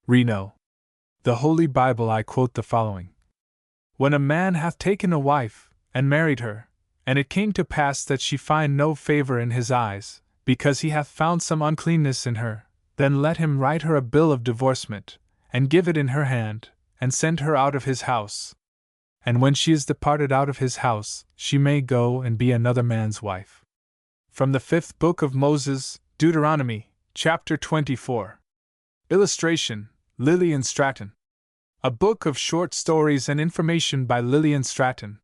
Reno. The Holy Bible I quote the following. When a man hath taken a wife, and married her, and it came to pass that she find no favor in his eyes, because he hath found some uncleanness in her, then let him write her a bill of divorcement, and give it in her hand, and send her out of his house. And when she is departed out of his house, she may go and be another man's wife. From the 5th book of Moses, Deuteronomy, chapter 24. Illustration, Lilyan Stratton. A book of short stories and information by Lilyan Stratton,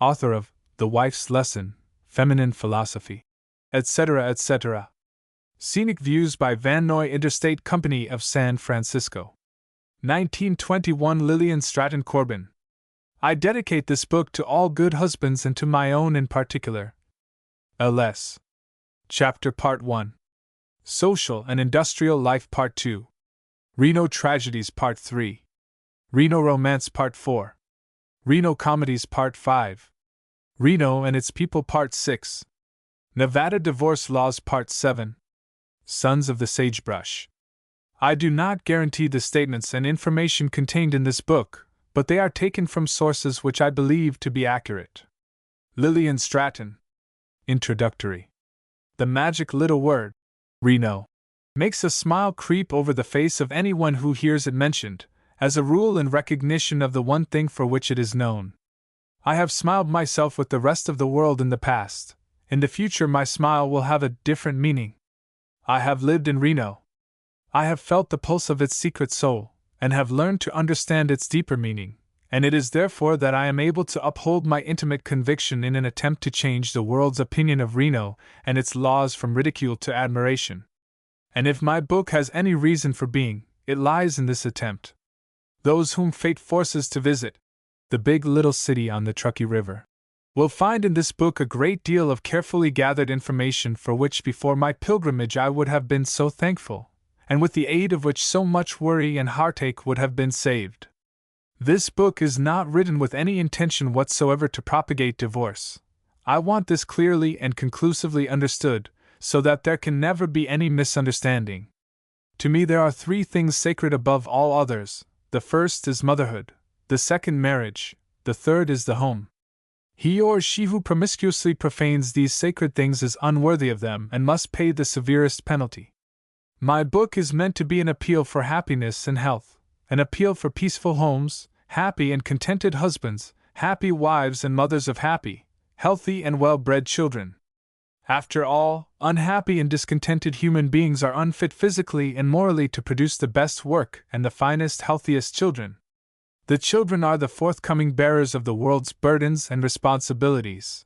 author of The Wife's Lesson, Feminine Philosophy, etc., etc. Scenic Views by Van Noy Interstate Company of San Francisco. 1921. Lilyan Stratton Corbin. I dedicate this book to all good husbands and to my own in particular. L.S. Chapter Part 1. Social and Industrial Life Part 2. Reno Tragedies Part 3. Reno Romance Part 4. Reno Comedies Part 5. Reno and Its People Part 6. Nevada Divorce Laws Part 7. Sons of the Sagebrush. I do not guarantee the statements and information contained in this book, but they are taken from sources which I believe to be accurate. Lilyan Stratton. Introductory. The magic little word, Reno, makes a smile creep over the face of anyone who hears it mentioned, as a rule in recognition of the one thing for which it is known. I have smiled myself with the rest of the world in the past. In the future my smile will have a different meaning. I have lived in Reno. I have felt the pulse of its secret soul, and have learned to understand its deeper meaning, and it is therefore that I am able to uphold my intimate conviction in an attempt to change the world's opinion of Reno and its laws from ridicule to admiration. And if my book has any reason for being, it lies in this attempt. Those whom fate forces to visit the big little city on the Truckee River will find in this book a great deal of carefully gathered information for which before my pilgrimage I would have been so thankful, and with the aid of which so much worry and heartache would have been saved. This book is not written with any intention whatsoever to propagate divorce. I want this clearly and conclusively understood, so that there can never be any misunderstanding. To me there are 3 things sacred above all others. The first is motherhood, the second marriage, the third is the home. He or she who promiscuously profanes these sacred things is unworthy of them and must pay the severest penalty. My book is meant to be an appeal for happiness and health, an appeal for peaceful homes, happy and contented husbands, happy wives and mothers of happy, healthy and well-bred children. After all, unhappy and discontented human beings are unfit physically and morally to produce the best work and the finest, healthiest children. The children are the forthcoming bearers of the world's burdens and responsibilities.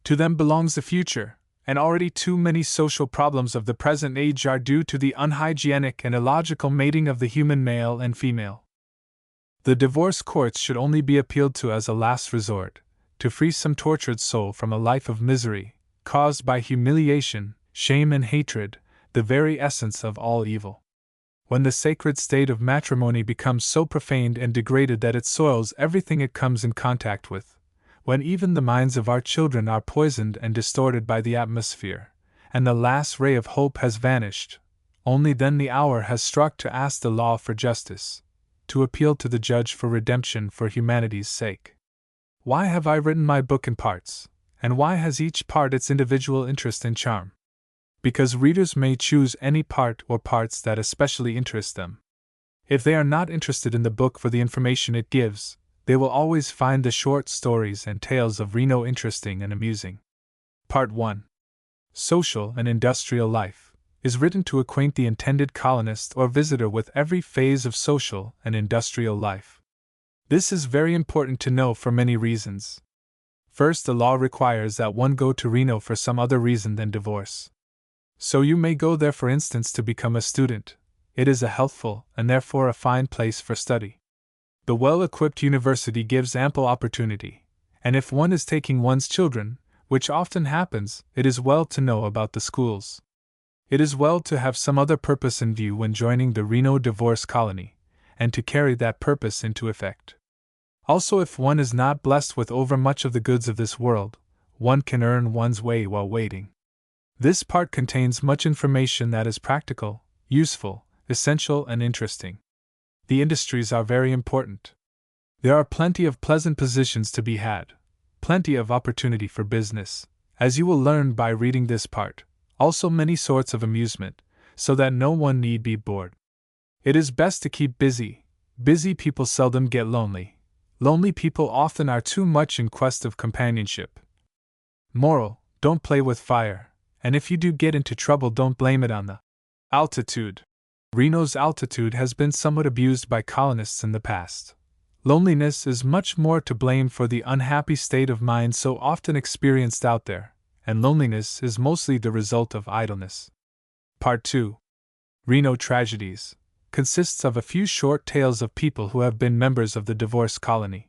To them belongs the future, and already too many social problems of the present age are due to the unhygienic and illogical mating of the human male and female. The divorce courts should only be appealed to as a last resort, to free some tortured soul from a life of misery, caused by humiliation, shame and hatred, the very essence of all evil. When the sacred state of matrimony becomes so profaned and degraded that it soils everything it comes in contact with, when even the minds of our children are poisoned and distorted by the atmosphere, and the last ray of hope has vanished, only then the hour has struck to ask the law for justice, to appeal to the judge for redemption for humanity's sake. Why have I written my book in parts, and why has each part its individual interest and charm? Because readers may choose any part or parts that especially interest them. If they are not interested in the book for the information it gives, they will always find the short stories and tales of Reno interesting and amusing. Part 1. Social and Industrial Life is written to acquaint the intended colonist or visitor with every phase of social and industrial life. This is very important to know for many reasons. First, the law requires that one go to Reno for some other reason than divorce. So you may go there, for instance, to become a student. It is a healthful and therefore a fine place for study. The well-equipped university gives ample opportunity, and if one is taking one's children, which often happens, it is well to know about the schools. It is well to have some other purpose in view when joining the Reno divorce colony, and to carry that purpose into effect. Also, if one is not blessed with overmuch of the goods of this world, one can earn one's way while waiting. This part contains much information that is practical, useful, essential, and interesting. The industries are very important. There are plenty of pleasant positions to be had, plenty of opportunity for business, as you will learn by reading this part, also many sorts of amusement, so that no one need be bored. It is best to keep busy. Busy people seldom get lonely. Lonely people often are too much in quest of companionship. Moral: don't play with fire, and if you do get into trouble, don't blame it on the altitude. Reno's altitude has been somewhat abused by colonists in the past. Loneliness is much more to blame for the unhappy state of mind so often experienced out there, and loneliness is mostly the result of idleness. Part 2. Reno Tragedies consists of a few short tales of people who have been members of the divorce colony.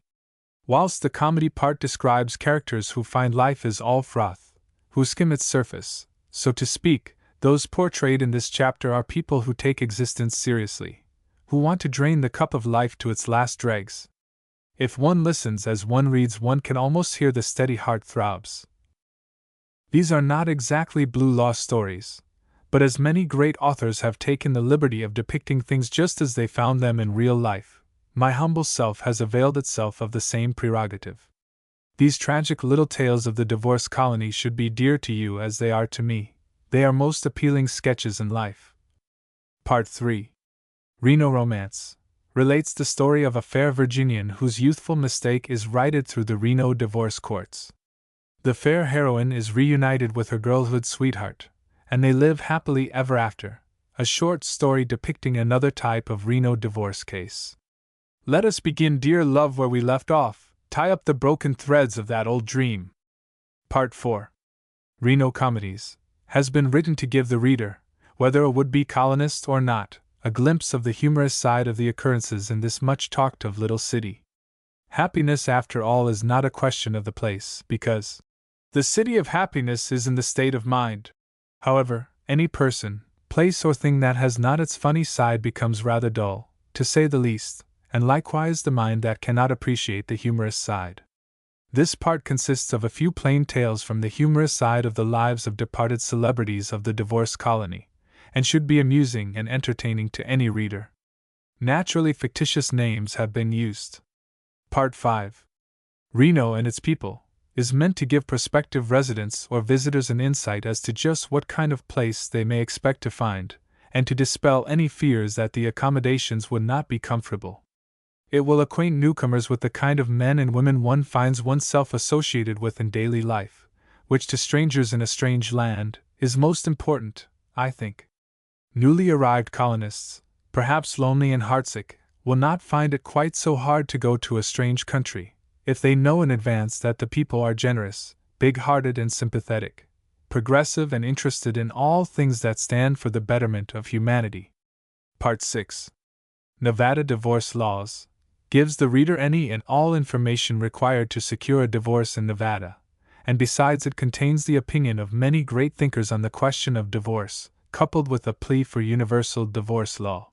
Whilst the comedy part describes characters who find life is all froth, who skim its surface, so to speak, those portrayed in this chapter are people who take existence seriously, who want to drain the cup of life to its last dregs. If one listens as one reads, one can almost hear the steady heart throbs. These are not exactly blue law stories, but as many great authors have taken the liberty of depicting things just as they found them in real life, my humble self has availed itself of the same prerogative. These tragic little tales of the divorce colony should be dear to you as they are to me. They are most appealing sketches in life. Part 3. Reno Romance relates the story of a fair Virginian whose youthful mistake is righted through the Reno divorce courts. The fair heroine is reunited with her girlhood sweetheart, and they live happily ever after, a short story depicting another type of Reno divorce case. Let us begin, dear love, where we left off, tie up the broken threads of that old dream. Part 4. Reno Comedies has been written to give the reader, whether a would-be colonist or not, a glimpse of the humorous side of the occurrences in this much-talked-of little city. Happiness, after all, is not a question of the place, because the city of happiness is in the state of mind. However, any person, place, or thing that has not its funny side becomes rather dull, to say the least, and likewise the mind that cannot appreciate the humorous side. This part consists of a few plain tales from the humorous side of the lives of departed celebrities of the divorce colony, and should be amusing and entertaining to any reader. Naturally, fictitious names have been used. Part 5. Reno and its people is meant to give prospective residents or visitors an insight as to just what kind of place they may expect to find, and to dispel any fears that the accommodations would not be comfortable. It will acquaint newcomers with the kind of men and women one finds oneself associated with in daily life, which to strangers in a strange land is most important, I think. Newly arrived colonists, perhaps lonely and heartsick, will not find it quite so hard to go to a strange country, if they know in advance that the people are generous, big-hearted and sympathetic, progressive and interested in all things that stand for the betterment of humanity. Part 6. Nevada Divorce Laws gives the reader any and all information required to secure a divorce in Nevada, and besides it contains the opinion of many great thinkers on the question of divorce, coupled with a plea for universal divorce law.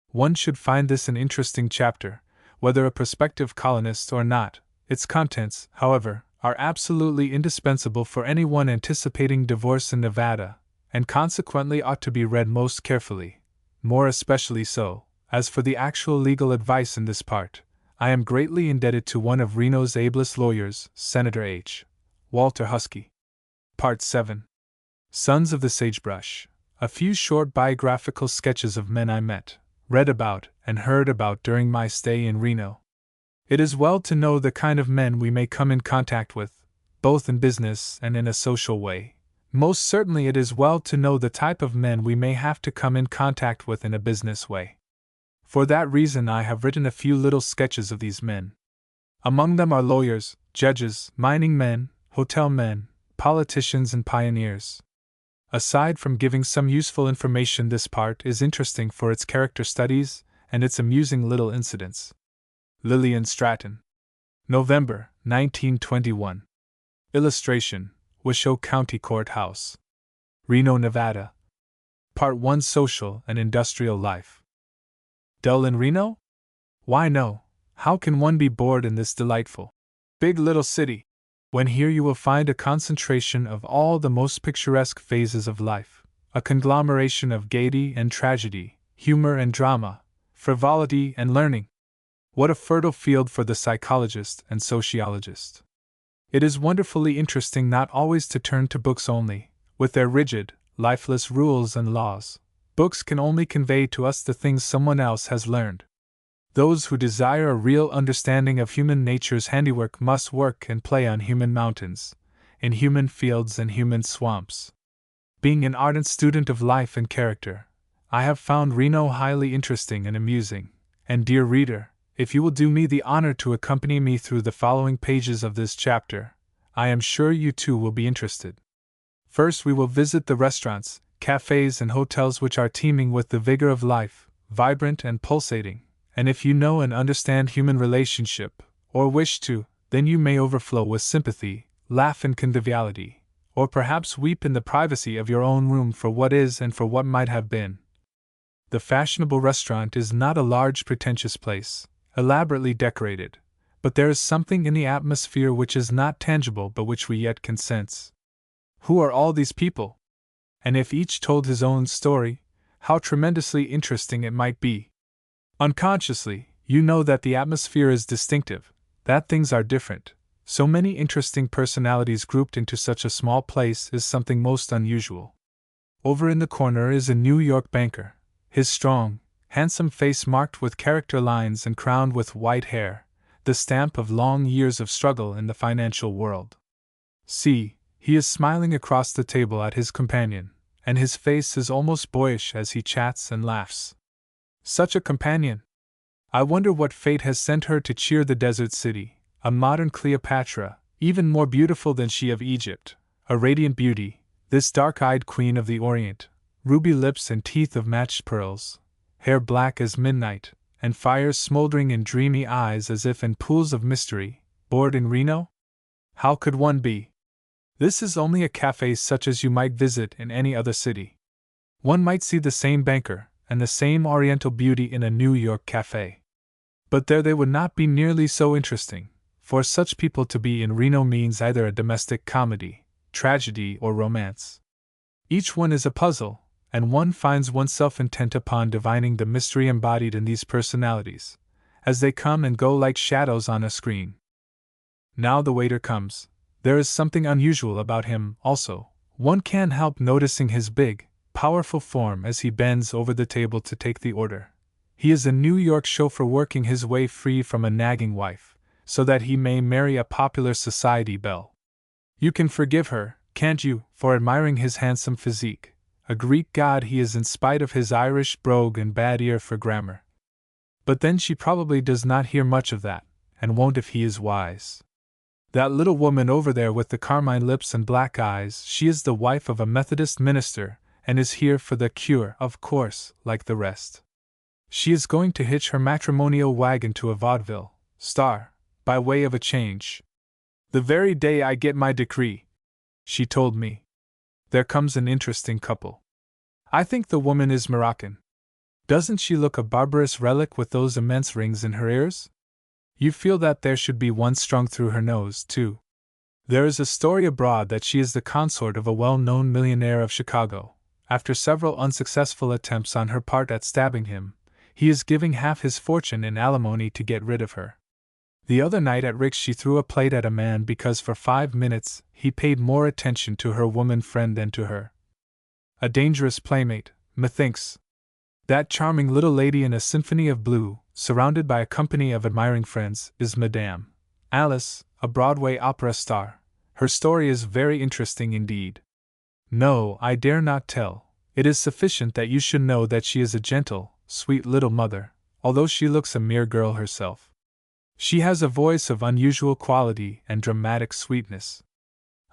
One should find this an interesting chapter, whether a prospective colonist or not. Its contents, however, are absolutely indispensable for anyone anticipating divorce in Nevada, and consequently ought to be read most carefully, more especially so. As for the actual legal advice in this part, I am greatly indebted to one of Reno's ablest lawyers, Senator H. Walter Husky. Part 7. Sons of the Sagebrush. A few short biographical sketches of men I met, read about, and heard about during my stay in Reno. It is well to know the kind of men we may come in contact with, both in business and in a social way. Most certainly it is well to know the type of men we may have to come in contact with in a business way. For that reason I have written a few little sketches of these men. Among them are lawyers, judges, mining men, hotel men, politicians and pioneers. Aside from giving some useful information, this part is interesting for its character studies and its amusing little incidents. Lilyan Stratton. November, 1921. Illustration, Washoe County Courthouse. Reno, Nevada. Part 1. Social and Industrial Life. Dull in Reno? Why no, how can one be bored in this delightful, big little city, when here you will find a concentration of all the most picturesque phases of life, a conglomeration of gaiety and tragedy, humor and drama, frivolity, and learning. What a fertile field for the psychologist and sociologist! It is wonderfully interesting not always to turn to books only, with their rigid, lifeless rules and laws. Books can only convey to us the things someone else has learned. Those who desire a real understanding of human nature's handiwork must work and play on human mountains, in human fields and human swamps. Being an ardent student of life and character, I have found Reno highly interesting and amusing, and dear reader, if you will do me the honor to accompany me through the following pages of this chapter, I am sure you too will be interested. First, we will visit the restaurants, cafes, and hotels which are teeming with the vigor of life, vibrant and pulsating, and if you know and understand human relationship, or wish to, then you may overflow with sympathy, laugh in conviviality, or perhaps weep in the privacy of your own room for what is and for what might have been. The fashionable restaurant is not a large pretentious place, elaborately decorated, but there is something in the atmosphere which is not tangible but which we yet can sense. Who are all these people? And if each told his own story, how tremendously interesting it might be. Unconsciously, you know that the atmosphere is distinctive, that things are different. So many interesting personalities grouped into such a small place is something most unusual. Over in the corner is a New York banker, his strong, handsome face marked with character lines and crowned with white hair, the stamp of long years of struggle in the financial world. See, he is smiling across the table at his companion, and his face is almost boyish as he chats and laughs. Such a companion! I wonder what fate has sent her to cheer the desert city, a modern Cleopatra, even more beautiful than she of Egypt, a radiant beauty, this dark-eyed queen of the Orient, ruby lips and teeth of matched pearls, hair black as midnight, and fires smoldering in dreamy eyes as if in pools of mystery, bored in Reno? How could one be? This is only a cafe such as you might visit in any other city. One might see the same banker and the same oriental beauty in a New York cafe. But there they would not be nearly so interesting, for such people to be in Reno means either a domestic comedy, tragedy, or romance. Each one is a puzzle, and one finds oneself intent upon divining the mystery embodied in these personalities, as they come and go like shadows on a screen. Now the waiter comes. There is something unusual about him, also. One can't help noticing his big, powerful form as he bends over the table to take the order. He is a New York chauffeur working his way free from a nagging wife, so that he may marry a popular society belle. You can forgive her, can't you, for admiring his handsome physique? A Greek god he is in spite of his Irish brogue and bad ear for grammar. But then she probably does not hear much of that, and won't if he is wise. That little woman over there with the carmine lips and black eyes, she is the wife of a Methodist minister, and is here for the cure, of course, like the rest. She is going to hitch her matrimonial wagon to a vaudeville star, by way of a change. The very day I get my decree, she told me. There comes an interesting couple. I think the woman is Moroccan. Doesn't she look a barbarous relic with those immense rings in her ears? You feel that there should be one strung through her nose, too. There is a story abroad that she is the consort of a well-known millionaire of Chicago. After several unsuccessful attempts on her part at stabbing him, he is giving half his fortune in alimony to get rid of her. The other night at Rick's she threw a plate at a man because for 5 minutes he paid more attention to her woman friend than to her. A dangerous playmate, methinks. That charming little lady in a symphony of blue, surrounded by a company of admiring friends, is Madame Alice, a Broadway opera star. Her story is very interesting indeed. No, I dare not tell. It is sufficient that you should know that she is a gentle, sweet little mother, although she looks a mere girl herself. She has a voice of unusual quality and dramatic sweetness.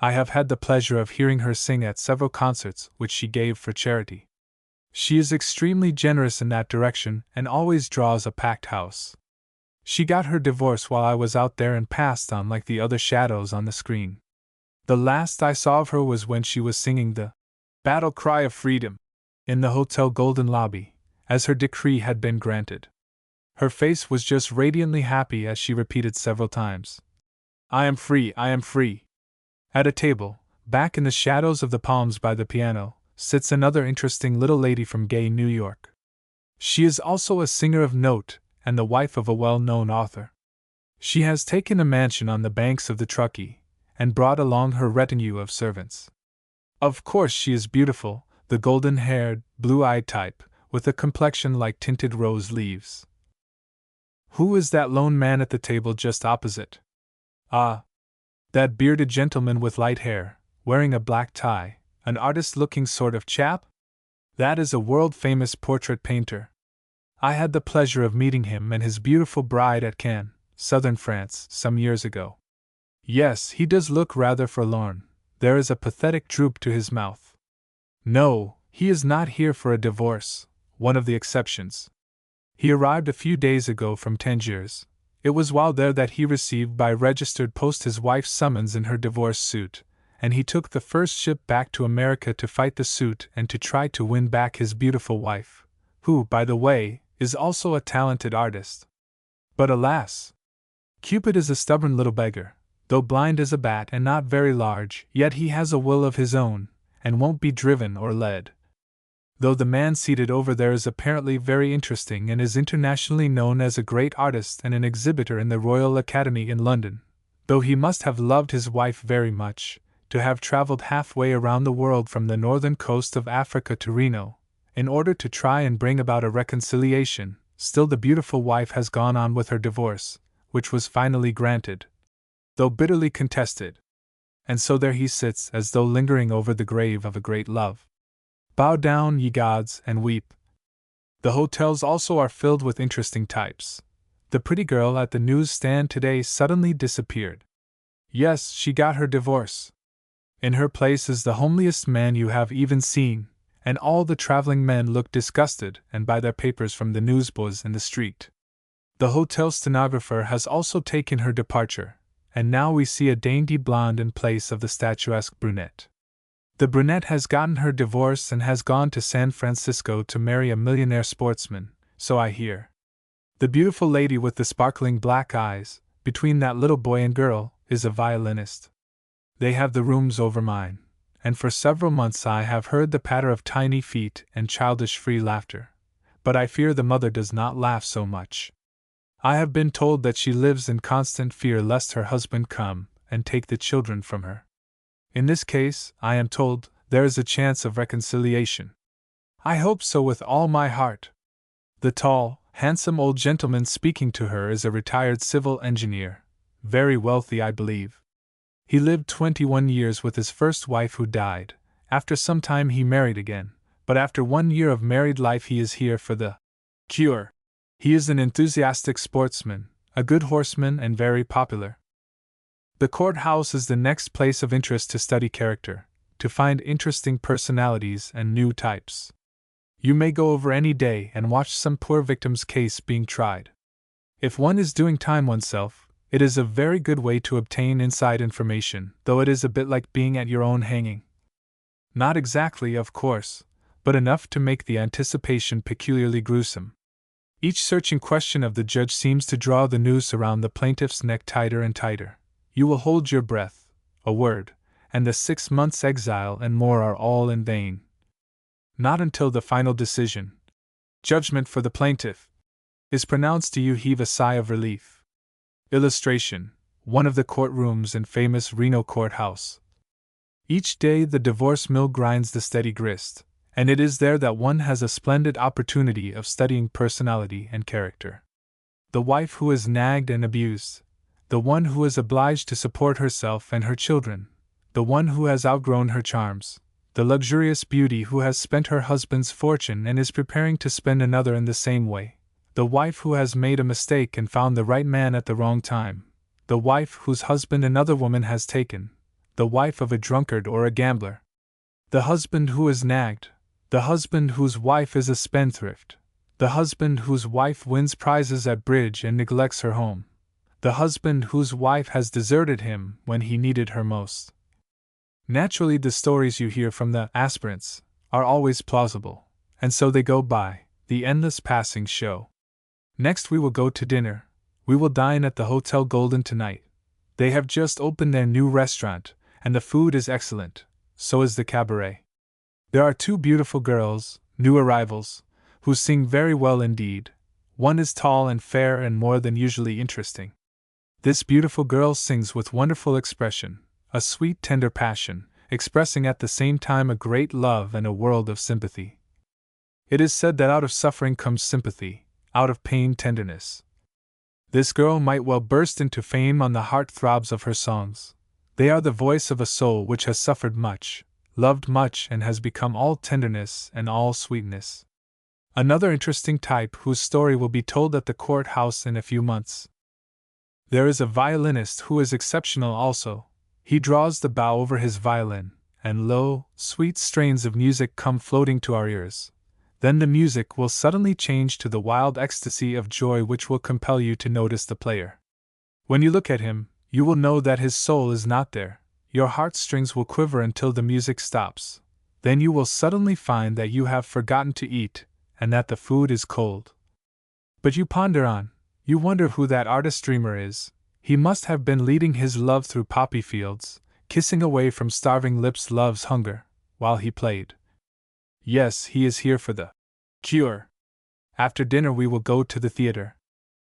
I have had the pleasure of hearing her sing at several concerts which she gave for charity. She is extremely generous in that direction and always draws a packed house. She got her divorce while I was out there and passed on like the other shadows on the screen. The last I saw of her was when she was singing the Battle Cry of Freedom in the Hotel Golden Lobby, as her decree had been granted. Her face was just radiantly happy as she repeated several times, "I am free, I am free." At a table, back in the shadows of the palms by the piano, sits another interesting little lady from gay New York. She is also a singer of note and the wife of a well-known author. She has taken a mansion on the banks of the Truckee and brought along her retinue of servants. Of course she is beautiful, the golden-haired, blue-eyed type, with a complexion like tinted rose leaves. Who is that lone man at the table just opposite? Ah, that bearded gentleman with light hair, wearing a black tie, an artist-looking sort of chap? That is a world-famous portrait painter. I had the pleasure of meeting him and his beautiful bride at Caen, southern France, some years ago. Yes, he does look rather forlorn. There is a pathetic droop to his mouth. No, he is not here for a divorce, one of the exceptions. He arrived a few days ago from Tangiers. It was while there that he received by registered post his wife's summons in her divorce suit, and he took the first ship back to America to fight the suit and to try to win back his beautiful wife, who, by the way, is also a talented artist. But alas! Cupid is a stubborn little beggar. Though blind as a bat and not very large, yet he has a will of his own, and won't be driven or led. Though the man seated over there is apparently very interesting and is internationally known as a great artist and an exhibitor in the Royal Academy in London, though he must have loved his wife very much, to have traveled halfway around the world from the northern coast of Africa to Reno, in order to try and bring about a reconciliation, still the beautiful wife has gone on with her divorce, which was finally granted, though bitterly contested. And so there he sits as though lingering over the grave of a great love. Bow down, ye gods, and weep. The hotels also are filled with interesting types. The pretty girl at the news-stand today suddenly disappeared. Yes, she got her divorce. In her place is the homeliest man you have even seen, and all the traveling men look disgusted and buy their papers from the newsboys in the street. The hotel stenographer has also taken her departure, and now we see a dainty blonde in place of the statuesque brunette. The brunette has gotten her divorce and has gone to San Francisco to marry a millionaire sportsman, so I hear. The beautiful lady with the sparkling black eyes, between that little boy and girl, is a violinist. They have the rooms over mine, and for several months I have heard the patter of tiny feet and childish free laughter, but I fear the mother does not laugh so much. I have been told that she lives in constant fear lest her husband come and take the children from her. In this case, I am told, there is a chance of reconciliation. I hope so with all my heart. The tall, handsome old gentleman speaking to her is a retired civil engineer, very wealthy I believe. He lived 21 years with his first wife who died. After some time he married again, but after 1 year of married life he is here for the cure. He is an enthusiastic sportsman, a good horseman and very popular. The courthouse is the next place of interest to study character, to find interesting personalities and new types. You may go over any day and watch some poor victim's case being tried. If one is doing time oneself, it is a very good way to obtain inside information, though it is a bit like being at your own hanging. Not exactly, of course, but enough to make the anticipation peculiarly gruesome. Each searching question of the judge seems to draw the noose around the plaintiff's neck tighter and tighter. You will hold your breath, a word, and the 6 months' exile and more are all in vain. Not until the final decision, judgment for the plaintiff, is pronounced do you heave a sigh of relief. Illustration: one of the courtrooms in famous Reno courthouse. Each day the divorce mill grinds the steady grist, and it is there that one has a splendid opportunity of studying personality and character. The wife who is nagged and abused, the one who is obliged to support herself and her children, the one who has outgrown her charms, the luxurious beauty who has spent her husband's fortune and is preparing to spend another in the same way, the wife who has made a mistake and found the right man at the wrong time, the wife whose husband another woman has taken, the wife of a drunkard or a gambler, the husband who is nagged, the husband whose wife is a spendthrift, the husband whose wife wins prizes at bridge and neglects her home, the husband whose wife has deserted him when he needed her most. Naturally, the stories you hear from the aspirants are always plausible, and so they go by, the endless passing show. Next we will go to dinner. We will dine at the Hotel Golden tonight. They have just opened their new restaurant, and the food is excellent, so is the cabaret. There are 2 beautiful girls, new arrivals, who sing very well indeed. One is tall and fair and more than usually interesting. This beautiful girl sings with wonderful expression, a sweet, tender passion, expressing at the same time a great love and a world of sympathy. It is said that out of suffering comes sympathy, out of pain tenderness. This girl might well burst into fame on the heart-throbs of her songs. They are the voice of a soul which has suffered much, loved much, and has become all tenderness and all sweetness. Another interesting type whose story will be told at the courthouse in a few months. There is a violinist who is exceptional also. He draws the bow over his violin, and low, sweet strains of music come floating to our ears. Then the music will suddenly change to the wild ecstasy of joy which will compel you to notice the player. When you look at him, you will know that his soul is not there. Your heartstrings will quiver until the music stops. Then you will suddenly find that you have forgotten to eat, and that the food is cold. But you ponder on, you wonder who that artist-dreamer is. He must have been leading his love through poppy fields, kissing away from starving lips love's hunger, while he played. Yes, he is here for the cure. After dinner we will go to the theater.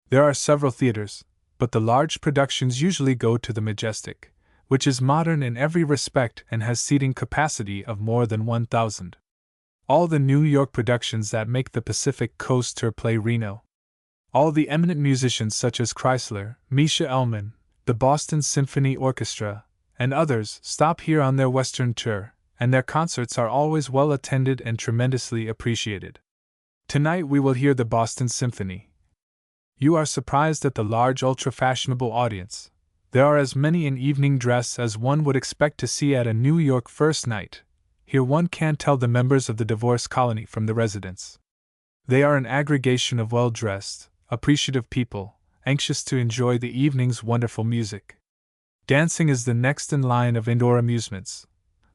There are several theaters, but the large productions usually go to the Majestic, which is modern in every respect and has seating capacity of more than 1,000. All the New York productions that make the Pacific Coast tour play Reno. All the eminent musicians such as Chrysler, Misha Elman, the Boston Symphony Orchestra, and others stop here on their Western tour, and their concerts are always well attended and tremendously appreciated. Tonight we will hear the Boston Symphony. You are surprised at the large ultra-fashionable audience. There are as many in evening dress as one would expect to see at a New York first night. Here one can't tell the members of the divorce colony from the residents. They are an aggregation of well-dressed, appreciative people, anxious to enjoy the evening's wonderful music. Dancing is the next in line of indoor amusements.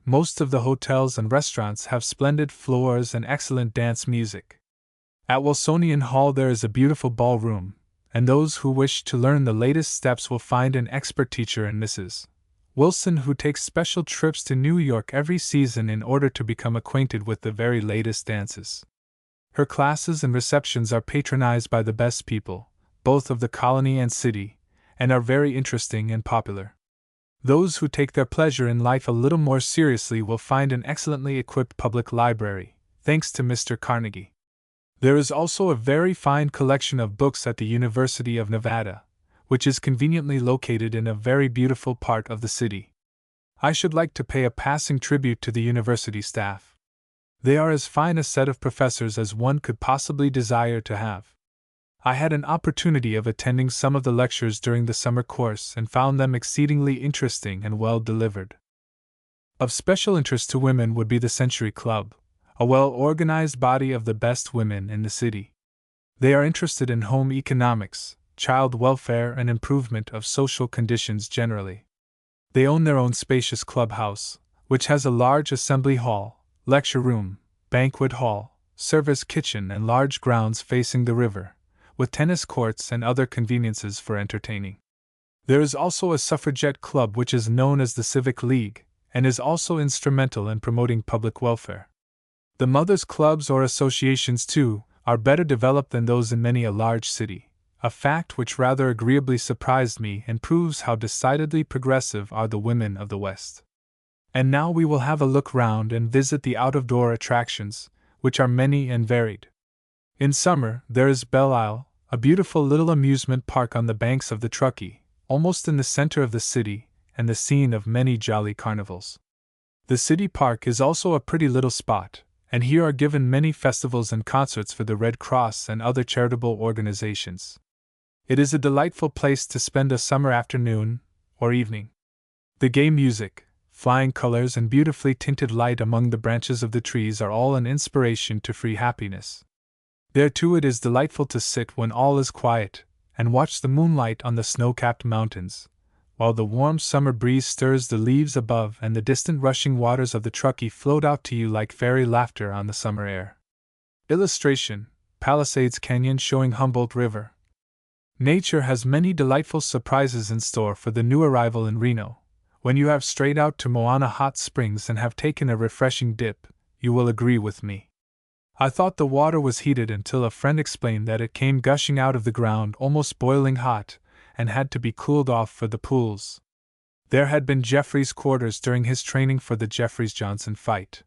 Most of the hotels and restaurants have splendid floors and excellent dance music. At Wilsonian Hall there is a beautiful ballroom, and those who wish to learn the latest steps will find an expert teacher in Mrs. Wilson, who takes special trips to New York every season in order to become acquainted with the very latest dances. Her classes and receptions are patronized by the best people, both of the colony and city, and are very interesting and popular. Those who take their pleasure in life a little more seriously will find an excellently equipped public library, thanks to Mr. Carnegie. There is also a very fine collection of books at the University of Nevada, which is conveniently located in a very beautiful part of the city. I should like to pay a passing tribute to the university staff. They are as fine a set of professors as one could possibly desire to have. I had an opportunity of attending some of the lectures during the summer course and found them exceedingly interesting and well delivered. Of special interest to women would be the Century Club, a well-organized body of the best women in the city. They are interested in home economics, child welfare, and improvement of social conditions generally. They own their own spacious clubhouse, which has a large assembly hall, lecture room, banquet hall, service kitchen, and large grounds facing the river, with tennis courts and other conveniences for entertaining. There is also a suffragette club which is known as the Civic League, and is also instrumental in promoting public welfare. The mothers' clubs or associations, too, are better developed than those in many a large city, a fact which rather agreeably surprised me and proves how decidedly progressive are the women of the West. And now we will have a look round and visit the out-of-door attractions, which are many and varied. In summer, there is Belle Isle, a beautiful little amusement park on the banks of the Truckee, almost in the center of the city, and the scene of many jolly carnivals. The city park is also a pretty little spot, and here are given many festivals and concerts for the Red Cross and other charitable organizations. It is a delightful place to spend a summer afternoon or evening. The gay music, flying colors, and beautifully tinted light among the branches of the trees are all an inspiration to free happiness. There too it is delightful to sit when all is quiet, and watch the moonlight on the snow-capped mountains, while the warm summer breeze stirs the leaves above and the distant rushing waters of the Truckee float out to you like fairy laughter on the summer air. Illustration: Palisades Canyon showing Humboldt River. Nature has many delightful surprises in store for the new arrival in Reno. When you have strayed out to Moana Hot Springs and have taken a refreshing dip, you will agree with me. I thought the water was heated until a friend explained that it came gushing out of the ground almost boiling hot and had to be cooled off for the pools. There had been Jeffrey's quarters during his training for the Jeffries-Johnson fight.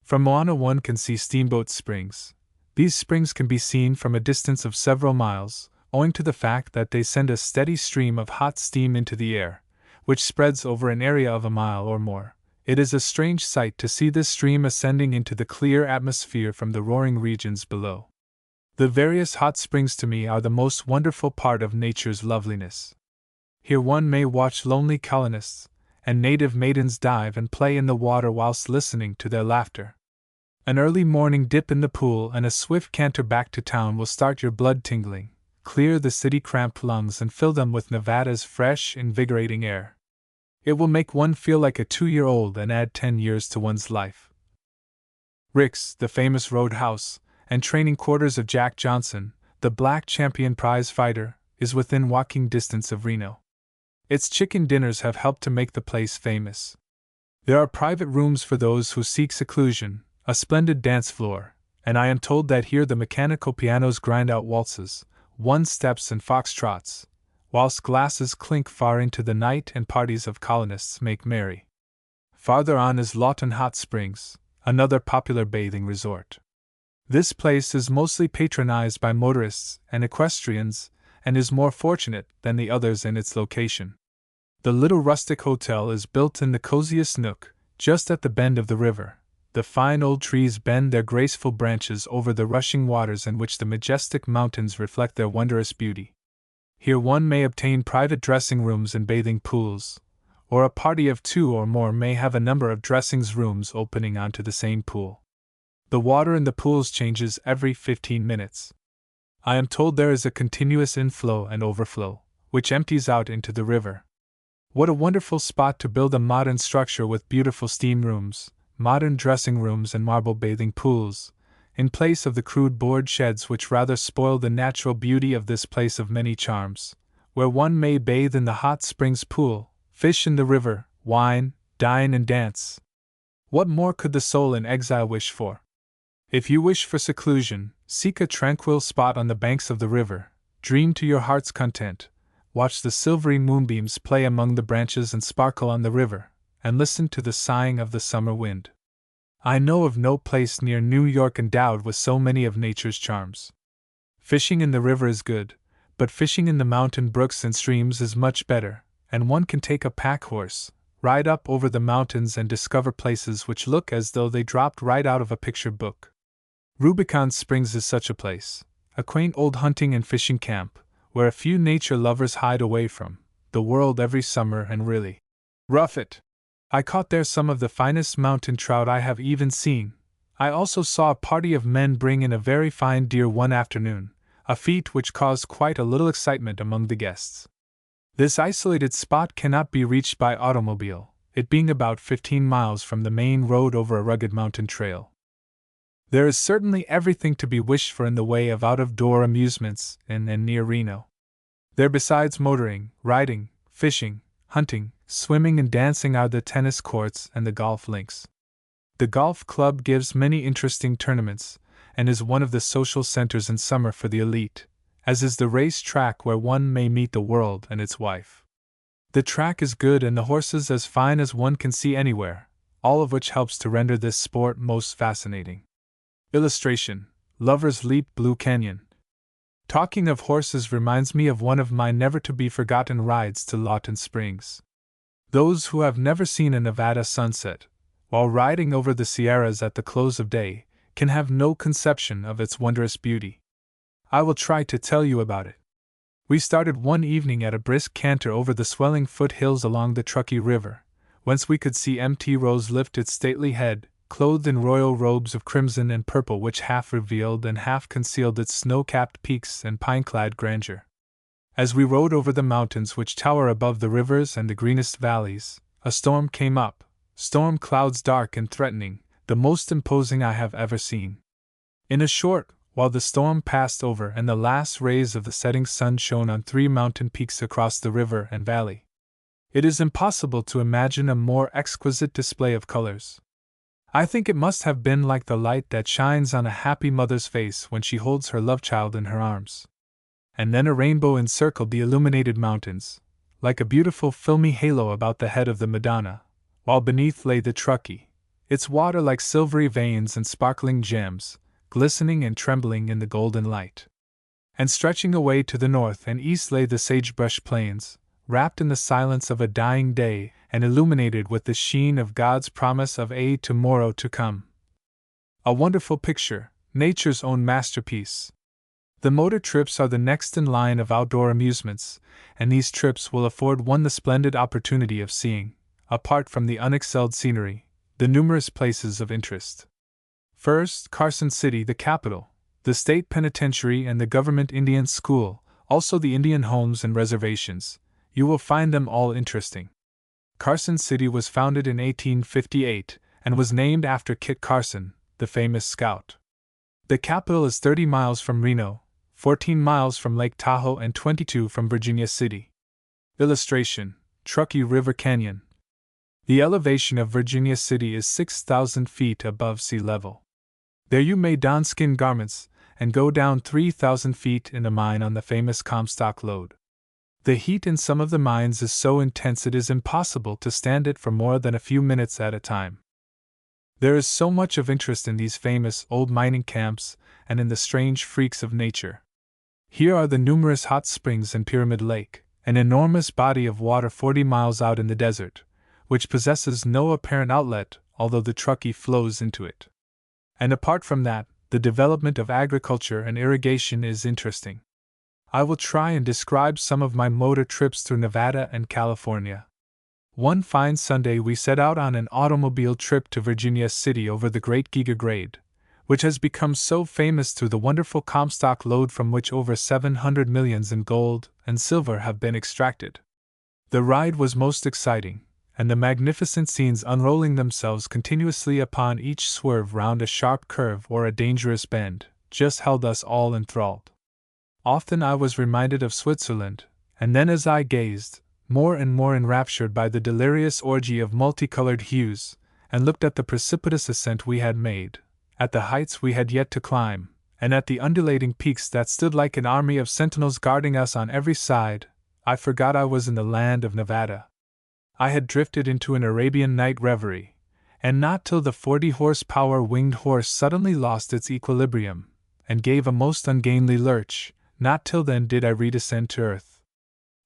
From Moana one can see Steamboat Springs. These springs can be seen from a distance of several miles, owing to the fact that they send a steady stream of hot steam into the air, which spreads over an area of a mile or more. It is a strange sight to see this stream ascending into the clear atmosphere from the roaring regions below. The various hot springs to me are the most wonderful part of nature's loveliness. Here one may watch lonely colonists and native maidens dive and play in the water whilst listening to their laughter. An early morning dip in the pool and a swift canter back to town will start your blood tingling, clear the city-cramped lungs and fill them with Nevada's fresh, invigorating air. It will make one feel like a 2-year-old and add 10 years to one's life. Rick's, the famous roadhouse, and training quarters of Jack Johnson, the black champion prize fighter, is within walking distance of Reno. Its chicken dinners have helped to make the place famous. There are private rooms for those who seek seclusion, a splendid dance floor, and I am told that here the mechanical pianos grind out waltzes, one-steps and foxtrots, whilst glasses clink far into the night and parties of colonists make merry. Farther on is Lawton Hot Springs, another popular bathing resort. This place is mostly patronized by motorists and equestrians, and is more fortunate than the others in its location. The little rustic hotel is built in the coziest nook, just at the bend of the river. The fine old trees bend their graceful branches over the rushing waters in which the majestic mountains reflect their wondrous beauty. Here one may obtain private dressing rooms and bathing pools, or a party of 2 or more may have a number of dressing rooms opening onto the same pool. The water in the pools changes every 15 minutes. I am told there is a continuous inflow and overflow, which empties out into the river. What a wonderful spot to build a modern structure with beautiful steam rooms, modern dressing rooms and marble bathing pools, in place of the crude board sheds which rather spoil the natural beauty of this place of many charms, where one may bathe in the hot springs pool, fish in the river, wine, dine and dance. What more could the soul in exile wish for? If you wish for seclusion, seek a tranquil spot on the banks of the river, dream to your heart's content, watch the silvery moonbeams play among the branches and sparkle on the river, and listen to the sighing of the summer wind. I know of no place near New York endowed with so many of nature's charms. Fishing in the river is good, but fishing in the mountain brooks and streams is much better, and one can take a pack horse, ride up over the mountains and discover places which look as though they dropped right out of a picture book. Rubicon Springs is such a place, a quaint old hunting and fishing camp, where a few nature lovers hide away from the world every summer and really rough it. I caught there some of the finest mountain trout I have even seen. I also saw a party of men bring in a very fine deer one afternoon, a feat which caused quite a little excitement among the guests. This isolated spot cannot be reached by automobile, it being about 15 miles from the main road over a rugged mountain trail. There is certainly everything to be wished for in the way of out-of-door amusements in and near Reno. There besides motoring, riding, fishing, hunting, swimming and dancing are the tennis courts and the golf links. The golf club gives many interesting tournaments, and is one of the social centers in summer for the elite, as is the race track where one may meet the world and its wife. The track is good and the horses as fine as one can see anywhere, all of which helps to render this sport most fascinating. Illustration: Lover's Leap, Blue Canyon. Talking of horses reminds me of one of my never-to-be-forgotten rides to Lawton Springs. Those who have never seen a Nevada sunset, while riding over the Sierras at the close of day, can have no conception of its wondrous beauty. I will try to tell you about it. We started one evening at a brisk canter over the swelling foothills along the Truckee River, whence we could see Mt. Rose lift its stately head, clothed in royal robes of crimson and purple which half revealed and half concealed its snow-capped peaks and pine-clad grandeur. As we rode over the mountains which tower above the rivers and the greenest valleys, a storm came up, storm clouds dark and threatening, the most imposing I have ever seen. In a short while the storm passed over and the last rays of the setting sun shone on 3 mountain peaks across the river and valley. It is impossible to imagine a more exquisite display of colors. I think it must have been like the light that shines on a happy mother's face when she holds her love child in her arms. And then a rainbow encircled the illuminated mountains, like a beautiful filmy halo about the head of the Madonna, while beneath lay the Truckee, its water like silvery veins and sparkling gems, glistening and trembling in the golden light. And stretching away to the north and east lay the sagebrush plains, wrapped in the silence of a dying day and illuminated with the sheen of God's promise of a tomorrow to come. A wonderful picture, nature's own masterpiece. The motor trips are the next in line of outdoor amusements, and these trips will afford one the splendid opportunity of seeing, apart from the unexcelled scenery, the numerous places of interest. First, Carson City, the capital, the state penitentiary and the government Indian school, also the Indian homes and reservations. You will find them all interesting. Carson City was founded in 1858 and was named after Kit Carson, the famous scout. The capital is 30 miles from Reno, 14 miles from Lake Tahoe and 22 from Virginia City. Illustration: Truckee River Canyon. The elevation of Virginia City is 6,000 feet above sea level. There you may don skin garments and go down 3,000 feet in a mine on the famous Comstock lode. The heat in some of the mines is so intense it is impossible to stand it for more than a few minutes at a time. There is so much of interest in these famous old mining camps and in the strange freaks of nature. Here are the numerous hot springs and Pyramid Lake, an enormous body of water 40 miles out in the desert, which possesses no apparent outlet, although the Truckee flows into it. And apart from that, the development of agriculture and irrigation is interesting. I will try and describe some of my motor trips through Nevada and California. One fine Sunday we set out on an automobile trip to Virginia City over the Great Giga Grade, which has become so famous through the wonderful Comstock lode from which over 700 millions in gold and silver have been extracted. The ride was most exciting, and the magnificent scenes unrolling themselves continuously upon each swerve round a sharp curve or a dangerous bend just held us all enthralled. Often I was reminded of Switzerland, and then as I gazed, more and more enraptured by the delirious orgy of multicolored hues, and looked at the precipitous ascent we had made, at the heights we had yet to climb, and at the undulating peaks that stood like an army of sentinels guarding us on every side, I forgot I was in the land of Nevada. I had drifted into an Arabian night reverie, and not till the 40-horsepower winged horse suddenly lost its equilibrium, and gave a most ungainly lurch, not till then did I redescend to earth.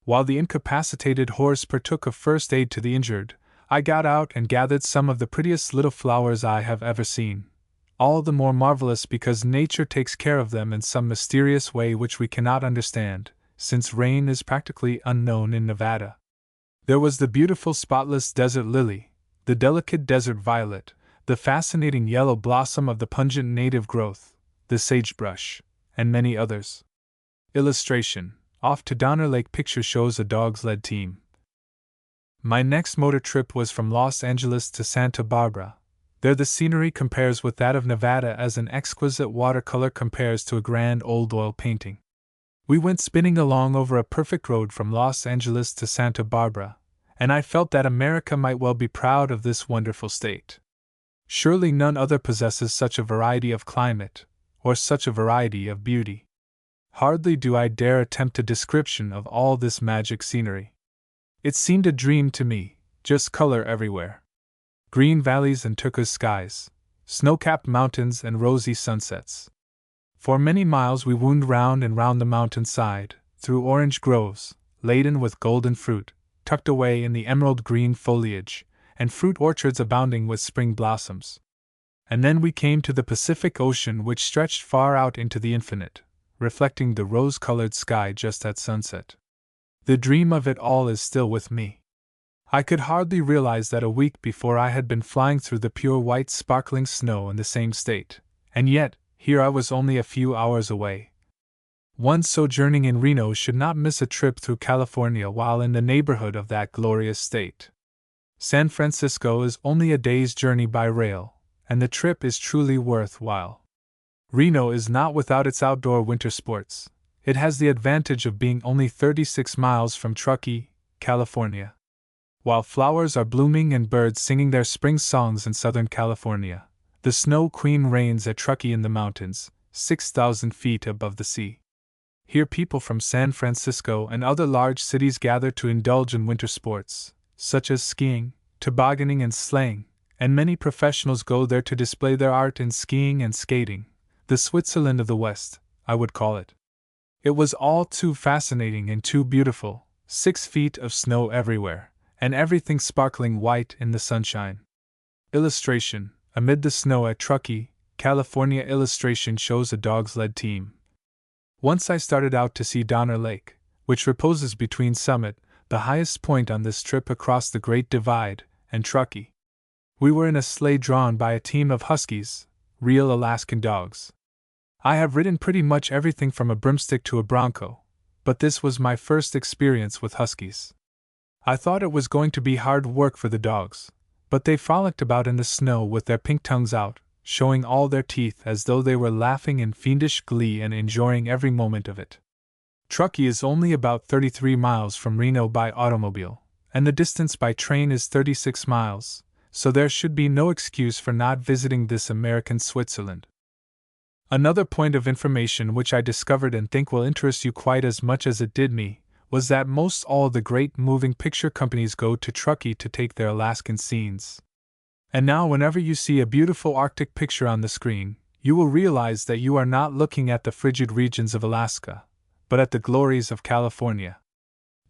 While the incapacitated horse partook of first aid to the injured, I got out and gathered some of the prettiest little flowers I have ever seen, all the more marvelous because nature takes care of them in some mysterious way which we cannot understand, since rain is practically unknown in Nevada. There was the beautiful spotless desert lily, the delicate desert violet, the fascinating yellow blossom of the pungent native growth, the sagebrush, and many others. Illustration: Off to Donner Lake picture shows a dog-sled team. My next motor trip was from Los Angeles to Santa Barbara. There the scenery compares with that of Nevada as an exquisite watercolor compares to a grand old oil painting. We went spinning along over a perfect road from Los Angeles to Santa Barbara, and I felt that America might well be proud of this wonderful state. Surely none other possesses such a variety of climate, or such a variety of beauty. Hardly do I dare attempt a description of all this magic scenery. It seemed a dream to me, just color everywhere. Green valleys and turquoise skies, snow-capped mountains and rosy sunsets. For many miles we wound round and round the mountainside, through orange groves, laden with golden fruit, tucked away in the emerald-green foliage, and fruit orchards abounding with spring blossoms. And then we came to the Pacific Ocean, which stretched far out into the infinite, reflecting the rose-colored sky just at sunset. The dream of it all is still with me. I could hardly realize that a week before I had been flying through the pure white sparkling snow in the same state, and yet, here I was only a few hours away. One sojourning in Reno should not miss a trip through California while in the neighborhood of that glorious state. San Francisco is only a day's journey by rail, and the trip is truly worthwhile. Reno is not without its outdoor winter sports. It has the advantage of being only 36 miles from Truckee, California. While flowers are blooming and birds singing their spring songs in Southern California, the Snow Queen reigns at Truckee in the mountains, 6,000 feet above the sea. Here people from San Francisco and other large cities gather to indulge in winter sports, such as skiing, tobogganing and sleighing, and many professionals go there to display their art in skiing and skating. The Switzerland of the West, I would call it. It was all too fascinating and too beautiful, 6 feet of snow everywhere, and everything sparkling white in the sunshine. Illustration: amid the snow at Truckee, California. Illustration shows a dog-sled team. Once I started out to see Donner Lake, which reposes between Summit, the highest point on this trip across the Great Divide, and Truckee. We were in a sleigh drawn by a team of huskies, real Alaskan dogs. I have ridden pretty much everything from a broomstick to a bronco, but this was my first experience with huskies. I thought it was going to be hard work for the dogs, but they frolicked about in the snow with their pink tongues out, showing all their teeth as though they were laughing in fiendish glee and enjoying every moment of it. Truckee is only about 33 miles from Reno by automobile, and the distance by train is 36 miles, so there should be no excuse for not visiting this American Switzerland. Another point of information which I discovered and think will interest you quite as much as it did me, was that most all the great moving picture companies go to Truckee to take their Alaskan scenes. And now whenever you see a beautiful Arctic picture on the screen, you will realize that you are not looking at the frigid regions of Alaska, but at the glories of California.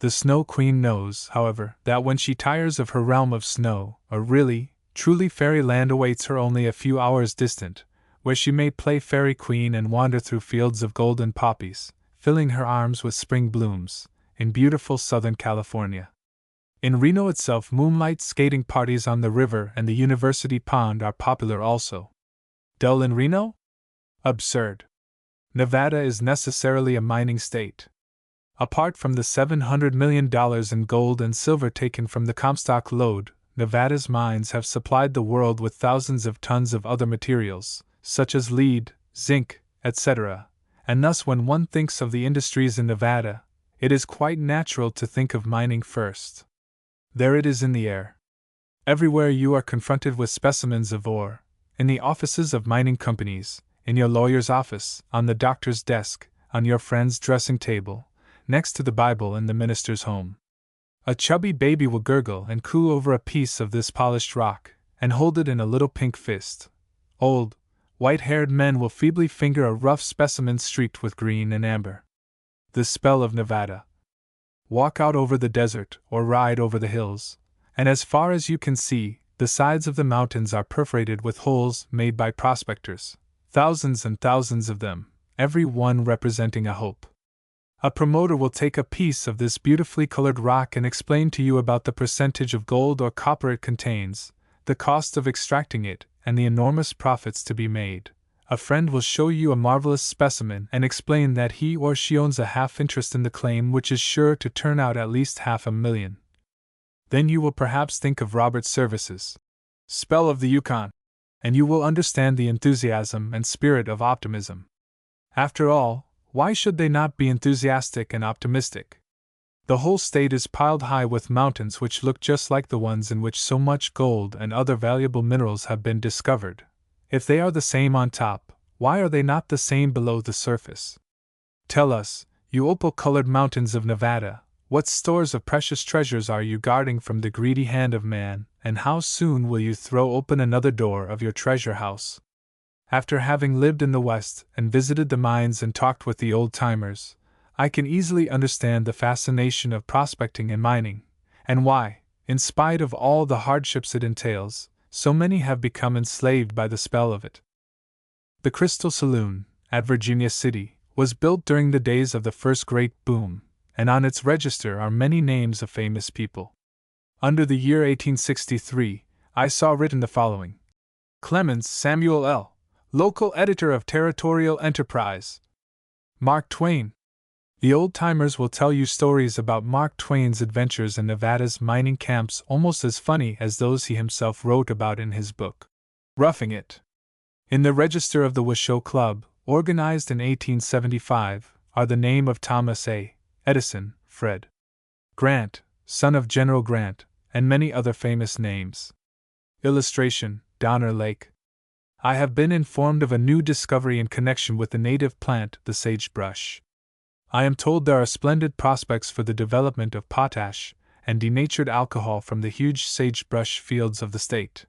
The Snow Queen knows, however, that when she tires of her realm of snow, a really, truly fairyland awaits her only a few hours distant, where she may play fairy queen and wander through fields of golden poppies, filling her arms with spring blooms, in beautiful Southern California. In Reno itself, moonlight skating parties on the river and the University Pond are popular also. Dull in Reno? Absurd. Nevada is necessarily a mining state. Apart from the $700 million in gold and silver taken from the Comstock lode, Nevada's mines have supplied the world with thousands of tons of other materials, such as lead, zinc, etc., and thus when one thinks of the industries in Nevada, it is quite natural to think of mining first. There it is in the air. Everywhere you are confronted with specimens of ore, in the offices of mining companies, in your lawyer's office, on the doctor's desk, on your friend's dressing table, next to the Bible in the minister's home. A chubby baby will gurgle and coo over a piece of this polished rock, and hold it in a little pink fist. Old, white-haired men will feebly finger a rough specimen streaked with green and amber. The spell of Nevada. Walk out over the desert, or ride over the hills, and as far as you can see, the sides of the mountains are perforated with holes made by prospectors, thousands and thousands of them, every one representing a hope. A promoter will take a piece of this beautifully colored rock and explain to you about the percentage of gold or copper it contains, the cost of extracting it, and the enormous profits to be made. A friend will show you a marvelous specimen and explain that he or she owns a half interest in the claim which is sure to turn out at least $500,000. Then you will perhaps think of Robert's services, Spell of the Yukon, and you will understand the enthusiasm and spirit of optimism. After all, why should they not be enthusiastic and optimistic? The whole state is piled high with mountains which look just like the ones in which so much gold and other valuable minerals have been discovered. If they are the same on top, why are they not the same below the surface? Tell us, you opal-colored mountains of Nevada, what stores of precious treasures are you guarding from the greedy hand of man, and how soon will you throw open another door of your treasure house? After having lived in the West and visited the mines and talked with the old-timers, I can easily understand the fascination of prospecting and mining, and why, in spite of all the hardships it entails, so many have become enslaved by the spell of it. The Crystal Saloon, at Virginia City, was built during the days of the first great boom, and on its register are many names of famous people. Under the year 1863, I saw written the following: Clemens Samuel L., local editor of Territorial Enterprise. Mark Twain. The old-timers will tell you stories about Mark Twain's adventures in Nevada's mining camps almost as funny as those he himself wrote about in his book, Roughing It. In the register of the Washoe Club, organized in 1875, are the name of Thomas A. Edison, Fred Grant, son of General Grant, and many other famous names. Illustration: Donner Lake. I have been informed of a new discovery in connection with the native plant, the sagebrush. I am told there are splendid prospects for the development of potash and denatured alcohol from the huge sagebrush fields of the state.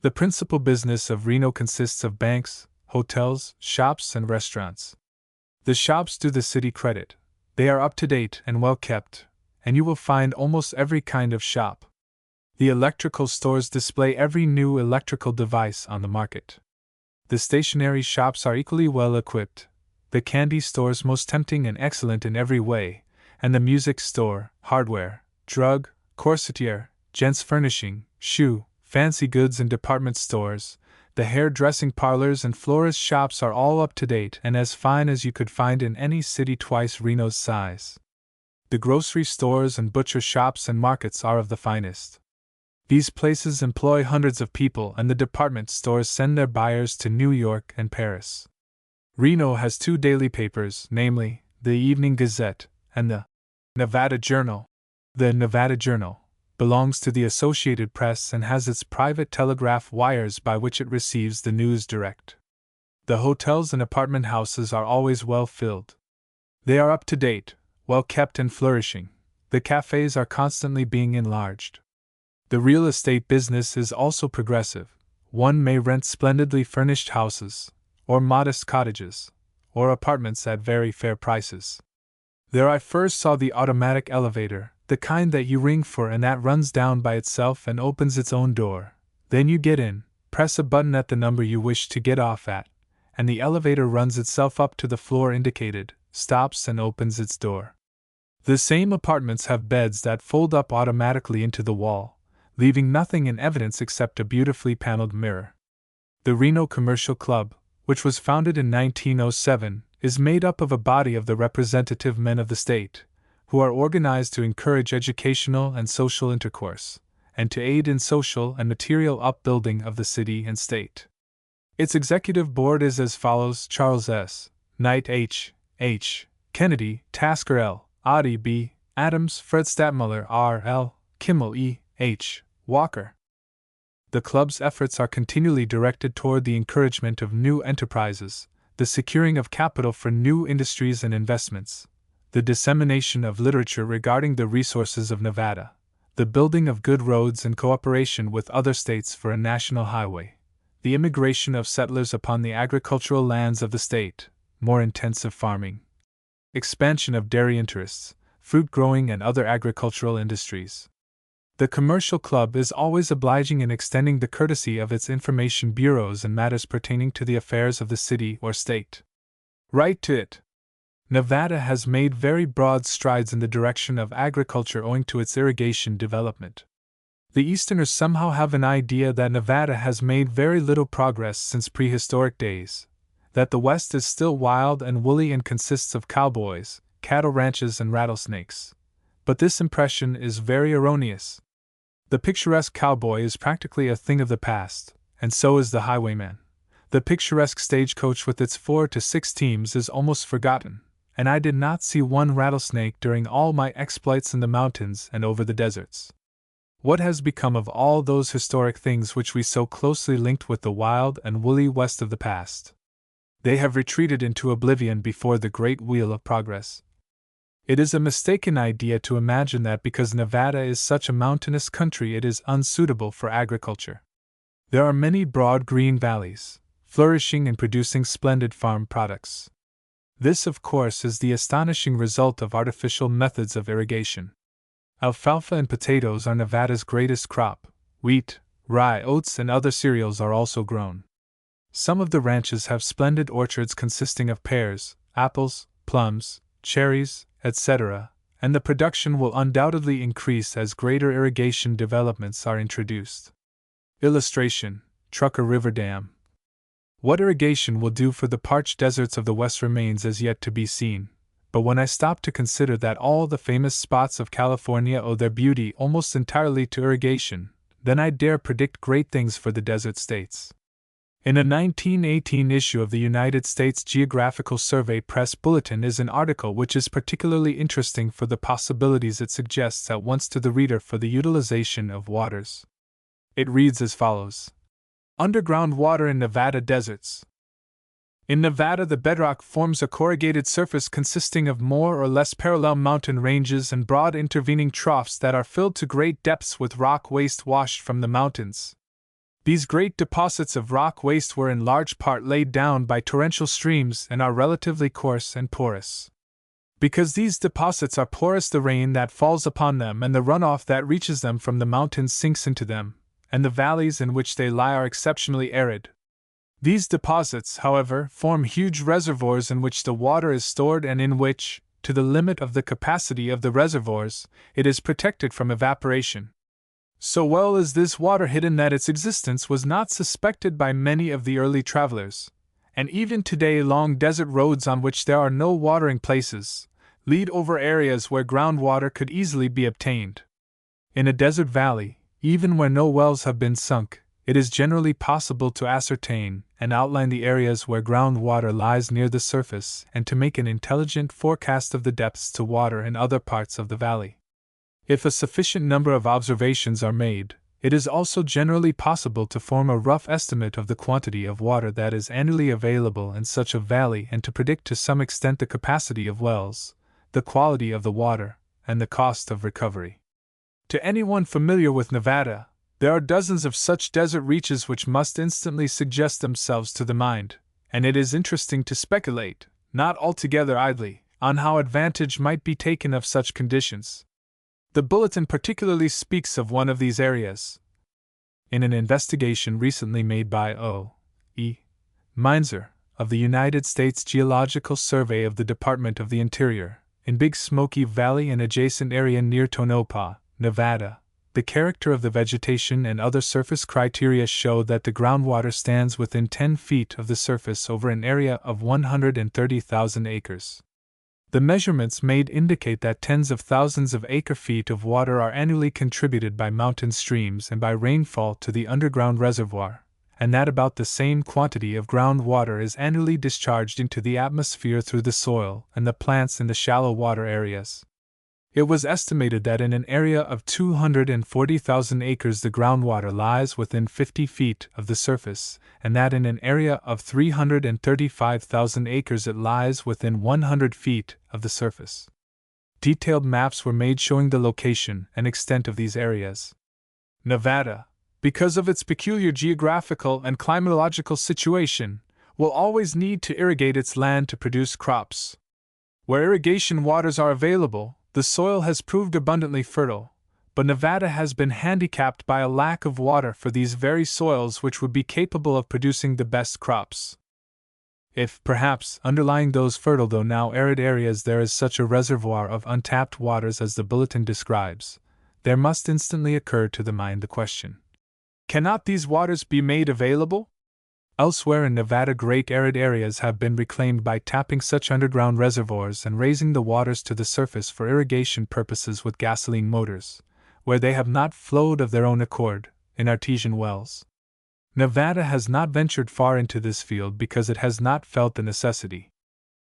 The principal business of Reno consists of banks, hotels, shops, and restaurants. The shops do the city credit. They are up to date and well kept, and you will find almost every kind of shop. The electrical stores display every new electrical device on the market. The stationery shops are equally well equipped, the candy stores most tempting and excellent in every way, and the music store, hardware, drug, corsetier, gents' furnishing, shoe, fancy goods and department stores, the hair-dressing parlors and florist shops are all up to date and as fine as you could find in any city twice Reno's size. The grocery stores and butcher shops and markets are of the finest. These places employ hundreds of people, and the department stores send their buyers to New York and Paris. Reno has two daily papers, namely, the Evening Gazette and the Nevada Journal. The Nevada Journal belongs to the Associated Press and has its private telegraph wires by which it receives the news direct. The hotels and apartment houses are always well filled. They are up to date, well kept and flourishing. The cafes are constantly being enlarged. The real estate business is also progressive. One may rent splendidly furnished houses, or modest cottages, or apartments at very fair prices. There I first saw the automatic elevator, the kind that you ring for and that runs down by itself and opens its own door. Then you get in, press a button at the number you wish to get off at, and the elevator runs itself up to the floor indicated, stops and opens its door. The same apartments have beds that fold up automatically into the wall, leaving nothing in evidence except a beautifully paneled mirror. The Reno Commercial Club, which was founded in 1907, is made up of a body of the representative men of the state, who are organized to encourage educational and social intercourse, and to aid in social and material upbuilding of the city and state. Its executive board is as follows: Charles S. Knight H. Kennedy, Tasker L. Oddie B. Adams, Fred Stadtmuller R. L. Kimmel E. H. Walker. The club's efforts are continually directed toward the encouragement of new enterprises, the securing of capital for new industries and investments, the dissemination of literature regarding the resources of Nevada, the building of good roads in cooperation with other states for a national highway, the immigration of settlers upon the agricultural lands of the state, more intensive farming, expansion of dairy interests, fruit growing and other agricultural industries. The Commercial Club is always obliging in extending the courtesy of its information bureaus in matters pertaining to the affairs of the city or state. Write to it. Nevada has made very broad strides in the direction of agriculture owing to its irrigation development. The Easterners somehow have an idea that Nevada has made very little progress since prehistoric days, that the West is still wild and woolly and consists of cowboys, cattle ranches, and rattlesnakes. But this impression is very erroneous. The picturesque cowboy is practically a thing of the past, and so is the highwayman. The picturesque stagecoach with its 4 to 6 teams is almost forgotten, and I did not see one rattlesnake during all my exploits in the mountains and over the deserts. What has become of all those historic things which we so closely linked with the wild and woolly West of the past? They have retreated into oblivion before the great wheel of progress. It is a mistaken idea to imagine that because Nevada is such a mountainous country it is unsuitable for agriculture. There are many broad green valleys, flourishing and producing splendid farm products. This, of course, is the astonishing result of artificial methods of irrigation. Alfalfa and potatoes are Nevada's greatest crop. Wheat, rye, oats, and other cereals are also grown. Some of the ranches have splendid orchards consisting of pears, apples, plums, cherries, etc., and the production will undoubtedly increase as greater irrigation developments are introduced. Illustration: Trucker River Dam. What irrigation will do for the parched deserts of the West remains as yet to be seen, but when I stop to consider that all the famous spots of California owe their beauty almost entirely to irrigation, then I dare predict great things for the desert states. In a 1918 issue of the United States Geographical Survey Press Bulletin is an article which is particularly interesting for the possibilities it suggests at once to the reader for the utilization of waters. It reads as follows: Underground water in Nevada deserts. In Nevada, the bedrock forms a corrugated surface consisting of more or less parallel mountain ranges and broad intervening troughs that are filled to great depths with rock waste washed from the mountains. These great deposits of rock waste were in large part laid down by torrential streams and are relatively coarse and porous. Because these deposits are porous, the rain that falls upon them and the runoff that reaches them from the mountains sinks into them, and the valleys in which they lie are exceptionally arid. These deposits, however, form huge reservoirs in which the water is stored and in which, to the limit of the capacity of the reservoirs, it is protected from evaporation. So well is this water hidden that its existence was not suspected by many of the early travelers, and even today long desert roads on which there are no watering places lead over areas where groundwater could easily be obtained. In a desert valley, even where no wells have been sunk, it is generally possible to ascertain and outline the areas where groundwater lies near the surface and to make an intelligent forecast of the depths to water in other parts of the valley. If a sufficient number of observations are made, it is also generally possible to form a rough estimate of the quantity of water that is annually available in such a valley and to predict to some extent the capacity of wells, the quality of the water, and the cost of recovery. To anyone familiar with Nevada, there are dozens of such desert reaches which must instantly suggest themselves to the mind, and it is interesting to speculate, not altogether idly, on how advantage might be taken of such conditions. The bulletin particularly speaks of one of these areas. In an investigation recently made by O.E. Meinzer, of the United States Geological Survey of the Department of the Interior, in Big Smoky Valley and adjacent area near Tonopah, Nevada, the character of the vegetation and other surface criteria show that the groundwater stands within 10 feet of the surface over an area of 130,000 acres. The measurements made indicate that tens of thousands of acre-feet of water are annually contributed by mountain streams and by rainfall to the underground reservoir, and that about the same quantity of groundwater is annually discharged into the atmosphere through the soil and the plants in the shallow water areas. It was estimated that in an area of 240,000 acres the groundwater lies within 50 feet of the surface, and that in an area of 335,000 acres it lies within 100 feet of the surface. Detailed maps were made showing the location and extent of these areas. Nevada, because of its peculiar geographical and climatological situation, will always need to irrigate its land to produce crops. Where irrigation waters are available, the soil has proved abundantly fertile, but Nevada has been handicapped by a lack of water for these very soils which would be capable of producing the best crops. If, perhaps, underlying those fertile though now arid areas there is such a reservoir of untapped waters as the bulletin describes, there must instantly occur to the mind the question: cannot these waters be made available? Elsewhere in Nevada, great arid areas have been reclaimed by tapping such underground reservoirs and raising the waters to the surface for irrigation purposes with gasoline motors, where they have not flowed of their own accord, in artesian wells. Nevada has not ventured far into this field because it has not felt the necessity.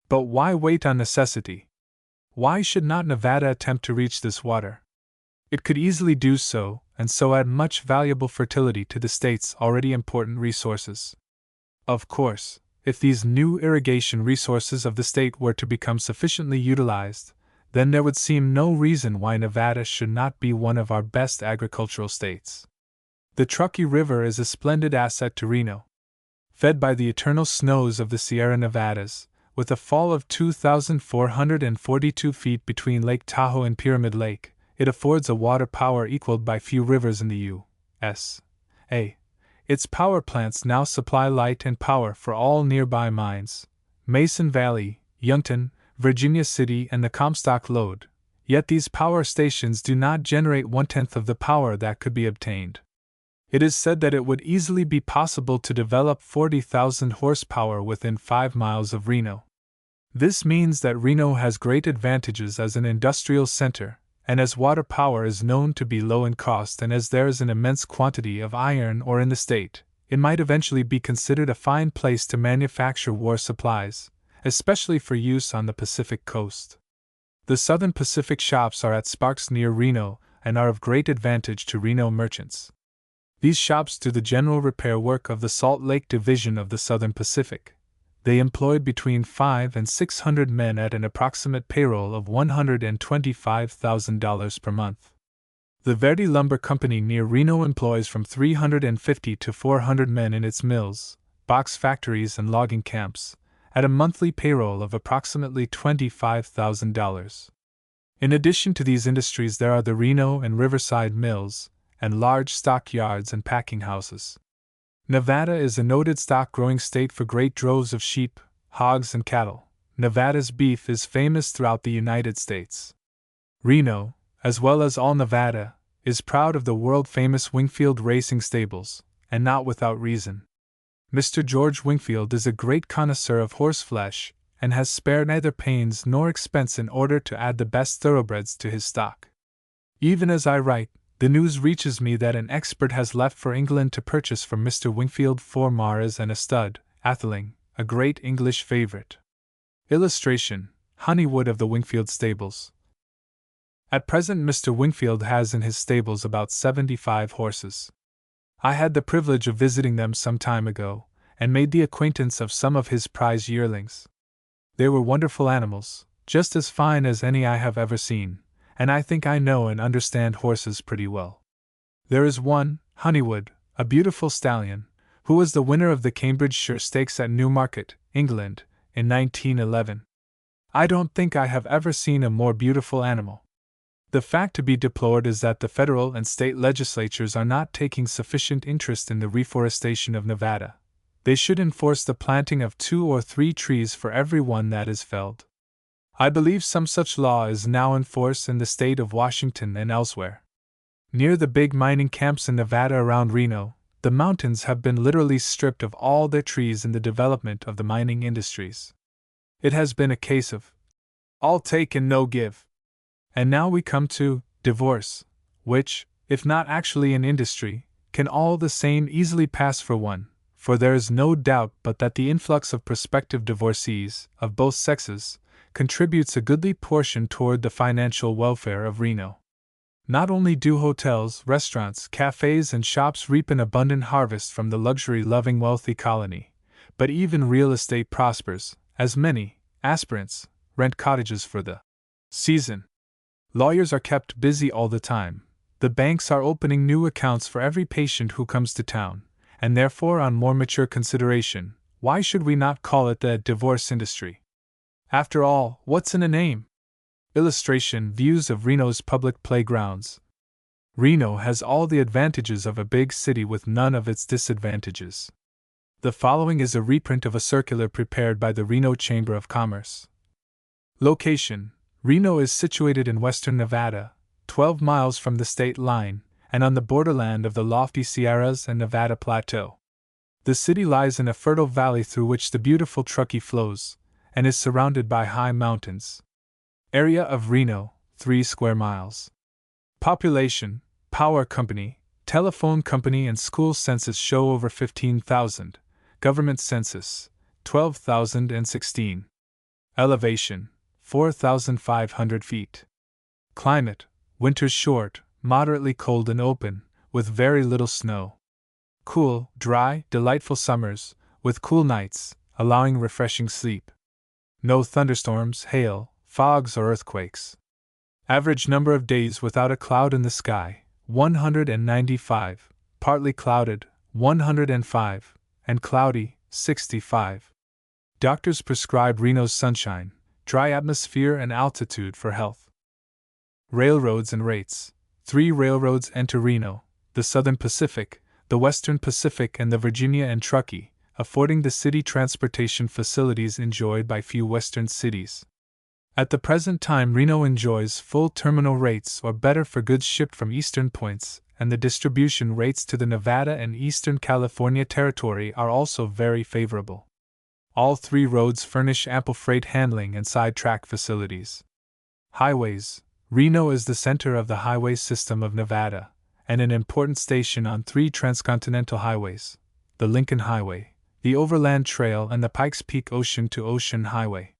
But why wait on necessity? Why should not Nevada attempt to reach this water? It could easily do so, and so add much valuable fertility to the state's already important resources. Of course, if these new irrigation resources of the state were to become sufficiently utilized, then there would seem no reason why Nevada should not be one of our best agricultural states. The Truckee River is a splendid asset to Reno. Fed by the eternal snows of the Sierra Nevadas, with a fall of 2,442 feet between Lake Tahoe and Pyramid Lake, it affords a water power equaled by few rivers in the U.S.A. Its power plants now supply light and power for all nearby mines, Mason Valley, Youngton, Virginia City, and the Comstock Lode, yet these power stations do not generate 1/10 of the power that could be obtained. It is said that it would easily be possible to develop 40,000 horsepower within 5 miles of Reno. This means that Reno has great advantages as an industrial center, and as water power is known to be low in cost and as there is an immense quantity of iron ore in the state, it might eventually be considered a fine place to manufacture war supplies, especially for use on the Pacific coast. The Southern Pacific shops are at Sparks near Reno and are of great advantage to Reno merchants. These shops do the general repair work of the Salt Lake Division of the Southern Pacific. They employed between 500 and 600 men at an approximate payroll of $125,000 per month. The Verde Lumber Company near Reno employs from 350 to 400 men in its mills, box factories, and logging camps, at a monthly payroll of approximately $25,000. In addition to these industries, there are the Reno and Riverside mills, and large stockyards and packing houses. Nevada is a noted stock-growing state for great droves of sheep, hogs, and cattle. Nevada's beef is famous throughout the United States. Reno, as well as all Nevada, is proud of the world-famous Wingfield racing stables, and not without reason. Mr. George Wingfield is a great connoisseur of horseflesh, and has spared neither pains nor expense in order to add the best thoroughbreds to his stock. Even as I write, the news reaches me that an expert has left for England to purchase from Mr. Wingfield 4 mares and a stud, Atheling, a great English favorite. Illustration: Honeywood of the Wingfield Stables. At present Mr. Wingfield has in his stables about 75 horses. I had the privilege of visiting them some time ago, and made the acquaintance of some of his prize yearlings. They were wonderful animals, just as fine as any I have ever seen, and I think I know and understand horses pretty well. There is one, Honeywood, a beautiful stallion, who was the winner of the Cambridgeshire Stakes at Newmarket, England, in 1911. I don't think I have ever seen a more beautiful animal. The fact to be deplored is that the federal and state legislatures are not taking sufficient interest in the reforestation of Nevada. They should enforce the planting of 2 or 3 trees for every one that is felled. I believe some such law is now in force in the state of Washington and elsewhere. Near the big mining camps in Nevada around Reno, the mountains have been literally stripped of all their trees in the development of the mining industries. It has been a case of all take and no give. And now we come to divorce, which, if not actually an industry, can all the same easily pass for one, for there is no doubt but that the influx of prospective divorcees, of both sexes, contributes a goodly portion toward the financial welfare of Reno. Not only do hotels, restaurants, cafes, and shops reap an abundant harvest from the luxury-loving wealthy colony, but even real estate prospers, as many aspirants rent cottages for the season. Lawyers are kept busy all the time. The banks are opening new accounts for every patient who comes to town, and therefore, on more mature consideration, why should we not call it the divorce industry? After all, what's in a name? Illustration: Views of Reno's public playgrounds. Reno has all the advantages of a big city with none of its disadvantages. The following is a reprint of a circular prepared by the Reno Chamber of Commerce. Location: Reno is situated in western Nevada, 12 miles from the state line, and on the borderland of the lofty Sierras and Nevada Plateau. The city lies in a fertile valley through which the beautiful Truckee flows, and is surrounded by high mountains. Area of Reno, 3 square miles. Population: Power Company, Telephone Company and School Census show over 15,000. Government Census, 12,016. Elevation: 4,500 feet. Climate: winters short, moderately cold and open, with very little snow. Cool, dry, delightful summers, with cool nights, allowing refreshing sleep. No thunderstorms, hail, fogs, or earthquakes. Average number of days without a cloud in the sky, 195, partly clouded, 105, and cloudy, 65. Doctors prescribe Reno's sunshine, dry atmosphere, and altitude for health. Railroads and rates. 3 railroads enter Reno: the Southern Pacific, the Western Pacific, and the Virginia and Truckee, affording the city transportation facilities enjoyed by few western cities. At the present time, Reno enjoys full terminal rates or better for goods shipped from eastern points, and the distribution rates to the Nevada and Eastern California territory are also very favorable. All 3 roads furnish ample freight handling and side-track facilities. Highways. Reno is the center of the highway system of Nevada, and an important station on 3 transcontinental highways, the Lincoln Highway, the Overland Trail, and the Pikes Peak Ocean-to-Ocean Highway.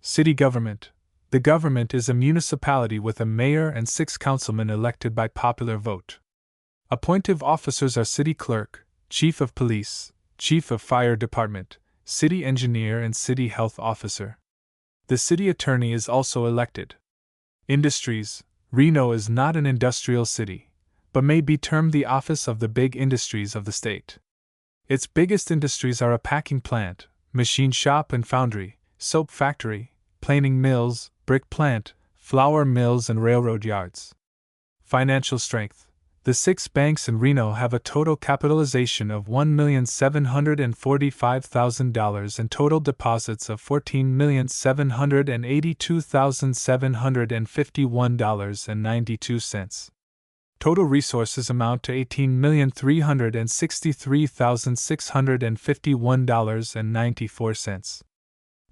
City government. The government is a municipality with a mayor and 6 councilmen elected by popular vote. Appointive officers are city clerk, chief of police, chief of fire department, city engineer, and city health officer. The city attorney is also elected. Industries. Reno is not an industrial city, but may be termed the office of the big industries of the state. Its biggest industries are a packing plant, machine shop and foundry, soap factory, planing mills, brick plant, flour mills, and railroad yards. Financial strength. The 6 banks in Reno have a total capitalization of $1,745,000 and total deposits of $14,782,751.92. Total resources amount to $18,363,651.94.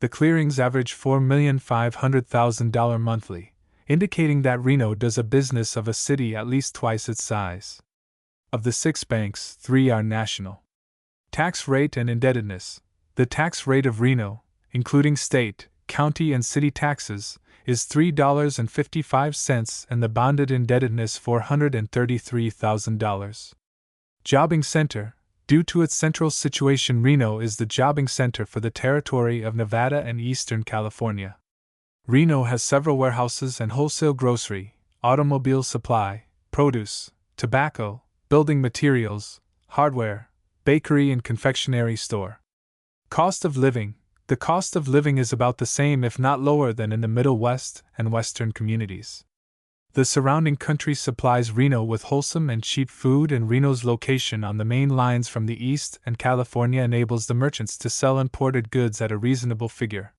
The clearings average $4,500,000 monthly, indicating that Reno does a business of a city at least twice its size. Of the 6 banks, 3 are national. Tax rate and indebtedness. The tax rate of Reno, including state, county, and city taxes, is $3.55 and the bonded indebtedness $433,000. Jobbing center. Due to its central situation, Reno is the jobbing center for the territory of Nevada and Eastern California. Reno has several warehouses and wholesale grocery, automobile supply, produce, tobacco, building materials, hardware, bakery, and confectionery store. Cost of living. The cost of living is about the same, if not lower, than in the Middle West and Western communities. The surrounding country supplies Reno with wholesome and cheap food, and Reno's location on the main lines from the east and California enables the merchants to sell imported goods at a reasonable figure.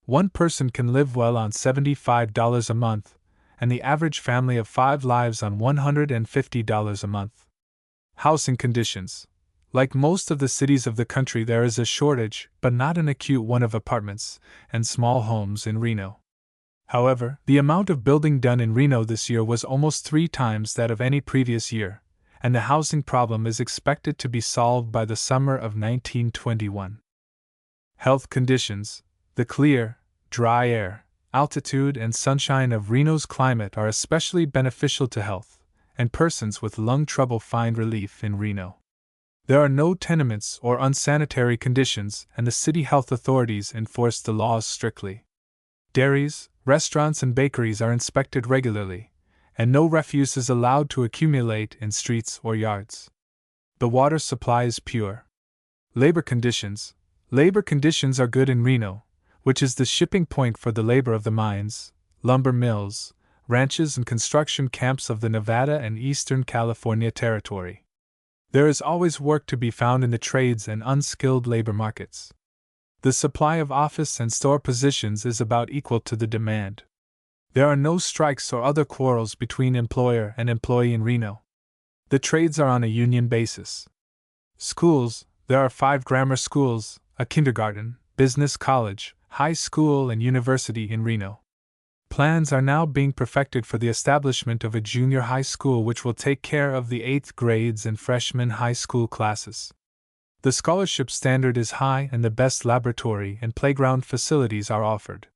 One person can live well on $75 a month, and the average family of 5 lives on $150 a month. Housing conditions. Like most of the cities of the country, there is a shortage, but not an acute one, of apartments and small homes in Reno. However, the amount of building done in Reno this year was almost 3 times that of any previous year, and the housing problem is expected to be solved by the summer of 1921. Health conditions. The clear, dry air, altitude, and sunshine of Reno's climate are especially beneficial to health, and persons with lung trouble find relief in Reno. There are no tenements or unsanitary conditions, and the city health authorities enforce the laws strictly. Dairies, restaurants, and bakeries are inspected regularly, and no refuse is allowed to accumulate in streets or yards. The water supply is pure. Labor conditions. Labor conditions are good in Reno, which is the shipping point for the labor of the mines, lumber mills, ranches, and construction camps of the Nevada and Eastern California territory. There is always work to be found in the trades and unskilled labor markets. The supply of office and store positions is about equal to the demand. There are no strikes or other quarrels between employer and employee in Reno. The trades are on a union basis. Schools. There are 5 grammar schools, a kindergarten, business college, high school, and university in Reno. Plans are now being perfected for the establishment of a junior high school which will take care of the 8th grades and freshman high school classes. The scholarship standard is high, and the best laboratory and playground facilities are offered.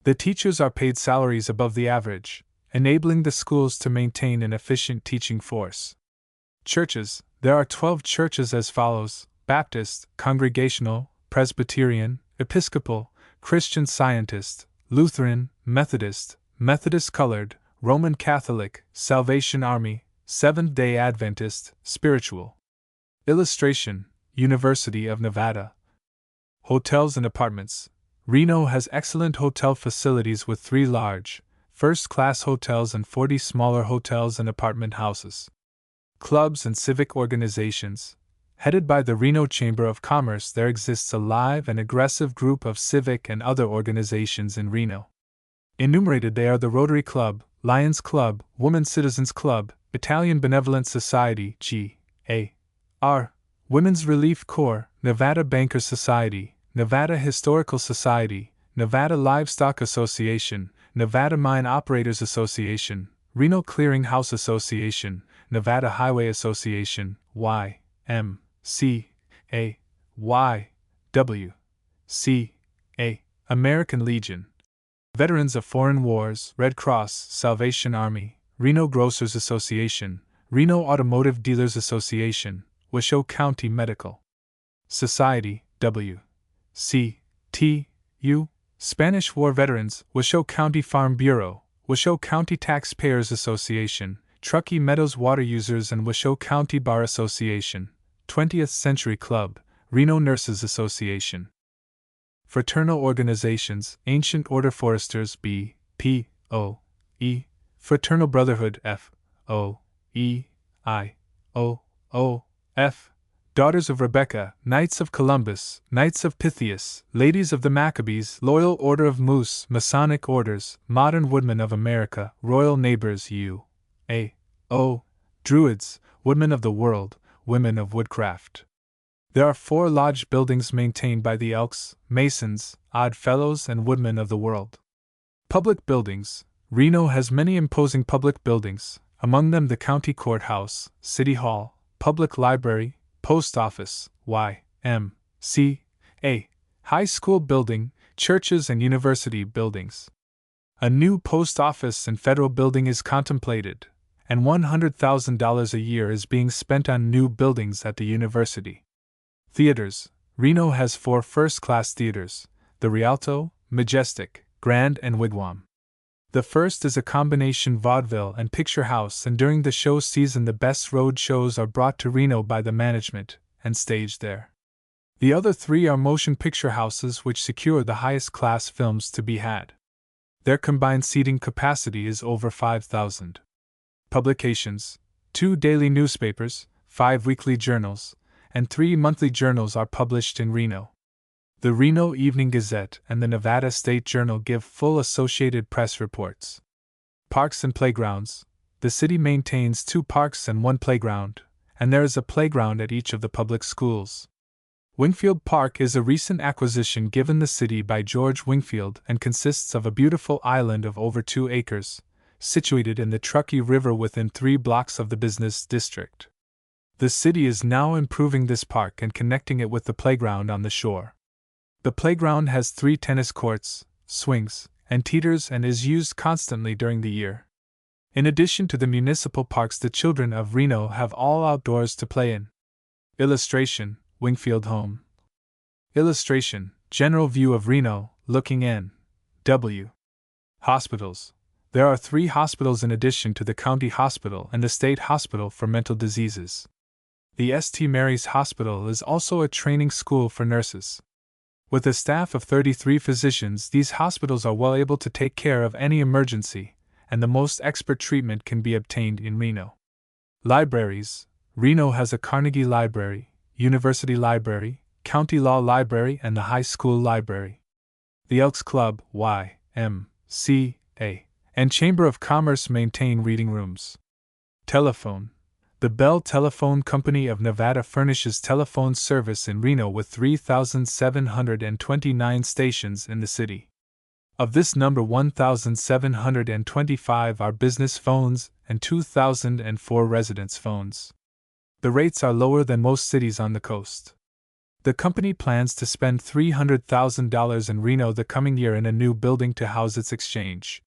The teachers are paid salaries above the average, enabling the schools to maintain an efficient teaching force. Churches. There are 12 churches as follows: Baptist, Congregational, Presbyterian, Episcopal, Christian Scientist, Lutheran, Methodist, Methodist Colored, Roman Catholic, Salvation Army, Seventh-day Adventist, Spiritual. Illustration: University of Nevada. Hotels and apartments. Reno has excellent hotel facilities with 3 large, first-class hotels and 40 smaller hotels and apartment houses. Clubs and civic organizations. Headed by the Reno Chamber of Commerce, there exists a live and aggressive group of civic and other organizations in Reno. Enumerated, they are the Rotary Club, Lions Club, Woman Citizens Club, Italian Benevolent Society, G.A.R., Women's Relief Corps, Nevada Bankers Society, Nevada Historical Society, Nevada Livestock Association, Nevada Mine Operators Association, Reno Clearing House Association, Nevada Highway Association, Y.M.C., A. Y. W. C. A. American Legion. Veterans of Foreign Wars, Red Cross, Salvation Army, Reno Grocers Association, Reno Automotive Dealers Association, Washoe County Medical Society, W. C. T. U. Spanish War Veterans, Washoe County Farm Bureau, Washoe County Taxpayers Association, Truckee Meadows Water Users and Washoe County Bar Association, 20th Century Club, Reno Nurses Association. Fraternal Organizations, Ancient Order Foresters B. P. O. E. Fraternal Brotherhood F. O. E. I. O. O. F. Daughters of Rebecca, Knights of Columbus, Knights of Pythias, Ladies of the Maccabees, Loyal Order of Moose, Masonic Orders, Modern Woodmen of America, Royal Neighbors U. A. O. Druids, Woodmen of the World, Women of Woodcraft. There are 4 lodge buildings maintained by the Elks, Masons, Odd Fellows, and Woodmen of the World. Public buildings. Reno has many imposing public buildings, among them the County Courthouse, City Hall, Public Library, Post Office, Y.M.C.A., High School Building, churches and university buildings. A new post office and federal building is contemplated, and $100,000 a year is being spent on new buildings at the university. Theaters. Reno has 4 first-class theaters, the Rialto, Majestic, Grand, and Wigwam. The first is a combination vaudeville and picture house, and during the show season the best road shows are brought to Reno by the management and staged there. The other 3 are motion picture houses which secure the highest class films to be had. Their combined seating capacity is over 5,000. Publications. 2 daily newspapers, 5 weekly journals, and 3 monthly journals are published in Reno. The Reno Evening Gazette and the Nevada State Journal give full Associated Press reports. Parks and playgrounds. The city maintains 2 parks and 1 playground, and there is a playground at each of the public schools. Wingfield Park is a recent acquisition given the city by George Wingfield and consists of a beautiful island of over 2 acres, situated in the Truckee River within 3 blocks of the business district. The city is now improving this park and connecting it with the playground on the shore. The playground has 3 tennis courts, swings, and teeters and is used constantly during the year. In addition to the municipal parks, the children of Reno have all outdoors to play in. Illustration, Wingfield Home. Illustration, General View of Reno, looking in. W. Hospitals. There are 3 hospitals in addition to the County Hospital and the State Hospital for Mental Diseases. The St. Mary's Hospital is also a training school for nurses. With a staff of 33 physicians, these hospitals are well able to take care of any emergency, and the most expert treatment can be obtained in Reno. Libraries. Reno has a Carnegie Library, University Library, County Law Library, and the High School Library. The Elks Club, Y.M.C.A., and Chamber of Commerce maintain reading rooms. Telephone. The Bell Telephone Company of Nevada furnishes telephone service in Reno with 3,729 stations in the city. Of this number, 1,725 are business phones and 2,004 residence phones. The rates are lower than most cities on the coast. The company plans to spend $300,000 in Reno the coming year in a new building to house its exchange.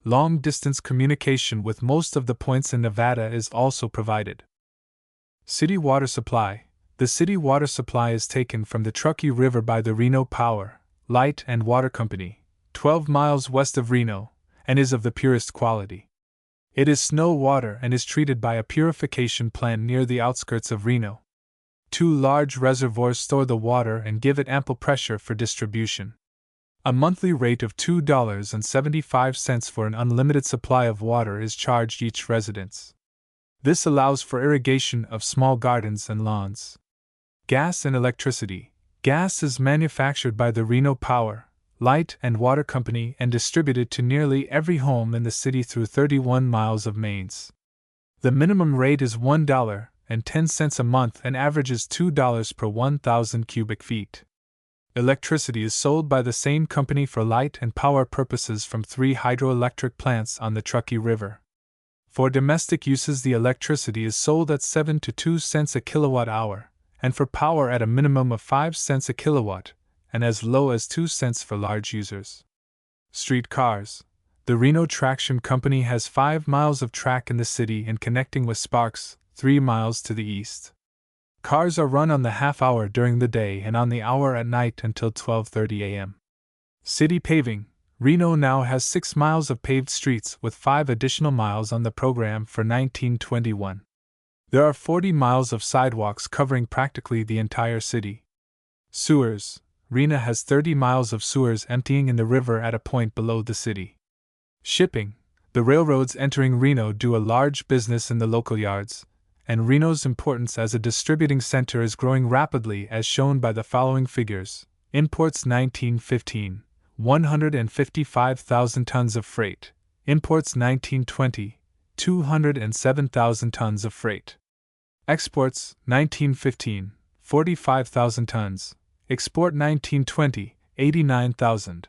Long-distance communication with most of the points in Nevada is also provided. City water supply. The city water supply is taken from the Truckee River by the Reno Power, Light and Water Company, 12 miles west of Reno, and is of the purest quality. It is snow water and is treated by a purification plant near the outskirts of Reno. 2 large reservoirs store the water and give it ample pressure for distribution. A monthly rate of $2.75 for an unlimited supply of water is charged each residence. This allows for irrigation of small gardens and lawns. Gas and electricity. Gas is manufactured by the Reno Power, Light and Water Company and distributed to nearly every home in the city through 31 miles of mains. The minimum rate is $1.10 a month and averages $2 per 1,000 cubic feet. Electricity is sold by the same company for light and power purposes from 3 hydroelectric plants on the Truckee River. For domestic uses, the electricity is sold at 7 to 2 cents a kilowatt hour, and for power at a minimum of 5 cents a kilowatt, and as low as 2 cents for large users. Street cars. The Reno Traction Company has 5 miles of track in the city and connecting with Sparks, 3 miles to the east. Cars are run on the half hour during the day and on the hour at night until 12:30 a.m. City paving. Reno now has 6 miles of paved streets with 5 additional miles on the program for 1921. There are 40 miles of sidewalks covering practically the entire city. Sewers. Reno has 30 miles of sewers emptying in the river at a point below the city. Shipping. The railroads entering Reno do a large business in the local yards, and Reno's importance as a distributing center is growing rapidly as shown by the following figures. Imports 1915, 155,000 tons of freight. Imports 1920, 207,000 tons of freight. Exports 1915, 45,000 tons. Export 1920, 89,000.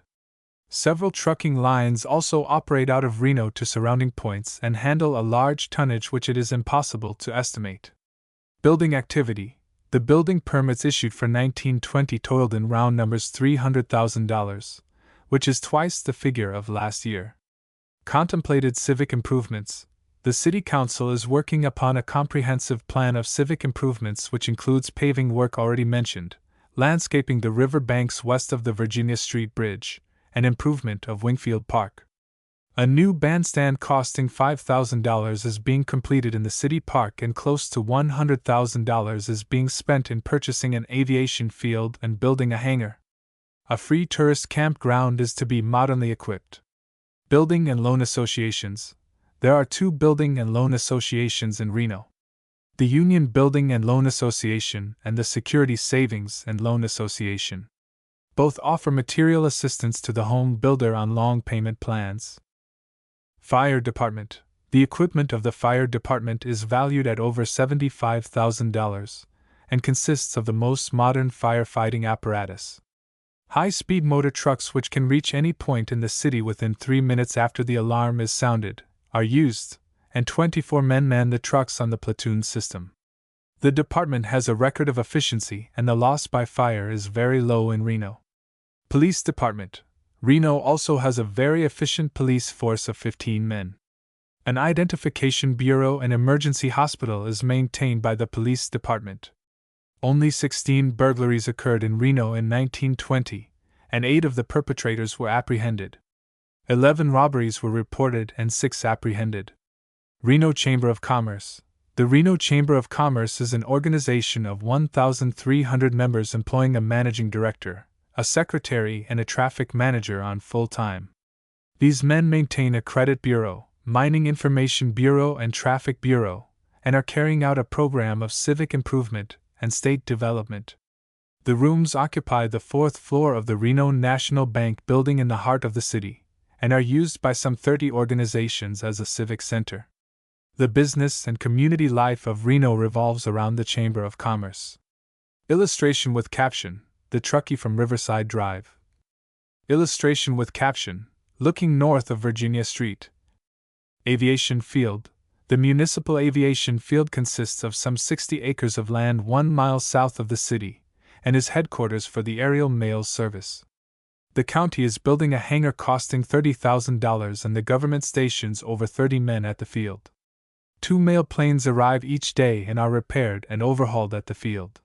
Several trucking lines also operate out of Reno to surrounding points and handle a large tonnage which it is impossible to estimate. Building activity. The building permits issued for 1920 totaled in round numbers $300,000, which is twice the figure of last year. Contemplated civic improvements. The City Council is working upon a comprehensive plan of civic improvements which includes paving work already mentioned, landscaping the river banks west of the Virginia Street Bridge, and improvement of Wingfield Park. A new bandstand costing $5,000 is being completed in the city park and close to $100,000 is being spent in purchasing an aviation field and building a hangar. A free tourist campground is to be modernly equipped. Building and loan associations. There are 2 building and loan associations in Reno. The Union Building and Loan Association and the Security Savings and Loan Association. Both offer material assistance to the home builder on long payment plans. Fire Department. The equipment of the fire department is valued at over $75,000 and consists of the most modern firefighting apparatus. High-speed motor trucks which can reach any point in the city within 3 minutes after the alarm is sounded are used, and 24 men man the trucks on the platoon system. The department has a record of efficiency and the loss by fire is very low in Reno. Police Department. Reno also has a very efficient police force of 15 men. An identification bureau and emergency hospital is maintained by the police department. Only 16 burglaries occurred in Reno in 1920, and 8 of the perpetrators were apprehended. 11 robberies were reported and 6 apprehended. Reno Chamber of Commerce. The Reno Chamber of Commerce is an organization of 1,300 members employing a managing director, a secretary, and a traffic manager on full time. These men maintain a credit bureau, mining information bureau, and traffic bureau, and are carrying out a program of civic improvement and state development. The rooms occupy the 4th floor of the Reno National Bank building in the heart of the city, and are used by some 30 organizations as a civic center. The business and community life of Reno revolves around the Chamber of Commerce. Illustration with caption: The Truckee from Riverside Drive. Illustration with caption: Looking north of Virginia Street. Aviation Field. The municipal aviation field consists of some 60 acres of land 1 mile south of the city, and is headquarters for the aerial mail service. The county is building a hangar costing $30,000 and the government stations over 30 men at the field. 2 mail planes arrive each day and are repaired and overhauled at the field.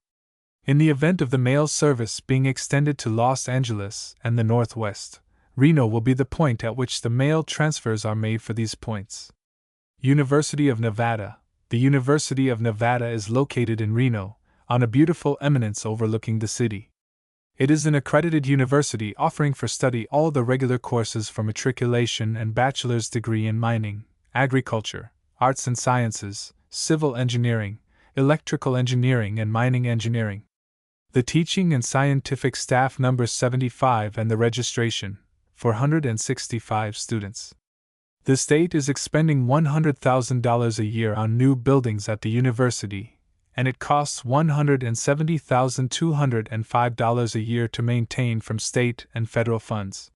In the event of the mail service being extended to Los Angeles and the Northwest, Reno will be the point at which the mail transfers are made for these points. University of Nevada. The University of Nevada is located in Reno, on a beautiful eminence overlooking the city. It is an accredited university offering for study all the regular courses for matriculation and bachelor's degree in mining, agriculture, arts and sciences, civil engineering, electrical engineering, and mining engineering. The teaching and scientific staff numbers 75 and the registration, 465 students. The state is expending $100,000 a year on new buildings at the university, and it costs $170,205 a year to maintain from state and federal funds.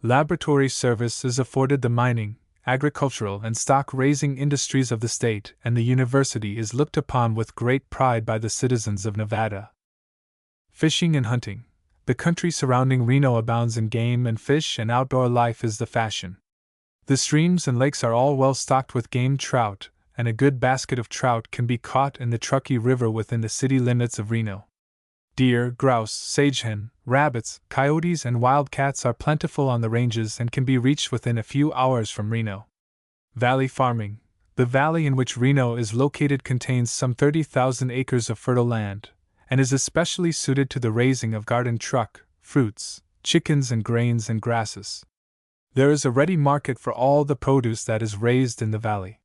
Laboratory service is afforded the mining, agricultural and stock-raising industries of the state, and the university is looked upon with great pride by the citizens of Nevada. Fishing and hunting. The country surrounding Reno abounds in game and fish, and outdoor life is the fashion. The streams and lakes are all well stocked with game trout, and a good basket of trout can be caught in the Truckee River within the city limits of Reno. Deer, grouse, sagehen, rabbits, coyotes, and wildcats are plentiful on the ranges and can be reached within a few hours from Reno. Valley farming. The valley in which Reno is located contains some 30,000 acres of fertile land, and is especially suited to the raising of garden truck, fruits, chickens, and grains and grasses. There is a ready market for all the produce that is raised in the valley.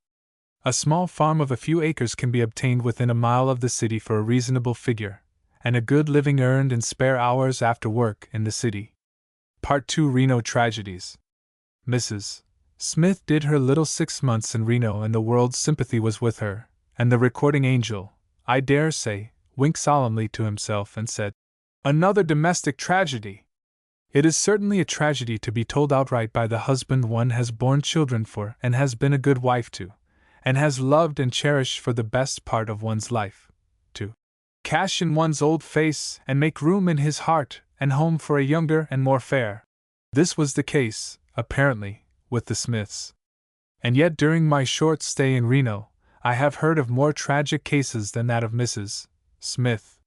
A small farm of a few acres can be obtained within a mile of the city for a reasonable figure, and a good living earned in spare hours after work in the city. Part 2 Reno Tragedies. Mrs. Smith did her little 6 months in Reno, and the world's sympathy was with her, and the recording angel, I dare say, winked solemnly to himself and said, "Another domestic tragedy." It is certainly a tragedy to be told outright by the husband one has borne children for and has been a good wife to, and has loved and cherished for the best part of one's life, to cash in one's old face and make room in his heart and home for a younger and more fair. This was the case, apparently, with the Smiths. And yet during my short stay in Reno, I have heard of more tragic cases than that of Mrs. Smith.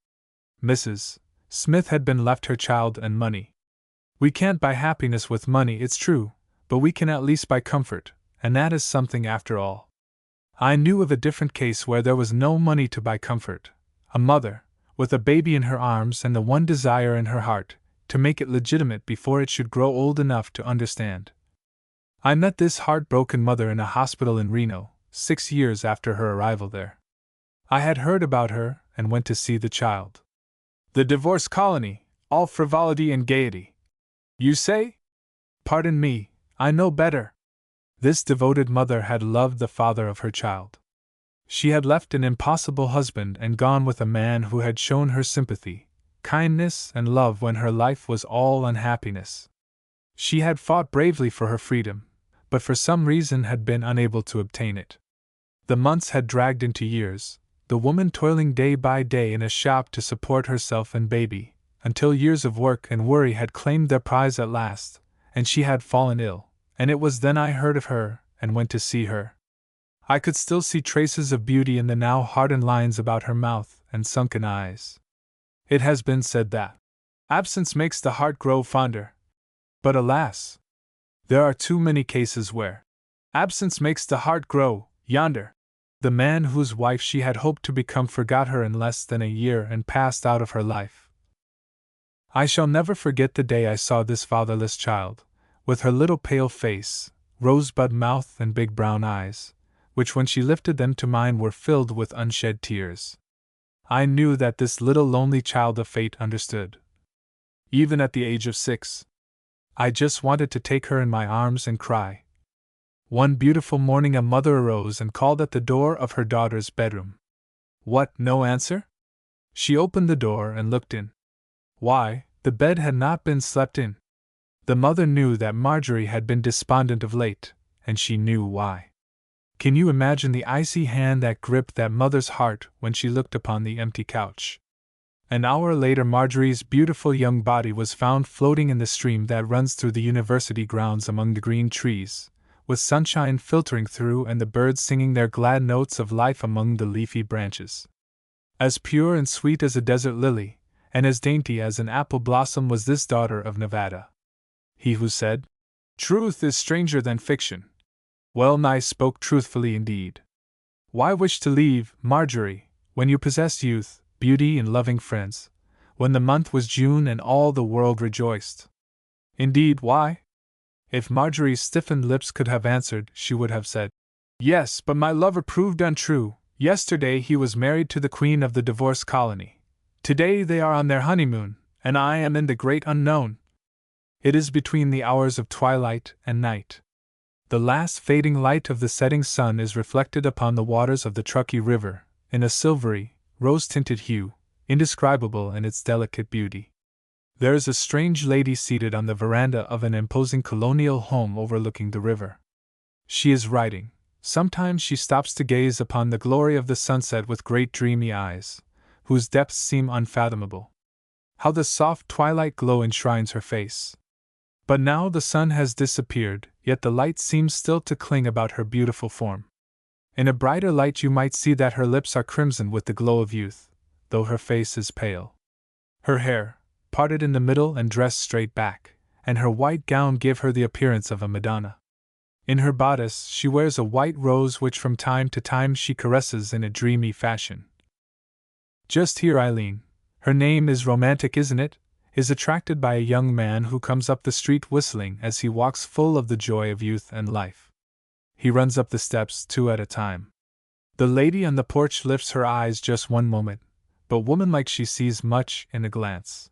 Mrs. Smith had been left her child and money. We can't buy happiness with money, it's true, but we can at least buy comfort, and that is something after all. I knew of a different case where there was no money to buy comfort. A mother, with a baby in her arms and the one desire in her heart, to make it legitimate before it should grow old enough to understand. I met this heartbroken mother in a hospital in Reno, 6 years after her arrival there. I had heard about her and went to see the child. The divorce colony, all frivolity and gaiety. You say? Pardon me, I know better. This devoted mother had loved the father of her child. She had left an impossible husband and gone with a man who had shown her sympathy, kindness, and love when her life was all unhappiness. She had fought bravely for her freedom, but for some reason had been unable to obtain it. The months had dragged into years, the woman toiling day by day in a shop to support herself and baby, until years of work and worry had claimed their prize at last, and she had fallen ill, and it was then I heard of her and went to see her. I could still see traces of beauty in the now hardened lines about her mouth and sunken eyes. It has been said that absence makes the heart grow fonder. But alas! There are too many cases where absence makes the heart grow yonder. The man whose wife she had hoped to become forgot her in less than a year and passed out of her life. I shall never forget the day I saw this fatherless child, with her little pale face, rosebud mouth, and big brown eyes, which when she lifted them to mine were filled with unshed tears. I knew that this little lonely child of fate understood. Even at the age of 6, I just wanted to take her in my arms and cry. One beautiful morning a mother arose and called at the door of her daughter's bedroom. What, no answer? She opened the door and looked in. Why, the bed had not been slept in. The mother knew that Marjorie had been despondent of late, and she knew why. Can you imagine the icy hand that gripped that mother's heart when she looked upon the empty couch? An hour later Marjorie's beautiful young body was found floating in the stream that runs through the university grounds among the green trees, with sunshine filtering through and the birds singing their glad notes of life among the leafy branches. As pure and sweet as a desert lily, and as dainty as an apple blossom was this daughter of Nevada. He who said, "Truth is stranger than fiction," well nigh spoke truthfully indeed. Why wish to leave, Marjorie, when you possessed youth, beauty, and loving friends, when the month was June and all the world rejoiced? Indeed, why? If Marjorie's stiffened lips could have answered, she would have said, "Yes, but my lover proved untrue. Yesterday he was married to the queen of the divorce colony. Today they are on their honeymoon, and I am in the great unknown. It is between the hours of twilight and night. The last fading light of the setting sun is reflected upon the waters of the Truckee River, in a silvery, rose-tinted hue, indescribable in its delicate beauty. There is a strange lady seated on the veranda of an imposing colonial home overlooking the river. She is writing. Sometimes she stops to gaze upon the glory of the sunset with great dreamy eyes, whose depths seem unfathomable. How the soft twilight glow enshrines her face! But now the sun has disappeared, yet the light seems still to cling about her beautiful form. In a brighter light you might see that her lips are crimson with the glow of youth, though her face is pale. Her hair, parted in the middle and dressed straight back, and her white gown give her the appearance of a Madonna. In her bodice she wears a white rose which from time to time she caresses in a dreamy fashion. Just here Eileen, her name is romantic, isn't it, is attracted by a young man who comes up the street whistling as he walks full of the joy of youth and life. He runs up the steps 2 at a time. The lady on the porch lifts her eyes just one moment, but womanlike she sees much in a glance.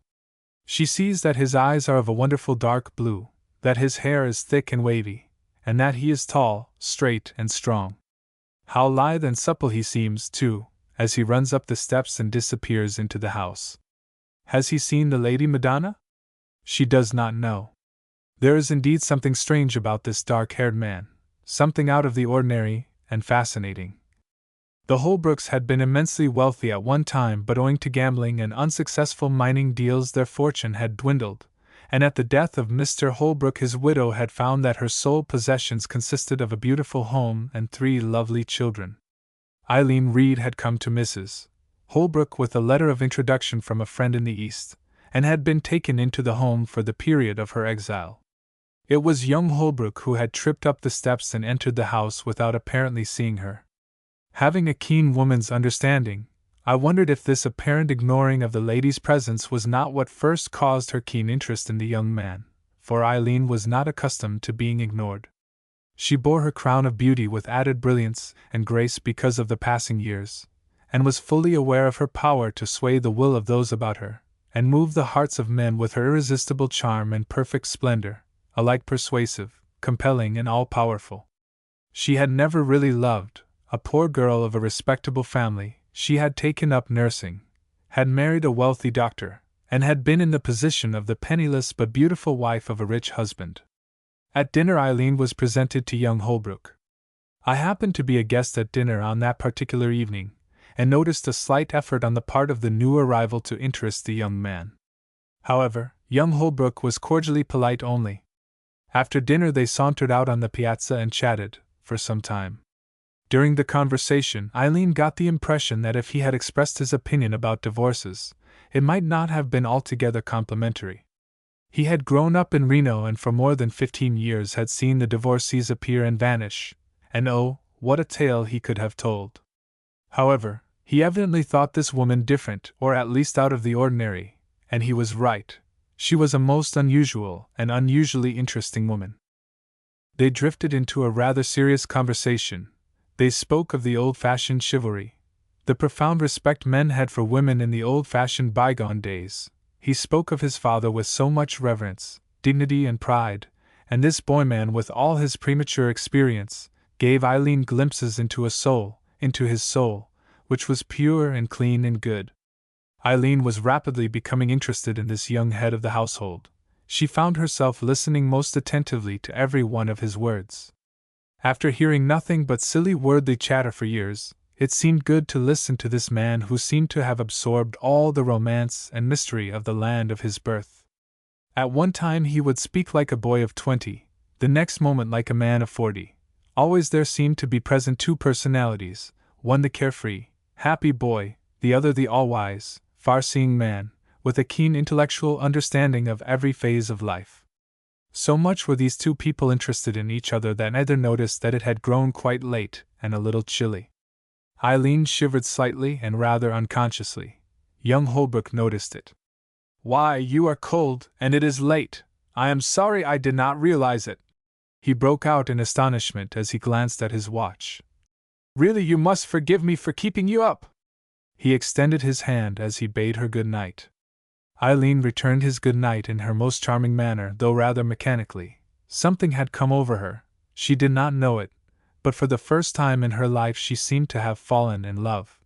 She sees that his eyes are of a wonderful dark blue, that his hair is thick and wavy, and that he is tall, straight, and strong. How lithe and supple he seems, too, as he runs up the steps and disappears into the house. Has he seen the Lady Madonna? She does not know. There is indeed something strange about this dark-haired man, something out of the ordinary and fascinating. The Holbrooks had been immensely wealthy at one time, but owing to gambling and unsuccessful mining deals their fortune had dwindled, and at the death of Mr. Holbrook his widow had found that her sole possessions consisted of a beautiful home and 3 lovely children. Eileen Reed had come to Mrs. Holbrook with a letter of introduction from a friend in the East, and had been taken into the home for the period of her exile. It was young Holbrook who had tripped up the steps and entered the house without apparently seeing her. Having a keen woman's understanding, I wondered if this apparent ignoring of the lady's presence was not what first caused her keen interest in the young man, for Eileen was not accustomed to being ignored. She bore her crown of beauty with added brilliance and grace because of the passing years, and was fully aware of her power to sway the will of those about her, and move the hearts of men with her irresistible charm and perfect splendor, alike persuasive, compelling, and all-powerful. She had never really loved. A poor girl of a respectable family, she had taken up nursing, had married a wealthy doctor, and had been in the position of the penniless but beautiful wife of a rich husband. At dinner Eileen was presented to young Holbrook. I happened to be a guest at dinner on that particular evening, and noticed a slight effort on the part of the new arrival to interest the young man. However, young Holbrook was cordially polite only. After dinner they sauntered out on the piazza and chatted, for some time. During the conversation, Eileen got the impression that if he had expressed his opinion about divorces, it might not have been altogether complimentary. He had grown up in Reno and for more than 15 years had seen the divorcees appear and vanish, and oh, what a tale he could have told. However, he evidently thought this woman different, or at least out of the ordinary, and he was right. She was a most unusual and unusually interesting woman. They drifted into a rather serious conversation. They spoke of the old-fashioned chivalry, the profound respect men had for women in the old-fashioned bygone days. He spoke of his father with so much reverence, dignity, and pride, and this boy-man, with all his premature experience, gave Eileen glimpses into his soul, which was pure and clean and good. Eileen was rapidly becoming interested in this young head of the household. She found herself listening most attentively to every one of his words. After hearing nothing but silly worldly chatter for years, it seemed good to listen to this man who seemed to have absorbed all the romance and mystery of the land of his birth. At one time he would speak like a boy of 20, the next moment like a man of 40. Always there seemed to be present 2 personalities, one the carefree, happy boy, the other the all-wise, far-seeing man, with a keen intellectual understanding of every phase of life. So much were these 2 people interested in each other that neither noticed that it had grown quite late and a little chilly. Eileen shivered slightly and rather unconsciously. Young Holbrook noticed it. "Why, you are cold, and it is late. I am sorry I did not realize it," he broke out in astonishment as he glanced at his watch. "Really, you must forgive me for keeping you up." He extended his hand as he bade her good night. Eileen returned his good night in her most charming manner, though rather mechanically. Something had come over her, she did not know it, but for the first time in her life she seemed to have fallen in love.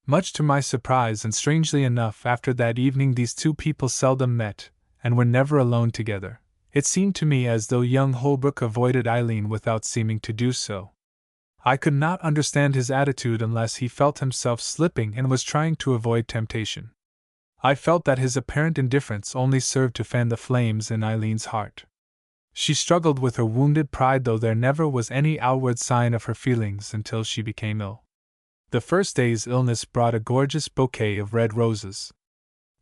Much to my surprise, and strangely enough, after that evening these 2 people seldom met, and were never alone together. It seemed to me as though young Holbrook avoided Eileen without seeming to do so. I could not understand his attitude unless he felt himself slipping and was trying to avoid temptation. I felt that his apparent indifference only served to fan the flames in Eileen's heart. She struggled with her wounded pride, though there never was any outward sign of her feelings until she became ill. The first day's illness brought a gorgeous bouquet of red roses.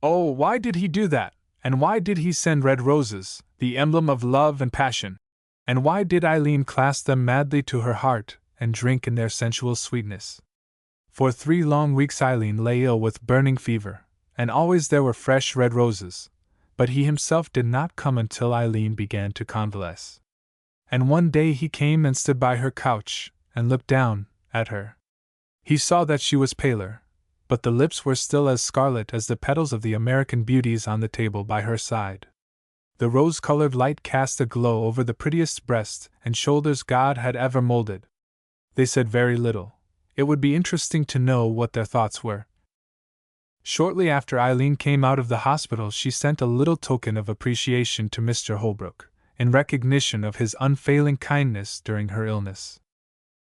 Oh, why did he do that? And why did he send red roses, the emblem of love and passion? And why did Eileen clasp them madly to her heart and drink in their sensual sweetness? For 3 long weeks Eileen lay ill with burning fever, and always there were fresh red roses, but he himself did not come until Eileen began to convalesce. And one day he came and stood by her couch and looked down at her. He saw that she was paler, but the lips were still as scarlet as the petals of the American beauties on the table by her side. The rose-colored light cast a glow over the prettiest breast and shoulders God had ever molded. They said very little. It would be interesting to know what their thoughts were. Shortly after Eileen came out of the hospital, she sent a little token of appreciation to Mr. Holbrook, in recognition of his unfailing kindness during her illness.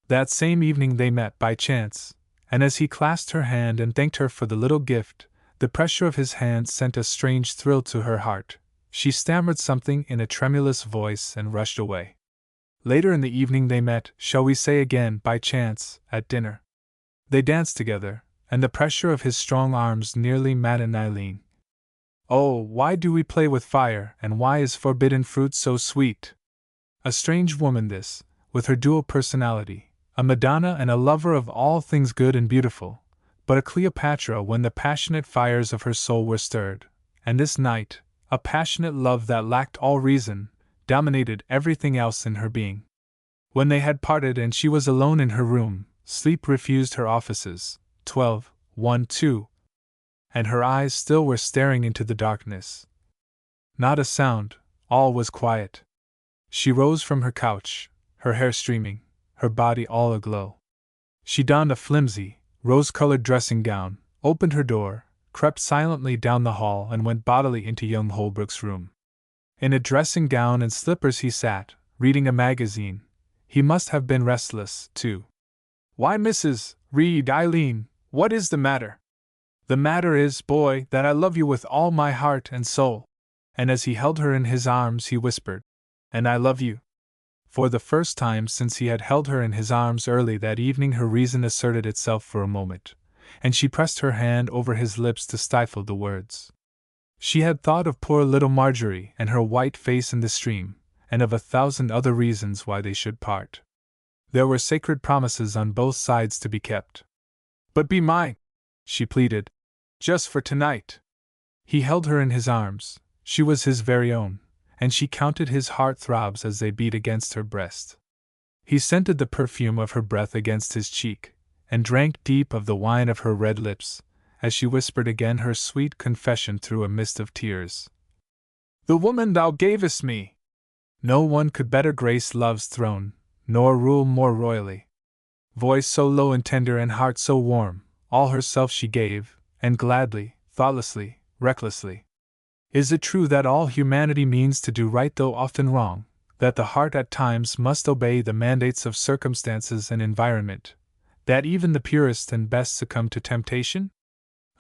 That same evening they met by chance, and as he clasped her hand and thanked her for the little gift, the pressure of his hand sent a strange thrill to her heart. She stammered something in a tremulous voice and rushed away. Later in the evening they met, shall we say again by chance, at dinner. They danced together, and the pressure of his strong arms nearly maddened Eileen. Oh, why do we play with fire, and why is forbidden fruit so sweet? A strange woman this, with her dual personality. A Madonna and a lover of all things good and beautiful, but a Cleopatra when the passionate fires of her soul were stirred, and this night, a passionate love that lacked all reason, dominated everything else in her being. When they had parted and she was alone in her room, sleep refused her offices, 12:1:2, and her eyes still were staring into the darkness. Not a sound, all was quiet. She rose from her couch, her hair streaming, her body all aglow. She donned a flimsy, rose-colored dressing gown, opened her door, crept silently down the hall and went bodily into young Holbrook's room. In a dressing gown and slippers he sat, reading a magazine. He must have been restless, too. "Why, Mrs. Reed, Eileen, what is the matter?" "The matter is, boy, that I love you with all my heart and soul." And as he held her in his arms he whispered, "And I love you." For the first time since he had held her in his arms early that evening her reason asserted itself for a moment, and she pressed her hand over his lips to stifle the words. She had thought of poor little Marjorie and her white face in the stream, and of 1,000 other reasons why they should part. There were sacred promises on both sides to be kept. "But be mine," she pleaded, "just for tonight." He held her in his arms. She was his very own, and she counted his heart throbs as they beat against her breast. He scented the perfume of her breath against his cheek, and drank deep of the wine of her red lips, as she whispered again her sweet confession through a mist of tears. "The woman thou gavest me!" No one could better grace love's throne, nor rule more royally. Voice so low and tender and heart so warm, all herself she gave, and gladly, thoughtlessly, recklessly. Is it true that all humanity means to do right though often wrong, that the heart at times must obey the mandates of circumstances and environment, that even the purest and best succumb to temptation?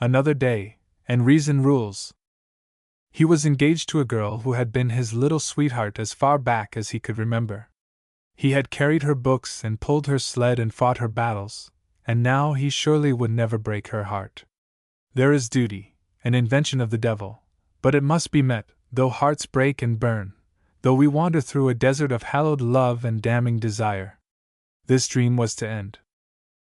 Another day, and reason rules. He was engaged to a girl who had been his little sweetheart as far back as he could remember. He had carried her books and pulled her sled and fought her battles, and now he surely would never break her heart. There is duty, an invention of the devil, but it must be met, though hearts break and burn, though we wander through a desert of hallowed love and damning desire. This dream was to end.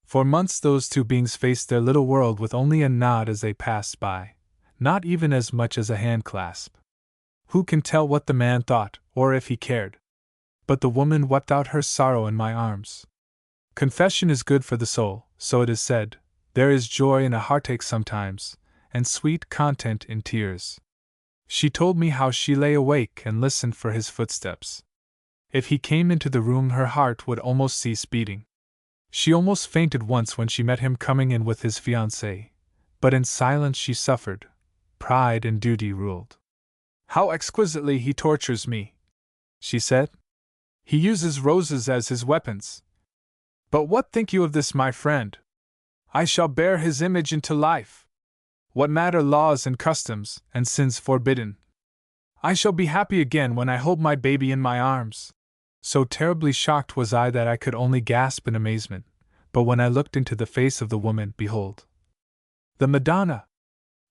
For months those two beings faced their little world with only a nod as they passed by, not even as much as a hand-clasp. Who can tell what the man thought, or if he cared? But the woman wept out her sorrow in my arms. Confession is good for the soul, so it is said. There is joy in a heartache sometimes, and sweet content in tears. She told me how she lay awake and listened for his footsteps. If he came into the room her heart would almost cease beating. She almost fainted once when she met him coming in with his fiancée, but in silence she suffered. Pride and duty ruled. "How exquisitely he tortures me," she said. He uses roses as his weapons. But what think you of this, my friend? I shall bear his image into life. What matter laws and customs, and sins forbidden? I shall be happy again when I hold my baby in my arms. So terribly shocked was I that I could only gasp in amazement, but when I looked into the face of the woman, behold, the Madonna!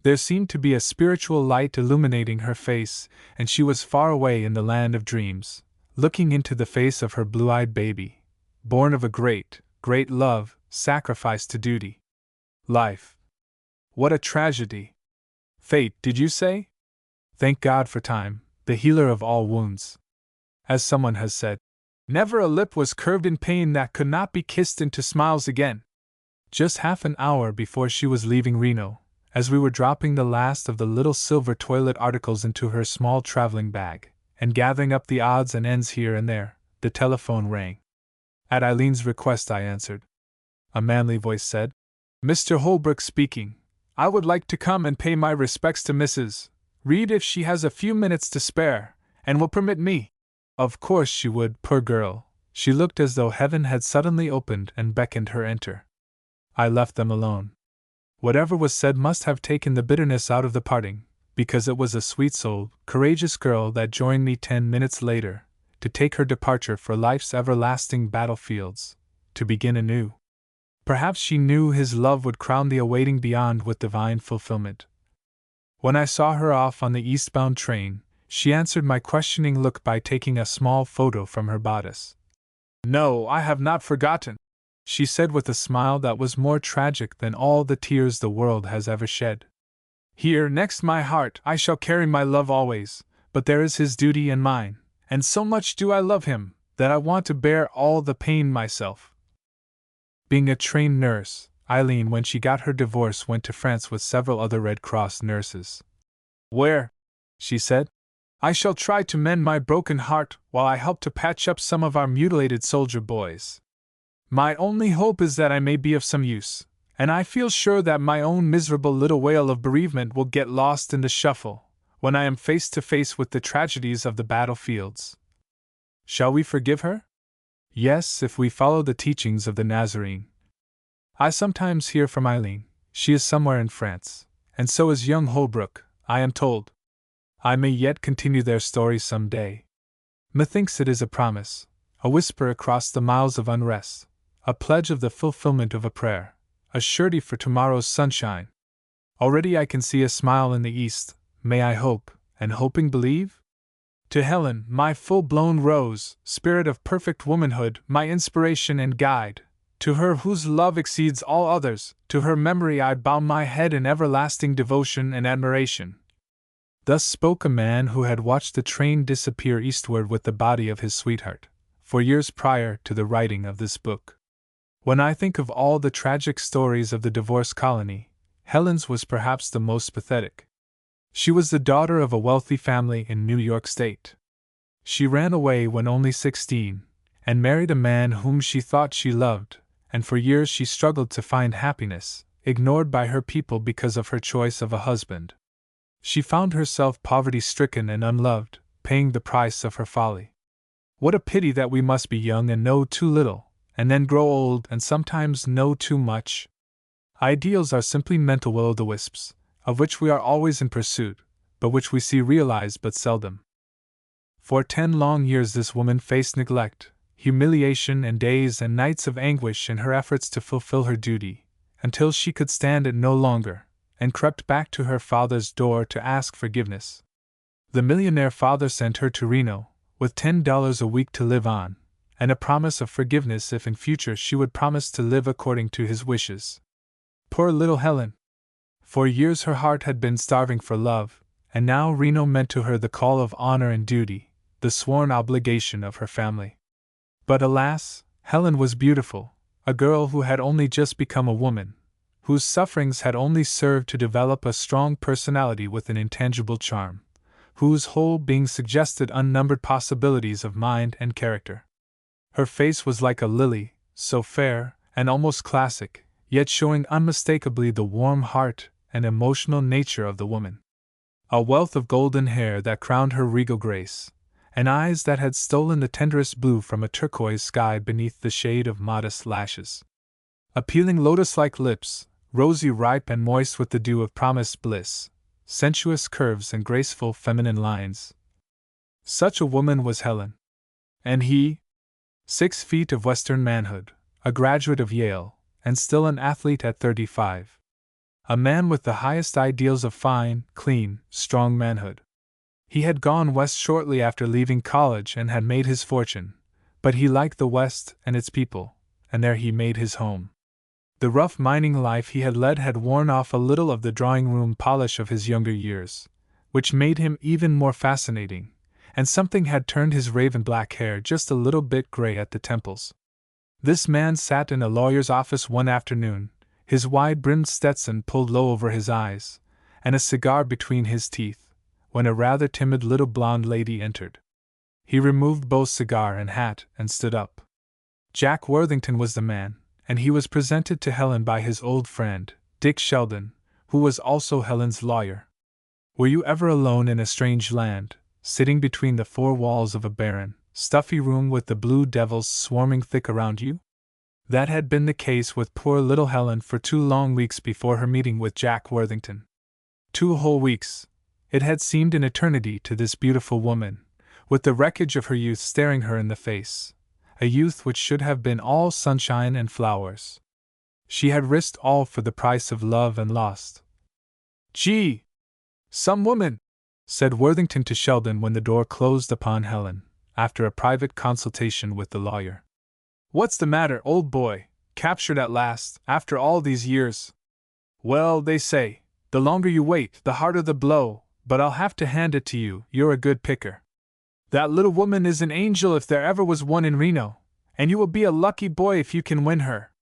There seemed to be a spiritual light illuminating her face, and she was far away in the land of dreams, looking into the face of her blue-eyed baby, born of a great, great love, sacrificed to duty. Life. What a tragedy! Fate, did you say? Thank God for time, the healer of all wounds. As someone has said, never a lip was curved in pain that could not be kissed into smiles again. Just half an hour before she was leaving Reno, as we were dropping the last of the little silver toilet articles into her small traveling bag, and gathering up the odds and ends here and there, the telephone rang. At Eileen's request I answered. A manly voice said, Mr. Holbrook speaking. I would like to come and pay my respects to Mrs. Reed if she has a few minutes to spare, and will permit me. Of course she would, poor girl. She looked as though heaven had suddenly opened and beckoned her enter. I left them alone. Whatever was said must have taken the bitterness out of the parting, because it was a sweet-souled, courageous girl that joined me 10 minutes later, to take her departure for life's everlasting battlefields, to begin anew. Perhaps she knew his love would crown the awaiting beyond with divine fulfillment. When I saw her off on the eastbound train, she answered my questioning look by taking a small photo from her bodice. No, I have not forgotten, she said with a smile that was more tragic than all the tears the world has ever shed. Here, next my heart, I shall carry my love always, but there is his duty and mine, and so much do I love him, that I want to bear all the pain myself. Being a trained nurse, Eileen, when she got her divorce, went to France with several other Red Cross nurses. Where, she said, I shall try to mend my broken heart while I help to patch up some of our mutilated soldier boys. My only hope is that I may be of some use, and I feel sure that my own miserable little wail of bereavement will get lost in the shuffle when I am face to face with the tragedies of the battlefields. Shall we forgive her? Yes, if we follow the teachings of the Nazarene. I sometimes hear from Eileen. She is somewhere in France, and so is young Holbrook, I am told. I may yet continue their story some day. Methinks it is a promise, a whisper across the miles of unrest, a pledge of the fulfillment of a prayer, a surety for tomorrow's sunshine. Already I can see a smile in the east. May I hope, and hoping believe? To Helen, my full-blown rose, spirit of perfect womanhood, my inspiration and guide, to her whose love exceeds all others, to her memory I bow my head in everlasting devotion and admiration. Thus spoke a man who had watched the train disappear eastward with the body of his sweetheart, for years prior to the writing of this book. When I think of all the tragic stories of the divorce colony, Helen's was perhaps the most pathetic. She was the daughter of a wealthy family in New York State. She ran away when only 16, and married a man whom she thought she loved, and for years she struggled to find happiness, ignored by her people because of her choice of a husband. She found herself poverty-stricken and unloved, paying the price of her folly. What a pity that we must be young and know too little, and then grow old and sometimes know too much. Ideals are simply mental will-o'-the-wisps, of which we are always in pursuit, but which we see realized but seldom. For 10 long years this woman faced neglect, humiliation, and days and nights of anguish in her efforts to fulfill her duty, until she could stand it no longer, and crept back to her father's door to ask forgiveness. The millionaire father sent her to Reno, with $10 a week to live on, and a promise of forgiveness if in future she would promise to live according to his wishes. Poor little Helen! For years her heart had been starving for love, and now Reno meant to her the call of honor and duty, the sworn obligation of her family. But alas, Helen was beautiful, a girl who had only just become a woman, whose sufferings had only served to develop a strong personality with an intangible charm, whose whole being suggested unnumbered possibilities of mind and character. Her face was like a lily, so fair and almost classic, yet showing unmistakably the warm heart and emotional nature of the woman. A wealth of golden hair that crowned her regal grace, and eyes that had stolen the tenderest blue from a turquoise sky beneath the shade of modest lashes. Appealing lotus-like lips, rosy ripe and moist with the dew of promised bliss, sensuous curves and graceful feminine lines. Such a woman was Helen. And he? 6 feet of Western manhood, a graduate of Yale, and still an athlete at 35. A man with the highest ideals of fine, clean, strong manhood. He had gone west shortly after leaving college and had made his fortune, but he liked the West and its people, and there he made his home. The rough mining life he had led had worn off a little of the drawing-room polish of his younger years, which made him even more fascinating, and something had turned his raven-black hair just a little bit gray at the temples. This man sat in a lawyer's office one afternoon, his wide-brimmed Stetson pulled low over his eyes, and a cigar between his teeth, when a rather timid little blonde lady entered. He removed both cigar and hat and stood up. Jack Worthington was the man, and he was presented to Helen by his old friend, Dick Sheldon, who was also Helen's lawyer. Were you ever alone in a strange land, sitting between the 4 walls of a barren, stuffy room with the blue devils swarming thick around you? That had been the case with poor little Helen for 2 long weeks before her meeting with Jack Worthington. 2 whole weeks. It had seemed an eternity to this beautiful woman, with the wreckage of her youth staring her in the face, a youth which should have been all sunshine and flowers. She had risked all for the price of love and lost. "Gee! Some woman!" said Worthington to Sheldon when the door closed upon Helen, after a private consultation with the lawyer. "What's the matter, old boy? Captured at last, after all these years? Well, they say, the longer you wait, the harder the blow, but I'll have to hand it to you, you're a good picker. That little woman is an angel if there ever was one in Reno, and you will be a lucky boy if you can win her."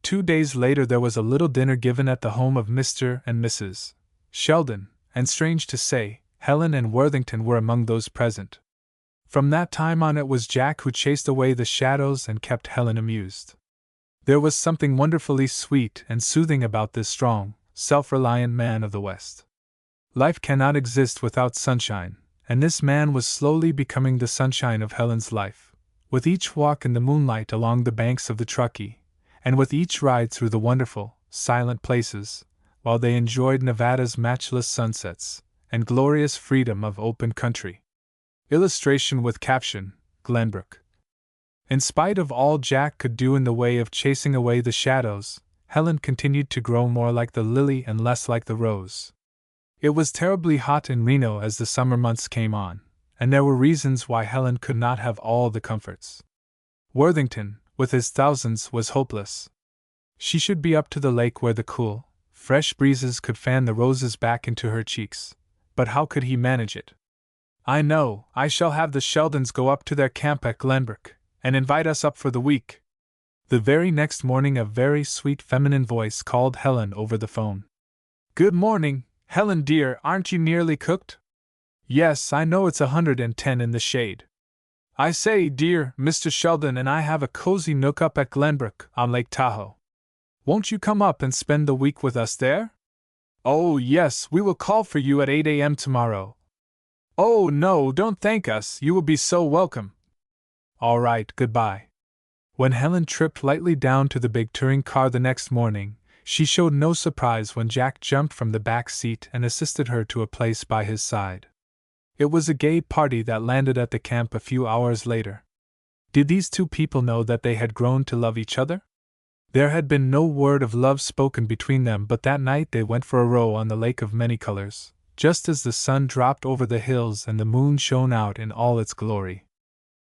2 days later there was a little dinner given at the home of Mr. and Mrs. Sheldon, and strange to say, Helen and Worthington were among those present. From that time on it was Jack who chased away the shadows and kept Helen amused. There was something wonderfully sweet and soothing about this strong, self-reliant man of the West. Life cannot exist without sunshine, and this man was slowly becoming the sunshine of Helen's life, with each walk in the moonlight along the banks of the Truckee, and with each ride through the wonderful, silent places, while they enjoyed Nevada's matchless sunsets and glorious freedom of open country. Illustration with caption, Glenbrook. In spite of all Jack could do in the way of chasing away the shadows, Helen continued to grow more like the lily and less like the rose. It was terribly hot in Reno as the summer months came on, and there were reasons why Helen could not have all the comforts. Worthington, with his thousands, was hopeless. She should be up to the lake where the cool, fresh breezes could fan the roses back into her cheeks, but how could he manage it? "I know, I shall have the Sheldons go up to their camp at Glenbrook, and invite us up for the week." The very next morning a very sweet feminine voice called Helen over the phone. "Good morning, Helen dear, aren't you nearly cooked?" "Yes, I know it's 110 in the shade." "I say, dear, Mr. Sheldon and I have a cozy nook up at Glenbrook on Lake Tahoe. Won't you come up and spend the week with us there?" "Oh, yes, we will call for you at 8 a.m. tomorrow." "Oh, no, don't thank us, you will be so welcome." "All right, goodbye." When Helen tripped lightly down to the big touring car the next morning, she showed no surprise when Jack jumped from the back seat and assisted her to a place by his side. It was a gay party that landed at the camp a few hours later. Did these 2 people know that they had grown to love each other? There had been no word of love spoken between them, but that night they went for a row on the lake of many colors, just as the sun dropped over the hills and the moon shone out in all its glory.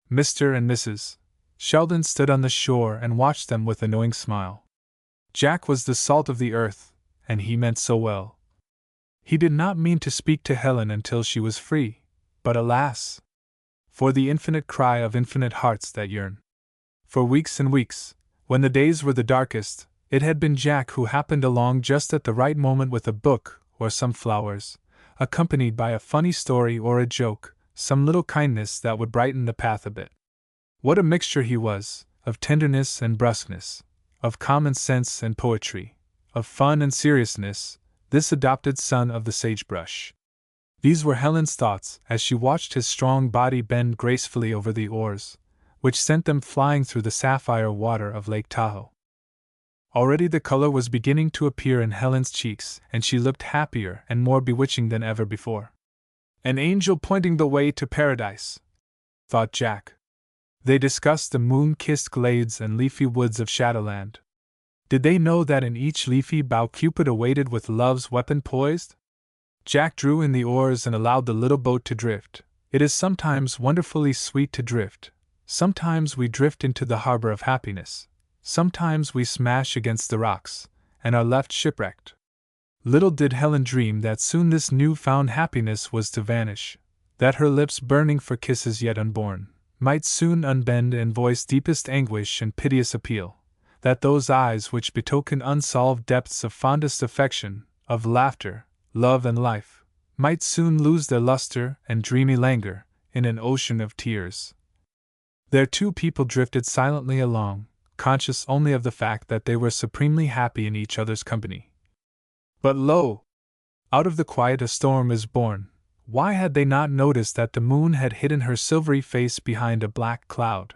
Mr. and Mrs. Sheldon stood on the shore and watched them with a knowing smile. Jack was the salt of the earth, and he meant so well. He did not mean to speak to Helen until she was free, but alas! For the infinite cry of infinite hearts that yearn. For weeks and weeks, when the days were the darkest, it had been Jack who happened along just at the right moment with a book or some flowers, accompanied by a funny story or a joke, some little kindness that would brighten the path a bit. What a mixture he was, of tenderness and brusqueness, of common sense and poetry, of fun and seriousness, this adopted son of the sagebrush. These were Helen's thoughts as she watched his strong body bend gracefully over the oars, which sent them flying through the sapphire water of Lake Tahoe. Already the color was beginning to appear in Helen's cheeks, and she looked happier and more bewitching than ever before. An angel pointing the way to paradise, thought Jack. They discussed the moon-kissed glades and leafy woods of Shadowland. Did they know that in each leafy bough Cupid awaited with love's weapon poised? Jack drew in the oars and allowed the little boat to drift. It is sometimes wonderfully sweet to drift. Sometimes we drift into the harbor of happiness. Sometimes we smash against the rocks, and are left shipwrecked. Little did Helen dream that soon this new-found happiness was to vanish, that her lips burning for kisses yet unborn, might soon unbend and voice deepest anguish and piteous appeal, that those eyes which betoken unsolved depths of fondest affection, of laughter, love and life, might soon lose their luster and dreamy languor in an ocean of tears. Their two people drifted silently along, conscious only of the fact that they were supremely happy in each other's company. But lo! Out of the quiet a storm is born. Why had they not noticed that the moon had hidden her silvery face behind a black cloud?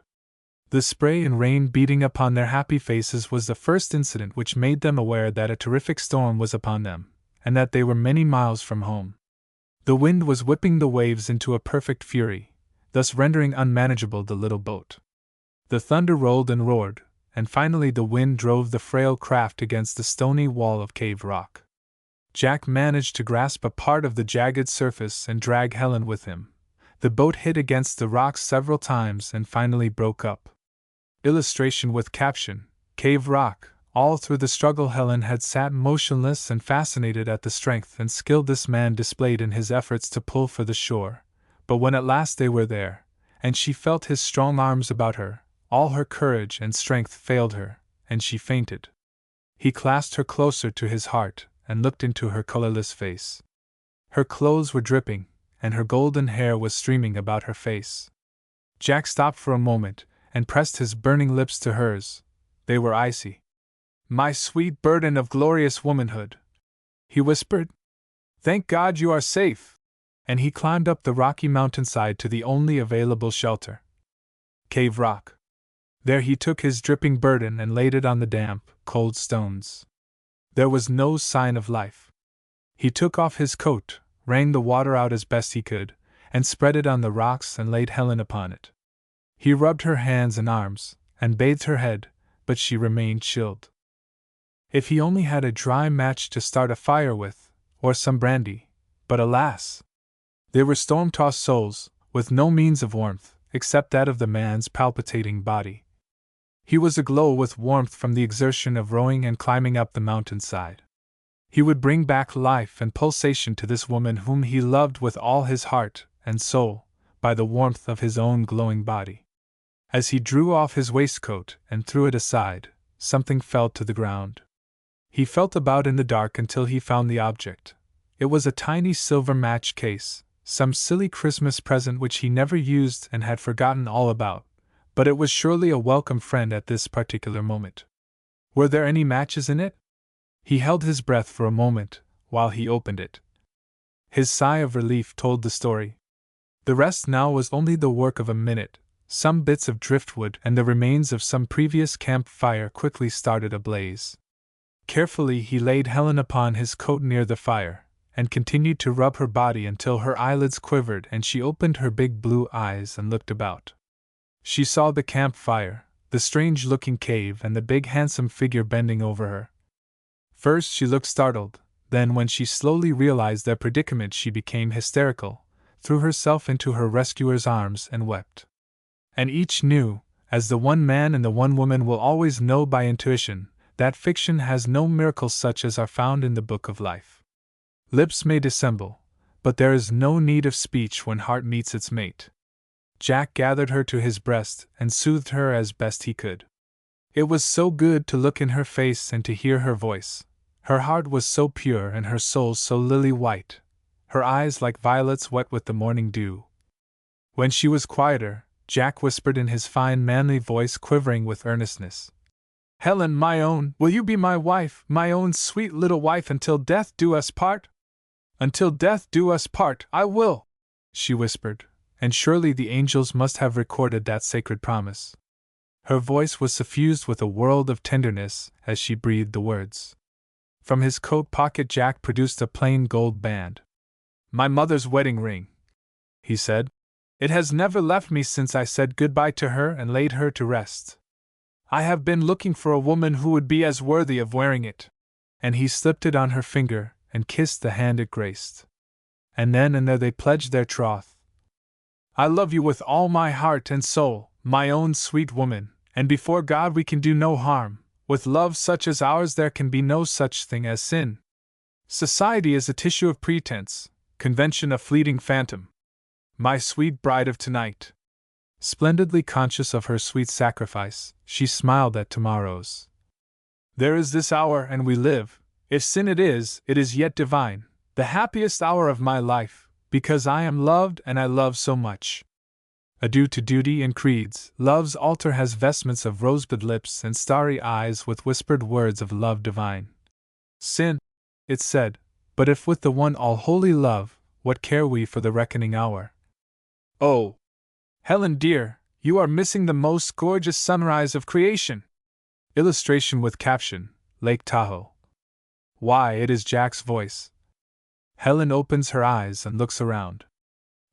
The spray and rain beating upon their happy faces was the first incident which made them aware that a terrific storm was upon them, and that they were many miles from home. The wind was whipping the waves into a perfect fury, thus rendering unmanageable the little boat. The thunder rolled and roared, and finally the wind drove the frail craft against the stony wall of cave rock. Jack managed to grasp a part of the jagged surface and drag Helen with him. The boat hit against the rocks several times and finally broke up. Illustration with caption, Cave Rock. All through the struggle Helen had sat motionless and fascinated at the strength and skill this man displayed in his efforts to pull for the shore. But when at last they were there, and she felt his strong arms about her, all her courage and strength failed her, and she fainted. He clasped her closer to his heart and looked into her colorless face. Her clothes were dripping, and her golden hair was streaming about her face. Jack stopped for a moment and pressed his burning lips to hers. They were icy. "My sweet burden of glorious womanhood," he whispered. "Thank God you are safe!" And he climbed up the rocky mountainside to the only available shelter, Cave Rock. There he took his dripping burden and laid it on the damp, cold stones. There was no sign of life. He took off his coat, wrung the water out as best he could, and spread it on the rocks and laid Helen upon it. He rubbed her hands and arms, and bathed her head, but she remained chilled. If he only had a dry match to start a fire with, or some brandy, but alas! They were storm-tossed souls, with no means of warmth, except that of the man's palpitating body. He was aglow with warmth from the exertion of rowing and climbing up the mountainside. He would bring back life and pulsation to this woman whom he loved with all his heart and soul, by the warmth of his own glowing body. As he drew off his waistcoat and threw it aside, something fell to the ground. He felt about in the dark until he found the object. It was a tiny silver match case, some silly Christmas present which he never used and had forgotten all about, but it was surely a welcome friend at this particular moment. Were there any matches in it? He held his breath for a moment while he opened it. His sigh of relief told the story. The rest now was only the work of a minute. Some bits of driftwood and the remains of some previous camp fire quickly started a blaze. Carefully he laid Helen upon his coat near the fire, and continued to rub her body until her eyelids quivered and she opened her big blue eyes and looked about. She saw the camp fire, the strange-looking cave and the big handsome figure bending over her. First she looked startled, then when she slowly realized their predicament she became hysterical, threw herself into her rescuer's arms and wept. And each knew, as the one man and the one woman will always know by intuition, that fiction has no miracles such as are found in the book of life. Lips may dissemble, but there is no need of speech when heart meets its mate. Jack gathered her to his breast and soothed her as best he could. It was so good to look in her face and to hear her voice. Her heart was so pure and her soul so lily-white, her eyes like violets wet with the morning dew. When she was quieter, Jack whispered in his fine manly voice quivering with earnestness, "Helen, my own, will you be my wife, my own sweet little wife until death do us part?" Until death do us part, I will, she whispered, and surely the angels must have recorded that sacred promise. Her voice was suffused with a world of tenderness as she breathed the words. From his coat pocket Jack produced a plain gold band. My mother's wedding ring, he said. It has never left me since I said goodbye to her and laid her to rest. I have been looking for a woman who would be as worthy of wearing it. And he slipped it on her finger and kissed the hand it graced. And then and there they pledged their troth. I love you with all my heart and soul, my own sweet woman, and before God we can do no harm. With love such as ours there can be no such thing as sin. Society is a tissue of pretense, convention a fleeting phantom. My sweet bride of tonight. Splendidly conscious of her sweet sacrifice, she smiled at tomorrows. There is this hour and we live. If sin it is yet divine, the happiest hour of my life, because I am loved and I love so much. Adieu to duty and creeds, love's altar has vestments of rosebud lips and starry eyes with whispered words of love divine. Sin, it said, but if with the one all-holy love, what care we for the reckoning hour? Oh, Helen dear, you are missing the most gorgeous sunrise of creation. Illustration with caption, Lake Tahoe. Why, it is Jack's voice. Helen opens her eyes and looks around.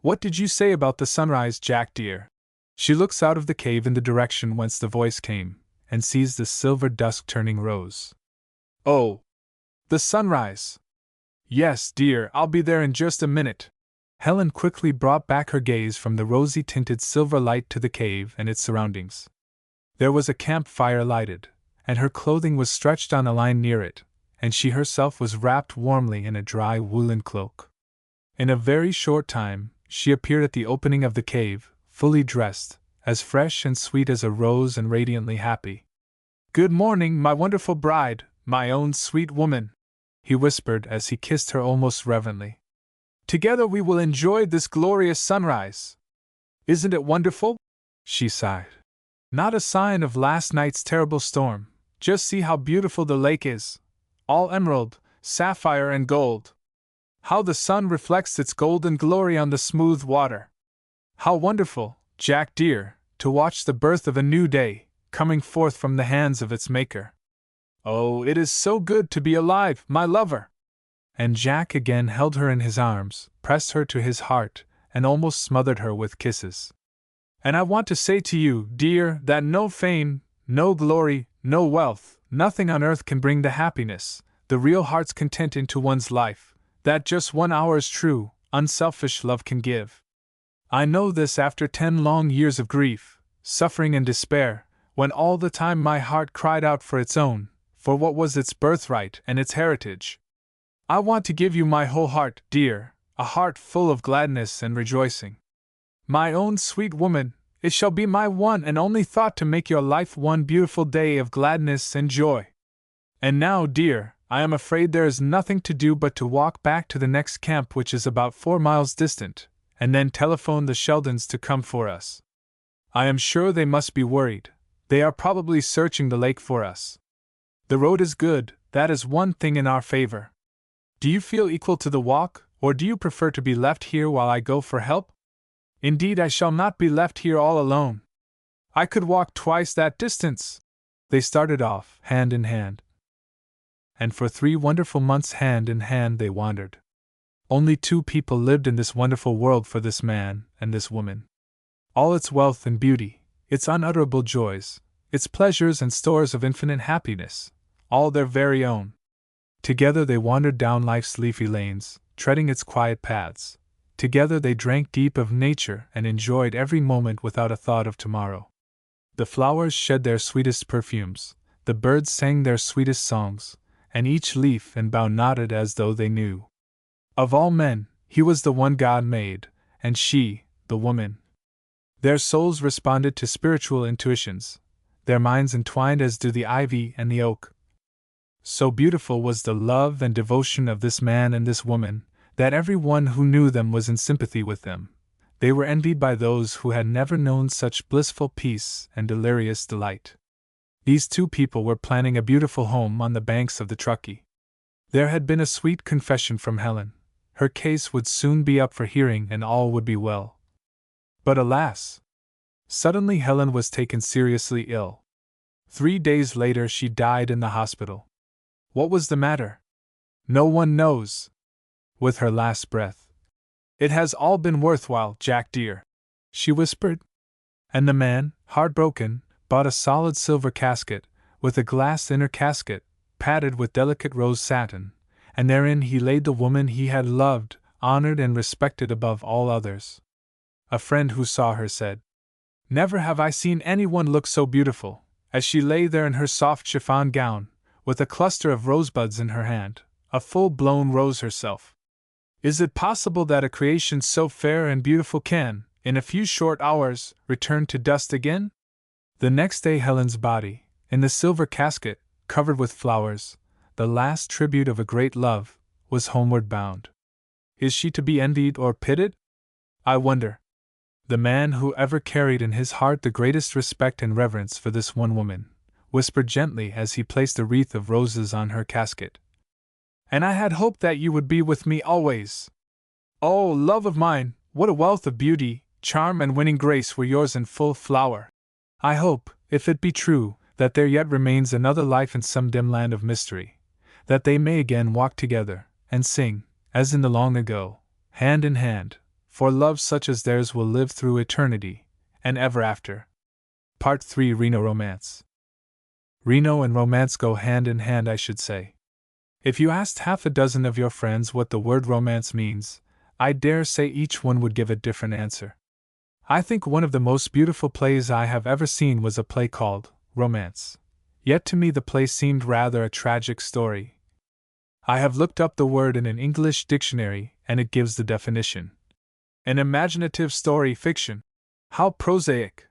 What did you say about the sunrise, Jack dear? She looks out of the cave in the direction whence the voice came, and sees the silver dusk turning rose. Oh, the sunrise! Yes, dear, I'll be there in just a minute. Helen quickly brought back her gaze from the rosy-tinted silver light to the cave and its surroundings. There was a campfire lighted, and her clothing was stretched on a line near it, and she herself was wrapped warmly in a dry woolen cloak. In a very short time, she appeared at the opening of the cave, fully dressed, as fresh and sweet as a rose and radiantly happy. Good morning, my wonderful bride, my own sweet woman, he whispered as he kissed her almost reverently. Together we will enjoy this glorious sunrise. Isn't it wonderful? She sighed. Not a sign of last night's terrible storm. Just see how beautiful the lake is. All emerald, sapphire, and gold. How the sun reflects its golden glory on the smooth water. How wonderful, Jack dear, to watch the birth of a new day, coming forth from the hands of its maker. Oh, it is so good to be alive, my lover! And Jack again held her in his arms, pressed her to his heart, and almost smothered her with kisses. And I want to say to you, dear, that no fame, no glory, no wealth, nothing on earth can bring the happiness, the real heart's content into one's life, that just 1 hour's true, unselfish love can give. I know this after 10 long years of grief, suffering and despair, when all the time my heart cried out for its own, for what was its birthright and its heritage. I want to give you my whole heart, dear, a heart full of gladness and rejoicing. My own sweet woman, it shall be my one and only thought to make your life one beautiful day of gladness and joy. And now, dear, I am afraid there is nothing to do but to walk back to the next camp, which is about 4 miles distant, and then telephone the Sheldons to come for us. I am sure they must be worried. They are probably searching the lake for us. The road is good, that is one thing in our favor. Do you feel equal to the walk, or do you prefer to be left here while I go for help? Indeed, I shall not be left here all alone. I could walk twice that distance. They started off, hand in hand. And for 3 wonderful months hand in hand they wandered. Only 2 people lived in this wonderful world for this man and this woman. All its wealth and beauty, its unutterable joys, its pleasures and stores of infinite happiness, all their very own. Together they wandered down life's leafy lanes, treading its quiet paths. Together they drank deep of nature and enjoyed every moment without a thought of tomorrow. The flowers shed their sweetest perfumes, the birds sang their sweetest songs, and each leaf and bough nodded as though they knew. Of all men, he was the one God made, and she, the woman. Their souls responded to spiritual intuitions, their minds entwined as do the ivy and the oak. So beautiful was the love and devotion of this man and this woman, that every one who knew them was in sympathy with them. They were envied by those who had never known such blissful peace and delirious delight. These 2 people were planning a beautiful home on the banks of the Truckee. There had been a sweet confession from Helen. her case would soon be up for hearing and all would be well. But alas! Suddenly Helen was taken seriously ill. 3 days later she died in the hospital. What was the matter? No one knows. With her last breath. It has all been worthwhile, Jack dear, she whispered. And the man, heartbroken, bought a solid silver casket, with a glass inner casket, padded with delicate rose satin, and therein he laid the woman he had loved, honored and respected above all others. A friend who saw her said, "Never have I seen anyone look so beautiful," as she lay there in her soft chiffon gown, with a cluster of rosebuds in her hand, a full-blown rose herself. Is it possible that a creation so fair and beautiful can, in a few short hours, return to dust again? The next day Helen's body, in the silver casket, covered with flowers, the last tribute of a great love, was homeward bound. Is she to be envied or pitied? I wonder. The man who ever carried in his heart the greatest respect and reverence for this one woman, whispered gently as he placed a wreath of roses on her casket, "And I had hoped that you would be with me always. Oh, love of mine, what a wealth of beauty, charm and winning grace were yours in full flower! I hope, if it be true, that there yet remains another life in some dim land of mystery, that they may again walk together, and sing, as in the long ago, hand in hand, for love such as theirs will live through eternity, and ever after." Part 3 Reno Romance. Reno and romance go hand in hand, I should say. If you asked half a dozen of your friends what the word romance means, I dare say each one would give a different answer. I think one of the most beautiful plays I have ever seen was a play called Romance. Yet to me the play seemed rather a tragic story. I have looked up the word in an English dictionary, and it gives the definition. An imaginative story fiction. How prosaic!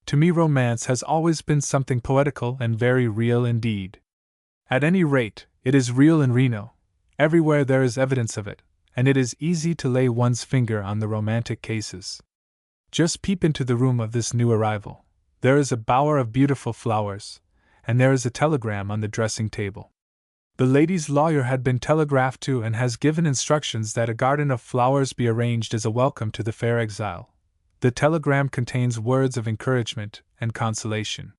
To me romance has always been something poetical and very real indeed. At any rate, it is real in Reno. Everywhere there is evidence of it, and it is easy to lay one's finger on the romantic cases. Just peep into the room of this new arrival. There is a bower of beautiful flowers, and there is a telegram on the dressing table. The lady's lawyer had been telegraphed to and has given instructions that a garden of flowers be arranged as a welcome to the fair exile. The telegram contains words of encouragement and consolation.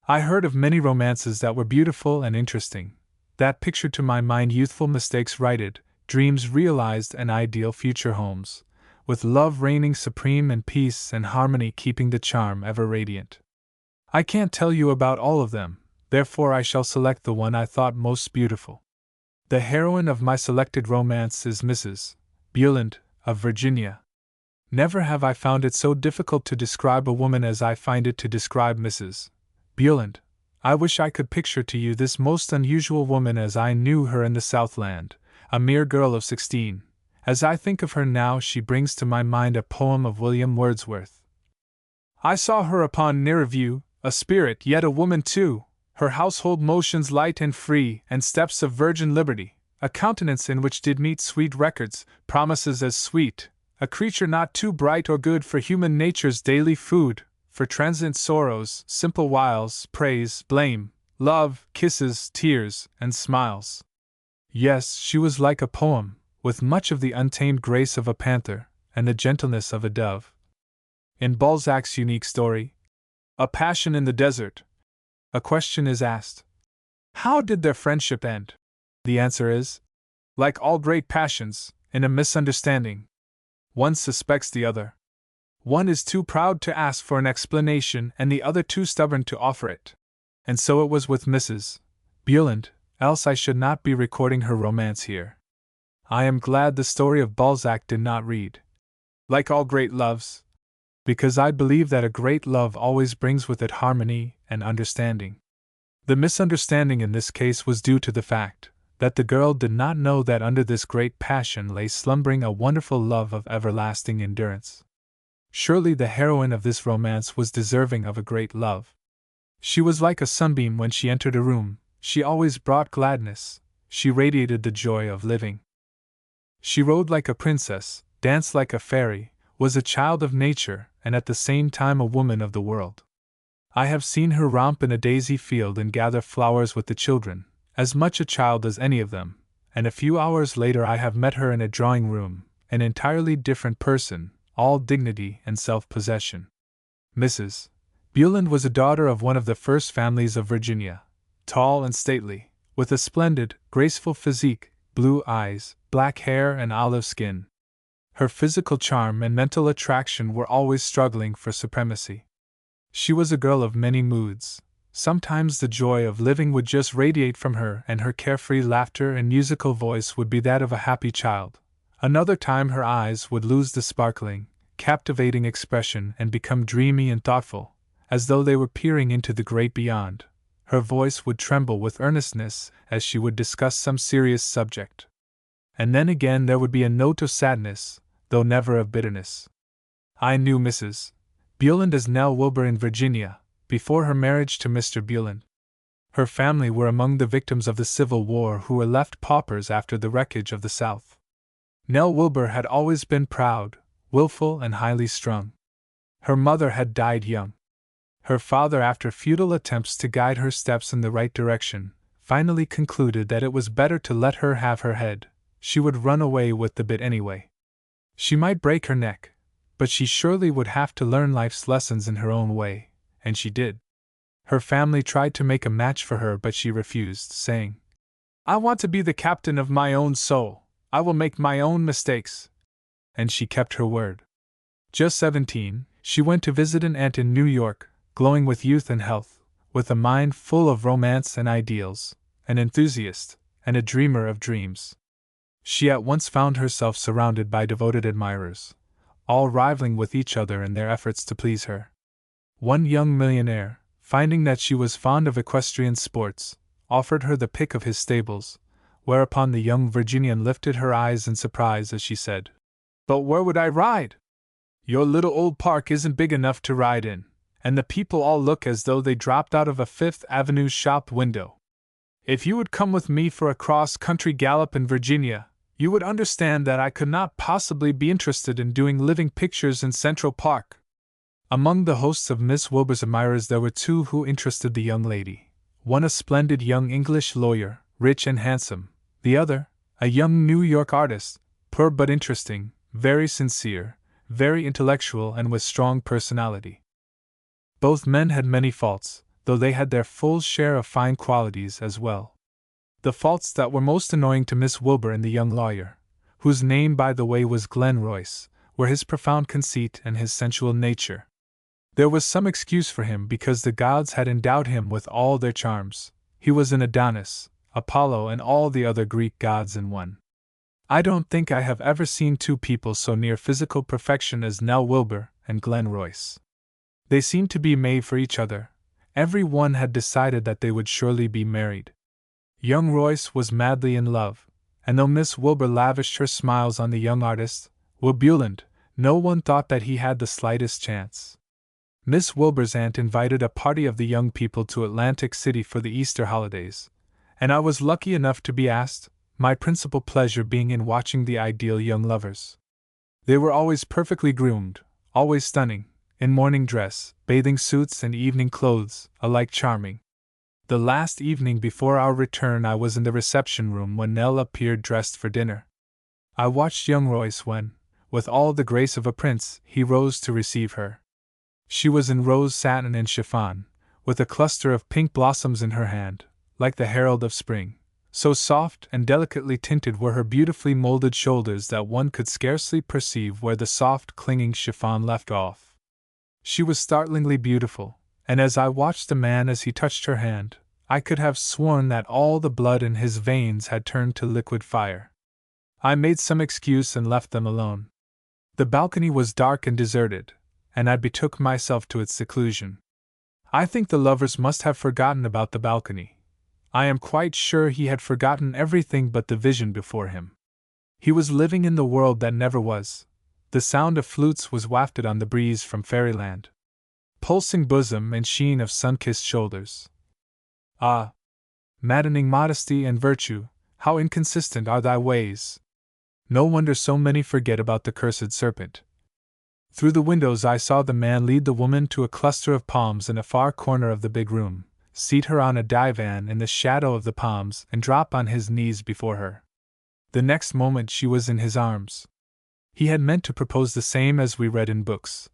I heard of many romances that were beautiful and interesting, that pictured to my mind youthful mistakes righted, dreams realized, and ideal future homes, with love reigning supreme and peace and harmony keeping the charm ever radiant. I can't tell you about all of them, therefore I shall select the one I thought most beautiful. The heroine of my selected romance is Mrs. Beuland, of Virginia. Never have I found it so difficult to describe a woman as I find it to describe Mrs. Beuland. I wish I could picture to you this most unusual woman as I knew her in the Southland, a mere girl of 16. As I think of her now, she brings to my mind a poem of William Wordsworth. I saw her upon nearer view, a spirit, yet a woman too, her household motions light and free, and steps of virgin liberty, a countenance in which did meet sweet records, promises as sweet, a creature not too bright or good for human nature's daily food, for transient sorrows, simple wiles, praise, blame, love, kisses, tears, and smiles. Yes, she was like a poem, with much of the untamed grace of a panther, and the gentleness of a dove. In Balzac's unique story, A Passion in the Desert, a question is asked. How did their friendship end? The answer is, like all great passions, in a misunderstanding. One suspects the other. One is too proud to ask for an explanation and the other too stubborn to offer it. And so it was with Mrs. Beuland, else I should not be recording her romance here. I am glad the story of Balzac did not read Like All Great Loves, because I believe that a great love always brings with it harmony and understanding. The misunderstanding in this case was due to the fact that the girl did not know that under this great passion lay slumbering a wonderful love of everlasting endurance. Surely the heroine of this romance was deserving of a great love. She was like a sunbeam when she entered a room, she always brought gladness, she radiated the joy of living. She rode like a princess, danced like a fairy, was a child of nature, and at the same time a woman of the world. I have seen her romp in a daisy field and gather flowers with the children, as much a child as any of them, and a few hours later I have met her in a drawing room, an entirely different person, all dignity and self-possession. Mrs. Bueland was a daughter of one of the first families of Virginia, tall and stately, with a splendid, graceful physique, blue eyes, black hair, and olive skin. Her physical charm and mental attraction were always struggling for supremacy. She was a girl of many moods. Sometimes the joy of living would just radiate from her, and her carefree laughter and musical voice would be that of a happy child. Another time her eyes would lose the sparkling, captivating expression and become dreamy and thoughtful, as though they were peering into the great beyond. Her voice would tremble with earnestness as she would discuss some serious subject. And then again there would be a note of sadness, though never of bitterness. I knew Mrs. Bueland as Nell Wilbur in Virginia, before her marriage to Mr. Bueland. Her family were among the victims of the Civil War who were left paupers after the wreckage of the South. Nell Wilbur had always been proud, willful, and highly strung. Her mother had died young. Her father, after futile attempts to guide her steps in the right direction, finally concluded that it was better to let her have her head. She would run away with the bit anyway. She might break her neck, but she surely would have to learn life's lessons in her own way, and she did. Her family tried to make a match for her, but she refused, saying, "I want to be the captain of my own soul. I will make my own mistakes." And she kept her word. Just 17, she went to visit an aunt in New York, glowing with youth and health, with a mind full of romance and ideals, an enthusiast, and a dreamer of dreams. She at once found herself surrounded by devoted admirers, all rivaling with each other in their efforts to please her. One young millionaire, finding that she was fond of equestrian sports, offered her the pick of his stables, whereupon the young Virginian lifted her eyes in surprise as she said, "But where would I ride? Your little old park isn't big enough to ride in, and the people all look as though they dropped out of a Fifth Avenue shop window. If you would come with me for a cross-country gallop in Virginia, you would understand that I could not possibly be interested in doing living pictures in Central Park." Among the hosts of Miss Wilbur's admirers there were two who interested the young lady. One a splendid young English lawyer, rich and handsome; the other, a young New York artist, poor but interesting, very sincere, very intellectual, and with strong personality. Both men had many faults, though they had their full share of fine qualities as well. The faults that were most annoying to Miss Wilbur and the young lawyer, whose name by the way was Glen Royce, were his profound conceit and his sensual nature. There was some excuse for him because the gods had endowed him with all their charms. He was an Adonis, Apollo, and all the other Greek gods in one. I don't think I have ever seen two people so near physical perfection as Nell Wilbur and Glen Royce. They seemed to be made for each other. Every one had decided that they would surely be married. Young Royce was madly in love, and though Miss Wilbur lavished her smiles on the young artist, Will Bueland, no one thought that he had the slightest chance. Miss Wilbur's aunt invited a party of the young people to Atlantic City for the Easter holidays, and I was lucky enough to be asked, my principal pleasure being in watching the ideal young lovers. They were always perfectly groomed, always stunning, in morning dress, bathing suits, and evening clothes, alike charming. The last evening before our return I was in the reception room when Nell appeared dressed for dinner. I watched young Royce when, with all the grace of a prince, he rose to receive her. She was in rose satin and chiffon, with a cluster of pink blossoms in her hand, like the herald of spring. So soft and delicately tinted were her beautifully molded shoulders that one could scarcely perceive where the soft clinging chiffon left off. She was startlingly beautiful, and as I watched the man as he touched her hand, I could have sworn that all the blood in his veins had turned to liquid fire. I made some excuse and left them alone. The balcony was dark and deserted, and I betook myself to its seclusion. I think the lovers must have forgotten about the balcony. I am quite sure he had forgotten everything but the vision before him. He was living in the world that never was. The sound of flutes was wafted on the breeze from fairyland. Pulsing bosom and sheen of sun-kissed shoulders. Ah! Maddening modesty and virtue, how inconsistent are thy ways! No wonder so many forget about the cursed serpent. Through the windows I saw the man lead the woman to a cluster of palms in a far corner of the big room, seat her on a divan in the shadow of the palms, and drop on his knees before her. The next moment she was in his arms. He had meant to propose the same as we read in books,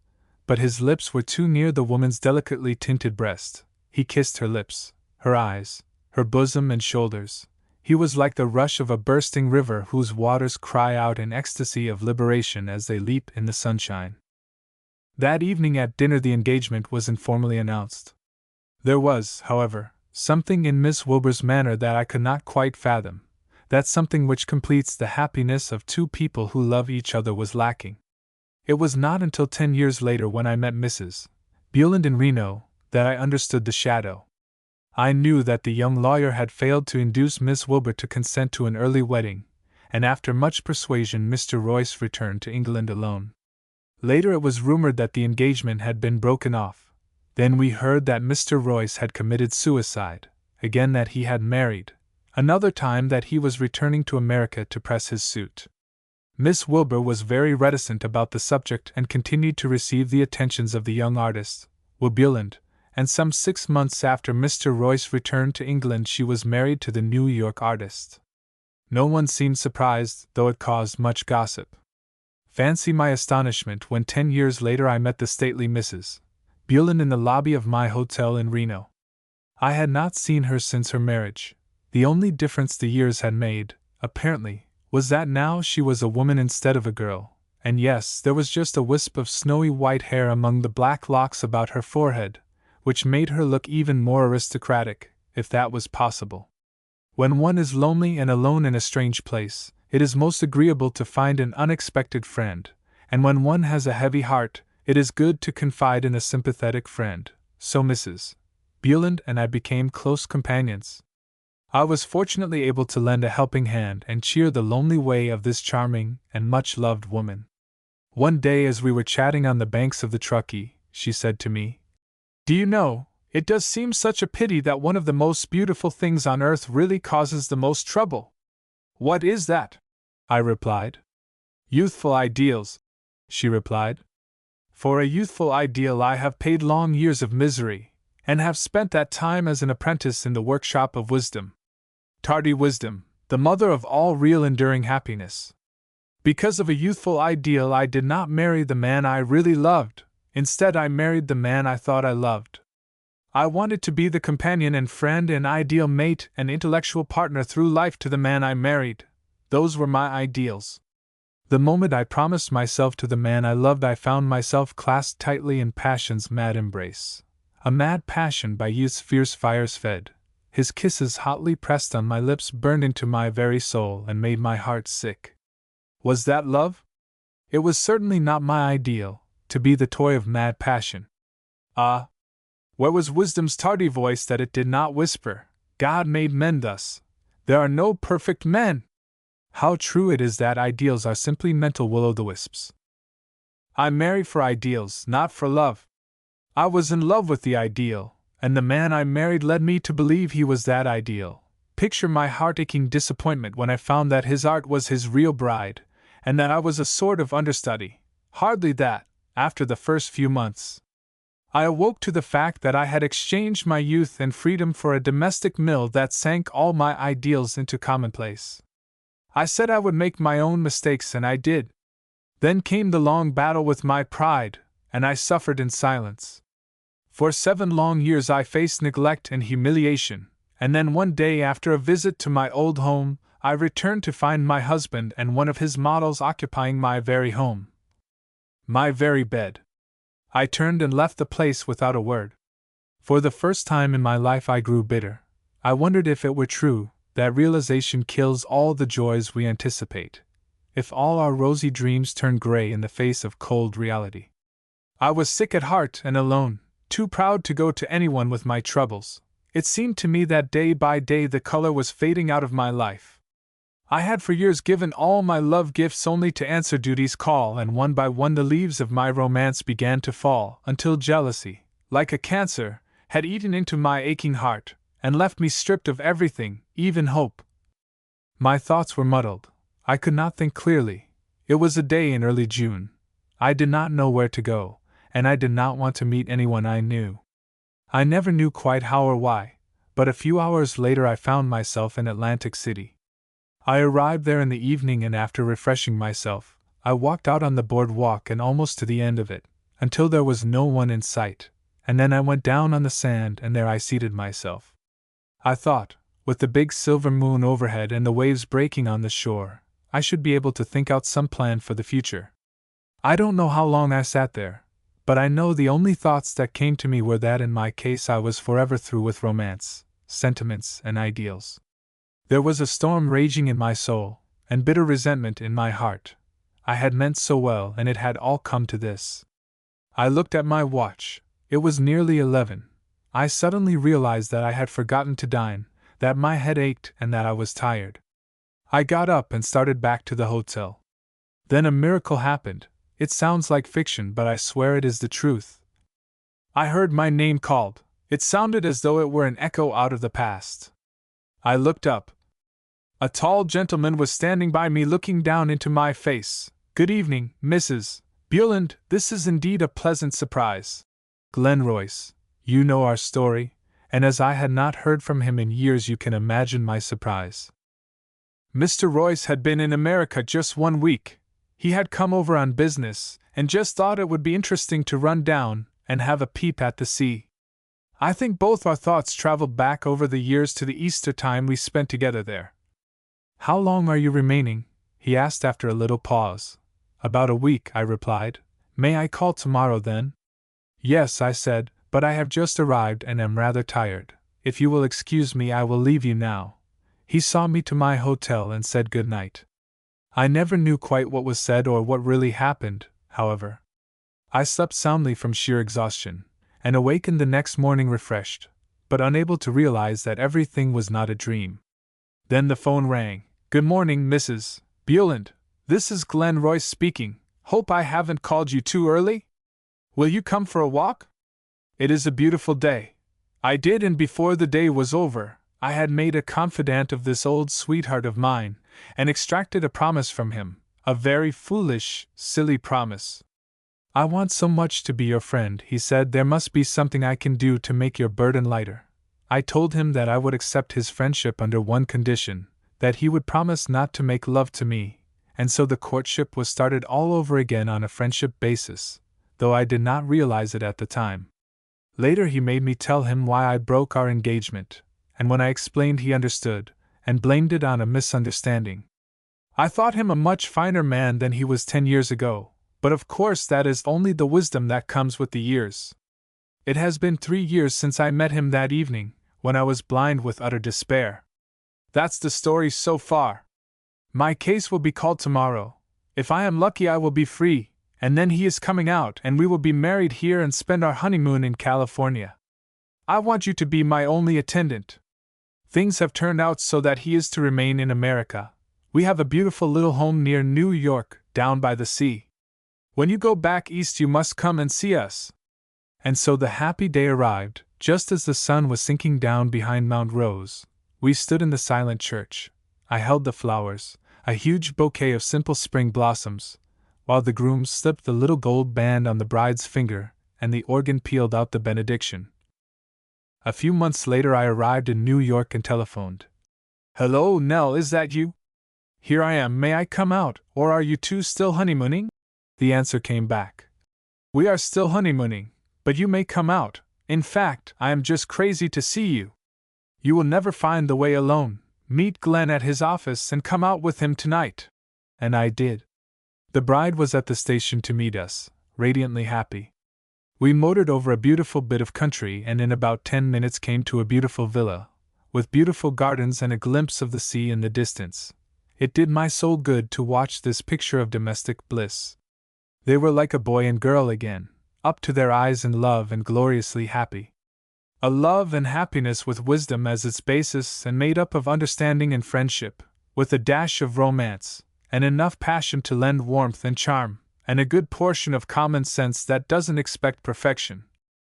but his lips were too near the woman's delicately tinted breast. He kissed her lips, her eyes, her bosom and shoulders. He was like the rush of a bursting river whose waters cry out in ecstasy of liberation as they leap in the sunshine. That evening at dinner the engagement was informally announced. There was, however, something in Miss Wilbur's manner that I could not quite fathom. That something which completes the happiness of two people who love each other was lacking. It was not until 10 years later, when I met Mrs. Beuland in Reno, that I understood the shadow. I knew that the young lawyer had failed to induce Miss Wilbur to consent to an early wedding, and after much persuasion Mr. Royce returned to England alone. Later it was rumored that the engagement had been broken off. Then we heard that Mr. Royce had committed suicide, again that he had married, another time that he was returning to America to press his suit. Miss Wilbur was very reticent about the subject and continued to receive the attentions of the young artist, Will Beuland, and some 6 months after Mr. Royce returned to England she was married to the New York artist. No one seemed surprised, though it caused much gossip. Fancy my astonishment when 10 years later I met the stately Mrs. Beuland in the lobby of my hotel in Reno. I had not seen her since her marriage. The only difference the years had made, apparently, was that now she was a woman instead of a girl, and yes, there was just a wisp of snowy white hair among the black locks about her forehead, which made her look even more aristocratic, if that was possible. When one is lonely and alone in a strange place, it is most agreeable to find an unexpected friend, and when one has a heavy heart, it is good to confide in a sympathetic friend. So Mrs. Beuland and I became close companions. I was fortunately able to lend a helping hand and cheer the lonely way of this charming and much-loved woman. One day as we were chatting on the banks of the Truckee, she said to me, "Do you know, it does seem such a pity that one of the most beautiful things on earth really causes the most trouble." "What is that?" I replied. "Youthful ideals," she replied. "For a youthful ideal I have paid long years of misery, and have spent that time as an apprentice in the workshop of wisdom. Tardy wisdom, the mother of all real enduring happiness. Because of a youthful ideal I did not marry the man I really loved, instead I married the man I thought I loved. I wanted to be the companion and friend and ideal mate and intellectual partner through life to the man I married. Those were my ideals. The moment I promised myself to the man I loved I found myself clasped tightly in passion's mad embrace. A mad passion by youth's fierce fires fed. His kisses hotly pressed on my lips burned into my very soul and made my heart sick. Was that love? It was certainly not my ideal, to be the toy of mad passion. Ah! Where was wisdom's tardy voice that it did not whisper, "God made men thus. There are no perfect men"? How true it is that ideals are simply mental will-o'-the-wisps. I marry for ideals, not for love. I was in love with the ideal, and the man I married led me to believe he was that ideal. Picture my heart-aching disappointment when I found that his art was his real bride, and that I was a sort of understudy. Hardly that, after the first few months, I awoke to the fact that I had exchanged my youth and freedom for a domestic mill that sank all my ideals into commonplace. I said I would make my own mistakes, and I did. Then came the long battle with my pride, and I suffered in silence. For 7 long years I faced neglect and humiliation, and then one day after a visit to my old home, I returned to find my husband and one of his models occupying my very home. My very bed. I turned and left the place without a word. For the first time in my life I grew bitter. I wondered if it were true that realization kills all the joys we anticipate, if all our rosy dreams turn gray in the face of cold reality. I was sick at heart and alone, too proud to go to anyone with my troubles. It seemed to me that day by day the color was fading out of my life. I had for years given all my love gifts only to answer duty's call, and one by one the leaves of my romance began to fall, until jealousy, like a cancer, had eaten into my aching heart, and left me stripped of everything, even hope. My thoughts were muddled. I could not think clearly. It was a day in early June. I did not know where to go, and I did not want to meet anyone I knew. I never knew quite how or why, but a few hours later I found myself in Atlantic City. I arrived there in the evening, and after refreshing myself, I walked out on the boardwalk and almost to the end of it, until there was no one in sight, and then I went down on the sand and there I seated myself. I thought, with the big silver moon overhead and the waves breaking on the shore, I should be able to think out some plan for the future. I don't know how long I sat there, but I know the only thoughts that came to me were that in my case I was forever through with romance, sentiments, and ideals. There was a storm raging in my soul, and bitter resentment in my heart. I had meant so well, and it had all come to this. I looked at my watch. It was nearly 11. I suddenly realized that I had forgotten to dine, that my head ached, and that I was tired. I got up and started back to the hotel. Then a miracle happened. It sounds like fiction, but I swear it is the truth. I heard my name called. It sounded as though it were an echo out of the past. I looked up. A tall gentleman was standing by me, looking down into my face. "Good evening, Mrs. Bjorland. This is indeed a pleasant surprise." Glen Royce, you know our story, and as I had not heard from him in years, you can imagine my surprise. Mr. Royce had been in America just 1 week. He had come over on business, and just thought it would be interesting to run down and have a peep at the sea. I think both our thoughts traveled back over the years to the Easter time we spent together there. "How long are you remaining?" he asked after a little pause. "About a week," I replied. "May I call tomorrow then?" "Yes," I said, "but I have just arrived and am rather tired. If you will excuse me, I will leave you now." He saw me to my hotel and said good night. I never knew quite what was said or what really happened, however. I slept soundly from sheer exhaustion, and awakened the next morning refreshed, but unable to realize that everything was not a dream. Then the phone rang. "Good morning, Mrs. Bjorland. This is Glen Royce speaking. Hope I haven't called you too early? Will you come for a walk? It is a beautiful day." I did, and before the day was over, I had made a confidant of this old sweetheart of mine, and extracted a promise from him, a very foolish, silly promise. "I want so much to be your friend," he said. "There must be something I can do to make your burden lighter." I told him that I would accept his friendship under one condition, that he would promise not to make love to me, and so the courtship was started all over again on a friendship basis, though I did not realize it at the time. Later he made me tell him why I broke our engagement, and when I explained he understood, and blamed it on a misunderstanding. I thought him a much finer man than he was 10 years ago, but of course that is only the wisdom that comes with the years. It has been 3 years since I met him that evening, when I was blind with utter despair. That's the story so far. My case will be called tomorrow. If I am lucky I will be free, and then he is coming out and we will be married here and spend our honeymoon in California. I want you to be my only attendant. Things have turned out so that he is to remain in America. We have a beautiful little home near New York, down by the sea. When you go back east you must come and see us." And so the happy day arrived, just as the sun was sinking down behind Mount Rose. We stood in the silent church. I held the flowers, a huge bouquet of simple spring blossoms, while the groom slipped the little gold band on the bride's finger, and the organ pealed out the benediction. A few months later I arrived in New York and telephoned. "Hello, Nell, is that you? Here I am. May I come out, or are you two still honeymooning?" The answer came back. "We are still honeymooning, but you may come out. In fact, I am just crazy to see you. You will never find the way alone. Meet Glen at his office and come out with him tonight." And I did. The bride was at the station to meet us, radiantly happy. We motored over a beautiful bit of country and in about 10 minutes came to a beautiful villa, with beautiful gardens and a glimpse of the sea in the distance. It did my soul good to watch this picture of domestic bliss. They were like a boy and girl again, up to their eyes in love and gloriously happy. A love and happiness with wisdom as its basis and made up of understanding and friendship, with a dash of romance, and enough passion to lend warmth and charm, and a good portion of common sense that doesn't expect perfection.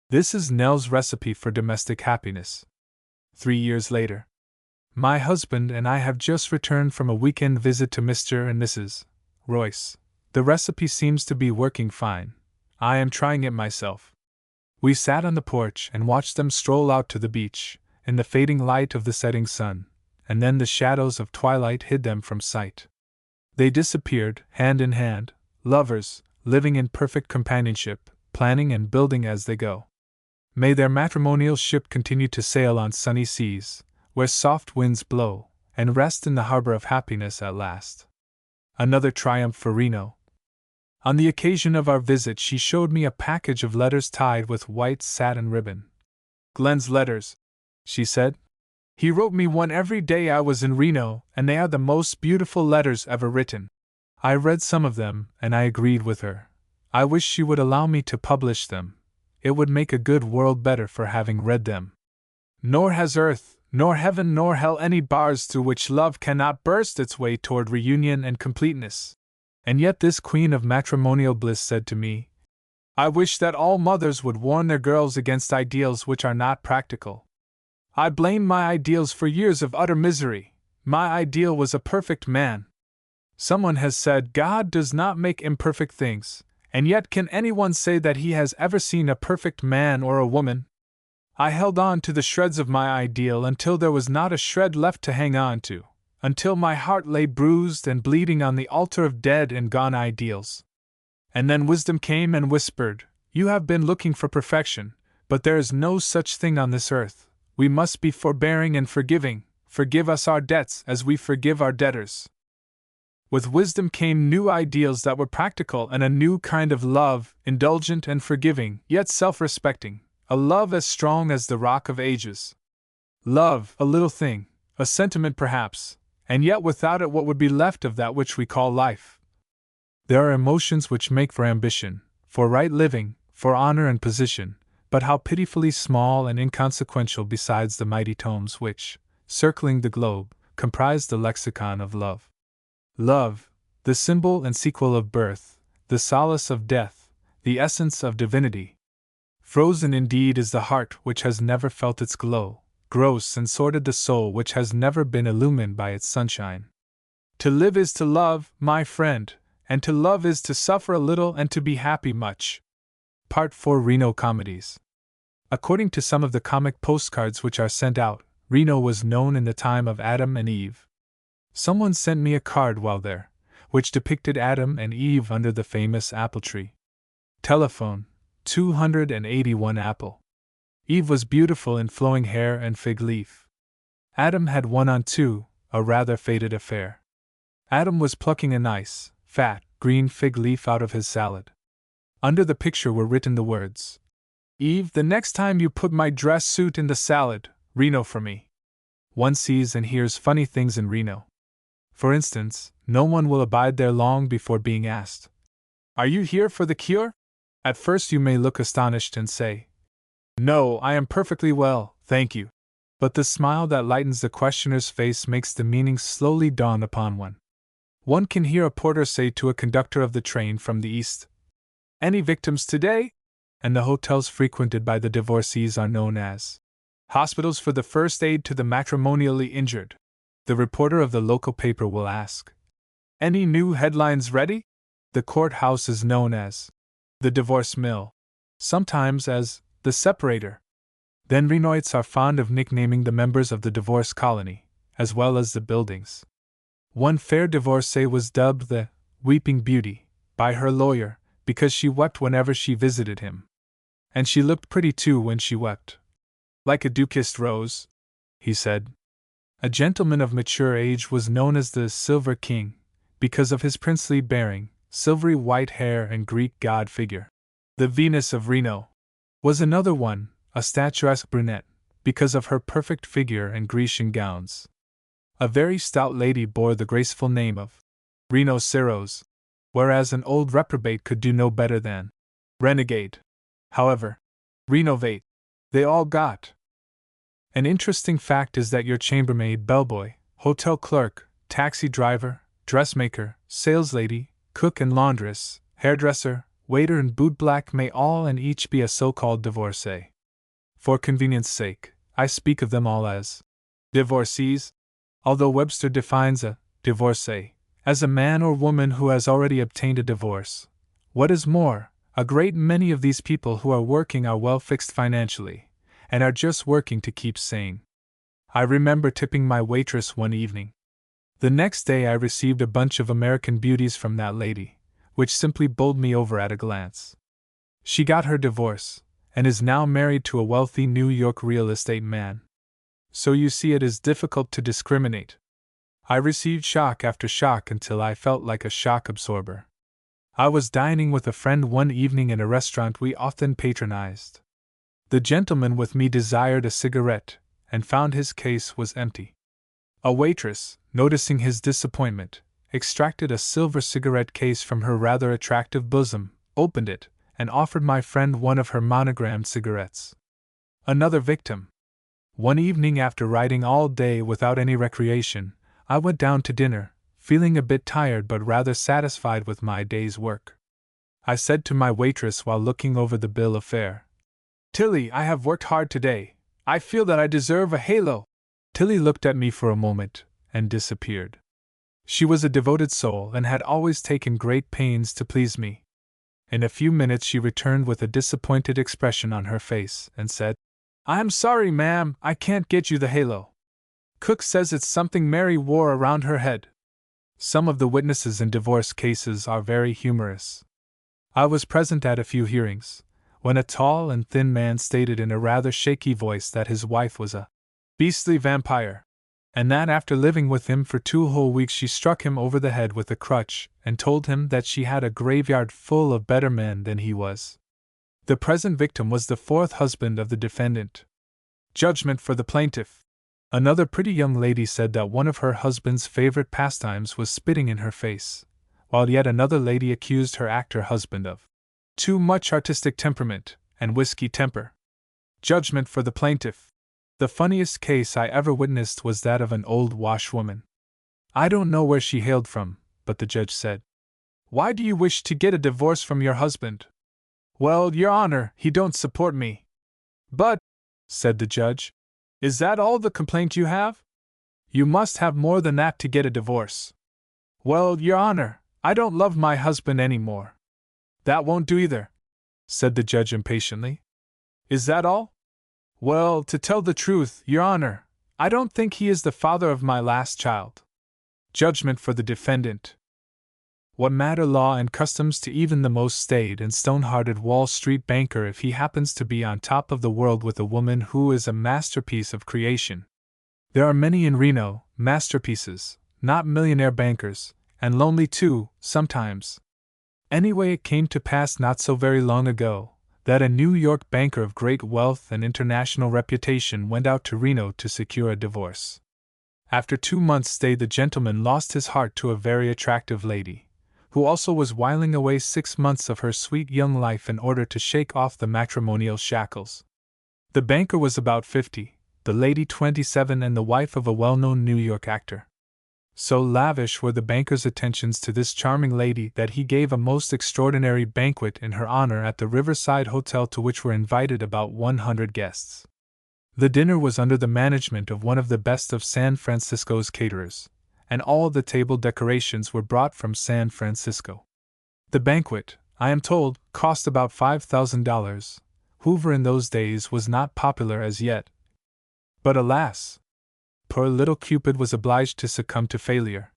This is Nell's recipe for domestic happiness. 3 years later. My husband and I have just returned from a weekend visit to Mr. and Mrs. Royce. The recipe seems to be working fine. I am trying it myself. We sat on the porch and watched them stroll out to the beach, in the fading light of the setting sun, and then the shadows of twilight hid them from sight. They disappeared, hand in hand, lovers, living in perfect companionship, planning and building as they go. May their matrimonial ship continue to sail on sunny seas, where soft winds blow, and rest in the harbor of happiness at last. Another triumph for Reno. On the occasion of our visit, she showed me a package of letters tied with white satin ribbon. "Glenn's letters," she said. "He wrote me one every day I was in Reno, and they are the most beautiful letters ever written." I read some of them, and I agreed with her. I wish she would allow me to publish them. It would make a good world better for having read them. Nor has earth, nor heaven, nor hell any bars through which love cannot burst its way toward reunion and completeness. And yet this queen of matrimonial bliss said to me, "I wish that all mothers would warn their girls against ideals which are not practical. I blamed my ideals for years of utter misery. My ideal was a perfect man. Someone has said God does not make imperfect things, and yet can anyone say that he has ever seen a perfect man or a woman? I held on to the shreds of my ideal until there was not a shred left to hang on to, until my heart lay bruised and bleeding on the altar of dead and gone ideals. And then wisdom came and whispered, 'You have been looking for perfection, but there is no such thing on this earth. We must be forbearing and forgiving. Forgive us our debts as we forgive our debtors.' With wisdom came new ideals that were practical and a new kind of love, indulgent and forgiving, yet self-respecting, a love as strong as the rock of ages. Love, a little thing, a sentiment perhaps, and yet without it what would be left of that which we call life? There are emotions which make for ambition, for right living, for honor and position, but how pitifully small and inconsequential besides the mighty tomes which, circling the globe, comprise the lexicon of love. Love, the symbol and sequel of birth, the solace of death, the essence of divinity. Frozen indeed is the heart which has never felt its glow, gross and sordid the soul which has never been illumined by its sunshine. To live is to love, my friend, and to love is to suffer a little and to be happy much. Part 4 Reno Comedies. According to some of the comic postcards which are sent out, Reno was known in the time of Adam and Eve. Someone sent me a card while there, which depicted Adam and Eve under the famous apple tree. Telephone, 281 apple. Eve was beautiful in flowing hair and fig leaf. Adam had one on two, a rather faded affair. Adam was plucking a nice, fat, green fig leaf out of his salad. Under the picture were written the words, "Eve, the next time you put my dress suit in the salad, Reno for me." One sees and hears funny things in Reno. For instance, no one will abide there long before being asked, "Are you here for the cure?" At first you may look astonished and say, "No, I am perfectly well, thank you." But the smile that lightens the questioner's face makes the meaning slowly dawn upon one. One can hear a porter say to a conductor of the train from the east, "Any victims today?" And the hotels frequented by the divorcees are known as hospitals for the first aid to the matrimonially injured. The reporter of the local paper will ask, "Any new headlines ready?" The courthouse is known as the divorce mill, sometimes as the separator. Then Renoites are fond of nicknaming the members of the divorce colony, as well as the buildings. One fair divorcee was dubbed the Weeping Beauty by her lawyer, because she wept whenever she visited him. And she looked pretty too when she wept. "Like a dew-kissed rose," he said. A gentleman of mature age was known as the Silver King, because of his princely bearing, silvery white hair and Greek god figure. The Venus of Reno was another one, a statuesque brunette, because of her perfect figure and Grecian gowns. A very stout lady bore the graceful name of Reno Ceros, whereas an old reprobate could do no better than renegade. However, renovate. They all got. An interesting fact is that your chambermaid, bellboy, hotel clerk, taxi driver, dressmaker, saleslady, cook and laundress, hairdresser, waiter and bootblack may all and each be a so-called divorcee. For convenience sake, I speak of them all as divorcees, although Webster defines a divorcee as a man or woman who has already obtained a divorce. What is more, a great many of these people who are working are well fixed financially, and are just working to keep sane. I remember tipping my waitress one evening. The next day I received a bunch of American Beauties from that lady, which simply bowled me over at a glance. She got her divorce, and is now married to a wealthy New York real estate man. So you see, it is difficult to discriminate. I received shock after shock until I felt like a shock absorber. I was dining with a friend one evening in a restaurant we often patronized. The gentleman with me desired a cigarette, and found his case was empty. A waitress, noticing his disappointment, extracted a silver cigarette case from her rather attractive bosom, opened it, and offered my friend one of her monogrammed cigarettes. Another victim. One evening, after riding all day without any recreation, I went down to dinner, feeling a bit tired but rather satisfied with my day's work. I said to my waitress while looking over the bill of fare, "Tilly, I have worked hard today. I feel that I deserve a halo." Tilly looked at me for a moment, and disappeared. She was a devoted soul and had always taken great pains to please me. In a few minutes she returned with a disappointed expression on her face, and said, "I am sorry, ma'am, I can't get you the halo. Cook says it's something Mary wore around her head." Some of the witnesses in divorce cases are very humorous. I was present at a few hearings, when a tall and thin man stated in a rather shaky voice that his wife was a beastly vampire, and that after living with him for 2 whole weeks she struck him over the head with a crutch and told him that she had a graveyard full of better men than he was. The present victim was the 4th husband of the defendant. Judgment for the plaintiff. Another pretty young lady said that one of her husband's favorite pastimes was spitting in her face, while yet another lady accused her actor husband of too much artistic temperament and whiskey temper. Judgment for the plaintiff. The funniest case I ever witnessed was that of an old washwoman. I don't know where she hailed from, but the judge said, "Why do you wish to get a divorce from your husband?" "Well, your honor, he don't support me." "But," said the judge, "is that all the complaint you have? You must have more than that to get a divorce." "Well, your honor, I don't love my husband any more." "That won't do either," said the judge impatiently. "Is that all?" "Well, to tell the truth, your honor, I don't think he is the father of my last child." Judgment for the defendant. What matter law and customs to even the most staid and stone-hearted Wall Street banker if he happens to be on top of the world with a woman who is a masterpiece of creation? There are many in Reno, masterpieces, not millionaire bankers, and lonely too, sometimes. Anyway, it came to pass not so very long ago that a New York banker of great wealth and international reputation went out to Reno to secure a divorce. After 2 months' stay, the gentleman lost his heart to a very attractive lady, who also was whiling away 6 months of her sweet young life in order to shake off the matrimonial shackles. The banker was about 50, the lady 27, and the wife of a well-known New York actor. So lavish were the banker's attentions to this charming lady that he gave a most extraordinary banquet in her honor at the Riverside Hotel, to which were invited about 100 guests. The dinner was under the management of one of the best of San Francisco's caterers, and all the table decorations were brought from San Francisco. The banquet, I am told, cost about $5,000. Hoover in those days was not popular as yet. But alas! Poor little Cupid was obliged to succumb to failure.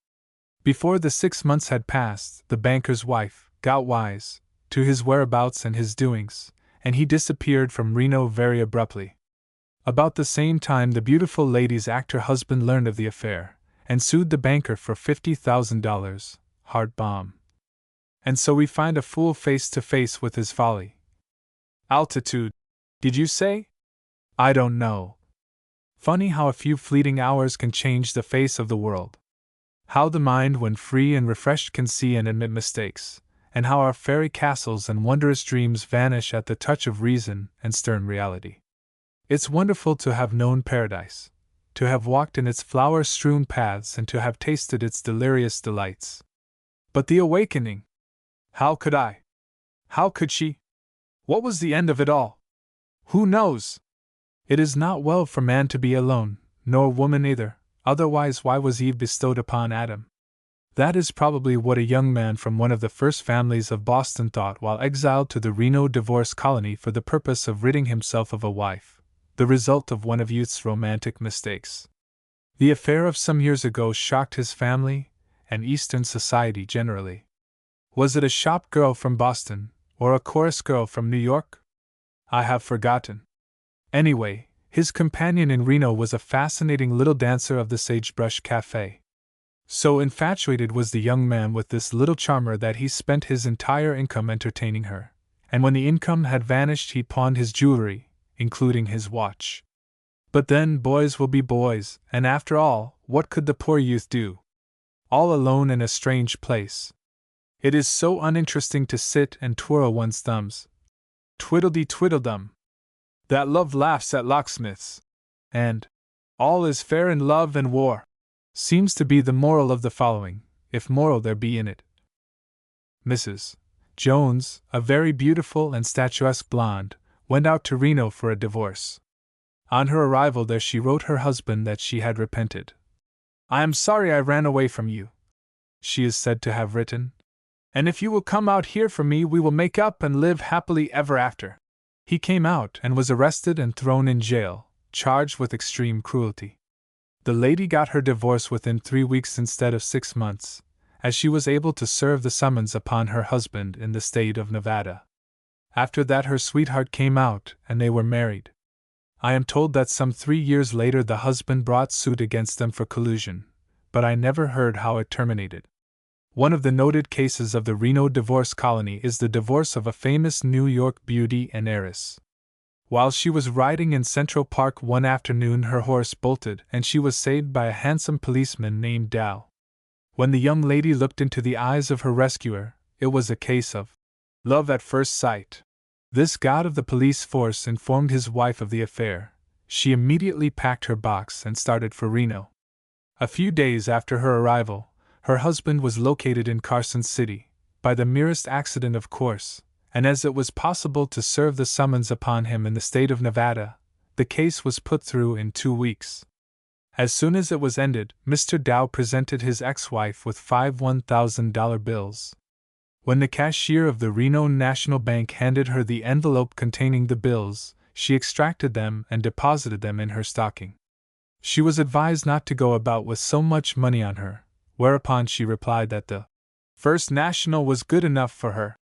Before the 6 months had passed, the banker's wife got wise to his whereabouts and his doings, and he disappeared from Reno very abruptly. About the same time, the beautiful lady's actor husband learned of the affair, and sued the banker for $50,000, heart bomb. And so we find a fool face to face with his folly. Altitude, did you say? I don't know. Funny how a few fleeting hours can change the face of the world. How the mind, when free and refreshed, can see and admit mistakes, and how our fairy castles and wondrous dreams vanish at the touch of reason and stern reality. It's wonderful to have known paradise, to have walked in its flower-strewn paths, and to have tasted its delirious delights. But the awakening! How could I? How could she? What was the end of it all? Who knows? It is not well for man to be alone, nor woman either, otherwise why was Eve bestowed upon Adam? That is probably what a young man from one of the first families of Boston thought while exiled to the Reno divorce colony for the purpose of ridding himself of a wife, the result of one of youth's romantic mistakes. The affair of some years ago shocked his family and Eastern society generally. Was it a shop girl from Boston, or a chorus girl from New York? I have forgotten. Anyway, his companion in Reno was a fascinating little dancer of the Sagebrush Cafe. So infatuated was the young man with this little charmer that he spent his entire income entertaining her, and when the income had vanished he pawned his jewelry, including his watch. But then boys will be boys, and after all, what could the poor youth do? All alone in a strange place. It is so uninteresting to sit and twirl one's thumbs. Twiddle-dee-twiddle-dum. That love laughs at locksmiths. And all is fair in love and war seems to be the moral of the following, if moral there be in it. Mrs. Jones, a very beautiful and statuesque blonde, went out to Reno for a divorce. On her arrival there she wrote her husband that she had repented. "I am sorry I ran away from you," she is said to have written, "and if you will come out here for me we will make up and live happily ever after." He came out and was arrested and thrown in jail, charged with extreme cruelty. The lady got her divorce within 3 weeks instead of 6 months, as she was able to serve the summons upon her husband in the state of Nevada. After that her sweetheart came out and they were married. I am told that some 3 years later the husband brought suit against them for collusion, but I never heard how it terminated. One of the noted cases of the Reno divorce colony is the divorce of a famous New York beauty and heiress. While she was riding in Central Park one afternoon her horse bolted and she was saved by a handsome policeman named Dow. When the young lady looked into the eyes of her rescuer, it was a case of love at first sight. This god of the police force informed his wife of the affair. She immediately packed her box and started for Reno. A few days after her arrival, her husband was located in Carson City, by the merest accident of course, and as it was possible to serve the summons upon him in the state of Nevada, the case was put through in 2 weeks. As soon as it was ended, Mr. Dow presented his ex-wife with 5 $1,000 bills. When the cashier of the Reno National Bank handed her the envelope containing the bills, she extracted them and deposited them in her stocking. She was advised not to go about with so much money on her, whereupon she replied that the First National was good enough for her.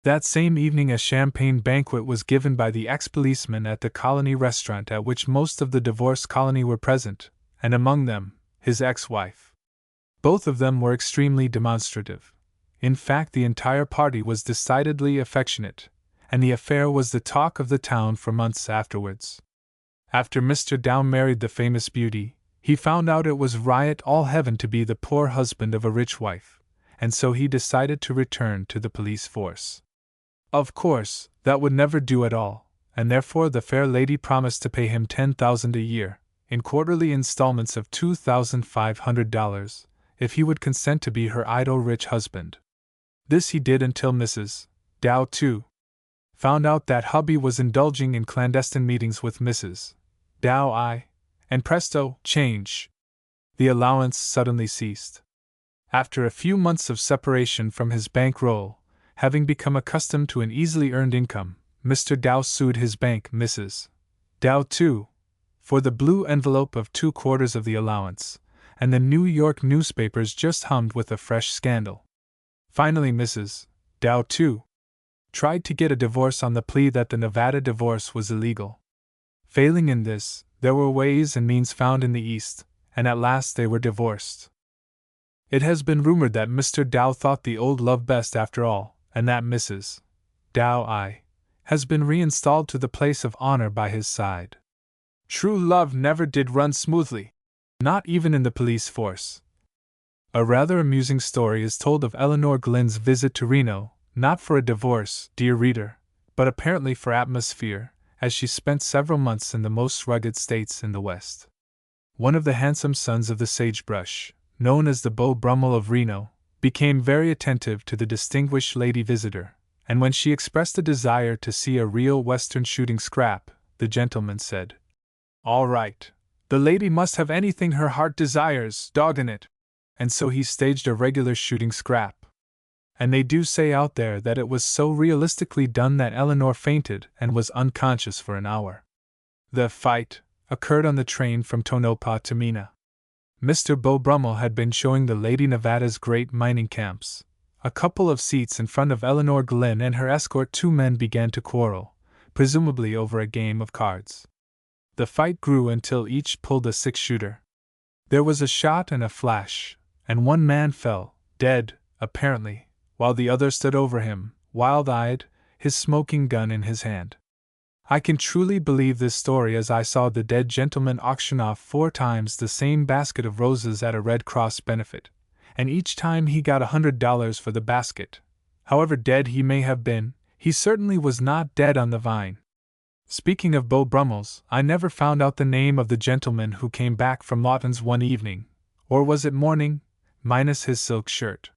That same evening a champagne banquet was given by the ex-policeman at the colony restaurant at which most of the divorced colony were present, and among them, his ex-wife. Both of them were extremely demonstrative. In fact, the entire party was decidedly affectionate, and the affair was the talk of the town for months afterwards. After Mr. Dow married the famous beauty, he found out it was riot all heaven to be the poor husband of a rich wife, and so he decided to return to the police force. Of course, that would never do at all, and therefore the fair lady promised to pay him $10,000 a year, in quarterly installments of $2,500, if he would consent to be her idle rich husband. This he did until Mrs. Dow, too, found out that hubby was indulging in clandestine meetings with Mrs. Dow, and presto, change! The allowance suddenly ceased. After a few months of separation from his bankroll, having become accustomed to an easily earned income, Mr. Dow sued his bank, Mrs. Dow, too, for the blue envelope of 2/4 of the allowance, and the New York newspapers just hummed with a fresh scandal. Finally, Mrs. Dow, too, tried to get a divorce on the plea that the Nevada divorce was illegal. Failing in this, there were ways and means found in the East, and at last they were divorced. It has been rumored that Mr. Dow thought the old love best after all, and that Mrs. Dow has been reinstalled to the place of honor by his side. True love never did run smoothly, not even in the police force. A rather amusing story is told of Eleanor Glynn's visit to Reno, not for a divorce, dear reader, but apparently for atmosphere, as she spent several months in the most rugged states in the West. One of the handsome sons of the sagebrush, known as the Beau Brummel of Reno, became very attentive to the distinguished lady visitor, and when she expressed a desire to see a real Western shooting scrap, the gentleman said, "All right, the lady must have anything her heart desires, doggone it," and so he staged a regular shooting scrap. And they do say out there that it was so realistically done that Eleanor fainted and was unconscious for an hour. The fight occurred on the train from Tonopah to Mena. Mr. Beau Brummel had been showing the Lady Nevada's great mining camps. A couple of seats in front of Eleanor Glynn and her escort, two men began to quarrel, presumably over a game of cards. The fight grew until each pulled a six-shooter. There was a shot and a flash, and one man fell, dead, apparently, while the other stood over him, wild-eyed, his smoking gun in his hand. I can truly believe this story, as I saw the dead gentleman auction off 4 times the same basket of roses at a Red Cross benefit, and each time he got $100 for the basket. However dead he may have been, he certainly was not dead on the vine. Speaking of Beau Brummels, I never found out the name of the gentleman who came back from Lawton's one evening, or was it morning, minus his silk shirt.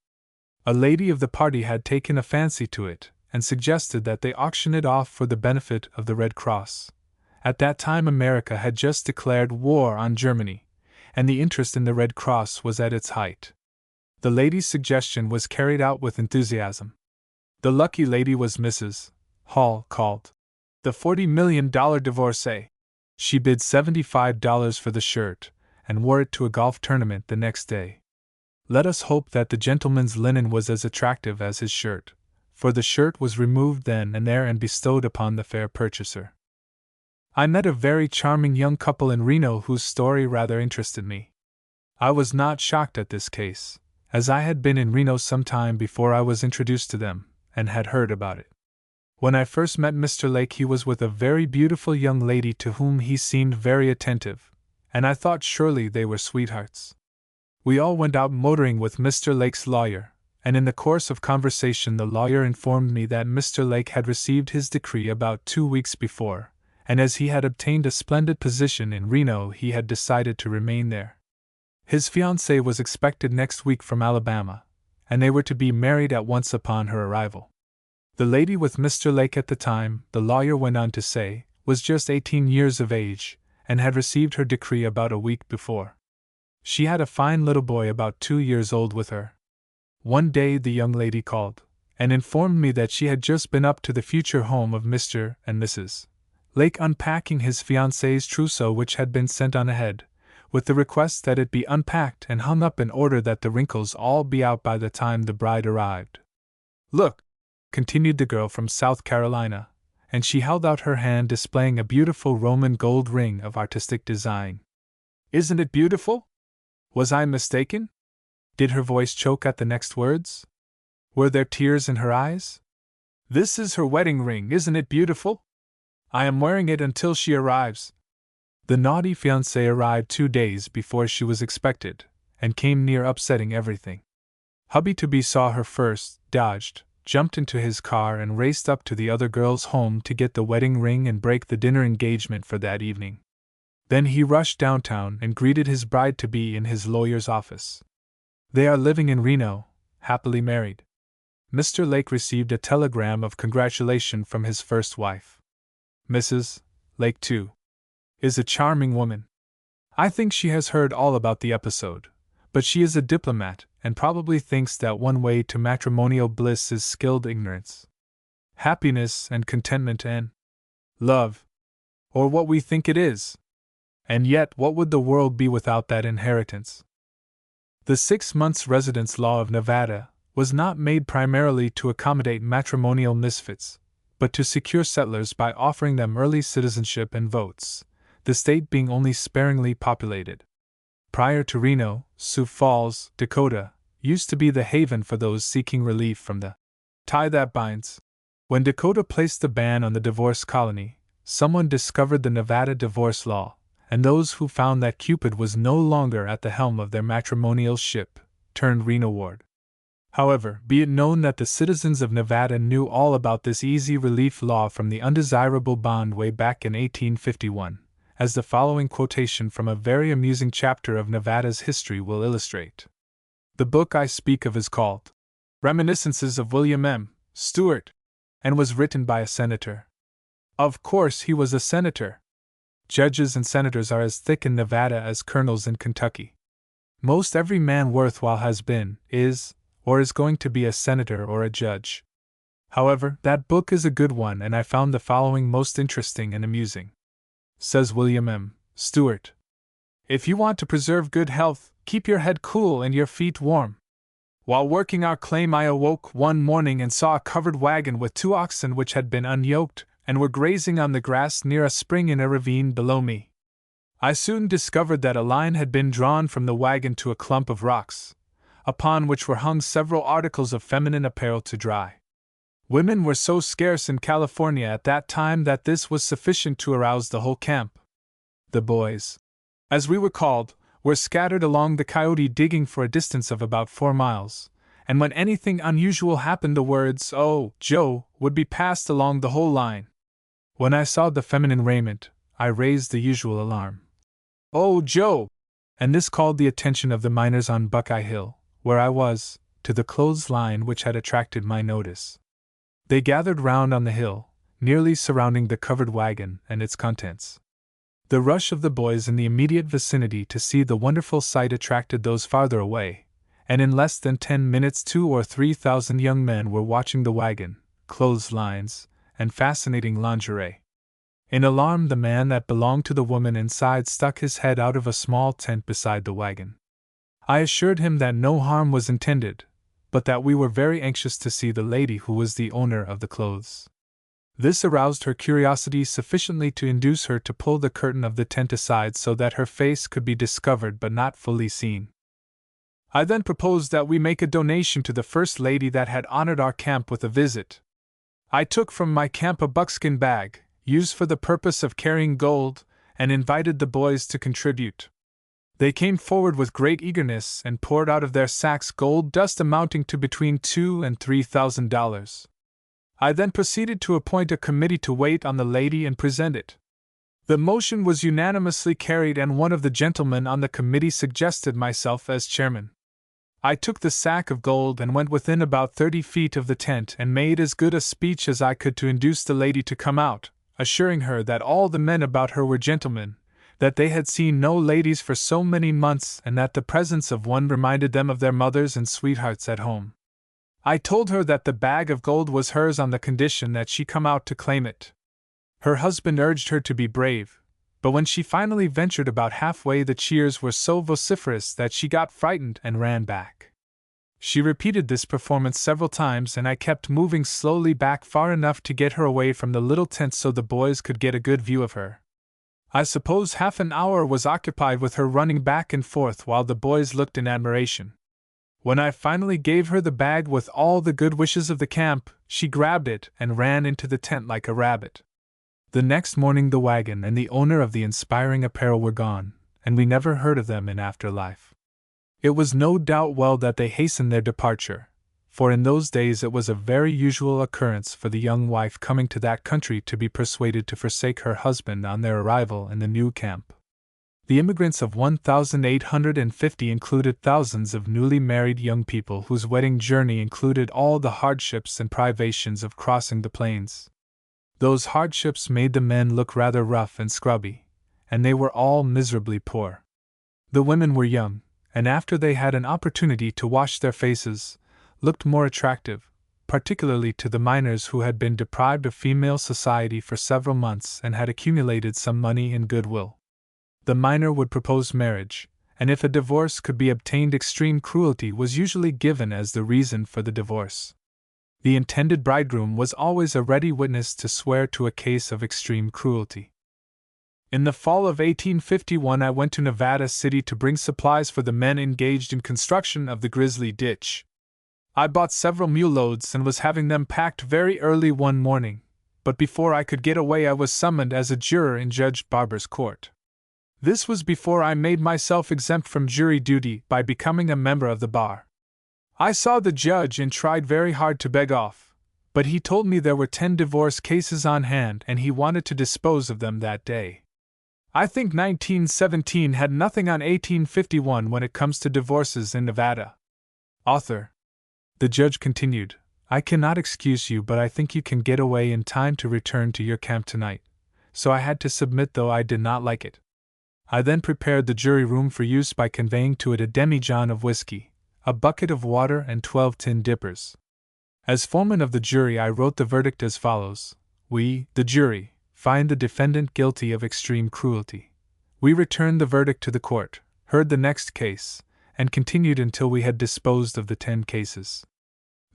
A lady of the party had taken a fancy to it, and suggested that they auction it off for the benefit of the Red Cross. At that time America had just declared war on Germany, and the interest in the Red Cross was at its height. The lady's suggestion was carried out with enthusiasm. The lucky lady was Mrs. Hall, called the $40 million divorcee. She bid $75 for the shirt, and wore it to a golf tournament the next day. Let us hope that the gentleman's linen was as attractive as his shirt, for the shirt was removed then and there and bestowed upon the fair purchaser. I met a very charming young couple in Reno whose story rather interested me. I was not shocked at this case, as I had been in Reno some time before I was introduced to them, and had heard about it. When I first met Mr. Lake, he was with a very beautiful young lady to whom he seemed very attentive, and I thought surely they were sweethearts. We all went out motoring with Mr. Lake's lawyer, and in the course of conversation the lawyer informed me that Mr. Lake had received his decree about 2 weeks before, and as he had obtained a splendid position in Reno, he had decided to remain there. His fiancée was expected next week from Alabama, and they were to be married at once upon her arrival. The lady with Mr. Lake at the time, the lawyer went on to say, was just 18 years of age, and had received her decree about a week before. She had a fine little boy about 2 years old with her. One day the young lady called, and informed me that she had just been up to the future home of Mr. and Mrs. Lake unpacking his fiancée's trousseau, which had been sent on ahead, with the request that it be unpacked and hung up in order that the wrinkles all be out by the time the bride arrived. "Look," continued the girl from South Carolina, and she held out her hand displaying a beautiful Roman gold ring of artistic design. "Isn't it beautiful? Was I mistaken?" Did her voice choke at the next words? Were there tears in her eyes? "This is her wedding ring, isn't it beautiful? I am wearing it until she arrives." The naughty fiancée arrived 2 days before she was expected, and came near upsetting everything. Hubby-to-be saw her first, dodged, jumped into his car and raced up to the other girl's home to get the wedding ring and break the dinner engagement for that evening. Then he rushed downtown and greeted his bride-to-be in his lawyer's office. They are living in Reno, happily married. Mr. Lake received a telegram of congratulation from his first wife. Mrs. Lake, too, is a charming woman. I think she has heard all about the episode, but she is a diplomat and probably thinks that one way to matrimonial bliss is skilled ignorance. Happiness and contentment and love, or what we think it is. And yet, what would the world be without that inheritance? The 6 months residence law of Nevada was not made primarily to accommodate matrimonial misfits, but to secure settlers by offering them early citizenship and votes, the state being only sparingly populated. Prior to Reno, Sioux Falls, Dakota, used to be the haven for those seeking relief from the tie that binds. When Dakota placed the ban on the divorce colony, someone discovered the Nevada divorce law, and those who found that Cupid was no longer at the helm of their matrimonial ship turned Renoward. However, be it known that the citizens of Nevada knew all about this easy relief law from the undesirable bond way back in 1851, as the following quotation from a very amusing chapter of Nevada's history will illustrate. The book I speak of is called Reminiscences of William M. Stewart, and was written by a senator. Of course he was a senator. Judges and senators are as thick in Nevada as colonels in Kentucky. Most every man worthwhile has been, is, or is going to be a senator or a judge. However, that book is a good one, and I found the following most interesting and amusing. says William M. Stewart. If you want to preserve good health, keep your head cool and your feet warm. While working our claim, I awoke one morning and saw a covered wagon with 2 oxen which had been unyoked and were grazing on the grass near a spring in a ravine below me. I soon discovered that a line had been drawn from the wagon to a clump of rocks, upon which were hung several articles of feminine apparel to dry. Women were so scarce in California at that time that this was sufficient to arouse the whole camp. The boys, as we were called, were scattered along the coyote digging for a distance of about 4 miles, and when anything unusual happened the words, "Oh, Joe," would be passed along the whole line. When I saw the feminine raiment, I raised the usual alarm. "Oh, Joe!" and this called the attention of the miners on Buckeye Hill, where I was, to the clothes line which had attracted my notice. They gathered round on the hill, nearly surrounding the covered wagon and its contents. The rush of the boys in the immediate vicinity to see the wonderful sight attracted those farther away, and in less than 10 minutes 2,000 or 3,000 young men were watching the wagon, clothes lines, and fascinating lingerie. In alarm, the man that belonged to the woman inside stuck his head out of a small tent beside the wagon. I assured him that no harm was intended, but that we were very anxious to see the lady who was the owner of the clothes. This aroused her curiosity sufficiently to induce her to pull the curtain of the tent aside so that her face could be discovered but not fully seen. I then proposed that we make a donation to the first lady that had honored our camp with a visit. I took from my camp a buckskin bag, used for the purpose of carrying gold, and invited the boys to contribute. They came forward with great eagerness and poured out of their sacks gold dust amounting to between $2,000 and $3,000. I then proceeded to appoint a committee to wait on the lady and present it. The motion was unanimously carried, and one of the gentlemen on the committee suggested myself as chairman. I took the sack of gold and went within about 30 feet of the tent and made as good a speech as I could to induce the lady to come out, assuring her that all the men about her were gentlemen, that they had seen no ladies for so many months, and that the presence of one reminded them of their mothers and sweethearts at home. I told her that the bag of gold was hers on the condition that she come out to claim it. Her husband urged her to be brave, but when she finally ventured about halfway, the cheers were so vociferous that she got frightened and ran back. She repeated this performance several times, and I kept moving slowly back far enough to get her away from the little tent so the boys could get a good view of her. I suppose half an hour was occupied with her running back and forth while the boys looked in admiration. When I finally gave her the bag with all the good wishes of the camp, she grabbed it and ran into the tent like a rabbit. The next morning the wagon and the owner of the inspiring apparel were gone, and we never heard of them in after life. It was no doubt well that they hastened their departure, for in those days it was a very usual occurrence for the young wife coming to that country to be persuaded to forsake her husband on their arrival in the new camp. The immigrants of 1,850 included thousands of newly married young people whose wedding journey included all the hardships and privations of crossing the plains. Those hardships made the men look rather rough and scrubby, and they were all miserably poor. The women were young, and after they had an opportunity to wash their faces, looked more attractive, particularly to the miners who had been deprived of female society for several months and had accumulated some money and goodwill. The miner would propose marriage, and if a divorce could be obtained, extreme cruelty was usually given as the reason for the divorce. The intended bridegroom was always a ready witness to swear to a case of extreme cruelty. In the fall of 1851 I went to Nevada City to bring supplies for the men engaged in construction of the Grizzly Ditch. I bought several mule loads and was having them packed very early one morning, but before I could get away I was summoned as a juror in Judge Barber's court. This was before I made myself exempt from jury duty by becoming a member of the bar. I saw the judge and tried very hard to beg off, but he told me there were 10 divorce cases on hand and he wanted to dispose of them that day. I think 1917 had nothing on 1851 when it comes to divorces in Nevada. Author. The judge continued, I cannot excuse you, but I think you can get away in time to return to your camp tonight. So I had to submit, though I did not like it. I then prepared the jury room for use by conveying to it a demijohn of whiskey, a bucket of water, and 12 tin dippers. As foreman of the jury I wrote the verdict as follows. We, the jury, find the defendant guilty of extreme cruelty. We returned the verdict to the court, heard the next case, and continued until we had disposed of the 10 cases.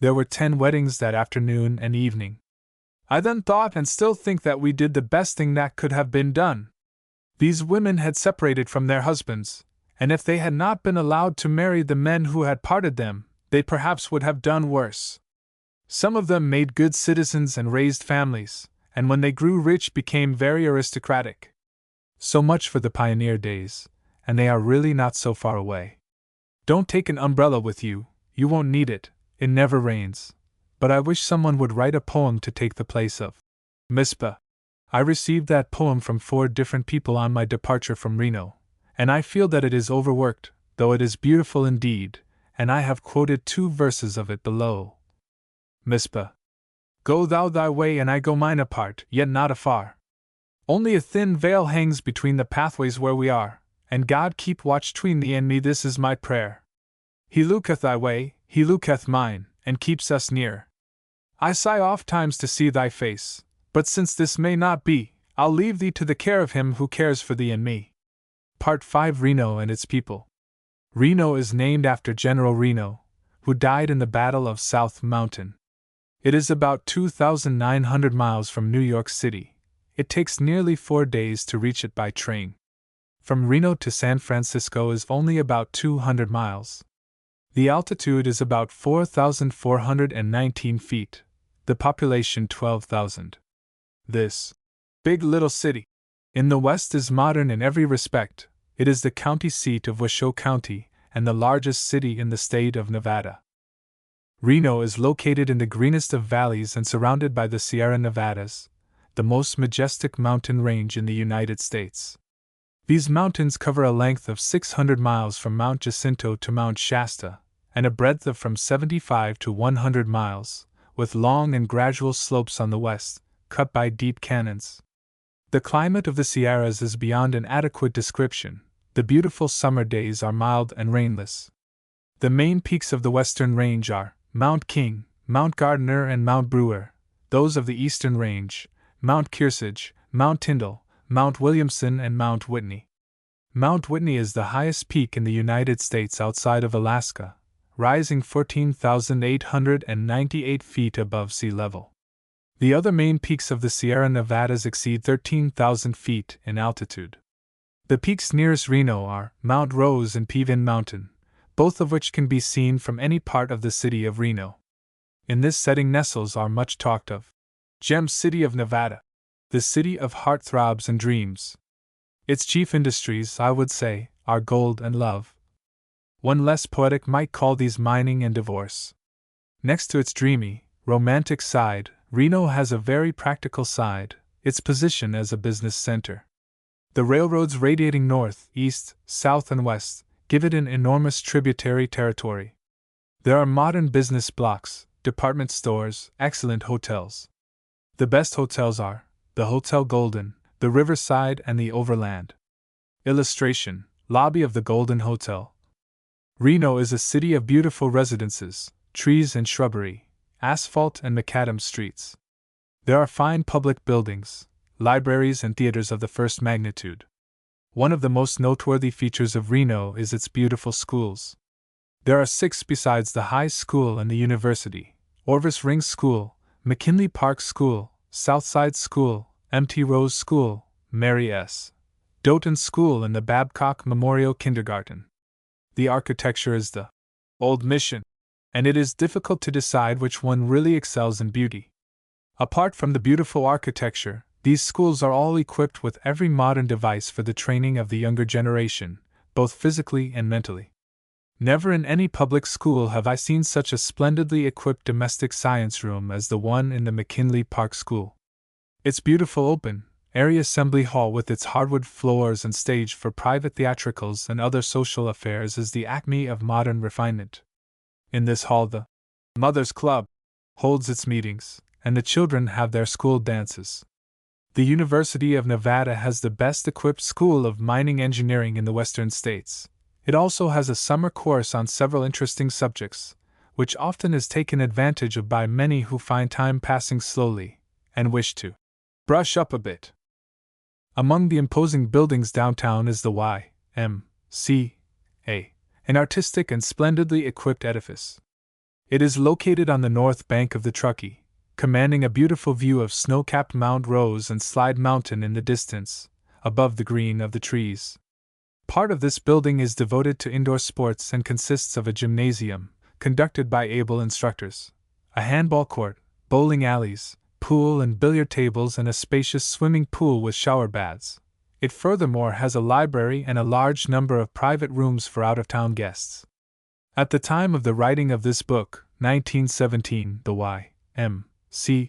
There were 10 weddings that afternoon and evening. I then thought and still think that we did the best thing that could have been done. These women had separated from their husbands, and if they had not been allowed to marry the men who had parted them, they perhaps would have done worse. Some of them made good citizens and raised families, and when they grew rich became very aristocratic. So much for the pioneer days, and they are really not so far away. Don't take an umbrella with you, you won't need it, it never rains. But I wish someone would write a poem to take the place of Mispa. I received that poem from 4 different people on my departure from Reno, and I feel that it is overworked, though it is beautiful indeed, and I have quoted 2 verses of it below. Mispa. Go thou thy way and I go mine apart, yet not afar. Only a thin veil hangs between the pathways where we are, and God keep watch 'tween thee and me, this is my prayer. He looketh thy way, he looketh mine, and keeps us near. I sigh oft times to see thy face, but since this may not be, I'll leave thee to the care of him who cares for thee and me. Part 5. Reno and its people. Reno is named after General Reno, who died in the Battle of South Mountain. It is about 2,900 miles from New York City. It takes nearly 4 days to reach it by train. From Reno to San Francisco is only about 200 miles. The altitude is about 4,419 feet, the population 12,000. This big little city in the west is modern in every respect. It is the county seat of Washoe County and the largest city in the state of Nevada. Reno is located in the greenest of valleys and surrounded by the Sierra Nevadas, the most majestic mountain range in the United States. These mountains cover a length of 600 miles from Mount Jacinto to Mount Shasta, and a breadth of from 75 to 100 miles, with long and gradual slopes on the west, cut by deep canyons. The climate of the Sierras is beyond an adequate description. The beautiful summer days are mild and rainless. The main peaks of the western range are Mount King, Mount Gardner, and Mount Brewer. Those of the eastern range, Mount Kearsarge, Mount Tyndall, Mount Williamson, and Mount Whitney. Mount Whitney is the highest peak in the United States outside of Alaska, rising 14,898 feet above sea level. The other main peaks of the Sierra Nevadas exceed 13,000 feet in altitude. The peaks nearest Reno are Mount Rose and Peavin Mountain, both of which can be seen from any part of the city of Reno. In this setting nestles our much talked of Gem City of Nevada, the city of heartthrobs and dreams. Its chief industries, I would say, are gold and love. One less poetic might call these mining and divorce. Next to its dreamy, romantic side, Reno has a very practical side, its position as a business center. The railroads radiating north, east, south, and west give it an enormous tributary territory. There are modern business blocks, department stores, excellent hotels. The best hotels are the Hotel Golden, the Riverside, and the Overland. Illustration: Lobby of the Golden Hotel. Reno is a city of beautiful residences, trees and shrubbery, asphalt and macadam streets. There are fine public buildings, libraries, and theaters of the first magnitude. One of the most noteworthy features of Reno is its beautiful schools. There are 6 besides the high school and the university: Orvis Ring School, McKinley Park School, Southside School, M.T. Rose School, Mary S. Doughton School, and the Babcock Memorial Kindergarten. The architecture is the Old Mission, and it is difficult to decide which one really excels in beauty. Apart from the beautiful architecture, these schools are all equipped with every modern device for the training of the younger generation, both physically and mentally. Never in any public school have I seen such a splendidly equipped domestic science room as the one in the McKinley Park School. Its beautiful open, airy assembly hall with its hardwood floors and stage for private theatricals and other social affairs is the acme of modern refinement. In this hall the Mothers Club holds its meetings, and the children have their school dances. The University of Nevada has the best equipped school of mining engineering in the western states. It also has a summer course on several interesting subjects, which often is taken advantage of by many who find time passing slowly, and wish to Brush up a bit. Among the imposing buildings downtown is the Y.M.C.A., an artistic and splendidly equipped edifice. It is located on the north bank of the Truckee, commanding a beautiful view of snow-capped Mount Rose and Slide Mountain in the distance, above the green of the trees. Part of this building is devoted to indoor sports and consists of a gymnasium, conducted by able instructors, a handball court, bowling alleys, pool and billiard tables, and a spacious swimming pool with shower baths. It furthermore has a library and a large number of private rooms for out-of-town guests. At the time of the writing of this book, 1917, the Y.M.C.A.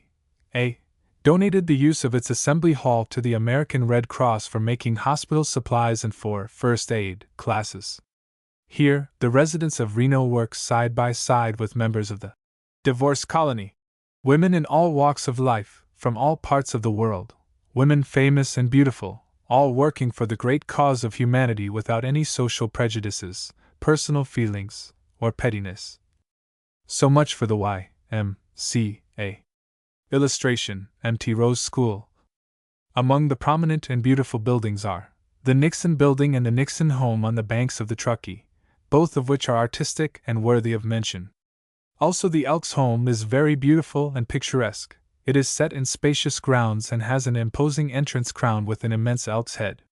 donated the use of its assembly hall to the American Red Cross for making hospital supplies and for first aid classes. Here, the residents of Reno work side by side with members of the divorce colony. Women in all walks of life, from all parts of the world, women famous and beautiful, all working for the great cause of humanity without any social prejudices, personal feelings, or pettiness. So much for the Y.M.C.A. Illustration: M.T. Rose School. Among the prominent and beautiful buildings are the Nixon Building and the Nixon Home on the banks of the Truckee, both of which are artistic and worthy of mention. Also, the Elks Home is very beautiful and picturesque. It is set in spacious grounds and has an imposing entrance crowned with an immense elk's head.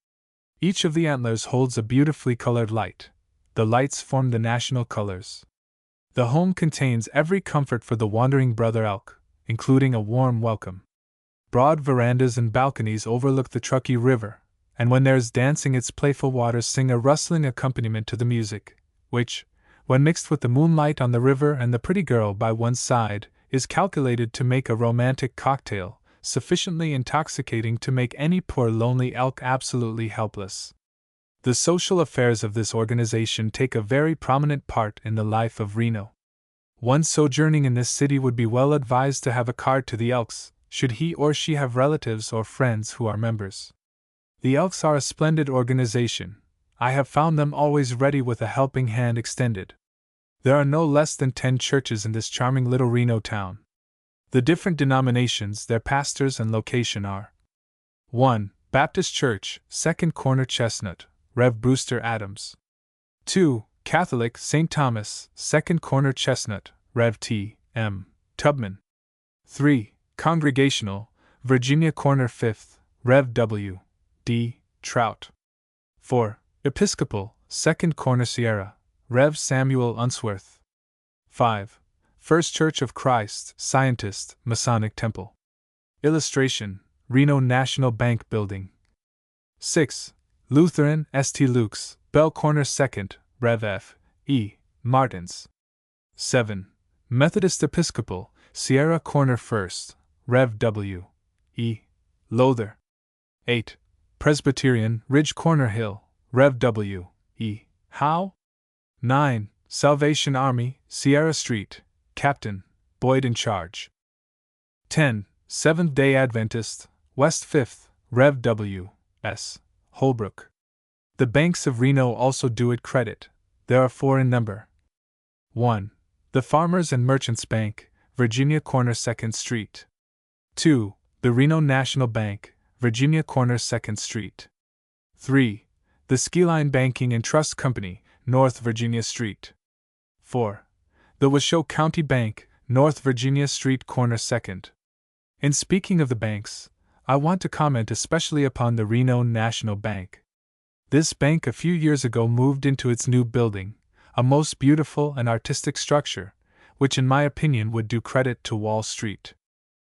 Each of the antlers holds a beautifully colored light. The lights form the national colors. The home contains every comfort for the wandering brother elk, including a warm welcome. Broad verandas and balconies overlook the Truckee River, and when there is dancing, its playful waters sing a rustling accompaniment to the music, which, when mixed with the moonlight on the river and the pretty girl by one's side, is calculated to make a romantic cocktail, sufficiently intoxicating to make any poor lonely elk absolutely helpless. The social affairs of this organization take a very prominent part in the life of Reno. One sojourning in this city would be well advised to have a card to the Elks, should he or she have relatives or friends who are members. The Elks are a splendid organization. I have found them always ready with a helping hand extended. There are no less than 10 churches in this charming little Reno town. The different denominations, their pastors, and location are: 1. Baptist Church, 2nd Corner Chestnut, Rev. Brewster Adams. 2. Catholic, St. Thomas, 2nd Corner Chestnut, Rev. T. M. Tubman. 3. Congregational, Virginia Corner 5th, Rev. W. D. Trout. 4. Episcopal, 2nd Corner Sierra, Rev. Samuel Unsworth. 5. First Church of Christ, Scientist, Masonic Temple. Illustration: Reno National Bank Building. 6. Lutheran, St. Luke's, Bell Corner 2nd, Rev. F. E. Martins. 7. Methodist Episcopal, Sierra Corner 1st, Rev. W. E. Lowther. 8. Presbyterian, Ridge Corner Hill, Rev. W. E. Howe. 9. Salvation Army, Sierra Street, Captain Boyd in charge. 10. Seventh-day Adventist, West 5th, Rev. W. S. Holbrook. The banks of Reno also do it credit. There are 4 in number. 1. The Farmers and Merchants Bank, Virginia Corner 2nd Street. 2. The Reno National Bank, Virginia Corner 2nd Street. 3. The Skyline Banking and Trust Company, North Virginia Street. 4. The Washoe County Bank, North Virginia Street Corner 2nd. In speaking of the banks, I want to comment especially upon the Reno National Bank. This bank a few years ago moved into its new building, a most beautiful and artistic structure, which in my opinion would do credit to Wall Street.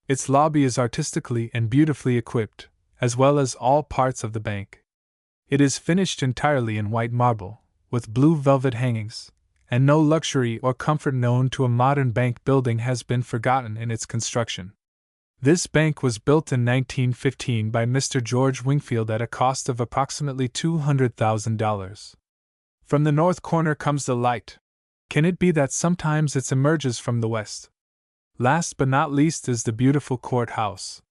Its lobby is artistically and beautifully equipped, as well as all parts of the bank. It is finished entirely in white marble, with blue velvet hangings, and no luxury or comfort known to a modern bank building has been forgotten in its construction. This bank was built in 1915 by Mr. George Wingfield at a cost of approximately $200,000. From the north corner comes the light. Can it be that sometimes it emerges from the west? Last but not least is the beautiful courthouse.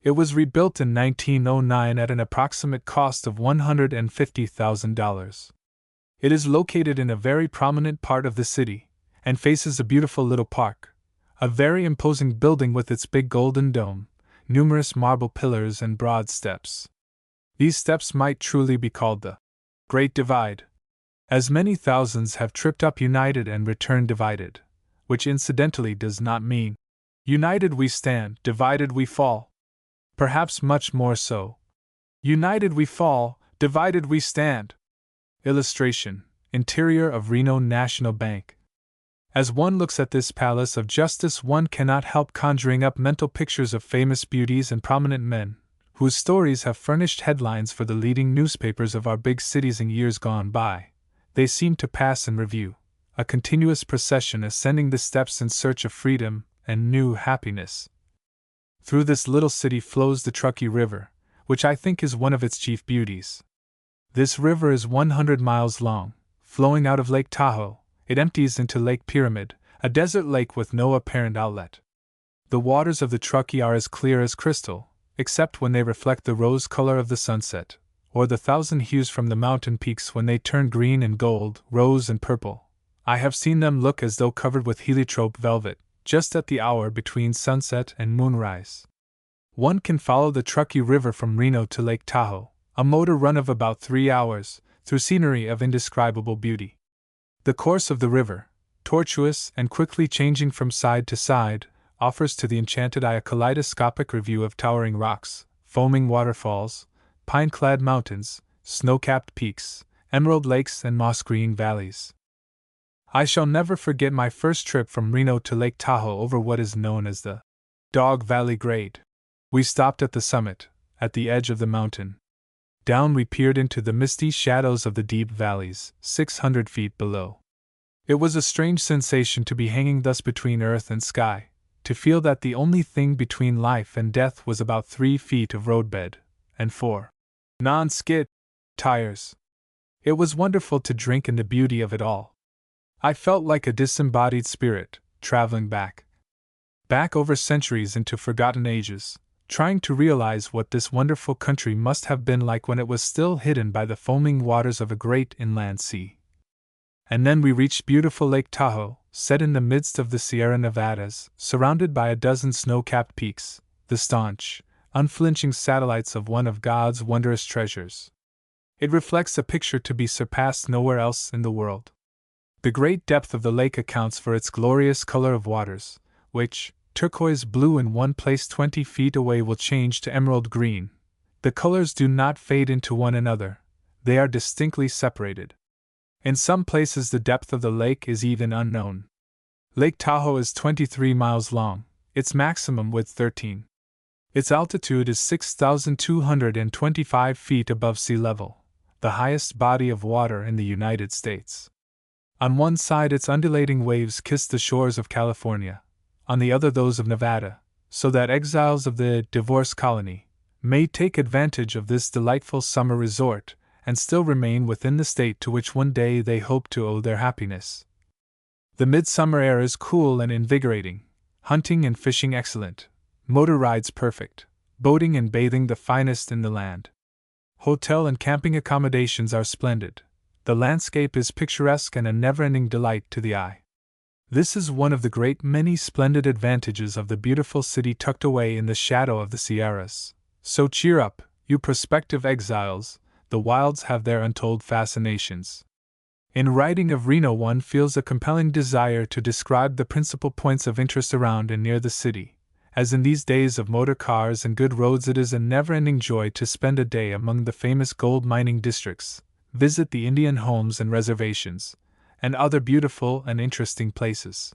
It was rebuilt in 1909 at an approximate cost of $150,000. It is located in a very prominent part of the city, and faces a beautiful little park, a very imposing building with its big golden dome, numerous marble pillars and broad steps. These steps might truly be called the Great Divide, as many thousands have tripped up united and returned divided, which incidentally does not mean united we stand, divided we fall. Perhaps much more so. United we fall, divided we stand. Illustration: Interior of Reno National Bank. As one looks at this palace of justice, one cannot help conjuring up mental pictures of famous beauties and prominent men, whose stories have furnished headlines for the leading newspapers of our big cities in years gone by. They seem to pass in review, a continuous procession ascending the steps in search of freedom and new happiness. Through this little city flows the Truckee River, which I think is one of its chief beauties. This river is 100 miles long. Flowing out of Lake Tahoe, it empties into Lake Pyramid, a desert lake with no apparent outlet. The waters of the Truckee are as clear as crystal, except when they reflect the rose color of the sunset, or the thousand hues from the mountain peaks when they turn green and gold, rose and purple. I have seen them look as though covered with heliotrope velvet, just at the hour between sunset and moonrise. One can follow the Truckee River from Reno to Lake Tahoe, a motor run of about 3 hours, through scenery of indescribable beauty. The course of the river, tortuous and quickly changing from side to side, offers to the enchanted eye a kaleidoscopic review of towering rocks, foaming waterfalls, pine-clad mountains, snow-capped peaks, emerald lakes and moss-green valleys. I shall never forget my first trip from Reno to Lake Tahoe over what is known as the Dog Valley Grade. We stopped at the summit, at the edge of the mountain. Down we peered into the misty shadows of the deep valleys, 600 feet below. It was a strange sensation to be hanging thus between earth and sky, to feel that the only thing between life and death was about 3 feet of roadbed, and 4 non-skid tires. It was wonderful to drink in the beauty of it all. I felt like a disembodied spirit, traveling back over centuries into forgotten ages, trying to realize what this wonderful country must have been like when it was still hidden by the foaming waters of a great inland sea. And then we reached beautiful Lake Tahoe, set in the midst of the Sierra Nevadas, surrounded by a dozen snow-capped peaks, the staunch, unflinching satellites of one of God's wondrous treasures. It reflects a picture to be surpassed nowhere else in the world. The great depth of the lake accounts for its glorious color of waters, which, turquoise blue in one place 20 feet away, will change to emerald green. The colors do not fade into one another, they are distinctly separated. In some places the depth of the lake is even unknown. Lake Tahoe is 23 miles long, its maximum width 13. Its altitude is 6,225 feet above sea level, the highest body of water in the United States. On one side its undulating waves kiss the shores of California, on the other those of Nevada, so that exiles of the divorce colony may take advantage of this delightful summer resort and still remain within the state to which one day they hope to owe their happiness. The midsummer air is cool and invigorating, hunting and fishing excellent, motor rides perfect, boating and bathing the finest in the land. Hotel and camping accommodations are splendid. The landscape is picturesque and a never-ending delight to the eye. This is one of the great many splendid advantages of the beautiful city tucked away in the shadow of the Sierras. So cheer up, you prospective exiles, the wilds have their untold fascinations. In writing of Reno one feels a compelling desire to describe the principal points of interest around and near the city. As in these days of motor cars and good roads, it is a never-ending joy to spend a day among the famous gold mining districts, visit the Indian homes and reservations, and other beautiful and interesting places.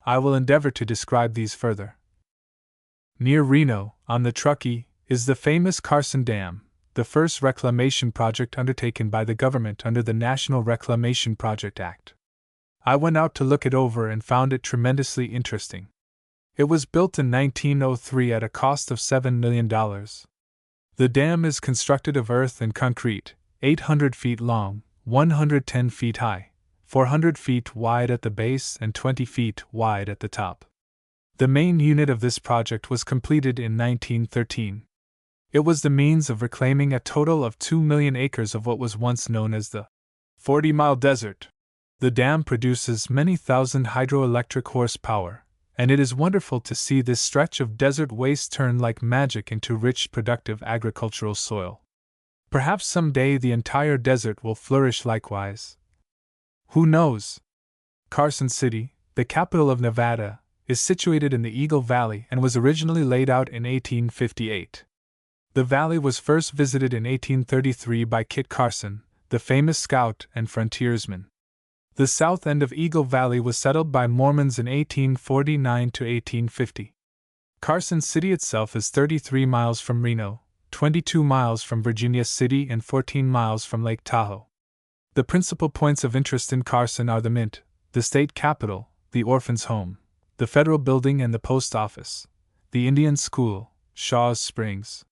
I will endeavor to describe these further. Near Reno, on the Truckee, is the famous Carson Dam, the first reclamation project undertaken by the government under the National Reclamation Project Act. I went out to look it over and found it tremendously interesting. It was built in 1903 at a cost of $7 million. The dam is constructed of earth and concrete, 800 feet long, 110 feet high, 400 feet wide at the base and 20 feet wide at the top. The main unit of this project was completed in 1913. It was the means of reclaiming a total of 2 million acres of what was once known as the 40-mile desert. The dam produces many thousand hydroelectric horsepower, and it is wonderful to see this stretch of desert waste turn like magic into rich, productive agricultural soil. Perhaps someday the entire desert will flourish likewise. Who knows? Carson City, the capital of Nevada, is situated in the Eagle Valley and was originally laid out in 1858. The valley was first visited in 1833 by Kit Carson, the famous scout and frontiersman. The south end of Eagle Valley was settled by Mormons in 1849 to 1850. Carson City itself is 33 miles from Reno, 22 miles from Virginia City, and 14 miles from Lake Tahoe. The principal points of interest in Carson are the Mint, the state capitol, the Orphans' Home, the Federal Building and the Post Office, the Indian School, Shaw's Springs,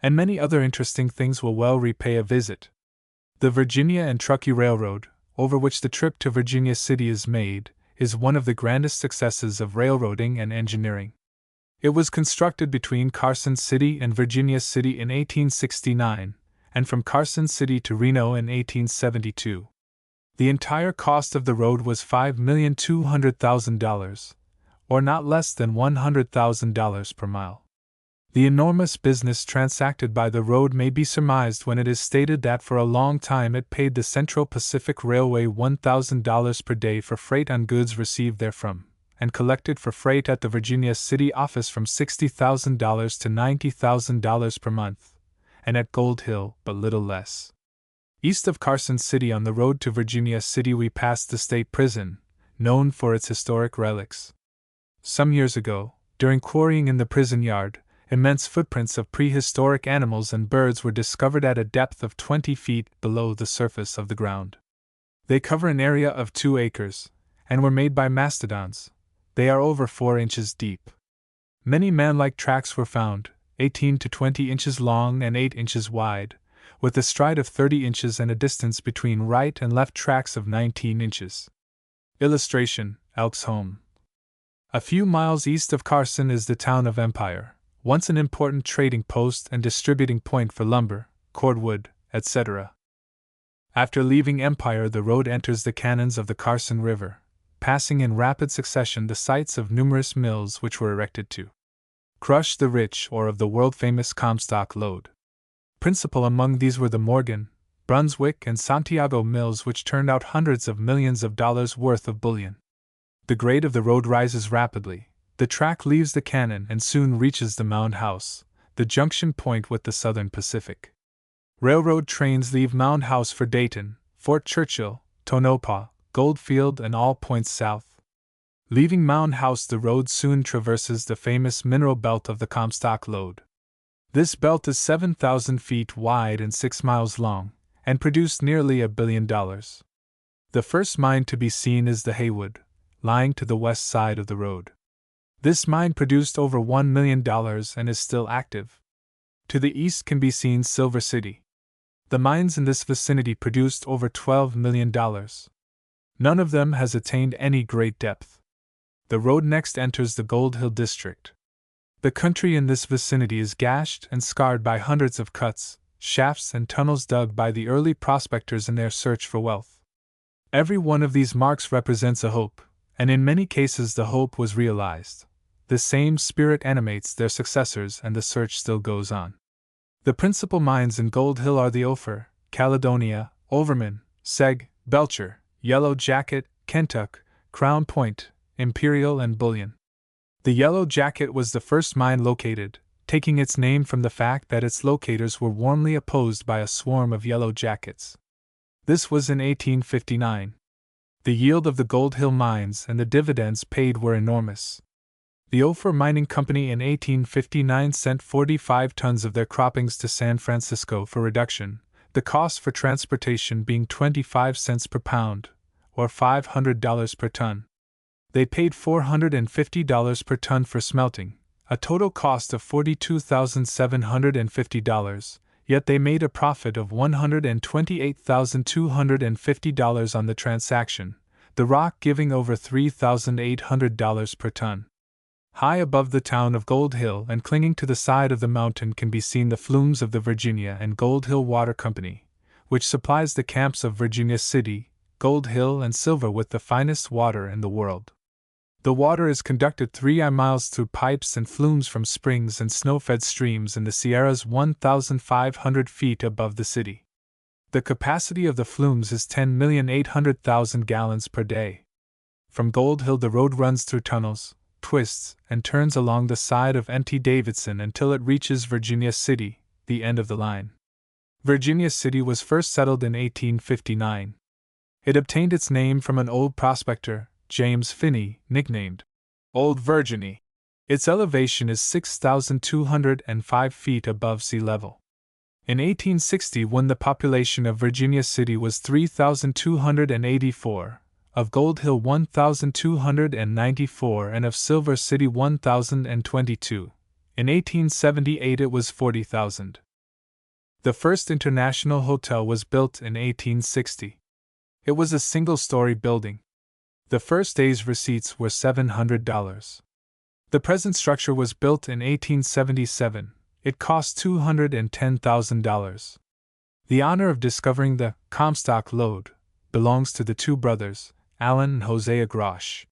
and many other interesting things will well repay a visit. The Virginia and Truckee Railroad, over which the trip to Virginia City is made, is one of the grandest successes of railroading and engineering. It was constructed between Carson City and Virginia City in 1869, and from Carson City to Reno in 1872. The entire cost of the road was $5,200,000, or not less than $100,000 per mile. The enormous business transacted by the road may be surmised when it is stated that for a long time it paid the Central Pacific Railway $1,000 per day for freight on goods received therefrom, and collected for freight at the Virginia City office from $60,000 to $90,000 per month, and at Gold Hill but little less. East of Carson City on the road to Virginia City we passed the state prison, known for its historic relics. Some years ago, during quarrying in the prison yard, immense footprints of prehistoric animals and birds were discovered at a depth of 20 feet below the surface of the ground. They cover an area of 2 acres, and were made by mastodons. They are over 4 inches deep. Many man-like tracks were found, 18 to 20 inches long and 8 inches wide, with a stride of 30 inches and a distance between right and left tracks of 19 inches. Illustration: Elk's Home. A few miles east of Carson is the town of Empire, once an important trading post and distributing point for lumber, cordwood, etc. After leaving Empire, the road enters the canyons of the Carson River, passing in rapid succession the sites of numerous mills which were erected to crush the rich ore of the world-famous Comstock lode. Principal among these were the Morgan, Brunswick, and Santiago mills, which turned out hundreds of millions of dollars worth of bullion. The grade of the road rises rapidly. The track leaves the canyon and soon reaches the Mound House, the junction point with the Southern Pacific. Railroad trains leave Mound House for Dayton, Fort Churchill, Tonopah, Goldfield, and all points south. Leaving Mound House, the road soon traverses the famous mineral belt of the Comstock lode. This belt is 7,000 feet wide and 6 miles long, and produced nearly $1 billion. The first mine to be seen is the Haywood, lying to the west side of the road. This mine produced over $1 million and is still active. To the east can be seen Silver City. The mines in this vicinity produced over $12 million. None of them has attained any great depth. The road next enters the Gold Hill district. The country in this vicinity is gashed and scarred by hundreds of cuts, shafts, and tunnels dug by the early prospectors in their search for wealth. Every one of these marks represents a hope, and in many cases the hope was realized. The same spirit animates their successors, and the search still goes on. The principal mines in Gold Hill are the Ophir, Caledonia, Overman, Seg, Belcher, Yellow Jacket, Kentuck, Crown Point, Imperial, and Bullion. The Yellow Jacket was the first mine located, taking its name from the fact that its locators were warmly opposed by a swarm of Yellow Jackets. This was in 1859. The yield of the Gold Hill mines and the dividends paid were enormous. The Ophir Mining Company in 1859 sent 45 tons of their croppings to San Francisco for reduction, the cost for transportation being 25 cents per pound, or $500 per ton. They paid $450 per ton for smelting, a total cost of $42,750, yet they made a profit of $128,250 on the transaction, the rock giving over $3,800 per ton. High above the town of Gold Hill and clinging to the side of the mountain can be seen the flumes of the Virginia and Gold Hill Water Company, which supplies the camps of Virginia City, Gold Hill, and Silver with the finest water in the world. The water is conducted 3 miles through pipes and flumes from springs and snow-fed streams in the Sierras 1,500 feet above the city. The capacity of the flumes is 10,800,000 gallons per day. From Gold Hill the road runs through tunnels, twists, and turns along the side of Mt. Davidson until it reaches Virginia City, the end of the line. Virginia City was first settled in 1859. It obtained its name from an old prospector, James Finney, nicknamed Old Virginie. Its elevation is 6,205 feet above sea level. In 1860, when the population of Virginia City was 3,284, of Gold Hill 1,294 and of Silver City 1,022. In 1878 it was 40,000. The first international hotel was built in 1860. It was a single-story building. The first day's receipts were $700. The present structure was built in 1877. It cost $210,000. The honor of discovering the Comstock lode belongs to the two brothers, Allen and Hosea Grosh.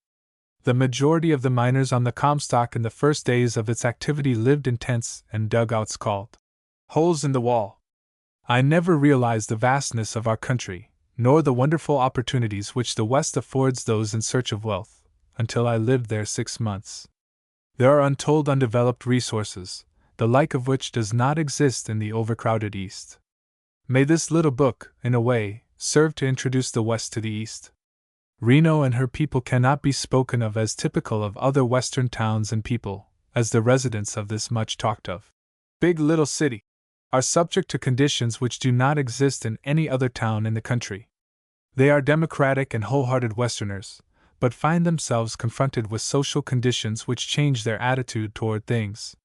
The majority of the miners on the Comstock in the first days of its activity lived in tents and dugouts called holes in the wall. I never realized the vastness of our country, nor the wonderful opportunities which the West affords those in search of wealth, until I lived there 6 months. There are untold undeveloped resources, the like of which does not exist in the overcrowded East. May this little book, in a way, serve to introduce the West to the East. Reno and her people cannot be spoken of as typical of other Western towns and people, as the residents of this much talked of big little city are subject to conditions which do not exist in any other town in the country. They are democratic and wholehearted Westerners, but find themselves confronted with social conditions which change their attitude toward things.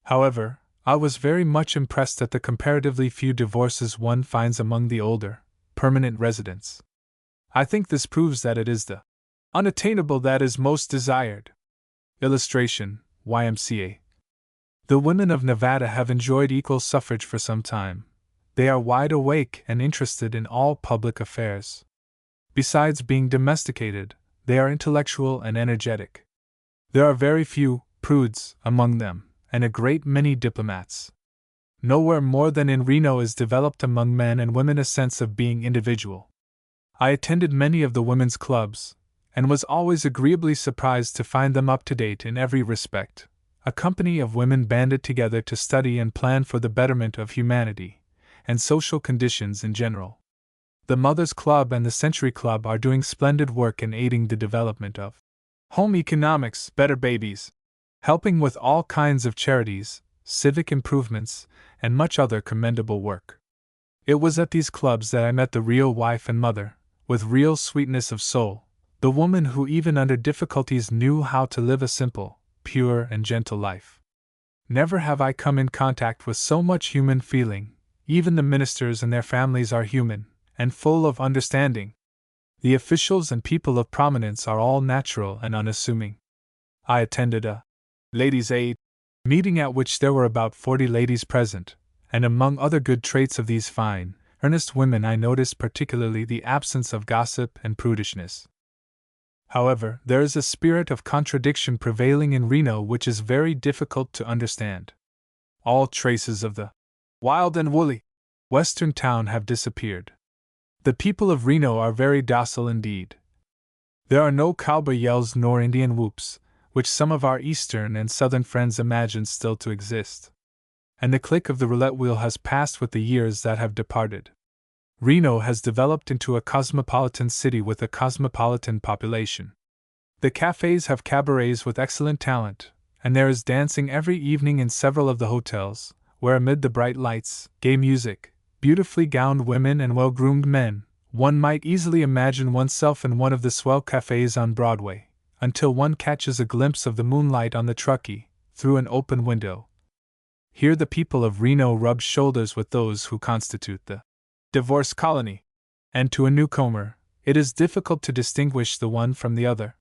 However, I was very much impressed at the comparatively few divorces one finds among the older, permanent residents. I think this proves that it is the unattainable that is most desired. Illustration, YMCA. The women of Nevada have enjoyed equal suffrage for some time. They are wide awake and interested in all public affairs. Besides being domesticated, they are intellectual and energetic. There are very few prudes among them, and a great many diplomats. Nowhere more than in Reno is developed among men and women a sense of being individual. I attended many of the women's clubs, and was always agreeably surprised to find them up to date in every respect. A company of women banded together to study and plan for the betterment of humanity, and social conditions in general. The Mothers Club and the Century Club are doing splendid work in aiding the development of home economics, better babies, helping with all kinds of charities, civic improvements, and much other commendable work. It was at these clubs that I met the real wife and mother, with real sweetness of soul, the woman who even under difficulties knew how to live a simple, pure and gentle life. Never have I come in contact with so much human feeling. Even the ministers and their families are human, and full of understanding. The officials and people of prominence are all natural and unassuming. I attended a Ladies' Aid meeting at which there were about 40 ladies present, and among other good traits of these fine, earnest women I noticed particularly the absence of gossip and prudishness. However, there is a spirit of contradiction prevailing in Reno which is very difficult to understand. All traces of the wild and woolly Western town have disappeared. The people of Reno are very docile indeed. There are no cowboy yells nor Indian whoops, which some of our Eastern and Southern friends imagine still to exist. And the click of the roulette wheel has passed with the years that have departed. Reno has developed into a cosmopolitan city with a cosmopolitan population. The cafes have cabarets with excellent talent, and there is dancing every evening in several of the hotels, where amid the bright lights, gay music, beautifully gowned women and well-groomed men, one might easily imagine oneself in one of the swell cafes on Broadway, until one catches a glimpse of the moonlight on the Truckee, through an open window. Here the people of Reno rub shoulders with those who constitute the divorce colony, and to a newcomer, it is difficult to distinguish the one from the other.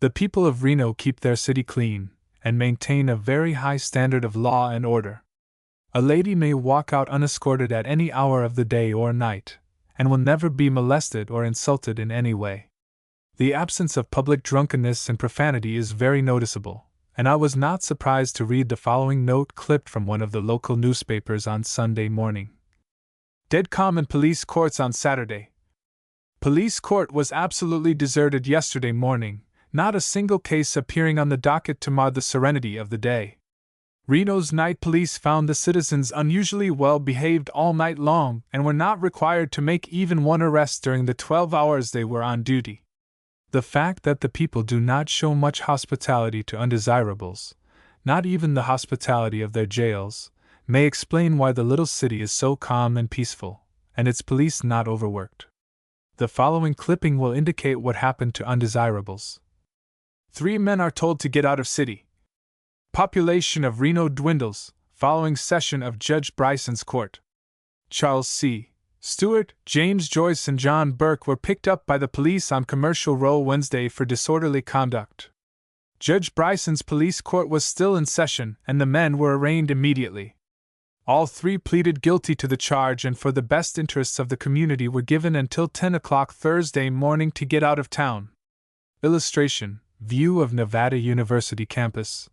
The people of Reno keep their city clean, and maintain a very high standard of law and order. A lady may walk out unescorted at any hour of the day or night, and will never be molested or insulted in any way. The absence of public drunkenness and profanity is very noticeable, and I was not surprised to read the following note clipped from one of the local newspapers on Sunday morning. Dead calm in police courts on Saturday. Police court was absolutely deserted yesterday morning, not a single case appearing on the docket to mar the serenity of the day. Reno's night police found the citizens unusually well behaved all night long and were not required to make even one arrest during the 12 hours they were on duty. The fact that the people do not show much hospitality to undesirables, not even the hospitality of their jails, may explain why the little city is so calm and peaceful, and its police not overworked. The following clipping will indicate what happened to undesirables. 3 men are told to get out of city. Population of Reno dwindles, following session of Judge Bryson's court. Charles C. Stewart, James Joyce and John Burke were picked up by the police on Commercial Row Wednesday for disorderly conduct. Judge Bryson's police court was still in session and the men were arraigned immediately. All 3 pleaded guilty to the charge and for the best interests of the community were given until 10 o'clock Thursday morning to get out of town. Illustration: View of Nevada University campus.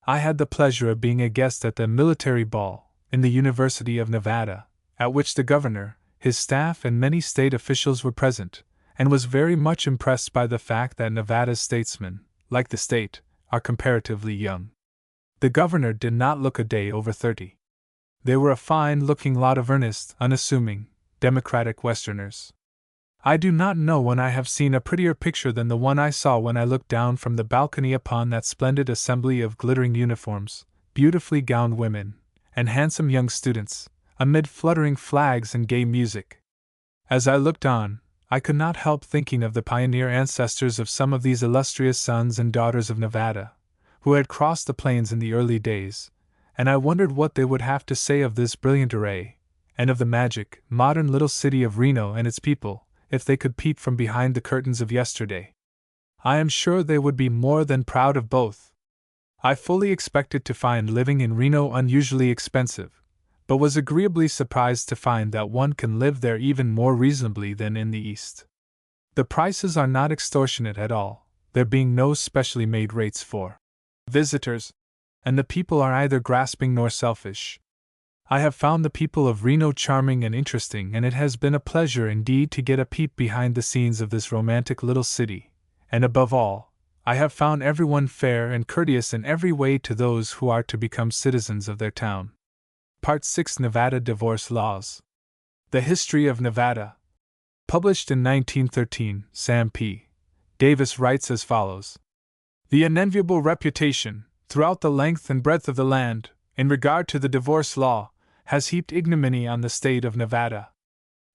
I had the pleasure of being a guest at the military ball in the University of Nevada, at which the governor, his staff, and many state officials were present, and was very much impressed by the fact that Nevada's statesmen, like the state, are comparatively young. The governor did not look a day over 30. They were a fine-looking lot of earnest, unassuming, democratic Westerners. I do not know when I have seen a prettier picture than the one I saw when I looked down from the balcony upon that splendid assembly of glittering uniforms, beautifully gowned women, and handsome young students, amid fluttering flags and gay music. As I looked on, I could not help thinking of the pioneer ancestors of some of these illustrious sons and daughters of Nevada, who had crossed the plains in the early days, and I wondered what they would have to say of this brilliant array, and of the magic, modern little city of Reno and its people, if they could peep from behind the curtains of yesterday. I am sure they would be more than proud of both. I fully expected to find living in Reno unusually expensive, but was agreeably surprised to find that one can live there even more reasonably than in the East. The prices are not extortionate at all, there being no specially made rates for visitors, and the people are neither grasping nor selfish. I have found the people of Reno charming and interesting, and it has been a pleasure indeed to get a peep behind the scenes of this romantic little city, and above all, I have found everyone fair and courteous in every way to those who are to become citizens of their town. Part 6: Nevada Divorce Laws. The History of Nevada. Published in 1913, Sam P. Davis writes as follows. The unenviable reputation, throughout the length and breadth of the land, in regard to the divorce law, has heaped ignominy on the state of Nevada.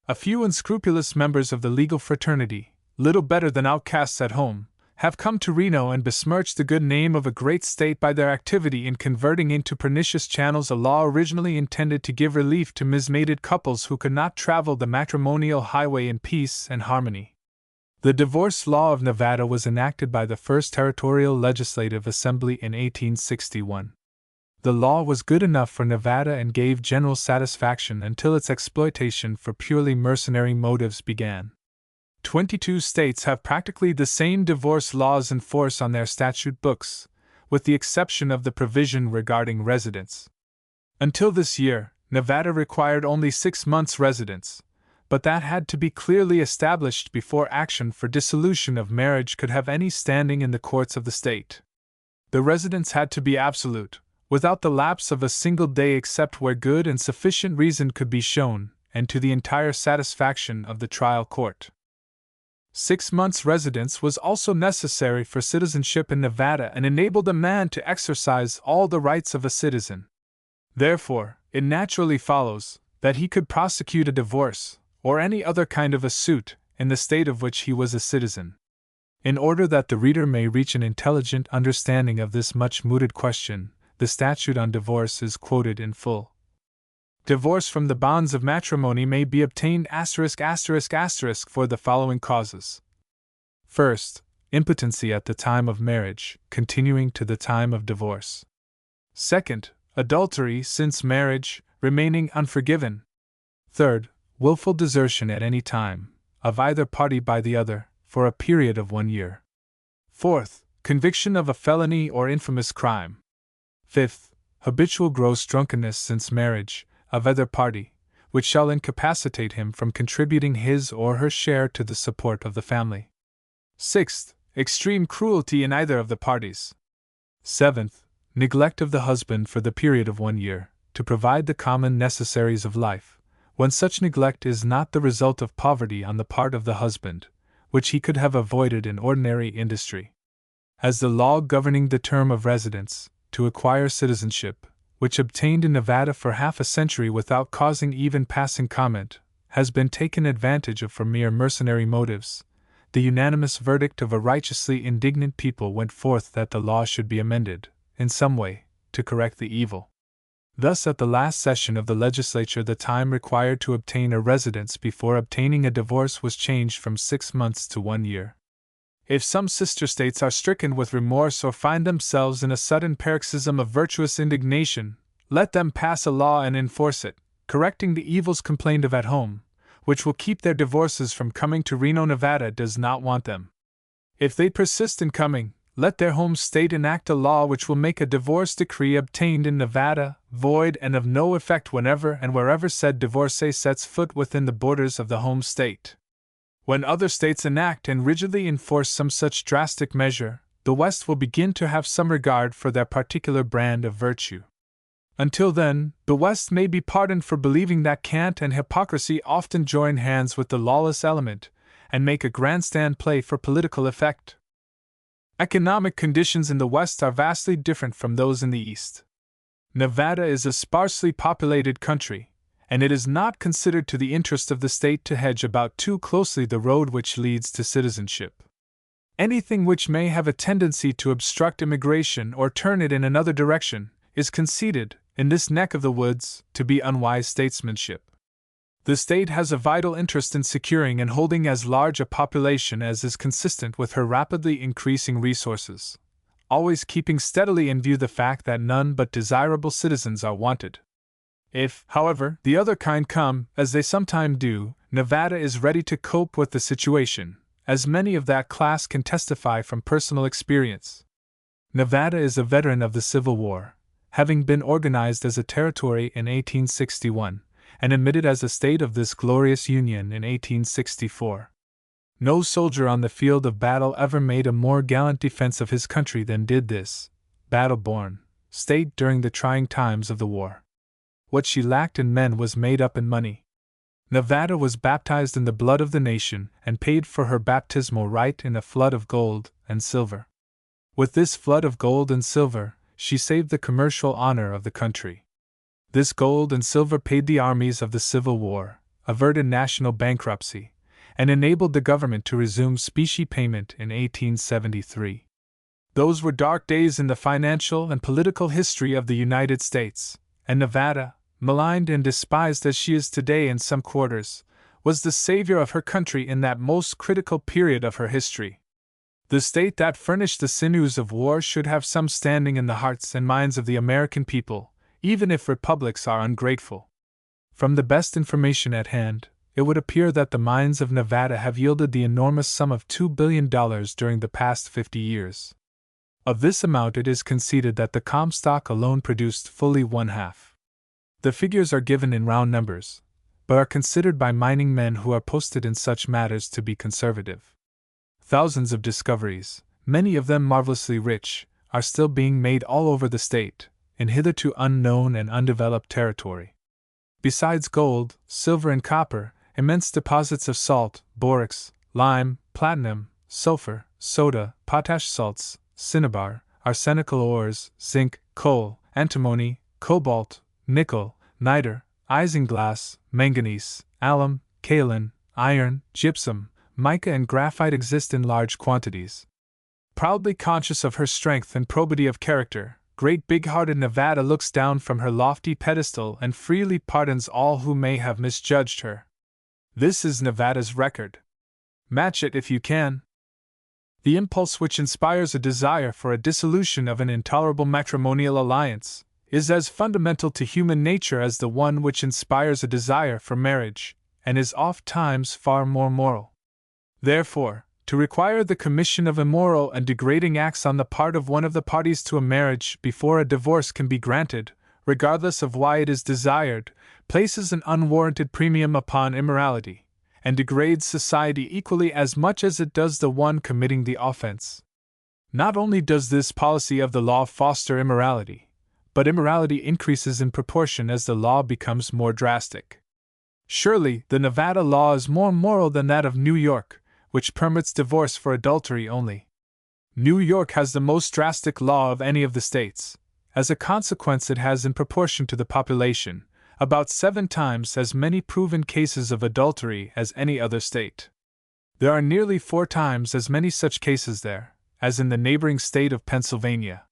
A few unscrupulous members of the legal fraternity, little better than outcasts at home, have come to Reno and besmirched the good name of a great state by their activity in converting into pernicious channels a law originally intended to give relief to mismated couples who could not travel the matrimonial highway in peace and harmony. The divorce law of Nevada was enacted by the First Territorial Legislative Assembly in 1861. The law was good enough for Nevada and gave general satisfaction until its exploitation for purely mercenary motives began. 22 states have practically the same divorce laws in force on their statute books, with the exception of the provision regarding residence. Until this year, Nevada required only 6 months' residence, but that had to be clearly established before action for dissolution of marriage could have any standing in the courts of the state. The residence had to be absolute, without the lapse of a single day except where good and sufficient reason could be shown, and to the entire satisfaction of the trial court. 6 months' residence was also necessary for citizenship in Nevada and enabled a man to exercise all the rights of a citizen. Therefore, it naturally follows that he could prosecute a divorce, or any other kind of a suit, in the state of which he was a citizen. In order that the reader may reach an intelligent understanding of this much mooted question, the statute on divorce is quoted in full. Divorce from the bonds of matrimony may be obtained **** for the following causes. First, impotency at the time of marriage, continuing to the time of divorce. Second, adultery since marriage, remaining unforgiven. Third, willful desertion at any time, of either party by the other, for a period of 1 year. 4th, conviction of a felony or infamous crime. 5th, habitual gross drunkenness since marriage, of either party, which shall incapacitate him from contributing his or her share to the support of the family. 6th, extreme cruelty in either of the parties. 7th, neglect of the husband for the period of 1 year, to provide the common necessaries of life, when such neglect is not the result of poverty on the part of the husband, which he could have avoided in ordinary industry. As the law governing the term of residence, to acquire citizenship, which obtained in Nevada for half a century without causing even passing comment, has been taken advantage of for mere mercenary motives, the unanimous verdict of a righteously indignant people went forth that the law should be amended, in some way, to correct the evil. Thus, at the last session of the legislature, the time required to obtain a residence before obtaining a divorce was changed from 6 months to 1 year. If some sister states are stricken with remorse or find themselves in a sudden paroxysm of virtuous indignation, let them pass a law and enforce it, correcting the evils complained of at home, which will keep their divorces from coming to Reno. Nevada does not want them. If they persist in coming, let their home state enact a law which will make a divorce decree obtained in Nevada void and of no effect whenever and wherever said divorcee sets foot within the borders of the home state. When other states enact and rigidly enforce some such drastic measure, the West will begin to have some regard for their particular brand of virtue. Until then, the West may be pardoned for believing that cant and hypocrisy often join hands with the lawless element and make a grandstand play for political effect. Economic conditions in the West are vastly different from those in the East. Nevada is a sparsely populated country, and it is not considered to the interest of the state to hedge about too closely the road which leads to citizenship. Anything which may have a tendency to obstruct immigration or turn it in another direction is conceded, in this neck of the woods, to be unwise statesmanship. The state has a vital interest in securing and holding as large a population as is consistent with her rapidly increasing resources, always keeping steadily in view the fact that none but desirable citizens are wanted. If, however, the other kind come, as they sometimes do, Nevada is ready to cope with the situation, as many of that class can testify from personal experience. Nevada is a veteran of the Civil War, having been organized as a territory in 1861, and admitted as a state of this glorious Union in 1864. No soldier on the field of battle ever made a more gallant defense of his country than did this, battle-born, state during the trying times of the war. What she lacked in men was made up in money. Nevada was baptized in the blood of the nation and paid for her baptismal rite in a flood of gold and silver. With this flood of gold and silver, she saved the commercial honor of the country. This gold and silver paid the armies of the Civil War, averted national bankruptcy, and enabled the government to resume specie payment in 1873. Those were dark days in the financial and political history of the United States, and Nevada, maligned and despised as she is today in some quarters, was the savior of her country in that most critical period of her history. The state that furnished the sinews of war should have some standing in the hearts and minds of the American people, even if republics are ungrateful. From the best information at hand, it would appear that the mines of Nevada have yielded the enormous sum of $2 billion during the past 50 years. Of this amount it is conceded that the Comstock alone produced fully one-half. The figures are given in round numbers, but are considered by mining men who are posted in such matters to be conservative. Thousands of discoveries, many of them marvelously rich, are still being made all over the state, in hitherto unknown and undeveloped territory. Besides gold, silver, and copper, immense deposits of salt, borax, lime, platinum, sulfur, soda, potash salts, cinnabar, arsenical ores, zinc, coal, antimony, cobalt, nickel, niter, isinglass, manganese, alum, kaolin, iron, gypsum, mica, and graphite exist in large quantities. Proudly conscious of her strength and probity of character, great big-hearted Nevada looks down from her lofty pedestal and freely pardons all who may have misjudged her. This is Nevada's record. Match it if you can. The impulse which inspires a desire for a dissolution of an intolerable matrimonial alliance is as fundamental to human nature as the one which inspires a desire for marriage, and is oft times far more moral. Therefore, to require the commission of immoral and degrading acts on the part of one of the parties to a marriage before a divorce can be granted, regardless of why it is desired, places an unwarranted premium upon immorality, and degrades society equally as much as it does the one committing the offense. Not only does this policy of the law foster immorality, but immorality increases in proportion as the law becomes more drastic. Surely, the Nevada law is more moral than that of New York, which permits divorce for adultery only. New York has the most drastic law of any of the states. As a consequence, it has, in proportion to the population, about 7 times as many proven cases of adultery as any other state. There are nearly 4 times as many such cases there, as in the neighboring state of Pennsylvania.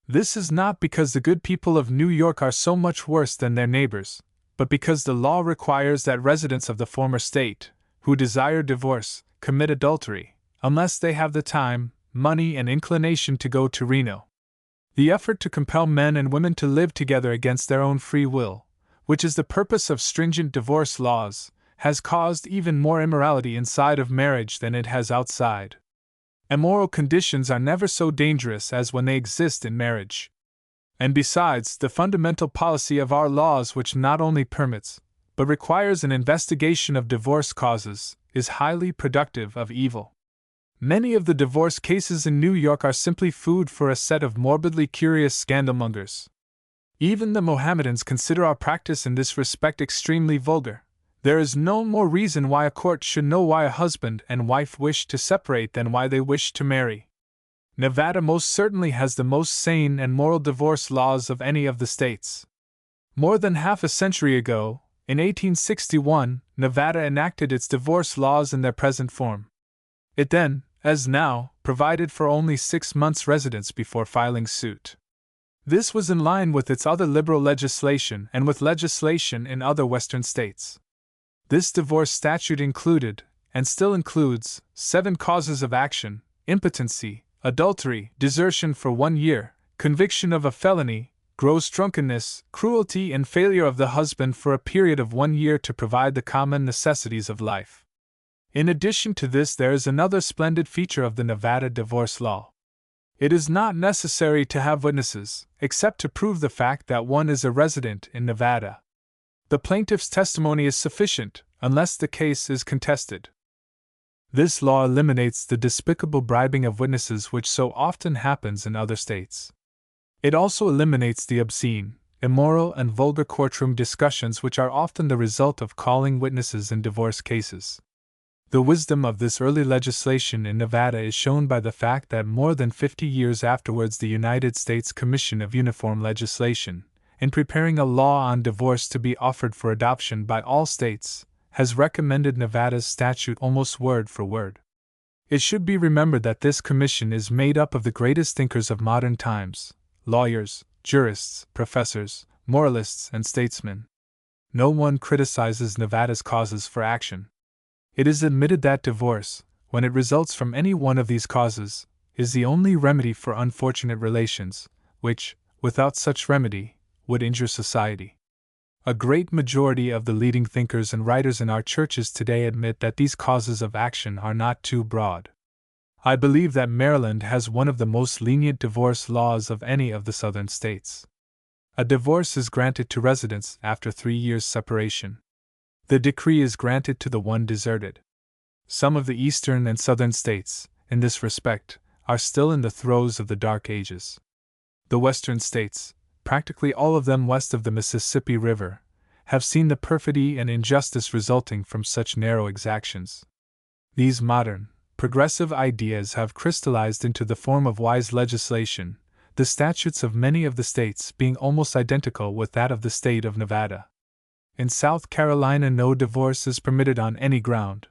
This is not because the good people of New York are so much worse than their neighbors, but because the law requires that residents of the former state, who desire divorce, commit adultery, unless they have the time, money, and inclination to go to Reno. The effort to compel men and women to live together against their own free will, which is the purpose of stringent divorce laws, has caused even more immorality inside of marriage than it has outside. Immoral conditions are never so dangerous as when they exist in marriage. And besides, the fundamental policy of our laws, which not only permits, but requires an investigation of divorce causes, is highly productive of evil. Many of the divorce cases in New York are simply food for a set of morbidly curious scandalmongers. Even the Mohammedans consider our practice in this respect extremely vulgar. There is no more reason why a court should know why a husband and wife wish to separate than why they wish to marry. Nevada most certainly has the most sane and moral divorce laws of any of the states. More than half a century ago, in 1861, Nevada enacted its divorce laws in their present form. It then, as now, provided for only 6 months' residence before filing suit. This was in line with its other liberal legislation and with legislation in other Western states. This divorce statute included, and still includes, 7 causes of action: impotency, adultery, desertion for 1 year, conviction of a felony, gross drunkenness, cruelty, and failure of the husband for a period of 1 year to provide the common necessities of life. In addition to this, there is another splendid feature of the Nevada divorce law. It is not necessary to have witnesses, except to prove the fact that one is a resident in Nevada. The plaintiff's testimony is sufficient, unless the case is contested. This law eliminates the despicable bribing of witnesses which so often happens in other states. It also eliminates the obscene, immoral, and vulgar courtroom discussions which are often the result of calling witnesses in divorce cases. The wisdom of this early legislation in Nevada is shown by the fact that more than 50 years afterwards the United States Commission of Uniform Legislation, in preparing a law on divorce to be offered for adoption by all states, has recommended Nevada's statute almost word for word. It should be remembered that this commission is made up of the greatest thinkers of modern times: lawyers, jurists, professors, moralists, and statesmen. No one criticizes Nevada's causes for action. It is admitted that divorce, when it results from any one of these causes, is the only remedy for unfortunate relations, which, without such remedy, would injure society. A great majority of the leading thinkers and writers in our churches today admit that these causes of action are not too broad. I believe that Maryland has one of the most lenient divorce laws of any of the southern states. A divorce is granted to residents after 3 years' separation. The decree is granted to the one deserted. Some of the eastern and southern states, in this respect, are still in the throes of the Dark Ages. The western states, practically all of them west of the Mississippi River, have seen the perfidy and injustice resulting from such narrow exactions. These modern, progressive ideas have crystallized into the form of wise legislation, the statutes of many of the states being almost identical with that of the state of Nevada. In South Carolina, no divorce is permitted on any ground.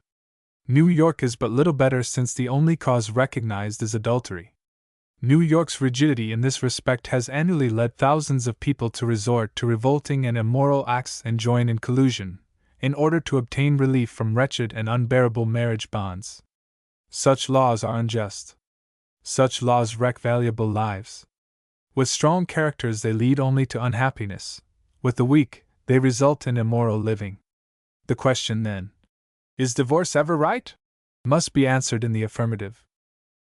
New York is but little better, since the only cause recognized is adultery. New York's rigidity in this respect has annually led thousands of people to resort to revolting and immoral acts and join in collusion, in order to obtain relief from wretched and unbearable marriage bonds. Such laws are unjust. Such laws wreck valuable lives. With strong characters, they lead only to unhappiness. With the weak, they result in immoral living. The question then: is divorce ever right? must be answered in the affirmative.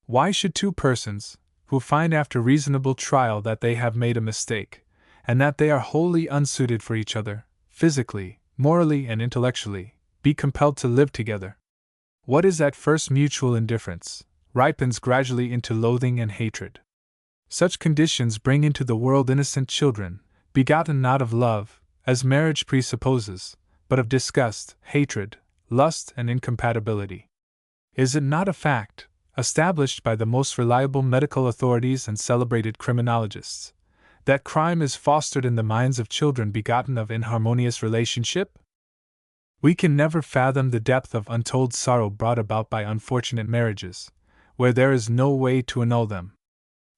Why should two persons, who find after reasonable trial that they have made a mistake, and that they are wholly unsuited for each other, physically, morally, and intellectually, be compelled to live together? What is at first mutual indifference ripens gradually into loathing and hatred. Such conditions bring into the world innocent children, begotten not of love, as marriage presupposes, but of disgust, hatred, lust, and incompatibility. Is it not a fact, established by the most reliable medical authorities and celebrated criminologists, that crime is fostered in the minds of children begotten of inharmonious relationship? We can never fathom the depth of untold sorrow brought about by unfortunate marriages, where there is no way to annul them.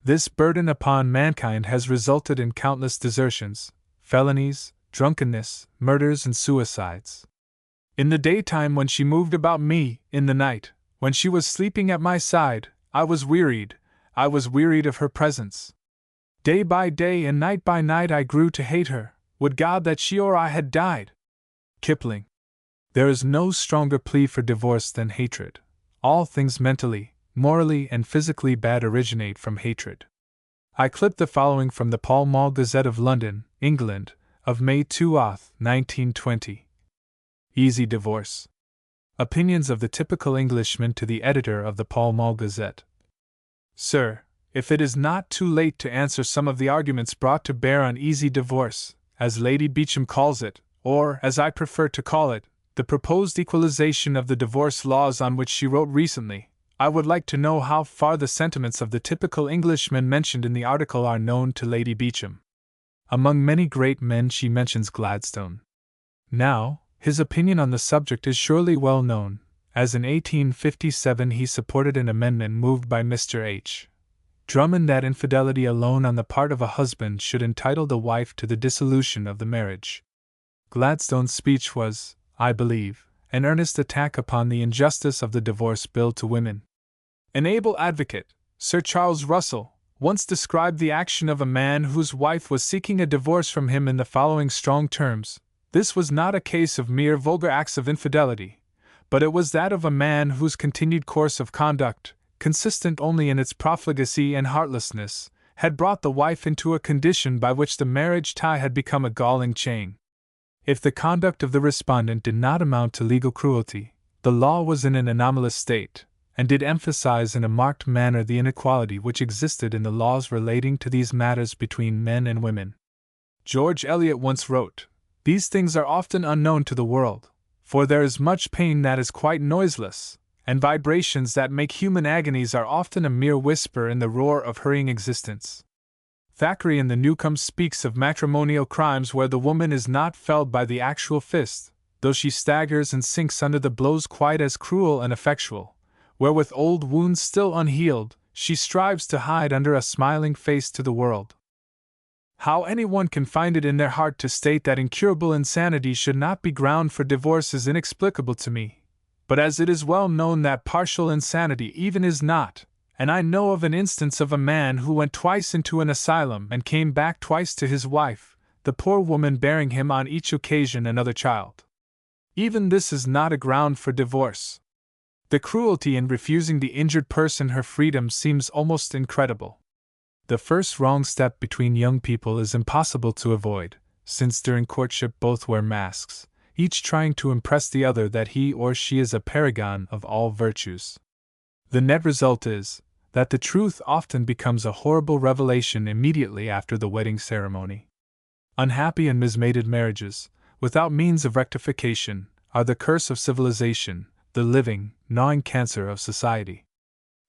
This burden upon mankind has resulted in countless desertions, felonies, drunkenness, murders, and suicides. In the daytime, when she moved about me, in the night, when she was sleeping at my side, I was wearied of her presence. Day by day and night by night I grew to hate her. Would God that she or I had died! Kipling. There is no stronger plea for divorce than hatred. All things mentally, morally, and physically bad originate from hatred. I clip the following from the Pall Mall Gazette of London, England, of May 2, 1920. Easy divorce. Opinions of the typical Englishman to the editor of the Pall Mall Gazette. Sir, if it is not too late to answer some of the arguments brought to bear on easy divorce, as Lady Beauchamp calls it, or, as I prefer to call it, the proposed equalization of the divorce laws on which she wrote recently, I would like to know how far the sentiments of the typical Englishman mentioned in the article are known to Lady Beauchamp. Among many great men she mentions Gladstone. Now, his opinion on the subject is surely well known, as in 1857 he supported an amendment moved by Mr. H. Drummond that infidelity alone on the part of a husband should entitle the wife to the dissolution of the marriage. Gladstone's speech was, I believe, an earnest attack upon the injustice of the divorce bill to women. An able advocate, Sir Charles Russell, once described the action of a man whose wife was seeking a divorce from him in the following strong terms: this was not a case of mere vulgar acts of infidelity, but it was that of a man whose continued course of conduct, consistent only in its profligacy and heartlessness, had brought the wife into a condition by which the marriage tie had become a galling chain. If the conduct of the respondent did not amount to legal cruelty, the law was in an anomalous state, and did emphasize in a marked manner the inequality which existed in the laws relating to these matters between men and women. George Eliot once wrote, "These things are often unknown to the world, for there is much pain that is quite noiseless, and vibrations that make human agonies are often a mere whisper in the roar of hurrying existence." Thackeray in The Newcomes speaks of matrimonial crimes where the woman is not felled by the actual fist, though she staggers and sinks under the blows quite as cruel and effectual, where with old wounds still unhealed, she strives to hide under a smiling face to the world. How anyone can find it in their heart to state that incurable insanity should not be ground for divorce is inexplicable to me, but as it is well known that partial insanity even is not, and I know of an instance of a man who went twice into an asylum and came back twice to his wife, the poor woman bearing him on each occasion another child. Even this is not a ground for divorce. The cruelty in refusing the injured person her freedom seems almost incredible. The first wrong step between young people is impossible to avoid, since during courtship both wear masks, each trying to impress the other that he or she is a paragon of all virtues. The net result is that the truth often becomes a horrible revelation immediately after the wedding ceremony. Unhappy and mismated marriages, without means of rectification, are the curse of civilization, the living, gnawing cancer of society.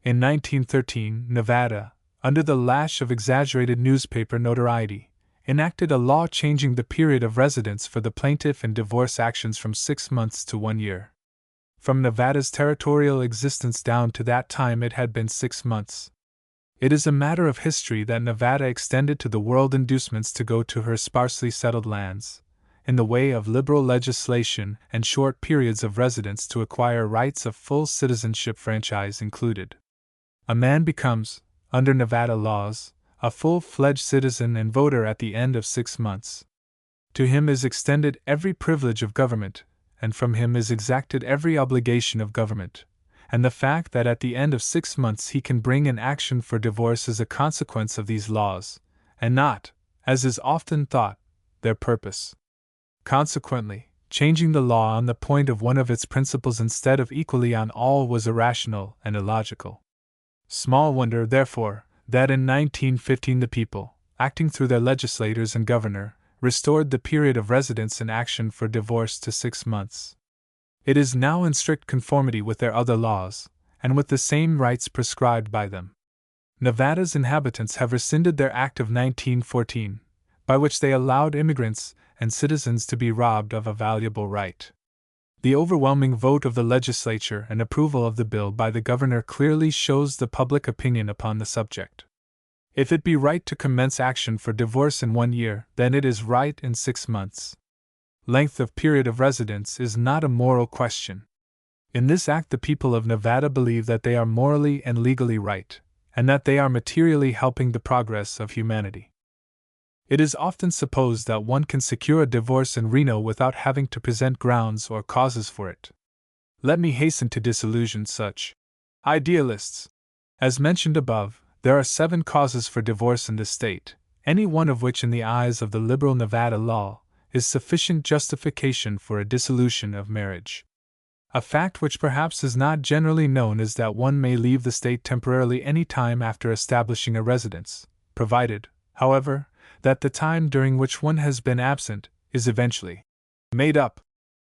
In 1913, Nevada, under the lash of exaggerated newspaper notoriety, enacted a law changing the period of residence for the plaintiff in divorce actions from 6 months to 1 year. From Nevada's territorial existence down to that time it had been 6 months. It is a matter of history that Nevada extended to the world inducements to go to her sparsely settled lands, in the way of liberal legislation and short periods of residence to acquire rights of full citizenship, franchise included. A man becomes, under Nevada laws, a full-fledged citizen and voter at the end of 6 months. To him is extended every privilege of government, and from him is exacted every obligation of government, and the fact that at the end of 6 months he can bring an action for divorce is a consequence of these laws, and not, as is often thought, their purpose. Consequently, changing the law on the point of one of its principles instead of equally on all was irrational and illogical. Small wonder, therefore, that in 1915 the people, acting through their legislators and governor, restored the period of residence in action for divorce to 6 months. It is now in strict conformity with their other laws, and with the same rights prescribed by them. Nevada's inhabitants have rescinded their Act of 1914, by which they allowed immigrants and citizens to be robbed of a valuable right. The overwhelming vote of the legislature and approval of the bill by the governor clearly shows the public opinion upon the subject. If it be right to commence action for divorce in 1 year, then it is right in 6 months. Length of period of residence is not a moral question. In this act, the people of Nevada believe that they are morally and legally right, and that they are materially helping the progress of humanity. It is often supposed that one can secure a divorce in Reno without having to present grounds or causes for it. Let me hasten to disillusion such idealists. As mentioned above, there are 7 causes for divorce in this state, any one of which in the eyes of the liberal Nevada law is sufficient justification for a dissolution of marriage. A fact which perhaps is not generally known is that one may leave the state temporarily any time after establishing a residence, provided, however, that the time during which one has been absent is eventually made up.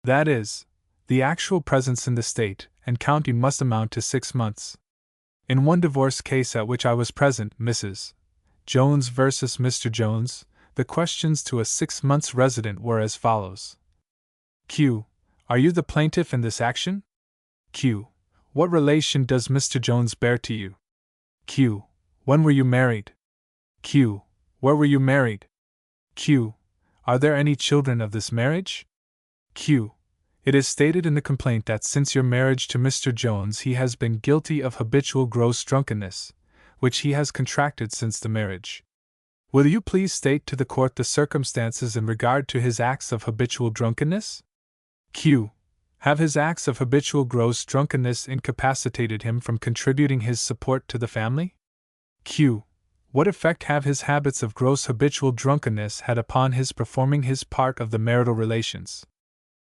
That is, the actual presence in the state and county must amount to 6 months. In one divorce case at which I was present, Mrs. Jones versus Mr. Jones, the questions to a 6 months resident were as follows. Q. Are you the plaintiff in this action? Q. What relation does Mr. Jones bear to you? Q. When were you married? Q. Where were you married? Q. Are there any children of this marriage? Q. It is stated in the complaint that since your marriage to Mr. Jones he has been guilty of habitual gross drunkenness, which he has contracted since the marriage. Will you please state to the court the circumstances in regard to his acts of habitual drunkenness? Q. Have his acts of habitual gross drunkenness incapacitated him from contributing his support to the family? Q. What effect have his habits of gross habitual drunkenness had upon his performing his part of the marital relations?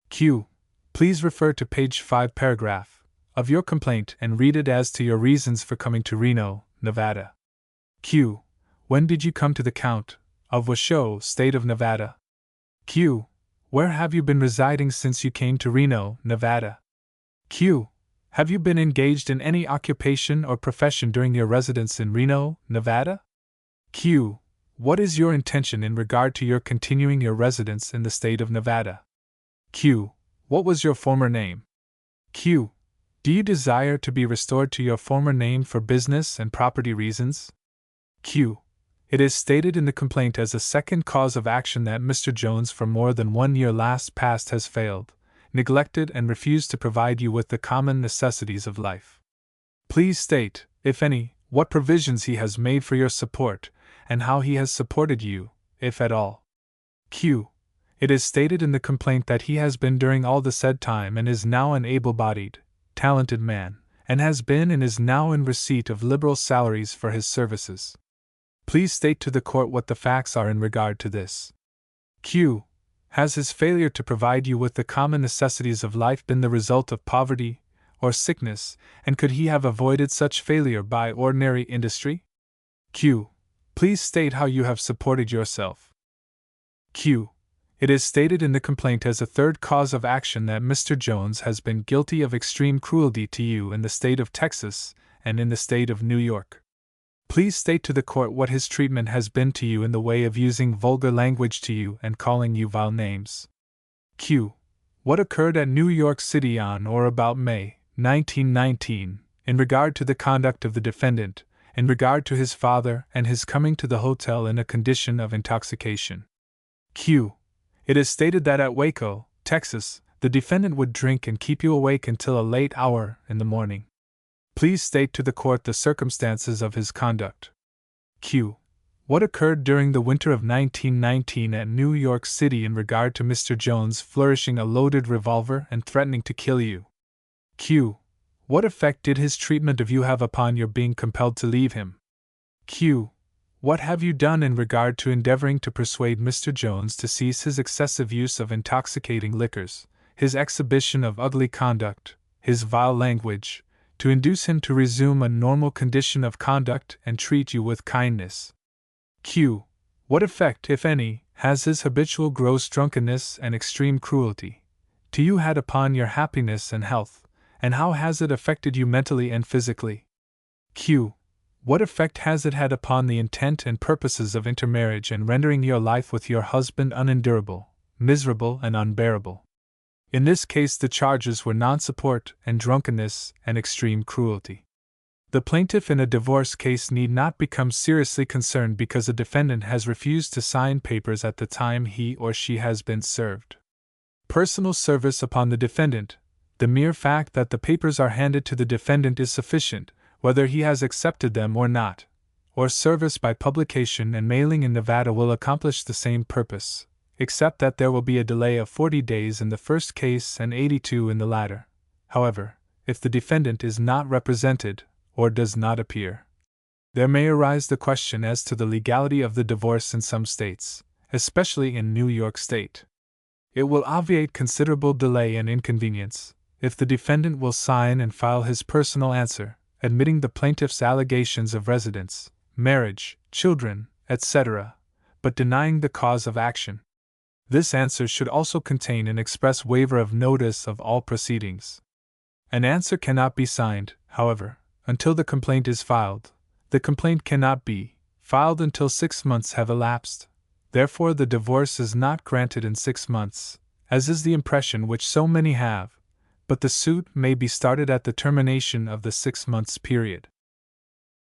Q. Please refer to page 5 paragraph of your complaint and read it as to your reasons for coming to Reno, Nevada. Q. When did you come to the Count of Washoe, state of Nevada? Q. Where have you been residing since you came to Reno, Nevada? Q. Have you been engaged in any occupation or profession during your residence in Reno, Nevada? Q. What is your intention in regard to your continuing your residence in the state of Nevada? Q. What was your former name? Q. Do you desire to be restored to your former name for business and property reasons? Q. It is stated in the complaint as a second cause of action that Mr. Jones for more than 1 year last past has failed, neglected, and refused to provide you with the common necessities of life. Please state, if any, what provisions he has made for your support, and how he has supported you, if at all. Q. It is stated in the complaint that he has been during all the said time and is now an able-bodied, talented man, and has been and is now in receipt of liberal salaries for his services. Please state to the court what the facts are in regard to this. Q. Has his failure to provide you with the common necessities of life been the result of poverty or sickness, and could he have avoided such failure by ordinary industry? Q. Please state how you have supported yourself. Q. It is stated in the complaint as a third cause of action that Mr. Jones has been guilty of extreme cruelty to you in the state of Texas and in the state of New York. Please state to the court what his treatment has been to you in the way of using vulgar language to you and calling you vile names. Q. What occurred at New York City on or about May 1919, in regard to the conduct of the defendant, in regard to his father and his coming to the hotel in a condition of intoxication? Q. It is stated that at Waco, Texas, the defendant would drink and keep you awake until a late hour in the morning. Please state to the court the circumstances of his conduct. Q. What occurred during the winter of 1919 at New York City in regard to Mr. Jones flourishing a loaded revolver and threatening to kill you? Q. What effect did his treatment of you have upon your being compelled to leave him? Q. What have you done in regard to endeavoring to persuade Mr. Jones to cease his excessive use of intoxicating liquors, his exhibition of ugly conduct, his vile language, to induce him to resume a normal condition of conduct and treat you with kindness? Q. What effect, if any, has his habitual gross drunkenness and extreme cruelty to you had upon your happiness and health, and how has it affected you mentally and physically? Q. What effect has it had upon the intent and purposes of intermarriage and rendering your life with your husband unendurable, miserable, and unbearable? In this case, the charges were non-support and drunkenness and extreme cruelty. The plaintiff in a divorce case need not become seriously concerned because a defendant has refused to sign papers at the time he or she has been served. Personal service upon the defendant. The mere fact that the papers are handed to the defendant is sufficient, whether he has accepted them or not. Or service by publication and mailing in Nevada will accomplish the same purpose, except that there will be a delay of 40 days in the first case and 82 in the latter. However, if the defendant is not represented, or does not appear, there may arise the question as to the legality of the divorce in some states, especially in New York State. It will obviate considerable delay and inconvenience if the defendant will sign and file his personal answer, admitting the plaintiff's allegations of residence, marriage, children, etc., but denying the cause of action. This answer should also contain an express waiver of notice of all proceedings. An answer cannot be signed, however, until the complaint is filed. The complaint cannot be filed until 6 months have elapsed. Therefore, the divorce is not granted in 6 months, as is the impression which so many have, but the suit may be started at the termination of the 6 months period.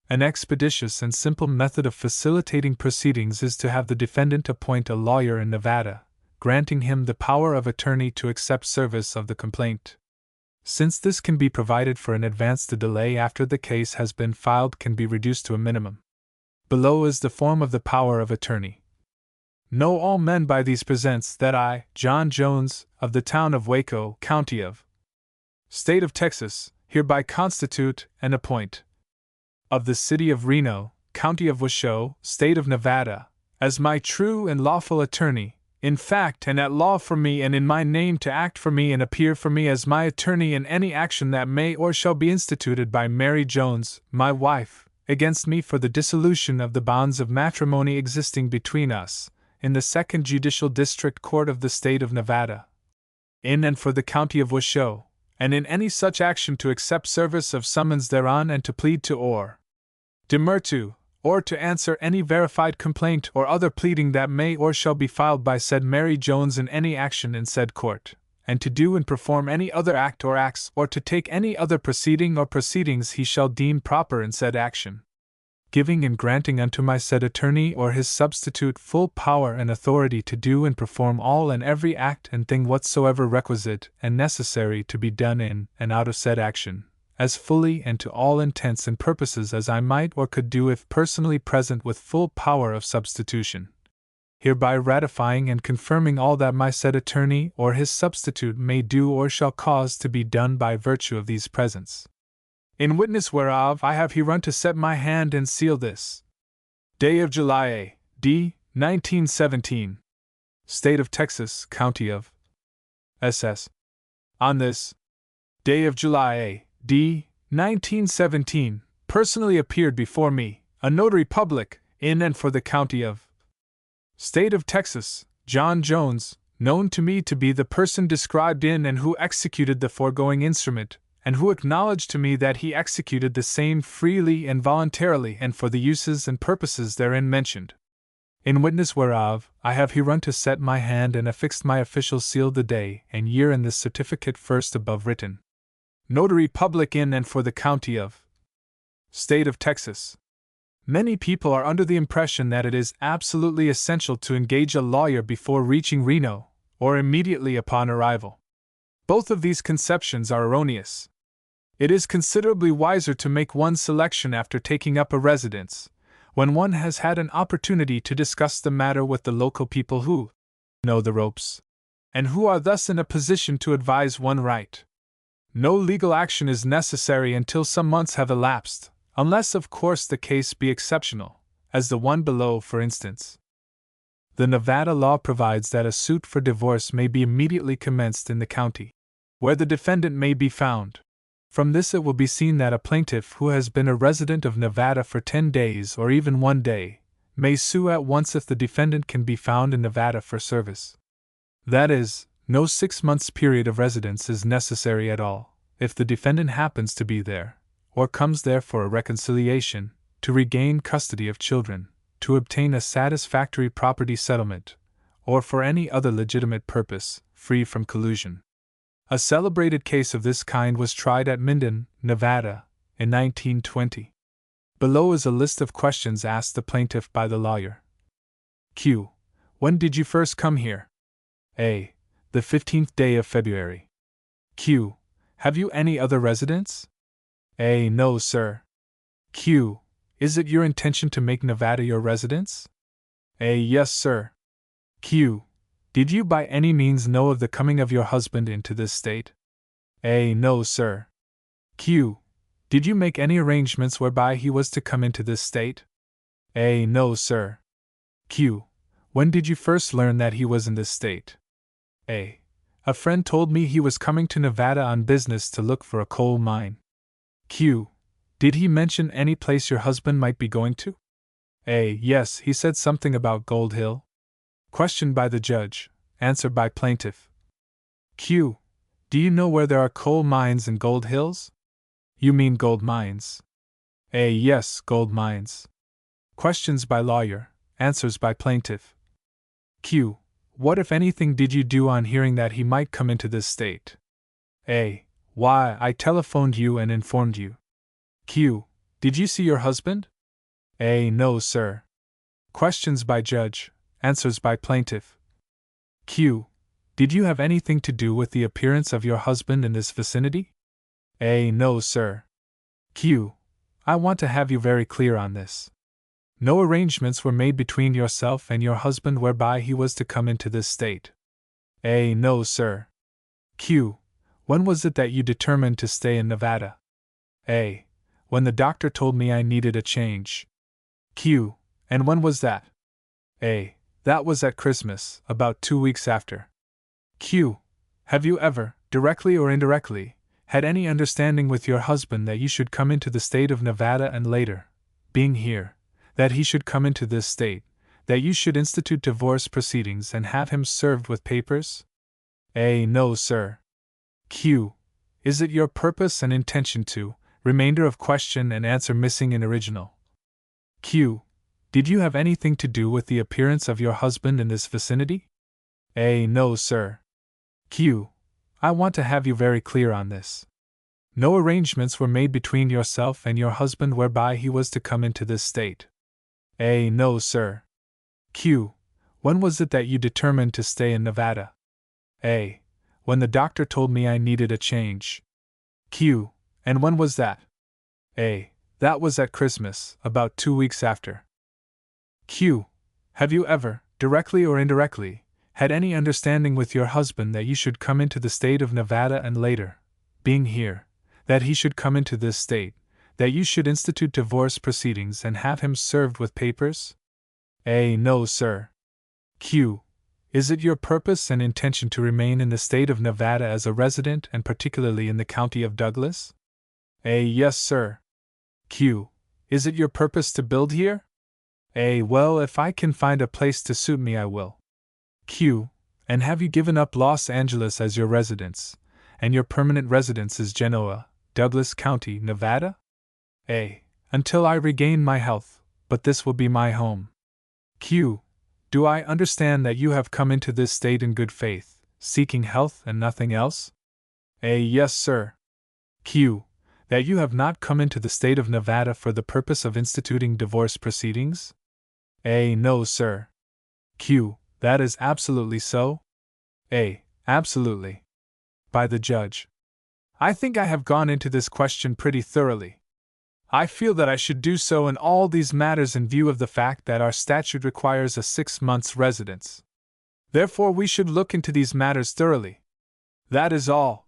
An expeditious and simple method of facilitating proceedings is to have the defendant appoint a lawyer in Nevada, granting him the power of attorney to accept service of the complaint. Since this can be provided for in advance, the delay after the case has been filed can be reduced to a minimum. Below is the form of the power of attorney. Know all men by these presents that I, John Jones, of the town of Waco, county of State of Texas, hereby constitute and appoint, of the city of Reno, county of Washoe, state of Nevada, as my true and lawful attorney, in fact and at law for me and in my name to act for me and appear for me as my attorney in any action that may or shall be instituted by Mary Jones, my wife, against me for the dissolution of the bonds of matrimony existing between us, in the 2nd Judicial District Court of the State of Nevada, in and for the county of Washoe, and in any such action to accept service of summons thereon and to plead to or demur to, or to answer any verified complaint or other pleading that may or shall be filed by said Mary Jones in any action in said court, and to do and perform any other act or acts or to take any other proceeding or proceedings he shall deem proper in said action, giving and granting unto my said attorney or his substitute full power and authority to do and perform all and every act and thing whatsoever requisite and necessary to be done in and out of said action, as fully and to all intents and purposes as I might or could do if personally present with full power of substitution, hereby ratifying and confirming all that my said attorney or his substitute may do or shall cause to be done by virtue of these presents. In witness whereof I have hereunt to set my hand and seal this day of July A.D. 1917, State of Texas, County of SS. On this day of July A.D. 1917, personally appeared before me, a notary public, in and for the County of State of Texas, John Jones, known to me to be the person described in and who executed the foregoing instrument, and who acknowledged to me that he executed the same freely and voluntarily and for the uses and purposes therein mentioned. In witness whereof, I have hereunt to set my hand and affixed my official seal the day and year in this certificate first above written. Notary public in and for the County of State of Texas. Many people are under the impression that it is absolutely essential to engage a lawyer before reaching Reno, or immediately upon arrival. Both of these conceptions are erroneous. It is considerably wiser to make one's selection after taking up a residence, when one has had an opportunity to discuss the matter with the local people who know the ropes, and who are thus in a position to advise one right. No legal action is necessary until some months have elapsed, unless of course the case be exceptional, as the one below for instance. The Nevada law provides that a suit for divorce may be immediately commenced in the county where the defendant may be found. From this it will be seen that a plaintiff who has been a resident of Nevada for 10 days or even 1 day may sue at once if the defendant can be found in Nevada for service. That is, no 6 months period of residence is necessary at all, if the defendant happens to be there, or comes there for a reconciliation, to regain custody of children, to obtain a satisfactory property settlement, or for any other legitimate purpose, free from collusion. A celebrated case of this kind was tried at Minden, Nevada, in 1920. Below is a list of questions asked the plaintiff by the lawyer. Q. When did you first come here? A. The 15th day of February. Q. Have you any other residence? A. No, sir. Q. Is it your intention to make Nevada your residence? A. Yes, sir. Q. Did you by any means know of the coming of your husband into this state? A. No, sir. Q. Did you make any arrangements whereby he was to come into this state? A. No, sir. Q. When did you first learn that he was in this state? A. A friend told me he was coming to Nevada on business to look for a coal mine. Q. Did he mention any place your husband might be going to? A. Yes, he said something about Gold Hill. Questioned by the judge. Answered by plaintiff. Q. Do you know where there are coal mines in Gold Hills? You mean gold mines. A. Yes, gold mines. Questions by lawyer. Answers by plaintiff. Q. What, if anything, did you do on hearing that he might come into this state? A. Why, I telephoned you and informed you. Q. Did you see your husband? A. No, sir. Questions by judge. Answers by plaintiff. Q. Did you have anything to do with the appearance of your husband in this vicinity? A. No, sir. Q. I want to have you very clear on this. No arrangements were made between yourself and your husband whereby he was to come into this state. A. No, sir. Q. When was it that you determined to stay in Nevada? A. When the doctor told me I needed a change. Q. And when was that? A. That was at Christmas, about 2 weeks after. Q. Have you ever, directly or indirectly, had any understanding with your husband that you should come into the state of Nevada and later, being here, that he should come into this state, that you should institute divorce proceedings and have him served with papers? A. No, sir. Q. Is it your purpose and intention to, remainder of question and answer missing in original. Q. Did you have anything to do with the appearance of your husband in this vicinity? A. No, sir. Q. I want to have you very clear on this. No arrangements were made between yourself and your husband whereby he was to come into this state. A. No, sir. Q. When was it that you determined to stay in Nevada? A. When the doctor told me I needed a change. Q. And when was that? A. That was at Christmas, about 2 weeks after. Q. Have you ever, directly or indirectly, had any understanding with your husband that you should come into the state of Nevada and later, being here, that he should come into this state, that you should institute divorce proceedings and have him served with papers? A. No, sir. Q. Is it your purpose and intention to remain in the state of Nevada as a resident and particularly in the county of Douglas? A. Yes, sir. Q. Is it your purpose to build here? A. Well, if I can find a place to suit me, I will. Q. And have you given up Los Angeles as your residence, and your permanent residence is Genoa, Douglas County, Nevada? A. Until I regain my health, but this will be my home. Q. Do I understand that you have come into this state in good faith, seeking health and nothing else? A. Yes, sir. Q. That you have not come into the state of Nevada for the purpose of instituting divorce proceedings? A. No, sir. Q. That is absolutely so? A. Absolutely. By the judge. I think I have gone into this question pretty thoroughly. I feel that I should do so in all these matters in view of the fact that our statute requires a 6 months' residence. Therefore we should look into these matters thoroughly. That is all.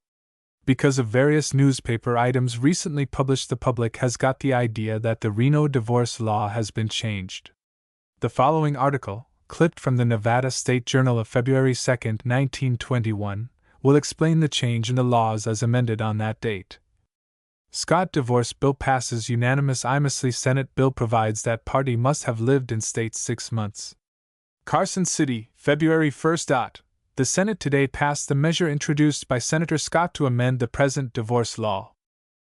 Because of various newspaper items recently published, the public has got the idea that the Reno divorce law has been changed. The following article, clipped from the Nevada State Journal of February 2, 1921, will explain the change in the laws as amended on that date. Scott divorce bill passes unanimously. Senate bill provides that party must have lived in state 6 months. Carson City, February 1. The Senate today passed the measure introduced by Senator Scott to amend the present divorce law.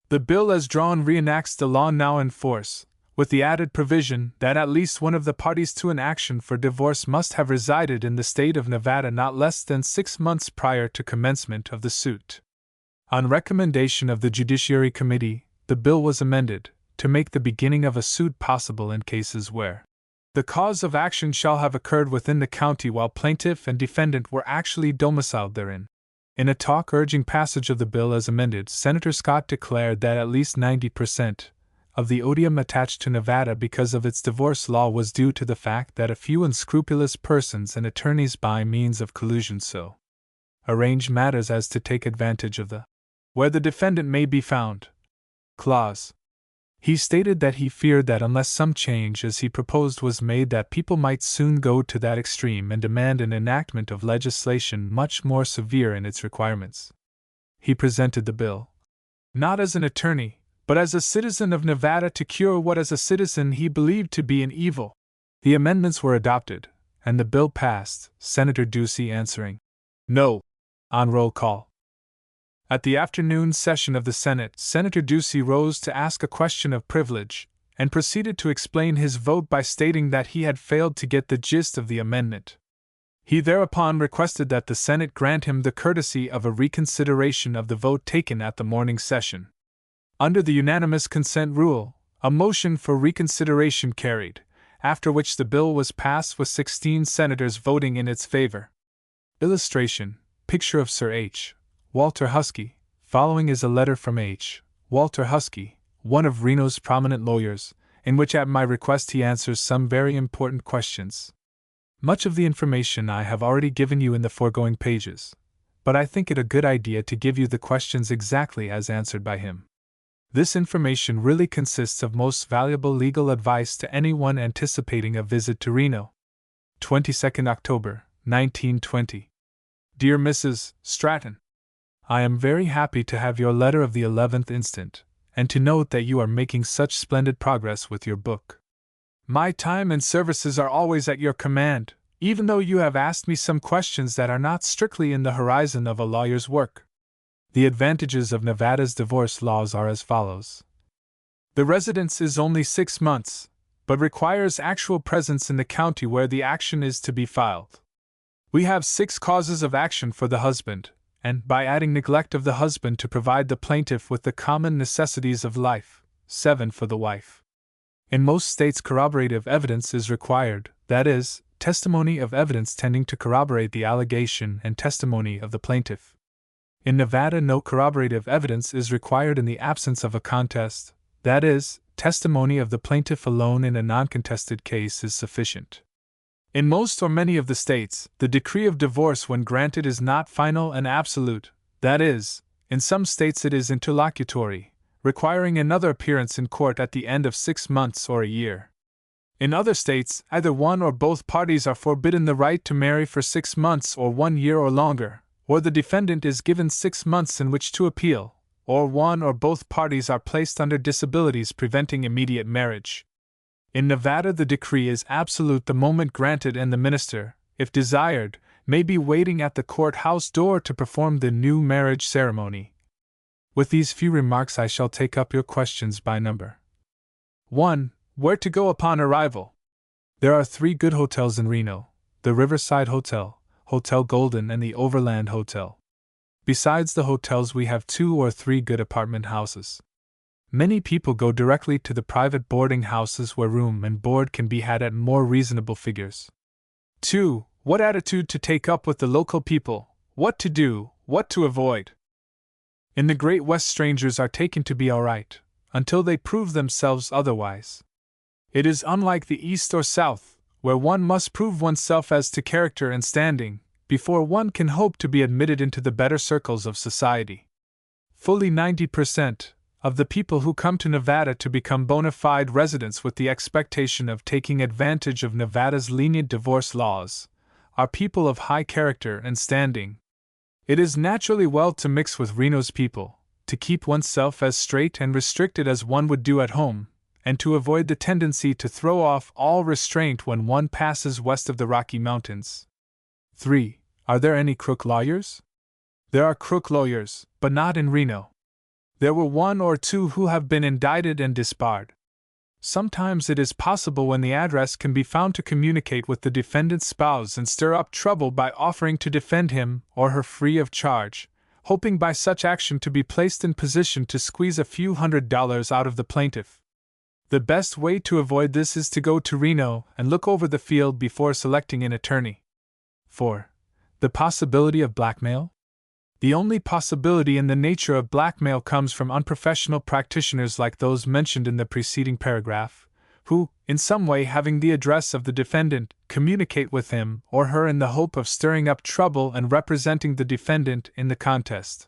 The bill as drawn reenacts the law now in force, with the added provision that at least one of the parties to an action for divorce must have resided in the state of Nevada not less than 6 months prior to commencement of the suit. On recommendation of the Judiciary Committee, the bill was amended to make the beginning of a suit possible in cases where the cause of action shall have occurred within the county while plaintiff and defendant were actually domiciled therein. In a talk urging passage of the bill as amended, Senator Scott declared that at least 90% of the odium attached to Nevada because of its divorce law was due to the fact that a few unscrupulous persons and attorneys by means of collusion so arrange matters as to take advantage of the where the defendant may be found clause. He stated that he feared that unless some change as he proposed was made that people might soon go to that extreme and demand an enactment of legislation much more severe in its requirements. He presented the bill, not as an attorney, but as a citizen of Nevada to cure what as a citizen he believed to be an evil. The amendments were adopted, and the bill passed, Senator Ducey answering, "No," on roll call. At the afternoon session of the Senate, Senator Ducey rose to ask a question of privilege, and proceeded to explain his vote by stating that he had failed to get the gist of the amendment. He thereupon requested that the Senate grant him the courtesy of a reconsideration of the vote taken at the morning session. Under the unanimous consent rule, a motion for reconsideration carried, after which the bill was passed with 16 senators voting in its favor. Illustration: picture of Sir H. Walter Husky. Following is a letter from H. Walter Husky, one of Reno's prominent lawyers, in which at my request he answers some very important questions. Much of the information I have already given you in the foregoing pages, but I think it a good idea to give you the questions exactly as answered by him. This information really consists of most valuable legal advice to anyone anticipating a visit to Reno. 22nd October, 1920. Dear Mrs. Stratton, I am very happy to have your letter of the 11th instant, and to note that you are making such splendid progress with your book. My time and services are always at your command, even though you have asked me some questions that are not strictly in the horizon of a lawyer's work. The advantages of Nevada's divorce laws are as follows. The residence is only 6 months, but requires actual presence in the county where the action is to be filed. We have 6 causes of action for the husband, and, by adding neglect of the husband to provide the plaintiff with the common necessities of life, 7 for the wife. In most states, corroborative evidence is required, that is, testimony of evidence tending to corroborate the allegation and testimony of the plaintiff. In Nevada, no corroborative evidence is required in the absence of a contest, that is, testimony of the plaintiff alone in a non-contested case is sufficient. In most or many of the states, the decree of divorce when granted is not final and absolute, that is, in some states it is interlocutory, requiring another appearance in court at the end of 6 months or a year. In other states, either one or both parties are forbidden the right to marry for 6 months or 1 year or longer, or the defendant is given 6 months in which to appeal, or one or both parties are placed under disabilities preventing immediate marriage. In Nevada, the decree is absolute the moment granted, and the minister, if desired, may be waiting at the courthouse door to perform the new marriage ceremony. With these few remarks, I shall take up your questions by number. 1. Where to go upon arrival? There are 3 good hotels in Reno: the Riverside Hotel, Hotel Golden, and the Overland Hotel. Besides the hotels, we have 2 or 3 good apartment houses. Many people go directly to the private boarding houses where room and board can be had at more reasonable figures. 2. What attitude to take up with the local people, what to do, what to avoid. In the Great West, strangers are taken to be all right, until they prove themselves otherwise. It is unlike the East or South, where one must prove oneself as to character and standing, before one can hope to be admitted into the better circles of society. fully 90% of the people who come to Nevada to become bona fide residents with the expectation of taking advantage of Nevada's lenient divorce laws are people of high character and standing. It is naturally well to mix with Reno's people, to keep oneself as straight and restricted as one would do at home, and to avoid the tendency to throw off all restraint when one passes west of the Rocky Mountains. 3. Are there any crook lawyers? There are crook lawyers, but not in Reno. There were 1 or 2 who have been indicted and disbarred. Sometimes it is possible when the address can be found to communicate with the defendant's spouse and stir up trouble by offering to defend him or her free of charge, hoping by such action to be placed in position to squeeze a few $100s out of the plaintiff. The best way to avoid this is to go to Reno and look over the field before selecting an attorney. 4. The possibility of blackmail? The only possibility in the nature of blackmail comes from unprofessional practitioners like those mentioned in the preceding paragraph, who, in some way having the address of the defendant, communicate with him or her in the hope of stirring up trouble and representing the defendant in the contest.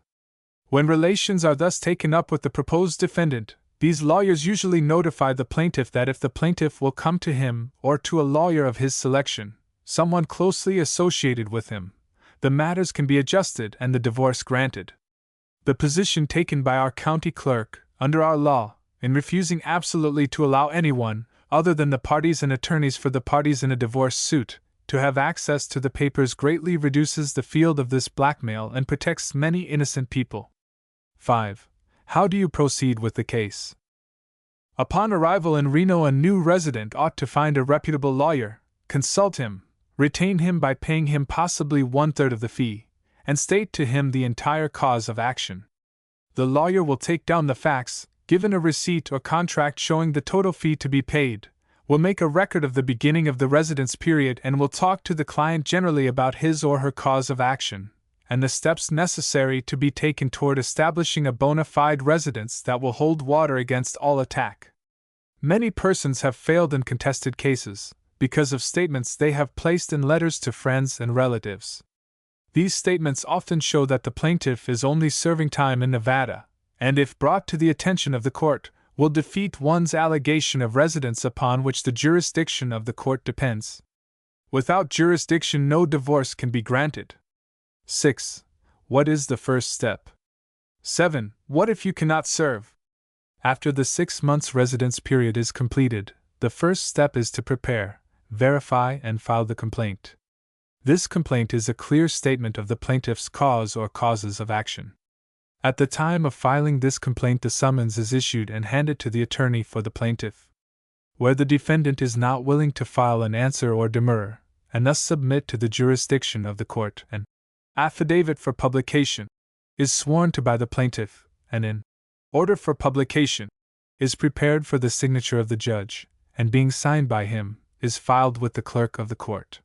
When relations are thus taken up with the proposed defendant, these lawyers usually notify the plaintiff that if the plaintiff will come to him or to a lawyer of his selection, someone closely associated with him, the matters can be adjusted and the divorce granted. The position taken by our county clerk, under our law, in refusing absolutely to allow anyone, other than the parties and attorneys for the parties in a divorce suit, to have access to the papers greatly reduces the field of this blackmail and protects many innocent people. 5. How do you proceed with the case? Upon arrival in Reno, a new resident ought to find a reputable lawyer, consult him, retain him by paying him possibly 1/3 of the fee, and state to him the entire cause of action. The lawyer will take down the facts, given a receipt or contract showing the total fee to be paid, will make a record of the beginning of the residence period, and will talk to the client generally about his or her cause of action, and the steps necessary to be taken toward establishing a bona fide residence that will hold water against all attack. Many persons have failed in contested cases, because of statements they have placed in letters to friends and relatives. These statements often show that the plaintiff is only serving time in Nevada, and if brought to the attention of the court, will defeat one's allegation of residence upon which the jurisdiction of the court depends. Without jurisdiction, no divorce can be granted. 6. What is the first step? 7. What if you cannot serve? After the 6 months residence period is completed, the first step is to prepare, verify, and file the complaint. This complaint is a clear statement of the plaintiff's cause or causes of action. At the time of filing this complaint, the summons is issued and handed to the attorney for the plaintiff. Where the defendant is not willing to file an answer or demur, and thus submit to the jurisdiction of the court, an affidavit for publication is sworn to by the plaintiff, and an order for publication is prepared for the signature of the judge, and being signed by him, is filed with the clerk of the court.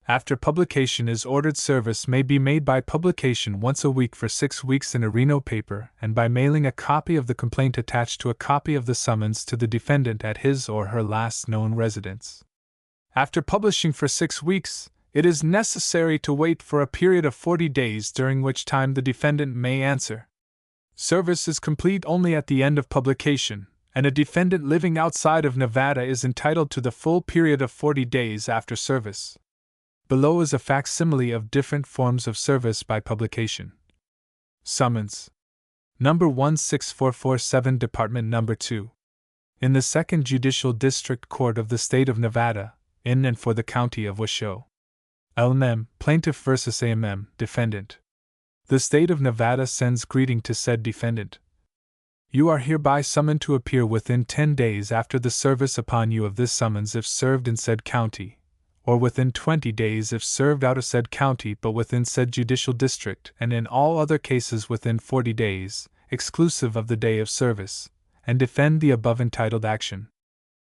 After publication is ordered, service may be made by publication once a week for 6 weeks in a Reno paper, and by mailing a copy of the complaint attached to a copy of the summons to the defendant at his or her last known residence. After publishing for 6 weeks, it is necessary to wait for a period of 40 days, during which time the defendant may answer. Service is complete only at the end of publication, and a defendant living outside of Nevada is entitled to the full period of 40 days after service. Below is a facsimile of different forms of service by publication. Summons. Number 16447, Department Number 2. In the 2nd Judicial District Court of the State of Nevada, in and for the County of Washoe. LNM, Plaintiff vs. AMM, Defendant. The State of Nevada sends greeting to said defendant. You are hereby summoned to appear within 10 days after the service upon you of this summons if served in said county, or within 20 days if served out of said county but within said judicial district, and in all other cases within 40 days, exclusive of the day of service, and defend the above entitled action.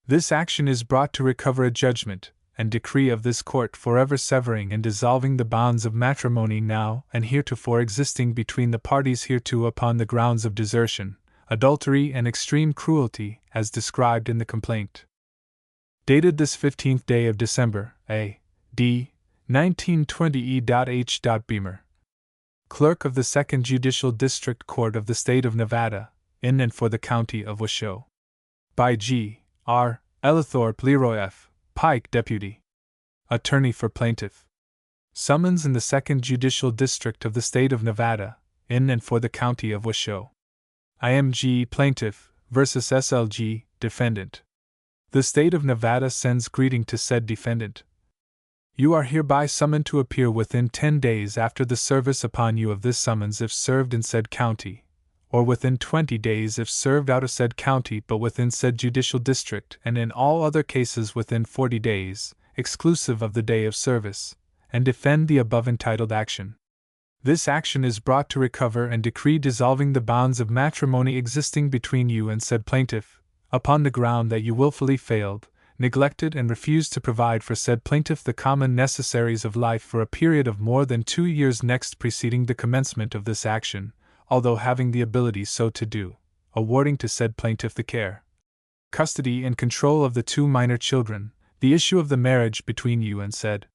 This action is brought to recover a judgment and decree of this court forever severing and dissolving the bonds of matrimony now and heretofore existing between the parties hereto upon the grounds of desertion, adultery, and extreme cruelty, as described in the complaint. Dated this 15th day of December, A.D. 1920 E.H. Beamer. Clerk of the 2nd Judicial District Court of the State of Nevada, in and for the County of Washoe. By G. R. Ellithorpe Leroy F. Pike, Deputy Attorney for Plaintiff. Summons in the 2nd Judicial District of the State of Nevada, in and for the County of Washoe. IMG Plaintiff versus SLG Defendant. The State of Nevada sends greeting to said defendant. You are hereby summoned to appear within 10 days after the service upon you of this summons if served in said county, or within 20 days if served out of said county but within said judicial district, and in all other cases within 40 days, exclusive of the day of service, and defend the above entitled action. This action is brought to recover and decree dissolving the bonds of matrimony existing between you and said plaintiff, upon the ground that you willfully failed, neglected, and refused to provide for said plaintiff the common necessaries of life for a period of more than 2 years next preceding the commencement of this action, although having the ability so to do, awarding to said plaintiff the care, custody, and control of the 2 minor children, the issue of the marriage between you and said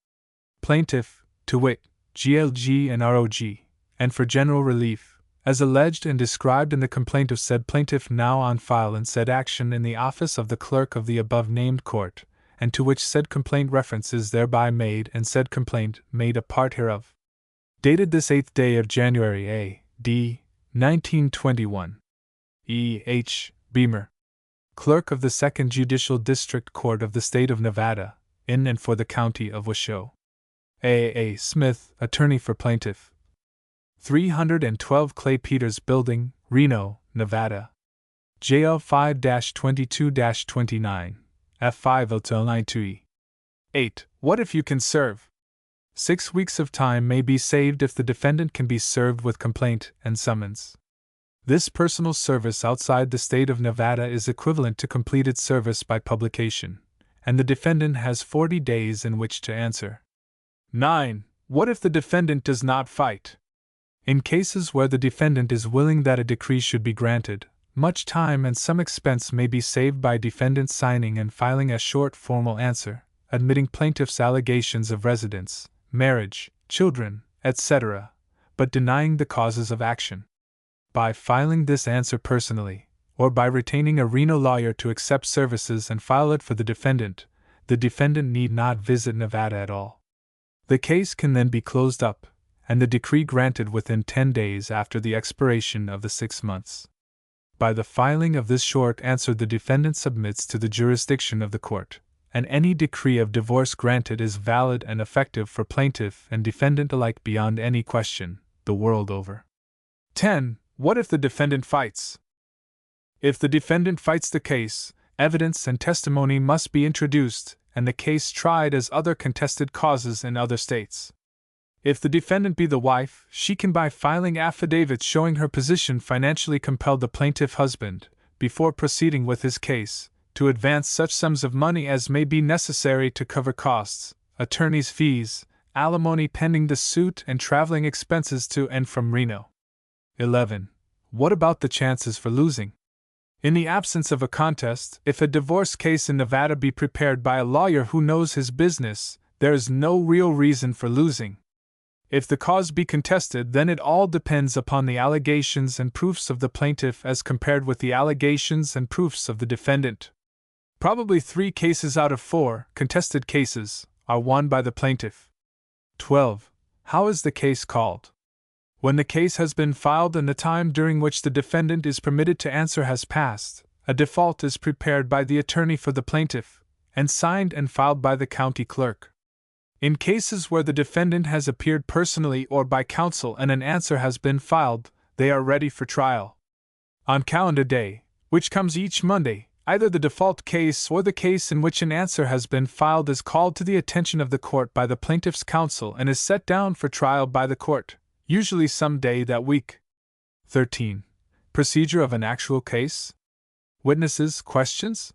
plaintiff, to wit, GLG and ROG, and for general relief, as alleged and described in the complaint of said plaintiff now on file in said action in the office of the clerk of the above-named court, and to which said complaint reference is thereby made and said complaint made a part hereof. Dated this 8th day of January A.D. 1921. E. H. Beamer, Clerk of the 2nd Judicial District Court of the State of Nevada, in and for the County of Washoe. A. Smith, Attorney for Plaintiff. 312 Clay Peters Building, Reno, Nevada. JL 5-22-29, F5L92E. 8. What if you can serve? 6 weeks of time may be saved if the defendant can be served with complaint and summons. This personal service outside the state of Nevada is equivalent to completed service by publication, and the defendant has 40 days in which to answer. 9. What if the defendant does not fight? In cases where the defendant is willing that a decree should be granted, much time and some expense may be saved by defendant signing and filing a short formal answer, admitting plaintiff's allegations of residence, marriage, children, etc., but denying the causes of action. By filing this answer personally, or by retaining a Reno lawyer to accept services and file it for the defendant need not visit Nevada at all. The case can then be closed up, and the decree granted within 10 days after the expiration of the 6 months. By the filing of this short answer, the defendant submits to the jurisdiction of the court, and any decree of divorce granted is valid and effective for plaintiff and defendant alike beyond any question, the world over. 10. What if the defendant fights? If the defendant fights the case, evidence and testimony must be introduced, and the case tried as other contested causes in other states. If the defendant be the wife, she can by filing affidavits showing her position financially compel the plaintiff husband, before proceeding with his case, to advance such sums of money as may be necessary to cover costs, attorney's fees, alimony pending the suit, and traveling expenses to and from Reno. 11. What about the chances for losing? In the absence of a contest, if a divorce case in Nevada be prepared by a lawyer who knows his business, there is no real reason for losing. If the cause be contested, then it all depends upon the allegations and proofs of the plaintiff as compared with the allegations and proofs of the defendant. Probably 3 cases out of 4 contested cases are won by the plaintiff. 12. How is the case called? When the case has been filed and the time during which the defendant is permitted to answer has passed, a default is prepared by the attorney for the plaintiff, and signed and filed by the county clerk. In cases where the defendant has appeared personally or by counsel and an answer has been filed, they are ready for trial. On calendar day, which comes each Monday, either the default case or the case in which an answer has been filed is called to the attention of the court by the plaintiff's counsel and is set down for trial by the court, usually some day that week. 13. Procedure of an actual case? Witnesses, questions?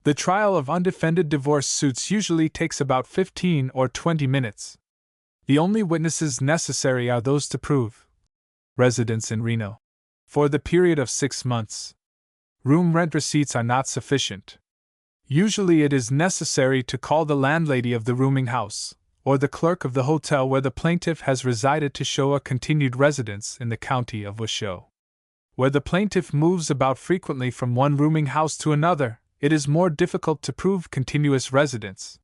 The trial of undefended divorce suits usually takes about 15 or 20 minutes. The only witnesses necessary are those to prove residence in Reno for the period of 6 months. Room rent receipts are not sufficient. Usually it is necessary to call the landlady of the rooming house, or the clerk of the hotel where the plaintiff has resided to show a continued residence in the county of Washoe. Where the plaintiff moves about frequently from one rooming house to another, it is more difficult to prove continuous residence.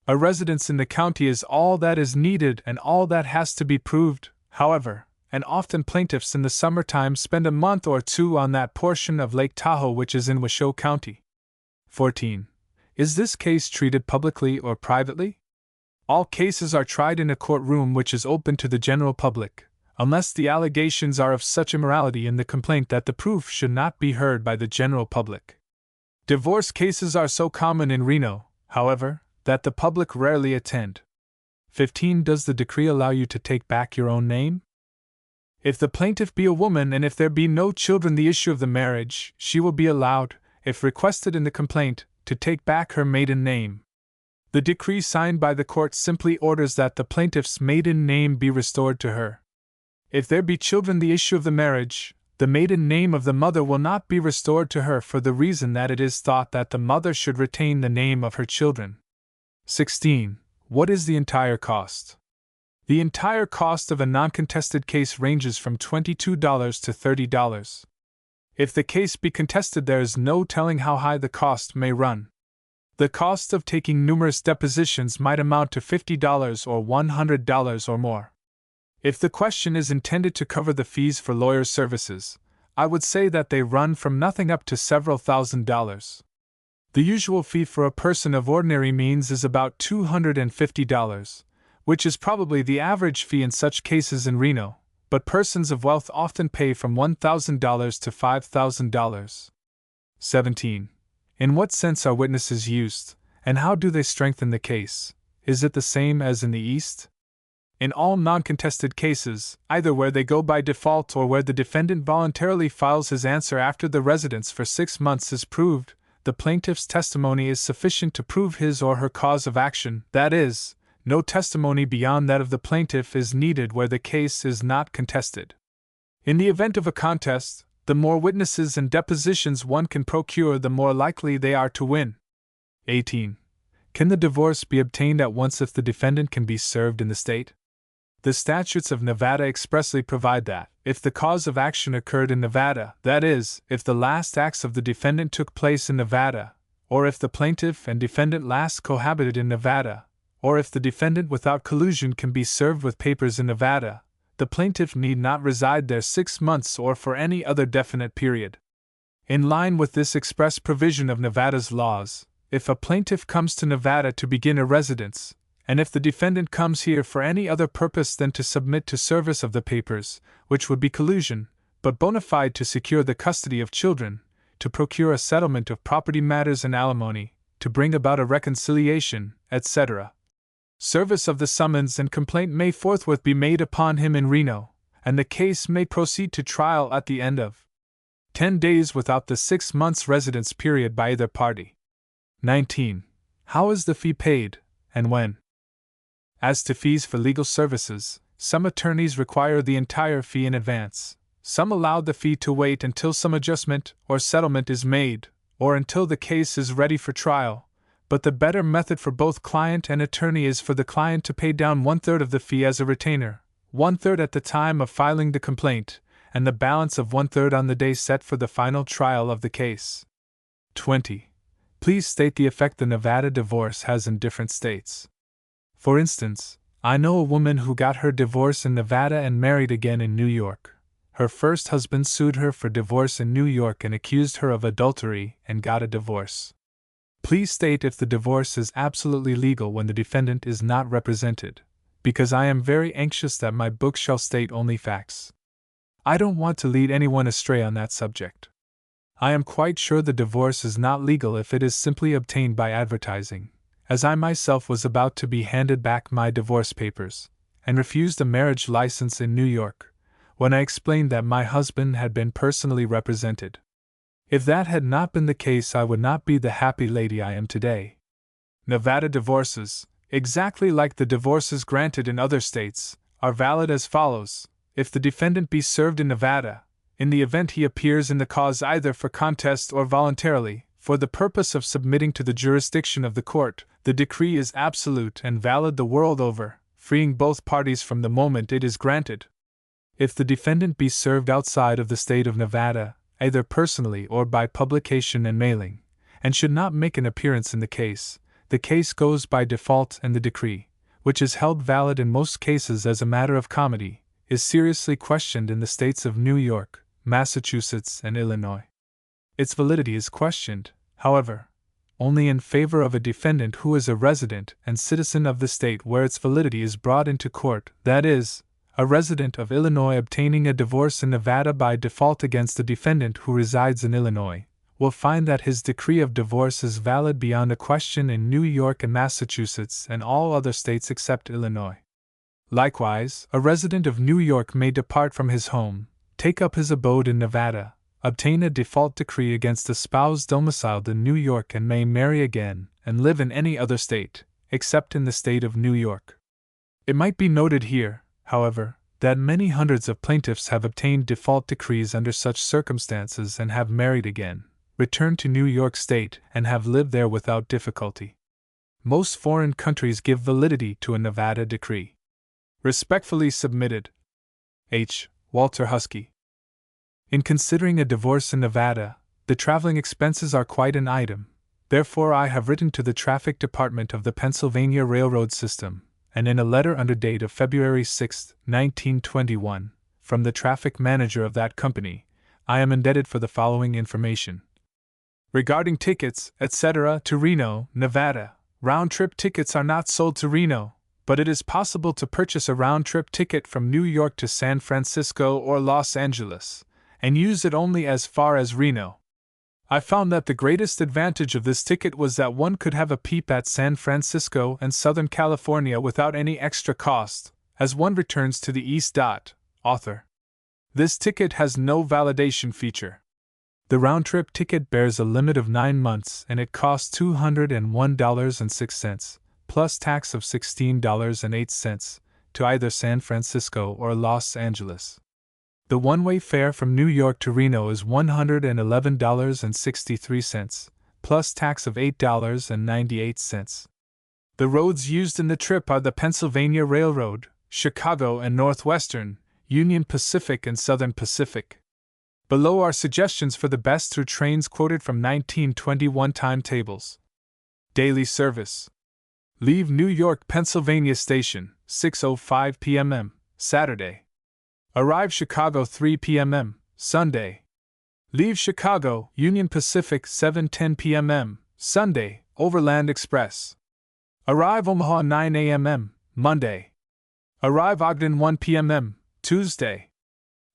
A residence in the county is all that is needed and all that has to be proved, however, and often plaintiffs in the summertime spend a month or two on that portion of Lake Tahoe which is in Washoe County. 14. Is this case treated publicly or privately? All cases are tried in a courtroom which is open to the general public, unless the allegations are of such immorality in the complaint that the proof should not be heard by the general public. Divorce cases are so common in Reno, however, that the public rarely attend. 15. Does the decree allow you to take back your own name? If the plaintiff be a woman and if there be no children the issue of the marriage, she will be allowed, if requested in the complaint, to take back her maiden name. The decree signed by the court simply orders that the plaintiff's maiden name be restored to her. If there be children the issue of the marriage, the maiden name of the mother will not be restored to her for the reason that it is thought that the mother should retain the name of her children. 16. What is the entire cost? The entire cost of a non-contested case ranges from $22 to $30. If the case be contested, there is no telling how high the cost may run. The cost of taking numerous depositions might amount to $50 or $100 or more. If the question is intended to cover the fees for lawyer services, I would say that they run from nothing up to several $1,000s. The usual fee for a person of ordinary means is about $250, which is probably the average fee in such cases in Reno, but persons of wealth often pay from $1,000 to $5,000. 17. In what sense are witnesses used, and how do they strengthen the case? Is it the same as in the East? In all non-contested cases, either where they go by default or where the defendant voluntarily files his answer after the residence for 6 months is proved, the plaintiff's testimony is sufficient to prove his or her cause of action, that is, no testimony beyond that of the plaintiff is needed where the case is not contested. In the event of a contest, the more witnesses and depositions one can procure, the more likely they are to win. 18. Can the divorce be obtained at once if the defendant can be served in the state? The statutes of Nevada expressly provide that, if the cause of action occurred in Nevada, that is, if the last acts of the defendant took place in Nevada, or if the plaintiff and defendant last cohabited in Nevada, or if the defendant without collusion can be served with papers in Nevada, the plaintiff need not reside there 6 months or for any other definite period. In line with this express provision of Nevada's laws, if a plaintiff comes to Nevada to begin a residence, and if the defendant comes here for any other purpose than to submit to service of the papers, which would be collusion, but bona fide to secure the custody of children, to procure a settlement of property matters and alimony, to bring about a reconciliation, etc., service of the summons and complaint may forthwith be made upon him in Reno, and the case may proceed to trial at the end of 10 days without the 6 months residence period by either party. 19. How is the fee paid, and when? As to fees for legal services, some attorneys require the entire fee in advance, some allow the fee to wait until some adjustment or settlement is made, or until the case is ready for trial, but the better method for both client and attorney is for the client to pay down 1/3 of the fee as a retainer, 1/3 at the time of filing the complaint, and the balance of 1/3 on the day set for the final trial of the case. 20. Please state the effect the Nevada divorce has in different states. For instance, I know a woman who got her divorce in Nevada and married again in New York. Her first husband sued her for divorce in New York and accused her of adultery and got a divorce. Please state if the divorce is absolutely legal when the defendant is not represented, because I am very anxious that my book shall state only facts. I don't want to lead anyone astray on that subject. I am quite sure the divorce is not legal if it is simply obtained by advertising, as I myself was about to be handed back my divorce papers, and refused a marriage license in New York, when I explained that my husband had been personally represented. If that had not been the case, I would not be the happy lady I am today. Nevada divorces, exactly like the divorces granted in other states, are valid as follows. If the defendant be served in Nevada, in the event he appears in the cause either for contest or voluntarily, for the purpose of submitting to the jurisdiction of the court, the decree is absolute and valid the world over, freeing both parties from the moment it is granted. If the defendant be served outside of the state of Nevada, either personally or by publication and mailing, and should not make an appearance in the case goes by default, and the decree, which is held valid in most cases as a matter of comity, is seriously questioned in the states of New York, Massachusetts, and Illinois. Its validity is questioned, however, only in favor of a defendant who is a resident and citizen of the state where its validity is brought into court, that is, a resident of Illinois obtaining a divorce in Nevada by default against a defendant who resides in Illinois will find that his decree of divorce is valid beyond a question in New York and Massachusetts and all other states except Illinois. Likewise, a resident of New York may depart from his home, take up his abode in Nevada, obtain a default decree against a spouse domiciled in New York, and may marry again and live in any other state, except in the state of New York. It might be noted here, however, that many hundreds of plaintiffs have obtained default decrees under such circumstances and have married again, returned to New York State, and have lived there without difficulty. Most foreign countries give validity to a Nevada decree. Respectfully submitted. H. Walter Husky. In considering a divorce in Nevada, the traveling expenses are quite an item. Therefore, I have written to the Traffic Department of the Pennsylvania Railroad System, and in a letter under date of February 6, 1921, from the traffic manager of that company, I am indebted for the following information. Regarding tickets, etc., to Reno, Nevada, round-trip tickets are not sold to Reno, but it is possible to purchase a round-trip ticket from New York to San Francisco or Los Angeles, and use it only as far as Reno. I found that the greatest advantage of this ticket was that one could have a peep at San Francisco and Southern California without any extra cost, as one returns to the East. Author. This ticket has no validation feature. The round-trip ticket bears a limit of 9 months and it costs $201.06, plus tax of $16.08, to either San Francisco or Los Angeles. The one-way fare from New York to Reno is $111.63, plus tax of $8.98. The roads used in the trip are the Pennsylvania Railroad, Chicago and Northwestern, Union Pacific and Southern Pacific. Below are suggestions for the best through trains quoted from 1921 timetables. Daily service. Leave New York, Pennsylvania Station, 6:05 p.m. Saturday. Arrive Chicago 3 p.m. Sunday. Leave Chicago, Union Pacific 7:10 p.m. Sunday, Overland Express. Arrive Omaha 9 a.m. Monday. Arrive Ogden 1 p.m. Tuesday.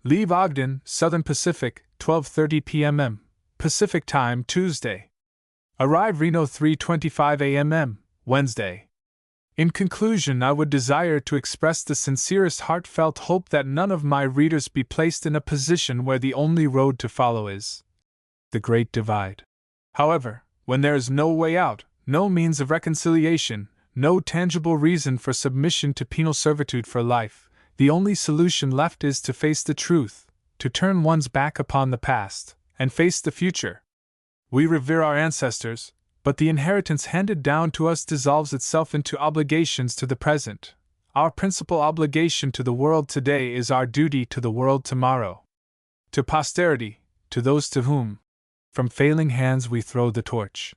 Leave Ogden, Southern Pacific, 12:30 p.m. Pacific Time Tuesday. Arrive Reno 3:25 a.m. Wednesday. In conclusion, I would desire to express the sincerest heartfelt hope that none of my readers be placed in a position where the only road to follow is the Great Divide. However, when there is no way out, no means of reconciliation, no tangible reason for submission to penal servitude for life, the only solution left is to face the truth, to turn one's back upon the past, and face the future. We revere our ancestors, but the inheritance handed down to us dissolves itself into obligations to the present. Our principal obligation to the world today is our duty to the world tomorrow. To posterity, to those to whom, from failing hands we throw the torch.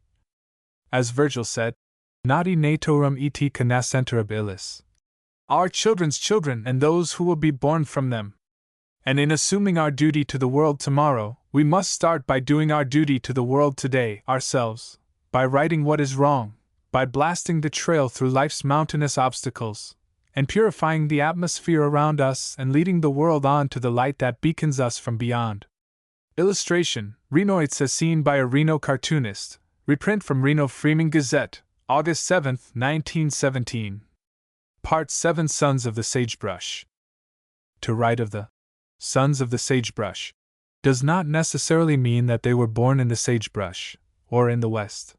As Virgil said, Nati natorum et canascenterab illis. Our children's children and those who will be born from them. And in assuming our duty to the world tomorrow, we must start by doing our duty to the world today ourselves, by righting what is wrong, by blasting the trail through life's mountainous obstacles, and purifying the atmosphere around us and leading the world on to the light that beacons us from beyond. Illustration: Renoites as seen by a Reno cartoonist. Reprint from Reno Freeman Gazette, August 7, 1917. Part 7: Sons of the Sagebrush. To write of the sons of the sagebrush does not necessarily mean that they were born in the sagebrush, or in the West.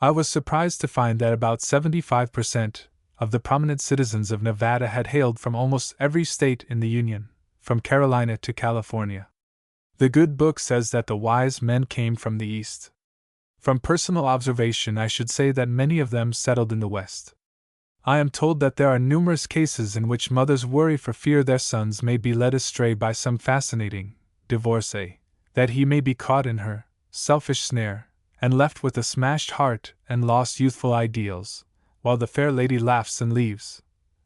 I was surprised to find that about 75% of the prominent citizens of Nevada had hailed from almost every state in the Union, from Carolina to California. The good book says that the wise men came from the East. From personal observation, I should say that many of them settled in the West. I am told that there are numerous cases in which mothers worry for fear their sons may be led astray by some fascinating divorcee, that he may be caught in her selfish snare, and left with a smashed heart and lost youthful ideals, while the fair lady laughs and leaves.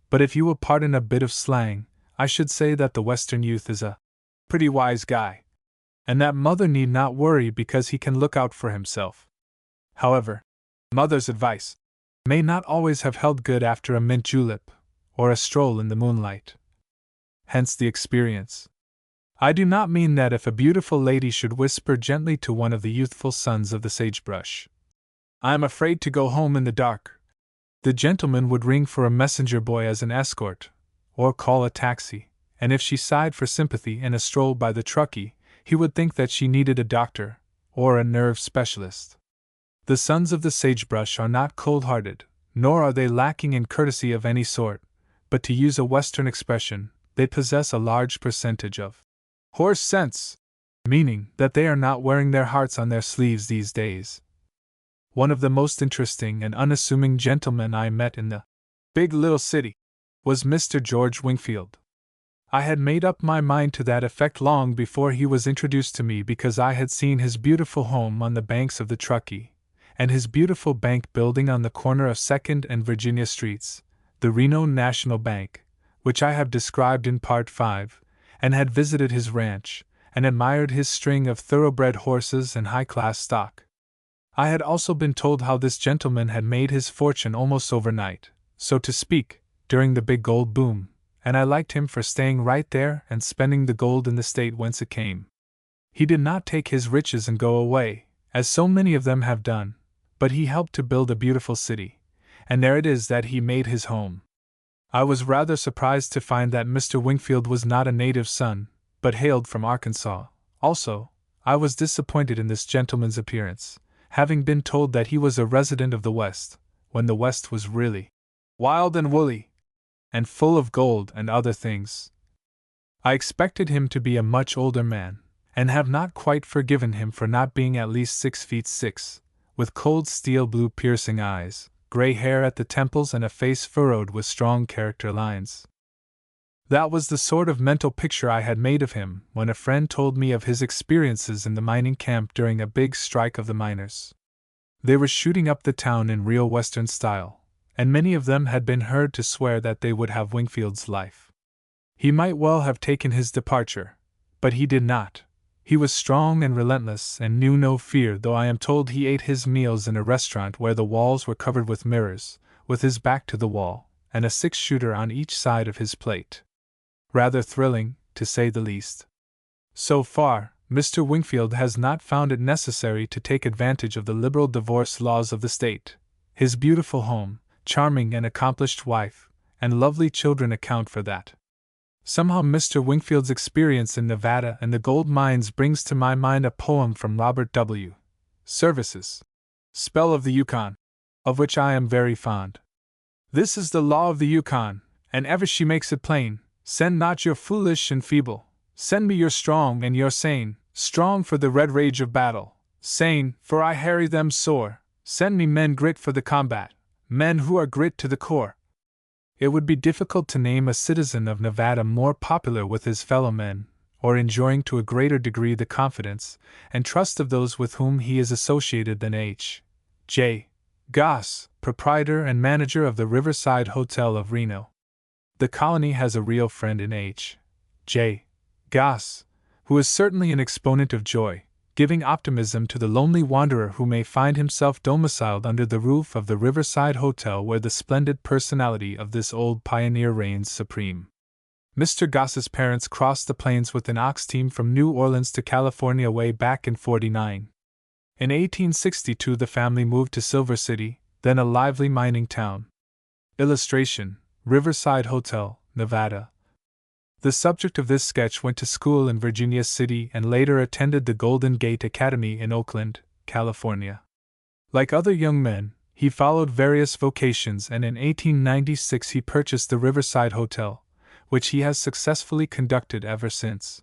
But if you will pardon a bit of slang, I should say that the Western youth is a pretty wise guy, and that mother need not worry because he can look out for himself. However, mother's advice may not always have held good after a mint julep, or a stroll in the moonlight. Hence the experience. I do not mean that if a beautiful lady should whisper gently to one of the youthful sons of the sagebrush, "I am afraid to go home in the dark," the gentleman would ring for a messenger boy as an escort, or call a taxi, and if she sighed for sympathy in a stroll by the truckee, he would think that she needed a doctor, or a nerve specialist. The sons of the sagebrush are not cold-hearted, nor are they lacking in courtesy of any sort, but to use a Western expression, they possess a large percentage of horse sense, meaning that they are not wearing their hearts on their sleeves these days. One of the most interesting and unassuming gentlemen I met in the big little city was Mr. George Wingfield. I had made up my mind to that effect long before he was introduced to me because I had seen his beautiful home on the banks of the Truckee, and his beautiful bank building on the corner of 2nd and Virginia Streets, the Reno National Bank, which I have described in Part 5, and had visited his ranch, and admired his string of thoroughbred horses and high-class stock. I had also been told how this gentleman had made his fortune almost overnight, so to speak, during the big gold boom, and I liked him for staying right there and spending the gold in the state whence it came. He did not take his riches and go away, as so many of them have done, but he helped to build a beautiful city, and there it is that he made his home. I was rather surprised to find that Mr. Wingfield was not a native son, but hailed from Arkansas. Also, I was disappointed in this gentleman's appearance, having been told that he was a resident of the West, when the West was really wild and woolly, and full of gold and other things. I expected him to be a much older man, and have not quite forgiven him for not being at least 6'6", with cold steel blue piercing eyes, gray hair at the temples, and a face furrowed with strong character lines. That was the sort of mental picture I had made of him when a friend told me of his experiences in the mining camp during a big strike of the miners. They were shooting up the town in real Western style, and many of them had been heard to swear that they would have Wingfield's life. He might well have taken his departure, but he did not. He was strong and relentless and knew no fear, though I am told he ate his meals in a restaurant where the walls were covered with mirrors, with his back to the wall, and a 6-shooter on each side of his plate. Rather thrilling, to say the least. So far, Mr. Wingfield has not found it necessary to take advantage of the liberal divorce laws of the state. His beautiful home, charming and accomplished wife, and lovely children account for that. Somehow Mr. Wingfield's experience in Nevada and the gold mines brings to my mind a poem from Robert W. Service's Spell of the Yukon, of which I am very fond. This is the law of the Yukon, and ever she makes it plain: send not your foolish and feeble, send me your strong and your sane, strong for the red rage of battle, sane, for I harry them sore, send me men grit for the combat, men who are grit to the core. It would be difficult to name a citizen of Nevada more popular with his fellow men, or enjoying to a greater degree the confidence and trust of those with whom he is associated than H. J. Goss, proprietor and manager of the Riverside Hotel of Reno. The colony has a real friend in H. J. Goss, who is certainly an exponent of joy, giving optimism to the lonely wanderer who may find himself domiciled under the roof of the Riverside Hotel, where the splendid personality of this old pioneer reigns supreme. Mr. Goss's parents crossed the plains with an ox team from New Orleans to California way back in '49. In 1862 the family moved to Silver City, then a lively mining town. Illustration: Riverside Hotel, Nevada. The subject of this sketch went to school in Virginia City and later attended the Golden Gate Academy in Oakland, California. Like other young men, he followed various vocations, and in 1896 he purchased the Riverside Hotel, which he has successfully conducted ever since.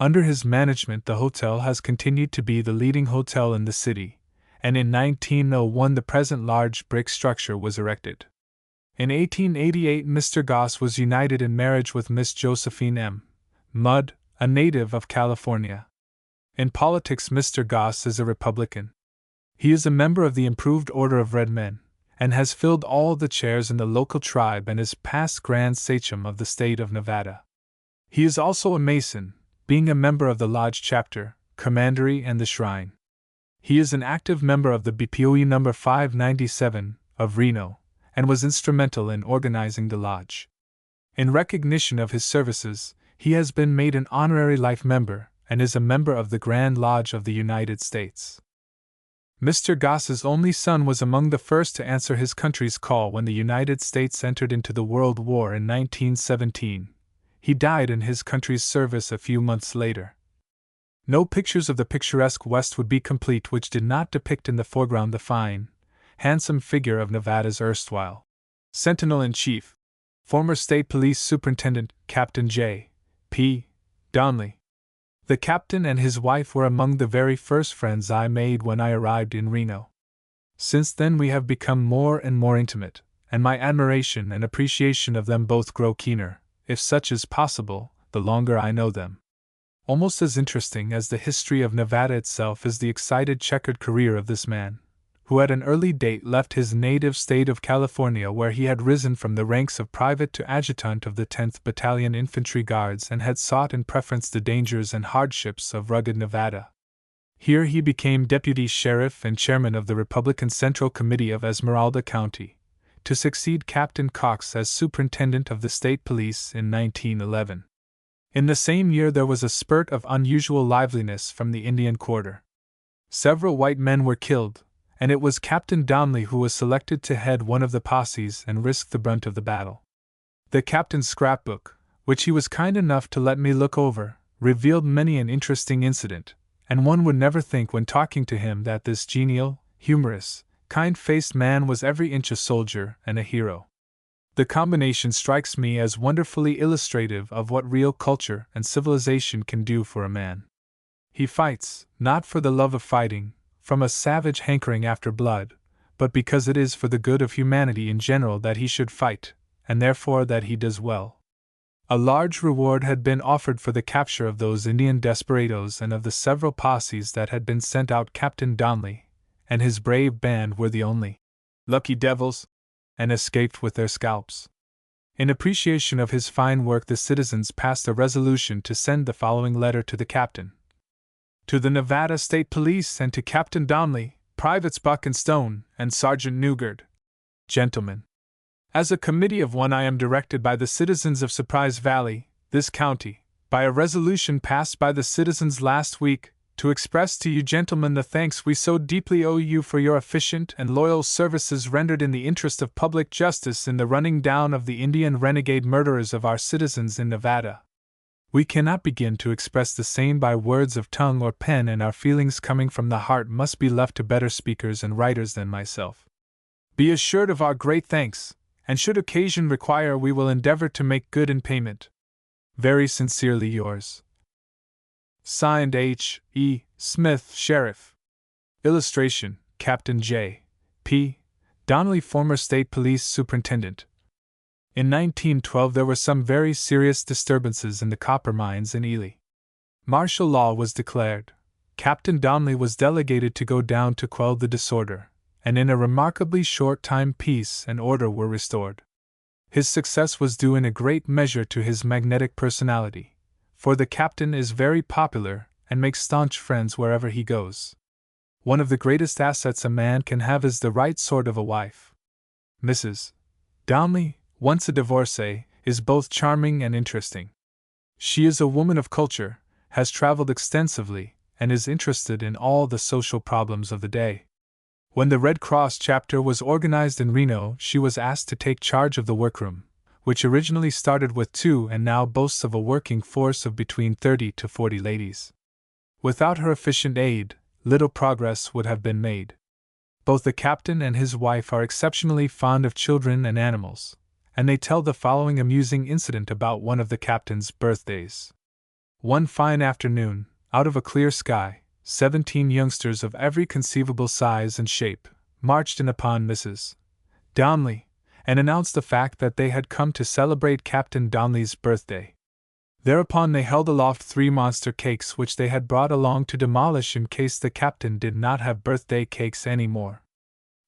Under his management, the hotel has continued to be the leading hotel in the city, and in 1901 the present large brick structure was erected. In 1888 Mr. Goss was united in marriage with Miss Josephine M. Mudd, a native of California. In politics Mr. Goss is a Republican. He is a member of the Improved Order of Red Men, and has filled all the chairs in the local tribe and is past Grand Sachem of the state of Nevada. He is also a Mason, being a member of the Lodge Chapter, Commandery and the Shrine. He is an active member of the BPOE No. 597 of Reno, and was instrumental in organizing the Lodge. In recognition of his services, he has been made an honorary life member, and is a member of the Grand Lodge of the United States. Mr. Goss's only son was among the first to answer his country's call when the United States entered into the World War in 1917. He died in his country's service a few months later. No pictures of the picturesque West would be complete which did not depict in the foreground the fine, handsome figure of Nevada's erstwhile Sentinel-in-Chief, former State Police Superintendent Captain J. P. Donnelly. The captain and his wife were among the very first friends I made when I arrived in Reno. Since then we have become more and more intimate, and my admiration and appreciation of them both grow keener, if such is possible, the longer I know them. Almost as interesting as the history of Nevada itself is the excited checkered career of this man, who at an early date left his native state of California where he had risen from the ranks of private to adjutant of the 10th Battalion Infantry Guards and had sought in preference the dangers and hardships of rugged Nevada. Here he became deputy sheriff and chairman of the Republican Central Committee of Esmeralda County, to succeed Captain Cox as superintendent of the state police in 1911. In the same year there was a spurt of unusual liveliness from the Indian quarter. Several white men were killed, and it was Captain Donnelly who was selected to head one of the posses and risk the brunt of the battle. The captain's scrapbook, which he was kind enough to let me look over, revealed many an interesting incident, and one would never think when talking to him that this genial, humorous, kind-faced man was every inch a soldier and a hero. The combination strikes me as wonderfully illustrative of what real culture and civilization can do for a man. He fights, not for the love of fighting, from a savage hankering after blood, but because it is for the good of humanity in general that he should fight, and therefore that he does well. A large reward had been offered for the capture of those Indian desperadoes and of the several posses that had been sent out. Captain Donnelly and his brave band were the only lucky devils, and escaped with their scalps. In appreciation of his fine work the citizens passed a resolution to send the following letter to the captain. To the Nevada State Police and to Captain Donnelly, Privates Buck and Stone, and Sergeant Newgard. Gentlemen, as a committee of one I am directed by the citizens of Surprise Valley, this county, by a resolution passed by the citizens last week, to express to you gentlemen the thanks we so deeply owe you for your efficient and loyal services rendered in the interest of public justice in the running down of the Indian renegade murderers of our citizens in Nevada. We cannot begin to express the same by words of tongue or pen, and our feelings coming from the heart must be left to better speakers and writers than myself. Be assured of our great thanks, and should occasion require we will endeavor to make good in payment. Very sincerely yours. Signed H. E. Smith, Sheriff. Illustration, Captain J. P. Donnelly, former State Police Superintendent. In 1912 there were some very serious disturbances in the copper mines in Ely. Martial law was declared. Captain Donnelly was delegated to go down to quell the disorder, and in a remarkably short time peace and order were restored. His success was due in a great measure to his magnetic personality, for the captain is very popular and makes staunch friends wherever he goes. One of the greatest assets a man can have is the right sort of a wife. Mrs. Donnelly, once a divorcee, is both charming and interesting. She is a woman of culture, has traveled extensively, and is interested in all the social problems of the day. When the Red Cross chapter was organized in Reno, she was asked to take charge of the workroom, which originally started with 2 and now boasts of a working force of between 30 to 40 ladies. Without her efficient aid, little progress would have been made. Both the captain and his wife are exceptionally fond of children and animals, and they tell the following amusing incident about one of the captain's birthdays. One fine afternoon, out of a clear sky, 17 youngsters of every conceivable size and shape marched in upon Mrs. Donnelly and announced the fact that they had come to celebrate Captain Donnelly's birthday. Thereupon they held aloft 3 monster cakes which they had brought along to demolish in case the captain did not have birthday cakes any more.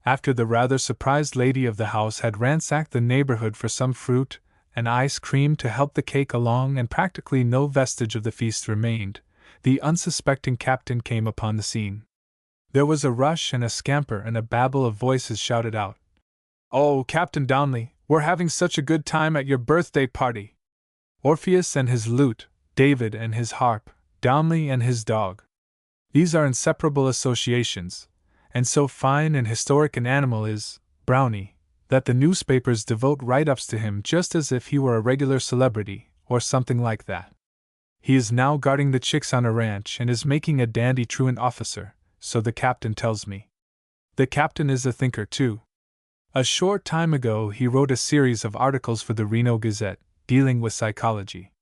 After the rather surprised lady of the house had ransacked the neighborhood for some fruit and ice cream to help the cake along and practically no vestige of the feast remained, the unsuspecting captain came upon the scene. There was a rush and a scamper and a babble of voices shouted out, "Oh, Captain Donnelly, we're having such a good time at your birthday party! Orpheus and his lute, David and his harp, Donnelly and his dog. These are inseparable associations, and so fine and historic an animal is Brownie, that the newspapers devote write-ups to him just as if he were a regular celebrity, or something like that. He is now guarding the chicks on a ranch and is making a dandy truant officer, so the captain tells me. The captain is a thinker too. A short time ago he wrote a series of articles for the Reno Gazette, dealing with psychology.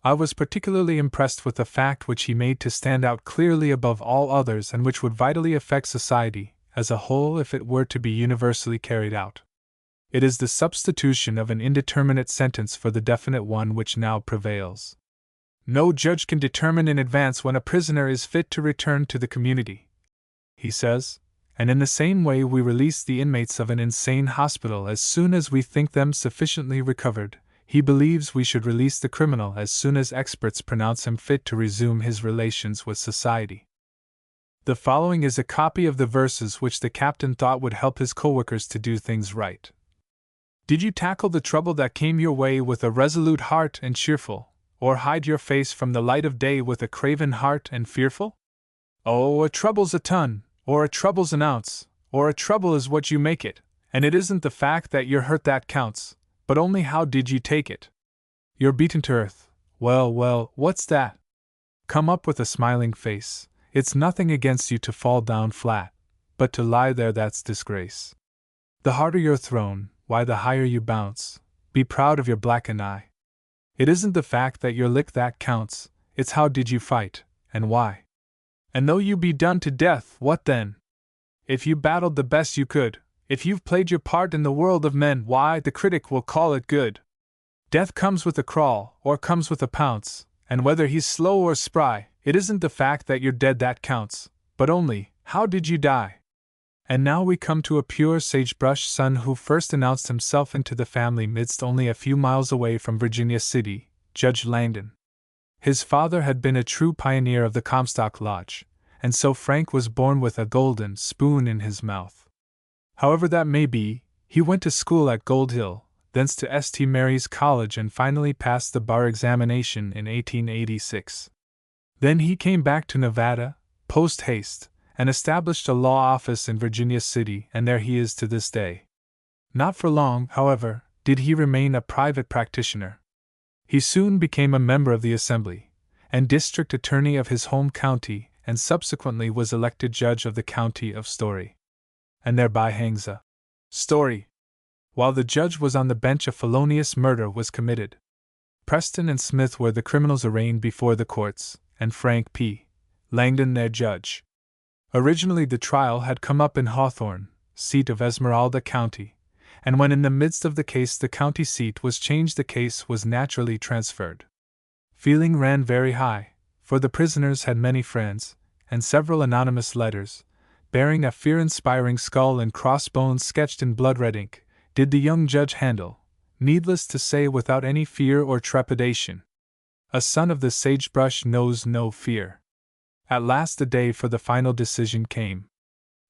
I was particularly impressed with the fact which he made to stand out clearly above all others and which would vitally affect society as a whole if it were to be universally carried out. It is the substitution of an indeterminate sentence for the definite one which now prevails. No judge can determine in advance when a prisoner is fit to return to the community, he says, and in the same way we release the inmates of an insane hospital as soon as we think them sufficiently recovered. He believes we should release the criminal as soon as experts pronounce him fit to resume his relations with society. The following is a copy of the verses which the captain thought would help his coworkers to do things right. Did you tackle the trouble that came your way with a resolute heart and cheerful, or hide your face from the light of day with a craven heart and fearful? Oh, a trouble's a ton, or a trouble's an ounce, or a trouble is what you make it, and it isn't the fact that you're hurt that counts, but only how did you take it? You're beaten to earth. Well, what's that? Come up with a smiling face. It's nothing against you to fall down flat, but to lie there that's disgrace. The harder you're thrown, why the higher you bounce. Be proud of your blackened eye. It isn't the fact that you're licked that counts, it's how did you fight, and why. And though you be done to death, what then? If you battled the best you could, if you've played your part in the world of men, why, the critic will call it good. Death comes with a crawl, or comes with a pounce, and whether he's slow or spry, it isn't the fact that you're dead that counts, but only, how did you die? And now we come to a pure sagebrush son who first announced himself into the family midst only a few miles away from Virginia City, Judge Langdon. His father had been a true pioneer of the Comstock Lodge, and so Frank was born with a golden spoon in his mouth. However that may be, he went to school at Gold Hill, thence to St. Mary's College and finally passed the bar examination in 1886. Then he came back to Nevada, post haste, and established a law office in Virginia City, and there he is to this day. Not for long, however, did he remain a private practitioner. He soon became a member of the Assembly, and district attorney of his home county, and subsequently was elected judge of the county of Story. And thereby hangs a story. While the judge was on the bench, a felonious murder was committed. Preston and Smith were the criminals arraigned before the courts, and Frank P. Langdon their judge. Originally the trial had come up in Hawthorne, seat of Esmeralda County, and when in the midst of the case the county seat was changed, the case was naturally transferred. Feeling ran very high, for the prisoners had many friends, and several anonymous letters, bearing a fear-inspiring skull and crossbones sketched in blood-red ink, did the young judge handle, needless to say without any fear or trepidation. A son of the sagebrush knows no fear. At last the day for the final decision came.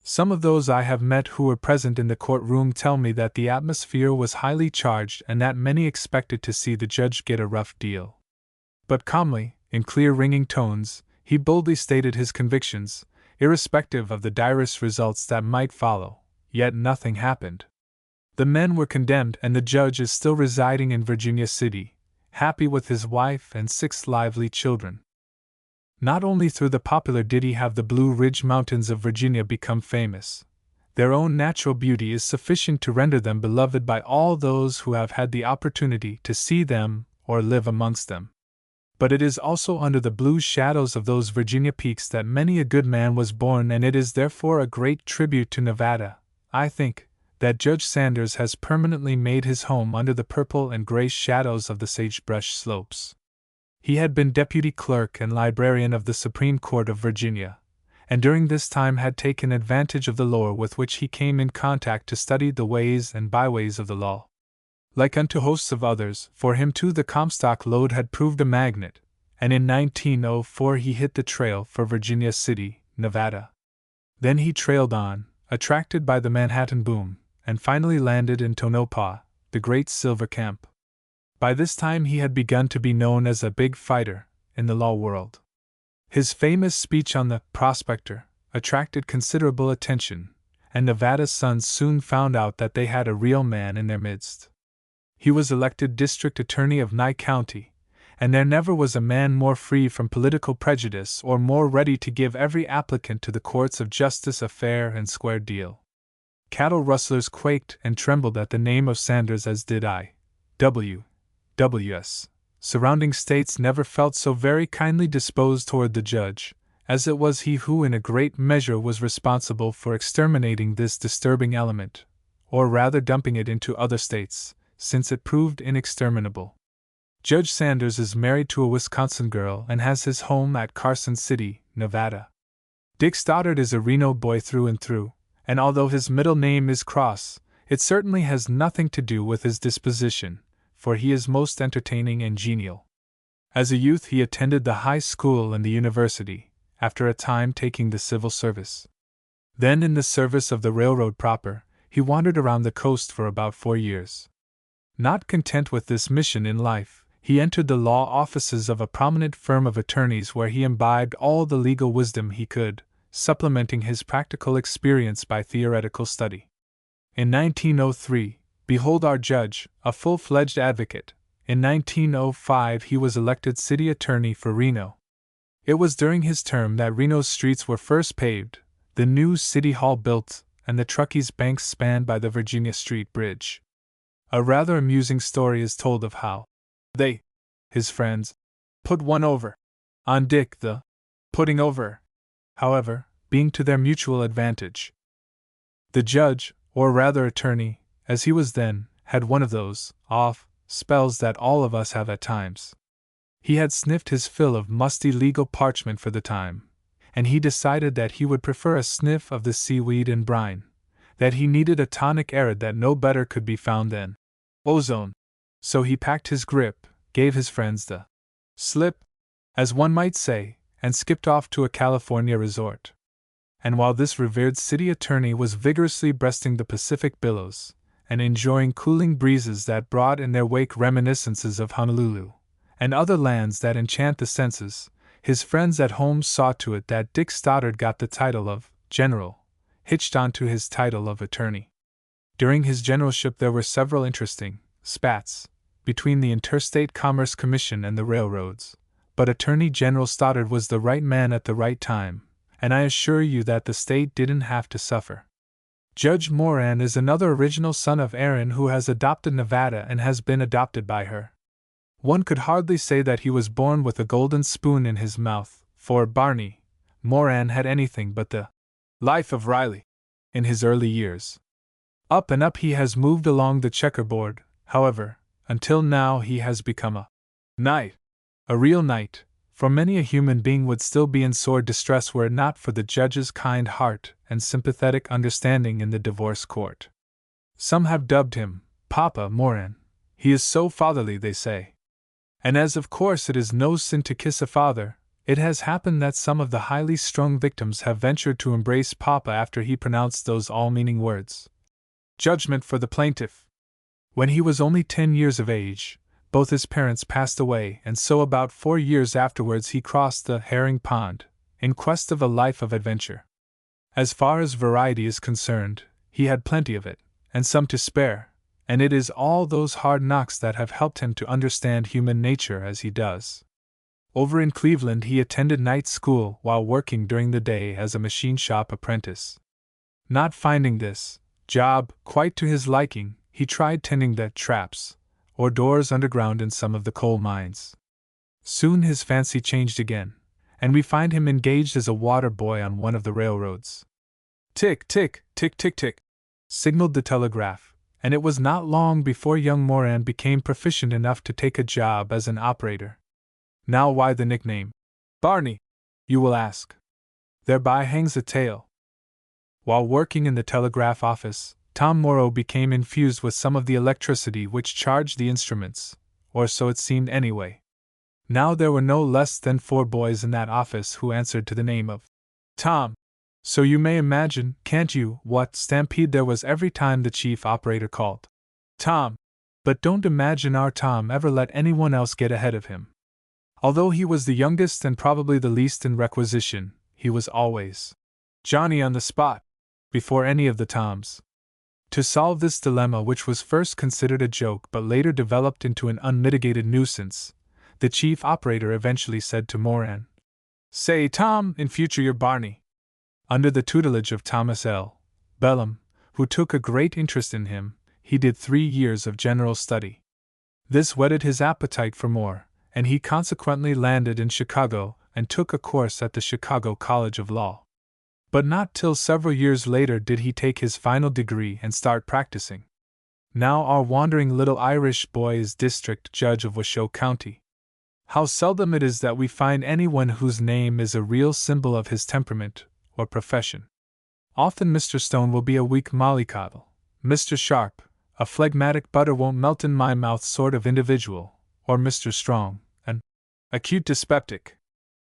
Some of those I have met who were present in the courtroom tell me that the atmosphere was highly charged and that many expected to see the judge get a rough deal. But calmly, in clear ringing tones, he boldly stated his convictions, irrespective of the direst results that might follow, yet nothing happened. The men were condemned and the judge is still residing in Virginia City, happy with his wife and 6 lively children. Not only through the popular ditty have the Blue Ridge Mountains of Virginia become famous. Their own natural beauty is sufficient to render them beloved by all those who have had the opportunity to see them or live amongst them. But it is also under the blue shadows of those Virginia peaks that many a good man was born, and it is therefore a great tribute to Nevada, I think, that Judge Sanders has permanently made his home under the purple and gray shadows of the sagebrush slopes. He had been deputy clerk and librarian of the Supreme Court of Virginia, and during this time had taken advantage of the lore with which he came in contact to study the ways and byways of the law. Like unto hosts of others, for him too the Comstock lode had proved a magnet, and in 1904 he hit the trail for Virginia City, Nevada. Then he trailed on, attracted by the Manhattan boom, and finally landed in Tonopah, the great silver camp. By this time he had begun to be known as a big fighter in the law world. His famous speech on the Prospector attracted considerable attention, and Nevada's sons soon found out that they had a real man in their midst. He was elected district attorney of Nye County, and there never was a man more free from political prejudice or more ready to give every applicant to the courts of justice a fair and square deal. Cattle rustlers quaked and trembled at the name of Sanders, as did I.W.S. Surrounding states never felt so very kindly disposed toward the judge, as it was he who in a great measure was responsible for exterminating this disturbing element, or rather dumping it into other states, since it proved inexterminable. Judge Sanders is married to a Wisconsin girl and has his home at Carson City, Nevada. Dick Stoddard is a Reno boy through and through, and although his middle name is Cross, it certainly has nothing to do with his disposition, for he is most entertaining and genial. As a youth he attended the high school and the university, after a time taking the civil service. Then in the service of the railroad proper, he wandered around the coast for about 4 years. Not content with this mission in life, he entered the law offices of a prominent firm of attorneys where he imbibed all the legal wisdom he could, supplementing his practical experience by theoretical study. In 1903, behold our judge, a full-fledged advocate. In 1905 he was elected city attorney for Reno. It was during his term that Reno's streets were first paved, the new city hall built, and the Truckee's banks spanned by the Virginia Street Bridge. A rather amusing story is told of how they, his friends, put one over on Dick, the putting over, however, being to their mutual advantage. The judge, or rather attorney, as he was then, had one of those spells that all of us have at times. He had sniffed his fill of musty legal parchment for the time, and he decided that he would prefer a sniff of the seaweed and brine, that he needed a tonic arid that no better could be found than ozone. So he packed his grip, gave his friends the slip, as one might say, and skipped off to a California resort. And while this revered city attorney was vigorously breasting the Pacific billows, and enjoying cooling breezes that brought in their wake reminiscences of Honolulu, and other lands that enchant the senses, his friends at home saw to it that Dick Stoddard got the title of General, hitched onto his title of attorney. During his generalship there were several interesting spats between the Interstate Commerce Commission and the railroads, but Attorney General Stoddard was the right man at the right time, and I assure you that the state didn't have to suffer. Judge Moran is another original son of Erin who has adopted Nevada and has been adopted by her. One could hardly say that he was born with a golden spoon in his mouth, for Barney Moran had anything but the life of Riley in his early years. Up and up he has moved along the checkerboard, however, until now he has become a knight, a real knight, for many a human being would still be in sore distress were it not for the judge's kind heart and sympathetic understanding in the divorce court. Some have dubbed him Papa Moran. He is so fatherly, they say. And as of course it is no sin to kiss a father, it has happened that some of the highly strung victims have ventured to embrace Papa after he pronounced those all-meaning words. Judgment for the plaintiff. When he was only 10 years of age, both his parents passed away, and so about 4 years afterwards he crossed the herring pond, in quest of a life of adventure. As far as variety is concerned, he had plenty of it, and some to spare, and it is all those hard knocks that have helped him to understand human nature as he does. Over in Cleveland he attended night school while working during the day as a machine shop apprentice. Not finding this job quite to his liking, he tried tending the traps, or doors underground in some of the coal mines. Soon his fancy changed again, and we find him engaged as a water boy on one of the railroads. Tick, tick, tick, tick, tick, signaled the telegraph, and it was not long before young Moran became proficient enough to take a job as an operator. Now, why the nickname Barney, you will ask? Thereby hangs a tale. While working in the telegraph office, Tom Morrow became infused with some of the electricity which charged the instruments, or so it seemed anyway. Now there were no less than 4 boys in that office who answered to the name of Tom. So you may imagine, can't you, what stampede there was every time the chief operator called Tom. But don't imagine our Tom ever let anyone else get ahead of him. Although he was the youngest and probably the least in requisition, he was always Johnny on the spot, before any of the Toms. To solve this dilemma, which was first considered a joke but later developed into an unmitigated nuisance, the chief operator eventually said to Moran, "Say, Tom, in future you're Barney." Under the tutelage of Thomas L. Bellum, who took a great interest in him, he did 3 years of general study. This whetted his appetite for more, and he consequently landed in Chicago and took a course at the Chicago College of Law. But not till several years later did he take his final degree and start practicing. Now our wandering little Irish boy is district judge of Washoe County. How seldom it is that we find anyone whose name is a real symbol of his temperament or profession. Often Mr. Stone will be a weak mollycoddle, Mr. Sharp, a phlegmatic butter won't melt in my mouth sort of individual, or Mr. Strong, an acute dyspeptic.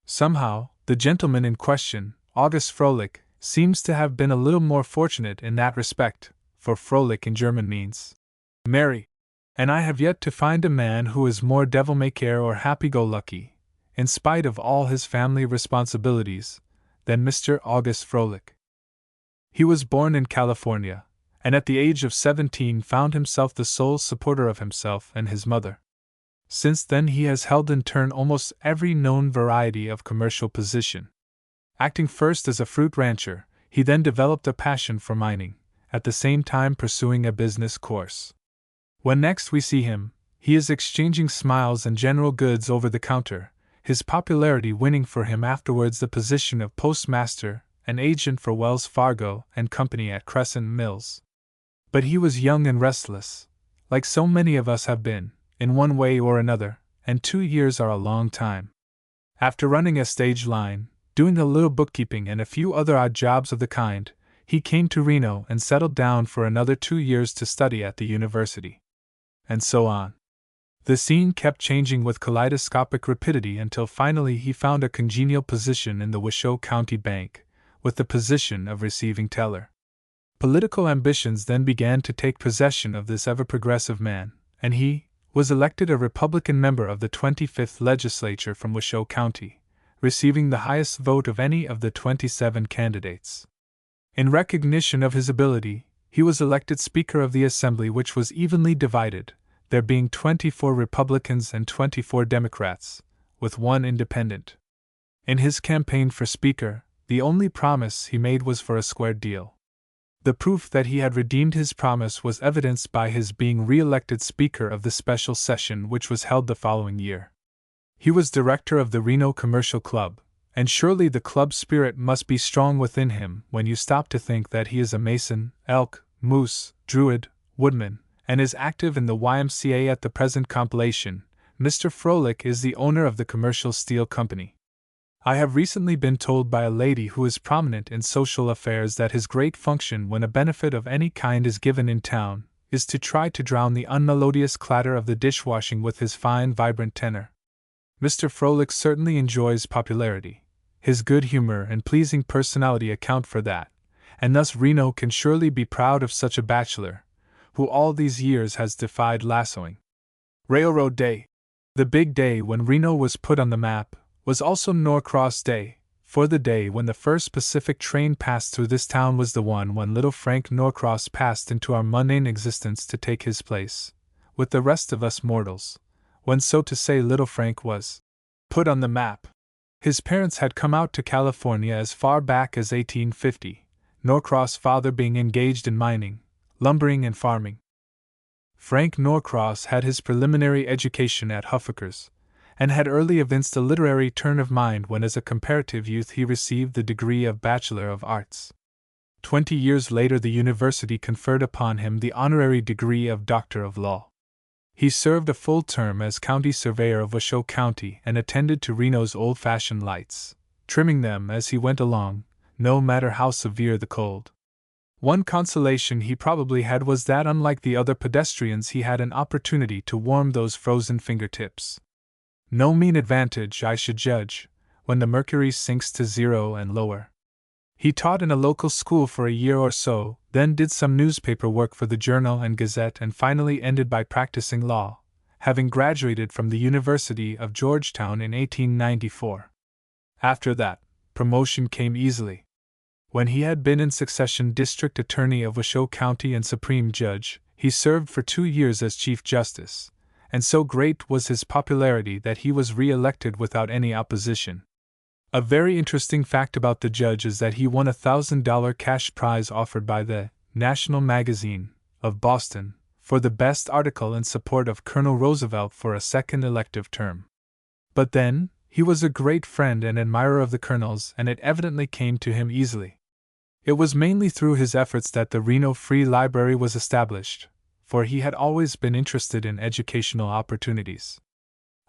Somehow, the gentleman in question, August Froelich, seems to have been a little more fortunate in that respect, for Froelich in German means merry, and I have yet to find a man who is more devil-may-care or happy-go-lucky, in spite of all his family responsibilities, than Mr. August Froelich. He was born in California, and at the age of 17 found himself the sole supporter of himself and his mother. Since then he has held in turn almost every known variety of commercial position. Acting first as a fruit rancher, he then developed a passion for mining, at the same time pursuing a business course. When next we see him, he is exchanging smiles and general goods over the counter, his popularity winning for him afterwards the position of postmaster and agent for Wells Fargo and Company at Crescent Mills. But he was young and restless, like so many of us have been, in one way or another, and 2 years are a long time. After running a stage line, doing a little bookkeeping and a few other odd jobs of the kind, he came to Reno and settled down for another 2 years to study at the university. And so on. The scene kept changing with kaleidoscopic rapidity until finally he found a congenial position in the Washoe County Bank, with the position of receiving teller. Political ambitions then began to take possession of this ever-progressive man, and he was elected a Republican member of the 25th Legislature from Washoe County, receiving the highest vote of any of the 27 candidates. In recognition of his ability, he was elected Speaker of the Assembly, which was evenly divided, there being 24 Republicans and 24 Democrats, with 1 independent. In his campaign for Speaker, the only promise he made was for a square deal. The proof that he had redeemed his promise was evidenced by his being re-elected Speaker of the special session which was held the following year. He was director of the Reno Commercial Club, and surely the club spirit must be strong within him when you stop to think that he is a Mason, Elk, Moose, Druid, Woodman, and is active in the YMCA at the present compilation. Mr. Froelich is the owner of the Commercial Steel Company. I have recently been told by a lady who is prominent in social affairs that his great function when a benefit of any kind is given in town is to try to drown the unmelodious clatter of the dishwashing with his fine, vibrant tenor. Mr. Froelich certainly enjoys popularity. His good humor and pleasing personality account for that, and thus Reno can surely be proud of such a bachelor, who all these years has defied lassoing. Railroad Day. The big day when Reno was put on the map was also Norcross Day, for the day when the first Pacific train passed through this town was the one when little Frank Norcross passed into our mundane existence to take his place, with the rest of us mortals, when so to say little Frank was put on the map. His parents had come out to California as far back as 1850, Norcross' father being engaged in mining, lumbering and farming. Frank Norcross had his preliminary education at Huffaker's, and had early evinced a literary turn of mind when as a comparative youth he received the degree of Bachelor of Arts. 20 years later the university conferred upon him the honorary degree of Doctor of Law. He served a full term as county surveyor of Washoe County and attended to Reno's old-fashioned lights, trimming them as he went along, no matter how severe the cold. One consolation he probably had was that unlike the other pedestrians he had an opportunity to warm those frozen fingertips. No mean advantage, I should judge, when the mercury sinks to 0 and lower. He taught in a local school for a year or so, then did some newspaper work for the Journal and Gazette, and finally ended by practicing law, having graduated from the University of Georgetown in 1894. After that, promotion came easily. When he had been in succession District Attorney of Washoe County and Supreme Judge, he served for 2 years as Chief Justice, and so great was his popularity that he was re-elected without any opposition. A very interesting fact about the judge is that he won a $1,000 cash prize offered by the National Magazine of Boston for the best article in support of Colonel Roosevelt for a second elective term. But then, he was a great friend and admirer of the Colonel's, and it evidently came to him easily. It was mainly through his efforts that the Reno Free Library was established, for he had always been interested in educational opportunities.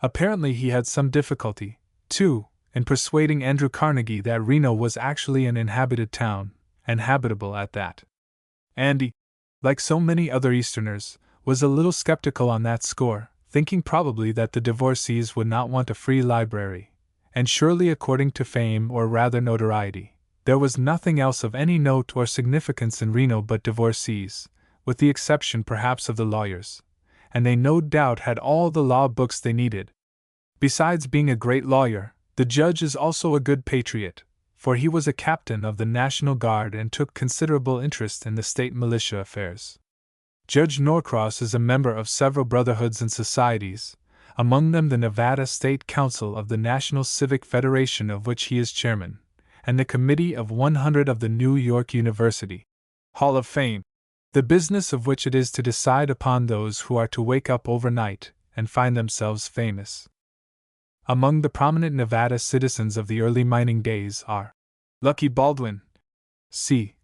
Apparently he had some difficulty, too, in persuading Andrew Carnegie that Reno was actually an inhabited town, and habitable at that. Andy, like so many other Easterners, was a little skeptical on that score, thinking probably that the divorcees would not want a free library, and surely according to fame or rather notoriety, there was nothing else of any note or significance in Reno but divorcees, with the exception perhaps of the lawyers, and they no doubt had all the law books they needed. Besides being a great lawyer, the judge is also a good patriot, for he was a captain of the National Guard and took considerable interest in the state militia affairs. Judge Norcross is a member of several brotherhoods and societies, among them the Nevada State Council of the National Civic Federation, of which he is chairman, and the Committee of 100 of the New York University Hall of Fame, the business of which it is to decide upon those who are to wake up overnight and find themselves famous. Among the prominent Nevada citizens of the early mining days are Lucky Baldwin, C.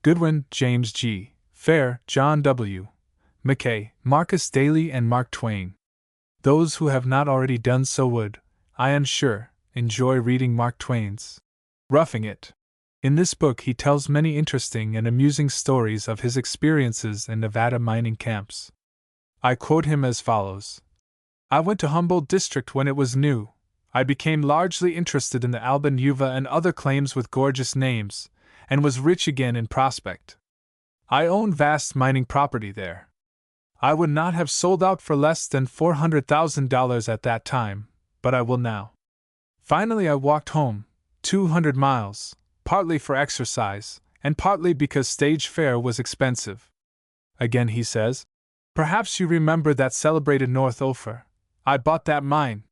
Goodwin, James G. Fair, John W. McKay, Marcus Daly, and Mark Twain. Those who have not already done so would, I am sure, enjoy reading Mark Twain's Roughing It. In this book he tells many interesting and amusing stories of his experiences in Nevada mining camps. I quote him as follows. I went to Humboldt District when it was new. I became largely interested in the Alban Uva and other claims with gorgeous names, and was rich again in prospect. I owned vast mining property there. I would not have sold out for less than $400,000 at that time, but I will now. Finally I walked home, 200 miles, partly for exercise, and partly because stage fare was expensive. Again he says, perhaps you remember that celebrated North Ophir. I bought that mine.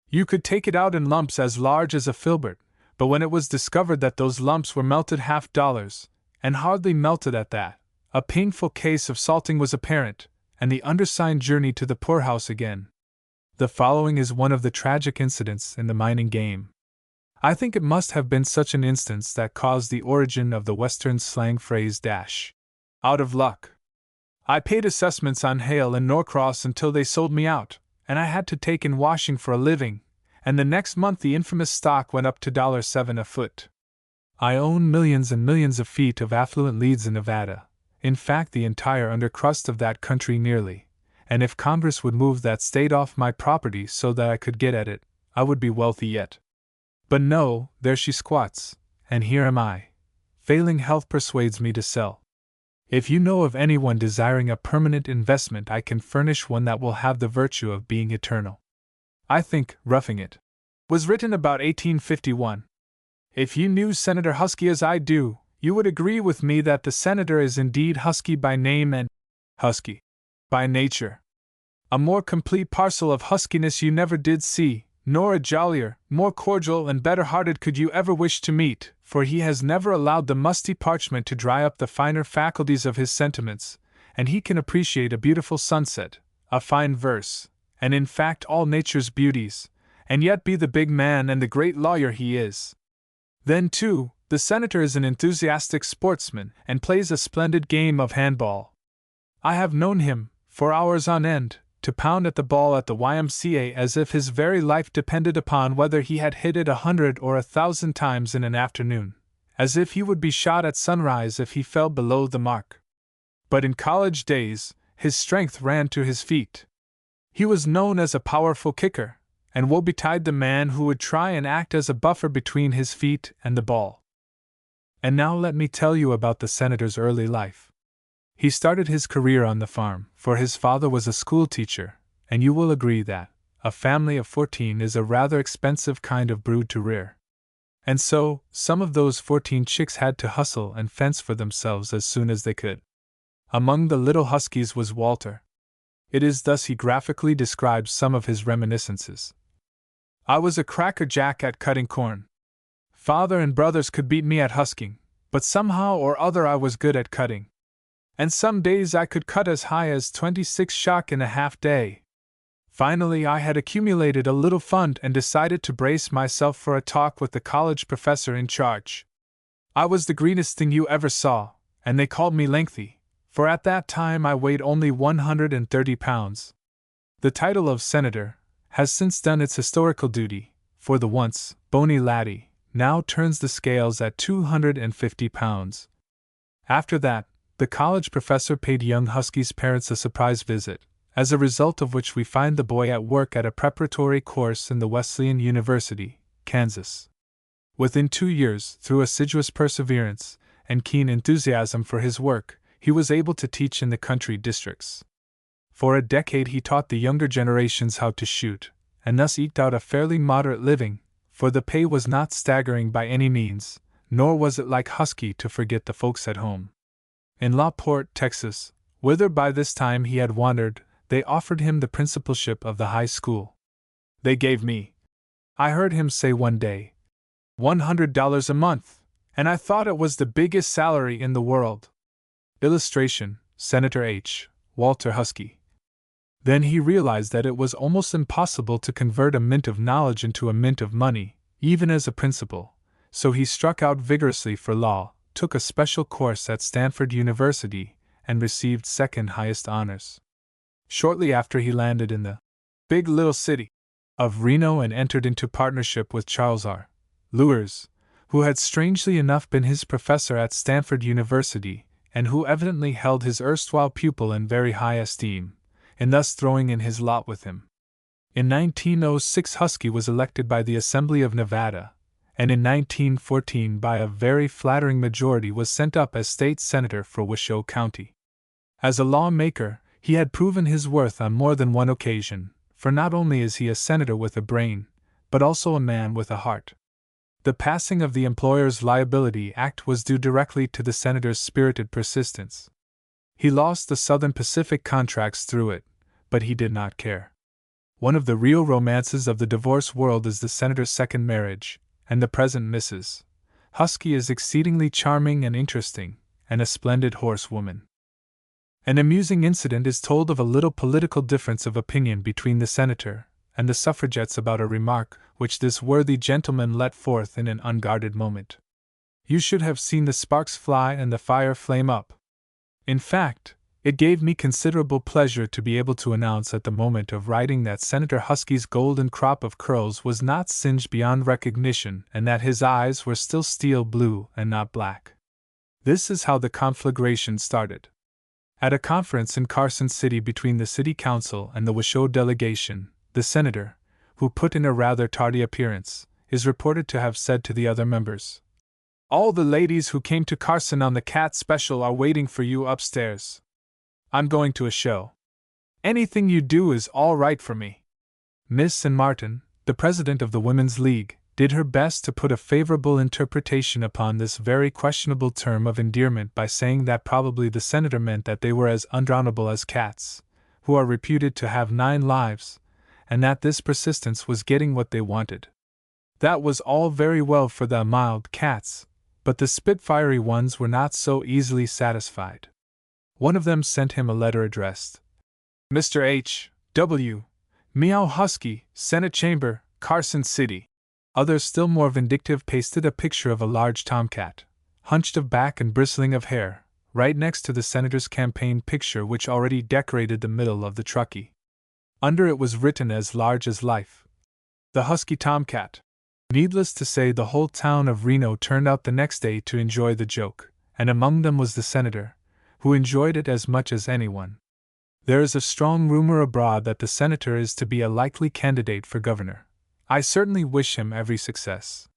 You could take it out in lumps as large as a filbert, but when it was discovered that those lumps were melted $50, and hardly melted at that, a painful case of salting was apparent, and the undersigned journeyed to the poorhouse again. The following is one of the tragic incidents in the mining game. I think it must have been such an instance that caused the origin of the Western slang phrase out of luck. I paid assessments on Hale and Norcross until they sold me out, and I had to take in washing for a living, and the next month the infamous stock went up to $7 a foot. I own millions and millions of feet of affluent leads in Nevada, in fact the entire undercrust of that country nearly, and if Congress would move that state off my property so that I could get at it, I would be wealthy yet. But no, there she squats, and here am I. Failing health persuades me to sell. If you know of anyone desiring a permanent investment, I can furnish one that will have the virtue of being eternal. I think Roughing It was written about 1851. If you knew Senator Husky as I do, you would agree with me that the senator is indeed husky by name and husky by nature. A more complete parcel of huskiness you never did see, nor a jollier, more cordial and better-hearted could you ever wish to meet, for he has never allowed the musty parchment to dry up the finer faculties of his sentiments, and he can appreciate a beautiful sunset, a fine verse, and in fact all nature's beauties, and yet be the big man and the great lawyer he is. Then, too, the senator is an enthusiastic sportsman and plays a splendid game of handball. I have known him, for hours on end, to pound at the ball at the YMCA as if his very life depended upon whether he had hit it 100 or 1,000 times in an afternoon, as if he would be shot at sunrise if he fell below the mark. But in college days, his strength ran to his feet. He was known as a powerful kicker, and woe betide the man who would try and act as a buffer between his feet and the ball. And now let me tell you about the senator's early life. He started his career on the farm, for his father was a school teacher, and you will agree that a family of 14 is a rather expensive kind of brood to rear. And so, some of those 14 chicks had to hustle and fence for themselves as soon as they could. Among the little huskies was Walter. It is thus he graphically describes some of his reminiscences. I was a crackerjack at cutting corn. Father and brothers could beat me at husking, but somehow or other I was good at cutting. And some days I could cut as high as 26 shock in a half day. Finally, I had accumulated a little fund and decided to brace myself for a talk with the college professor in charge. I was the greenest thing you ever saw, and they called me lengthy, for at that time I weighed only 130 pounds. The title of senator has since done its historical duty, for the once bony laddie now turns the scales at 250 pounds. After that, the college professor paid young Husky's parents a surprise visit, as a result of which we find the boy at work at a preparatory course in the Wesleyan University, Kansas. Within 2 years, through assiduous perseverance and keen enthusiasm for his work, he was able to teach in the country districts. For a decade he taught the younger generations how to shoot, and thus eked out a fairly moderate living, for the pay was not staggering by any means, nor was it like Husky to forget the folks at home. In Lawport, Texas, whither by this time he had wandered, they offered him the principalship of the high school. They gave me, I heard him say one day, $100 a month, and I thought it was the biggest salary in the world. Illustration, Senator H. Walter Husky. Then he realized that it was almost impossible to convert a mint of knowledge into a mint of money, even as a principal, so he struck out vigorously for law, took a special course at Stanford University, and received second highest honors. Shortly after he landed in the big little city of Reno and entered into partnership with Charles R. Lewis, who had strangely enough been his professor at Stanford University, and who evidently held his erstwhile pupil in very high esteem, in thus throwing in his lot with him. In 1906 Husky was elected by the Assembly of Nevada, and in 1914 by a very flattering majority was sent up as state senator for Washoe County. As a lawmaker, he had proven his worth on more than one occasion, for not only is he a senator with a brain, but also a man with a heart. The passing of the Employers' Liability Act was due directly to the senator's spirited persistence. He lost the Southern Pacific contracts through it, but he did not care. One of the real romances of the divorce world is the senator's second marriage, and the present Mrs. Husky is exceedingly charming and interesting, and a splendid horsewoman. An amusing incident is told of a little political difference of opinion between the senator and the suffragettes about a remark which this worthy gentleman let forth in an unguarded moment. You should have seen the sparks fly and the fire flame up. In fact, it gave me considerable pleasure to be able to announce at the moment of writing that Senator Husky's golden crop of curls was not singed beyond recognition and that his eyes were still steel blue and not black. This is how the conflagration started. At a conference in Carson City between the city council and the Washoe delegation, the senator, who put in a rather tardy appearance, is reported to have said to the other members, "All the ladies who came to Carson on the cat special are waiting for you upstairs. I'm going to a show. Anything you do is all right for me." Miss and Martin, the president of the Women's League, did her best to put a favorable interpretation upon this very questionable term of endearment by saying that probably the senator meant that they were as undrownable as cats, who are reputed to have 9 lives, and that this persistence was getting what they wanted. That was all very well for the mild cats, but the spitfiery ones were not so easily satisfied. One of them sent him a letter addressed, Mr. H. W., Meow Husky, Senate Chamber, Carson City. Others still more vindictive pasted a picture of a large tomcat, hunched of back and bristling of hair, right next to the senator's campaign picture which already decorated the middle of the truckee. Under it was written as large as life, "The Husky Tomcat." Needless to say, the whole town of Reno turned out the next day to enjoy the joke, and among them was the senator, who enjoyed it as much as anyone. There is a strong rumor abroad that the senator is to be a likely candidate for governor. I certainly wish him every success.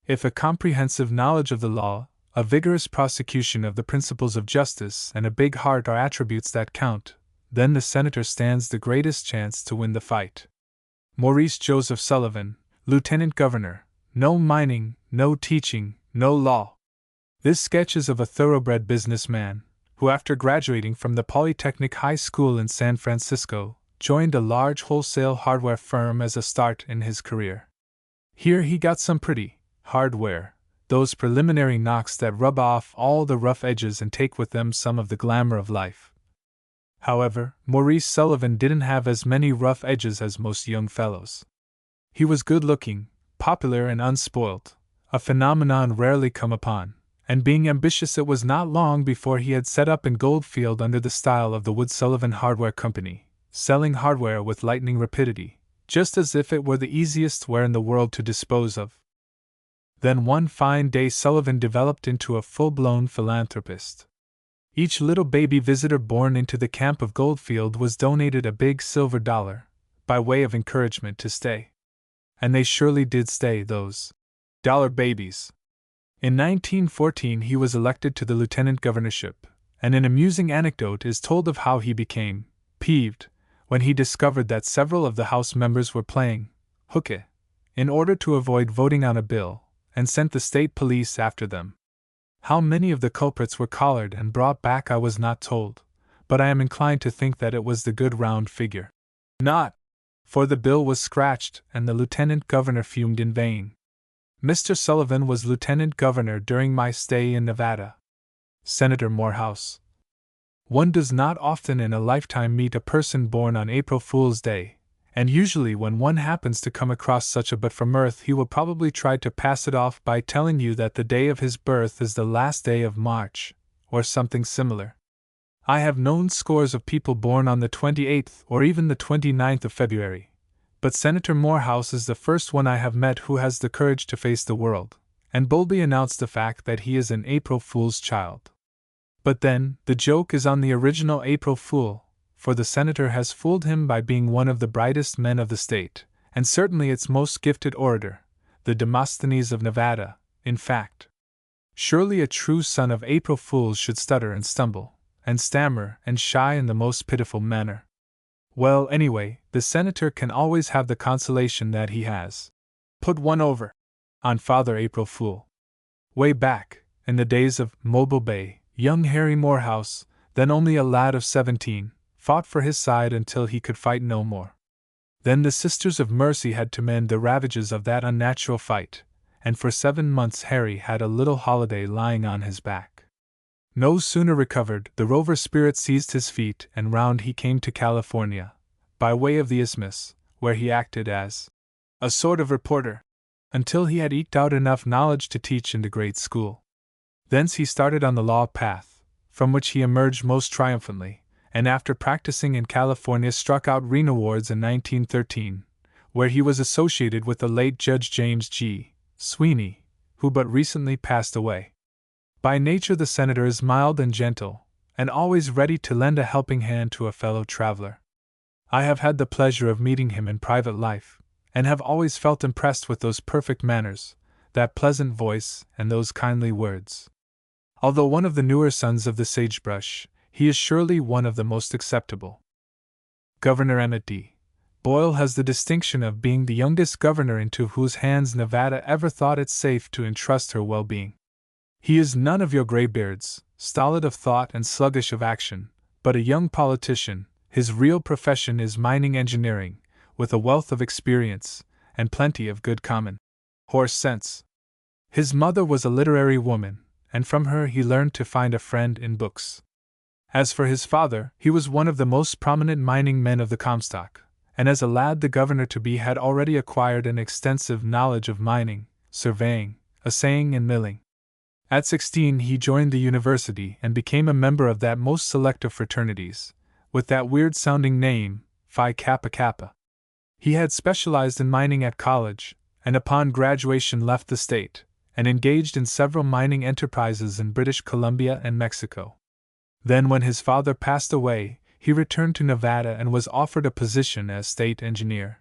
If a comprehensive knowledge of the law, a vigorous prosecution of the principles of justice, and a big heart are attributes that count, then the senator stands the greatest chance to win the fight. Maurice Joseph Sullivan, Lieutenant Governor. No mining, no teaching, no law. This sketch is of a thoroughbred businessman, who after graduating from the Polytechnic High School in San Francisco, joined a large wholesale hardware firm as a start in his career. Here he got some pretty hardware, those preliminary knocks that rub off all the rough edges and take with them some of the glamour of life. However, Maurice Sullivan didn't have as many rough edges as most young fellows. He was good-looking, popular and unspoilt, a phenomenon rarely come upon, and being ambitious, it was not long before he had set up in Goldfield under the style of the Wood Sullivan Hardware Company, selling hardware with lightning rapidity, just as if it were the easiest ware in the world to dispose of. Then one fine day Sullivan developed into a full-blown philanthropist. Each little baby visitor born into the camp of Goldfield was donated a big silver dollar, by way of encouragement to stay. And they surely did stay, those dollar babies. In 1914 he was elected to the lieutenant governorship, and an amusing anecdote is told of how he became peeved when he discovered that several of the House members were playing hooky in order to avoid voting on a bill, and sent the state police after them. How many of the culprits were collared and brought back I was not told, but I am inclined to think that it was the good round figure. Not, for the bill was scratched and the lieutenant governor fumed in vain. Mr. Sullivan was lieutenant governor during my stay in Nevada. Senator Morehouse. One does not often in a lifetime meet a person born on April Fool's Day, and usually when one happens to come across such a butt for mirth he will probably try to pass it off by telling you that the day of his birth is the last day of March, or something similar. I have known scores of people born on the 28th or even the 29th of February, but Senator Morehouse is the first one I have met who has the courage to face the world, and boldly announce the fact that he is an April Fool's child. But then, the joke is on the original April Fool, for the senator has fooled him by being one of the brightest men of the state, and certainly its most gifted orator, the Demosthenes of Nevada, in fact. Surely a true son of April Fools should stutter and stumble, and stammer and shy in the most pitiful manner. Well, anyway, the senator can always have the consolation that he has put one over on Father April Fool. Way back, in the days of Mobile Bay, young Harry Morehouse, then only a lad of 17, fought for his side until he could fight no more. Then the Sisters of Mercy had to mend the ravages of that unnatural fight, and for 7 months Harry had a little holiday lying on his back. No sooner recovered, the rover spirit seized his feet and round he came to California, by way of the Isthmus, where he acted as a sort of reporter, until he had eked out enough knowledge to teach in the great school. Thence he started on the law path, from which he emerged most triumphantly, and after practicing in California struck out Reno wards in 1913, where he was associated with the late Judge James G. Sweeney, who but recently passed away. By nature the senator is mild and gentle, and always ready to lend a helping hand to a fellow traveler. I have had the pleasure of meeting him in private life, and have always felt impressed with those perfect manners, that pleasant voice, and those kindly words. Although one of the newer sons of the sagebrush, he is surely one of the most acceptable. Governor Emmett D. Boyle has the distinction of being the youngest governor into whose hands Nevada ever thought it safe to entrust her well-being. He is none of your graybeards, stolid of thought and sluggish of action, but a young politician. His real profession is mining engineering, with a wealth of experience, and plenty of good common horse sense. His mother was a literary woman, and from her he learned to find a friend in books. As for his father, he was one of the most prominent mining men of the Comstock, and as a lad the governor-to-be had already acquired an extensive knowledge of mining, surveying, assaying, and milling. At 16 he joined the university and became a member of that most select of fraternities, with that weird-sounding name, Phi Kappa Kappa. He had specialized in mining at college, and upon graduation left the state, and engaged in several mining enterprises in British Columbia and Mexico. Then when his father passed away, he returned to Nevada and was offered a position as state engineer.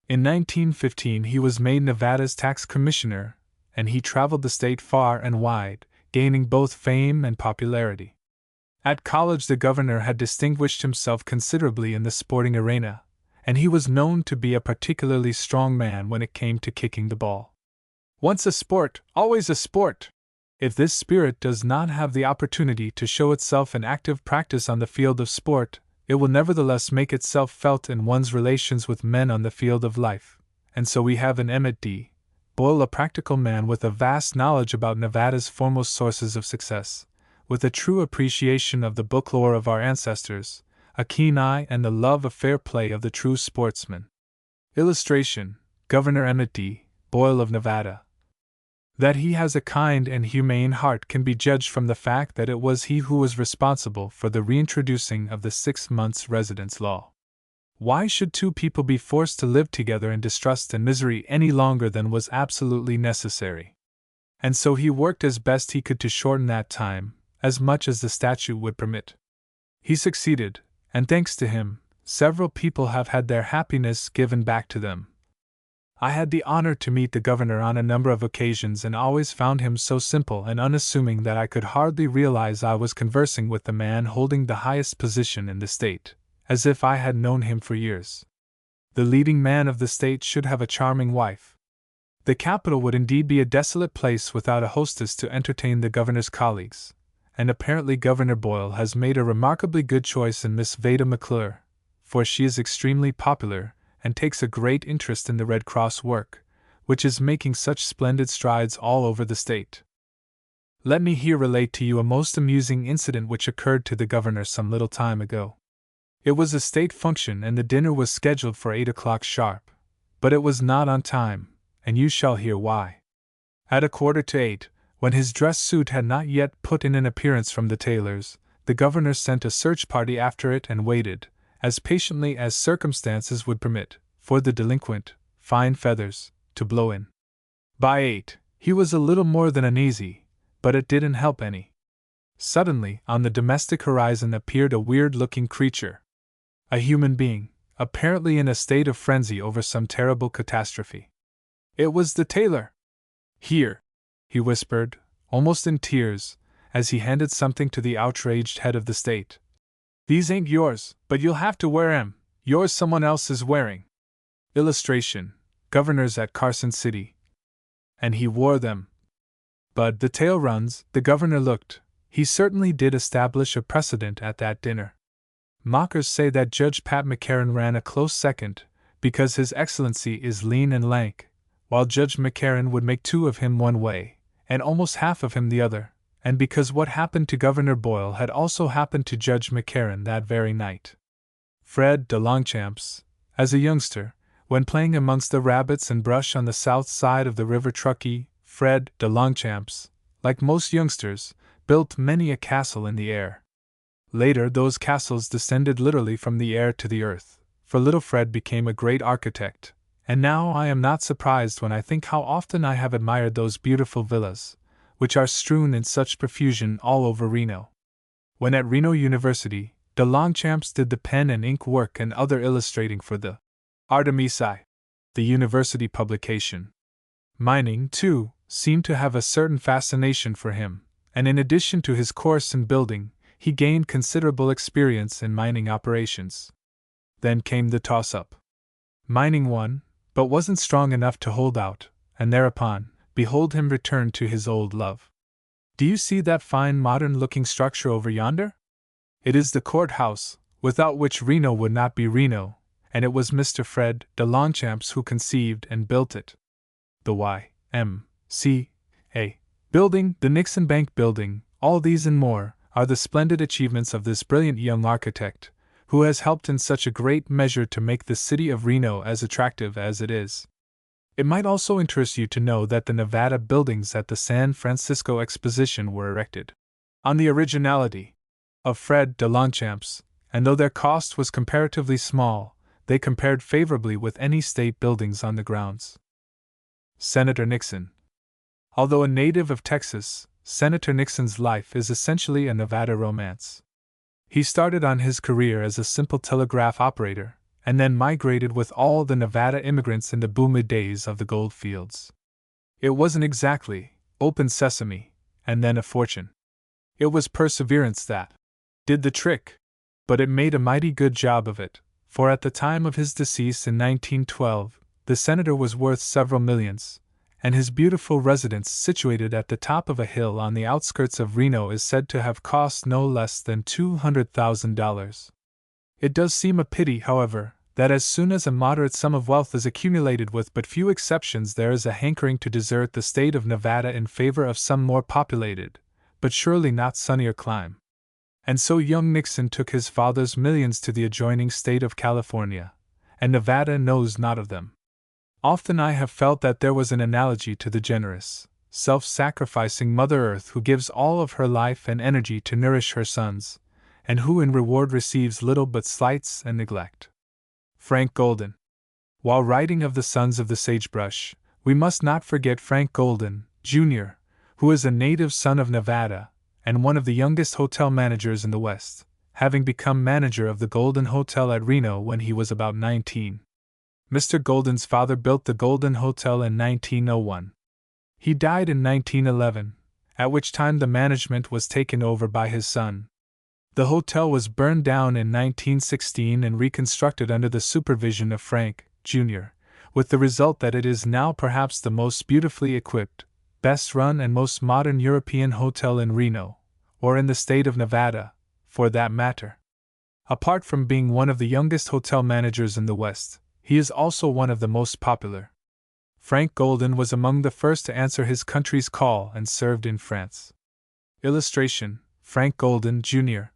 In 1915 he was made Nevada's tax commissioner, and he traveled the state far and wide, gaining both fame and popularity. At college the governor had distinguished himself considerably in the sporting arena, and he was known to be a particularly strong man when it came to kicking the ball. Once a sport, always a sport! If this spirit does not have the opportunity to show itself in active practice on the field of sport, it will nevertheless make itself felt in one's relations with men on the field of life, and so we have in Emmett D. Boyle a practical man with a vast knowledge about Nevada's foremost sources of success, with a true appreciation of the book lore of our ancestors, a keen eye and the love of fair play of the true sportsman. Illustration: Governor Emmett D. Boyle of Nevada. That he has a kind and humane heart can be judged from the fact that it was he who was responsible for the reintroducing of the 6 months residence law. Why should two people be forced to live together in distrust and misery any longer than was absolutely necessary? And so he worked as best he could to shorten that time, as much as the statute would permit. He succeeded, and thanks to him, several people have had their happiness given back to them. I had the honor to meet the governor on a number of occasions and always found him so simple and unassuming that I could hardly realize I was conversing with the man holding the highest position in the state, as if I had known him for years. The leading man of the state should have a charming wife. The capital would indeed be a desolate place without a hostess to entertain the governor's colleagues, and apparently Governor Boyle has made a remarkably good choice in Miss Veda McClure, for she is extremely popular, and takes a great interest in the Red Cross work, which is making such splendid strides all over the state. Let me here relate to you a most amusing incident which occurred to the governor some little time ago. It was a state function and the dinner was scheduled for 8 o'clock sharp, but it was not on time, and you shall hear why. At 7:45, when his dress suit had not yet put in an appearance from the tailor's, the governor sent a search party after it and waited, as patiently as circumstances would permit, for the delinquent, fine feathers, to blow in. By 8, he was a little more than uneasy, but it didn't help any. Suddenly, on the domestic horizon appeared a weird-looking creature. A human being, apparently in a state of frenzy over some terrible catastrophe. It was the tailor. "Here," he whispered, almost in tears, as he handed something to the outraged head of the state. "These ain't yours, but you'll have to wear 'em. Yours someone else is wearing." Illustration: Governors at Carson City. And he wore them. But the tale runs, the governor looked. He certainly did establish a precedent at that dinner. Mockers say that Judge Pat McCarran ran a close second, because His Excellency is lean and lank, while Judge McCarran would make 2 of him one way, and almost half of him the other, and because what happened to Governor Boyle had also happened to Judge McCarran that very night. Fred de Longchamps, as a youngster, when playing amongst the rabbits and brush on the south side of the River Truckee, Fred de Longchamps, like most youngsters, built many a castle in the air. Later those castles descended literally from the air to the earth, for little Fred became a great architect, and now I am not surprised when I think how often I have admired those beautiful villas, which are strewn in such profusion all over Reno. When at Reno University, de Longchamps did the pen and ink work and other illustrating for the Artemisi, the university publication. Mining, too, seemed to have a certain fascination for him, and in addition to his course in building, he gained considerable experience in mining operations. Then came the toss-up. Mining won, but wasn't strong enough to hold out, and thereupon, behold him return to his old love. Do you see that fine modern-looking structure over yonder? It is the courthouse, without which Reno would not be Reno, and it was Mr. Fred de Longchamps who conceived and built it. The Y.M.C.A. building, the Nixon Bank building, all these and more, are the splendid achievements of this brilliant young architect, who has helped in such a great measure to make the city of Reno as attractive as it is. It might also interest you to know that the Nevada buildings at the San Francisco Exposition were erected on the originality of Fred de Longchamps, and though their cost was comparatively small, they compared favorably with any state buildings on the grounds. Senator Nixon. Although a native of Texas, Senator Nixon's life is essentially a Nevada romance. He started on his career as a simple telegraph operator, and then migrated with all the Nevada immigrants in the booming days of the gold fields. It wasn't exactly open sesame, and then a fortune. It was perseverance that did the trick, but it made a mighty good job of it, for at the time of his decease in 1912, the senator was worth several millions, and his beautiful residence situated at the top of a hill on the outskirts of Reno is said to have cost no less than $200,000. It does seem a pity, however, that as soon as a moderate sum of wealth is accumulated, with but few exceptions, there is a hankering to desert the state of Nevada in favor of some more populated, but surely not sunnier clime. And so young Nixon took his father's millions to the adjoining state of California, and Nevada knows not of them. Often I have felt that there was an analogy to the generous, self-sacrificing Mother Earth who gives all of her life and energy to nourish her sons, and who in reward receives little but slights and neglect. Frank Golden. While writing of the sons of the sagebrush, we must not forget Frank Golden, Jr., who is a native son of Nevada, and one of the youngest hotel managers in the West, having become manager of the Golden Hotel at Reno when he was about 19. Mr. Golden's father built the Golden Hotel in 1901. He died in 1911, at which time the management was taken over by his son. The hotel was burned down in 1916 and reconstructed under the supervision of Frank, Jr., with the result that it is now perhaps the most beautifully equipped, best run and most modern European hotel in Reno, or in the state of Nevada, for that matter. Apart from being one of the youngest hotel managers in the West, he is also one of the most popular. Frank Golden was among the first to answer his country's call and served in France. Illustration: Frank Golden, Jr.,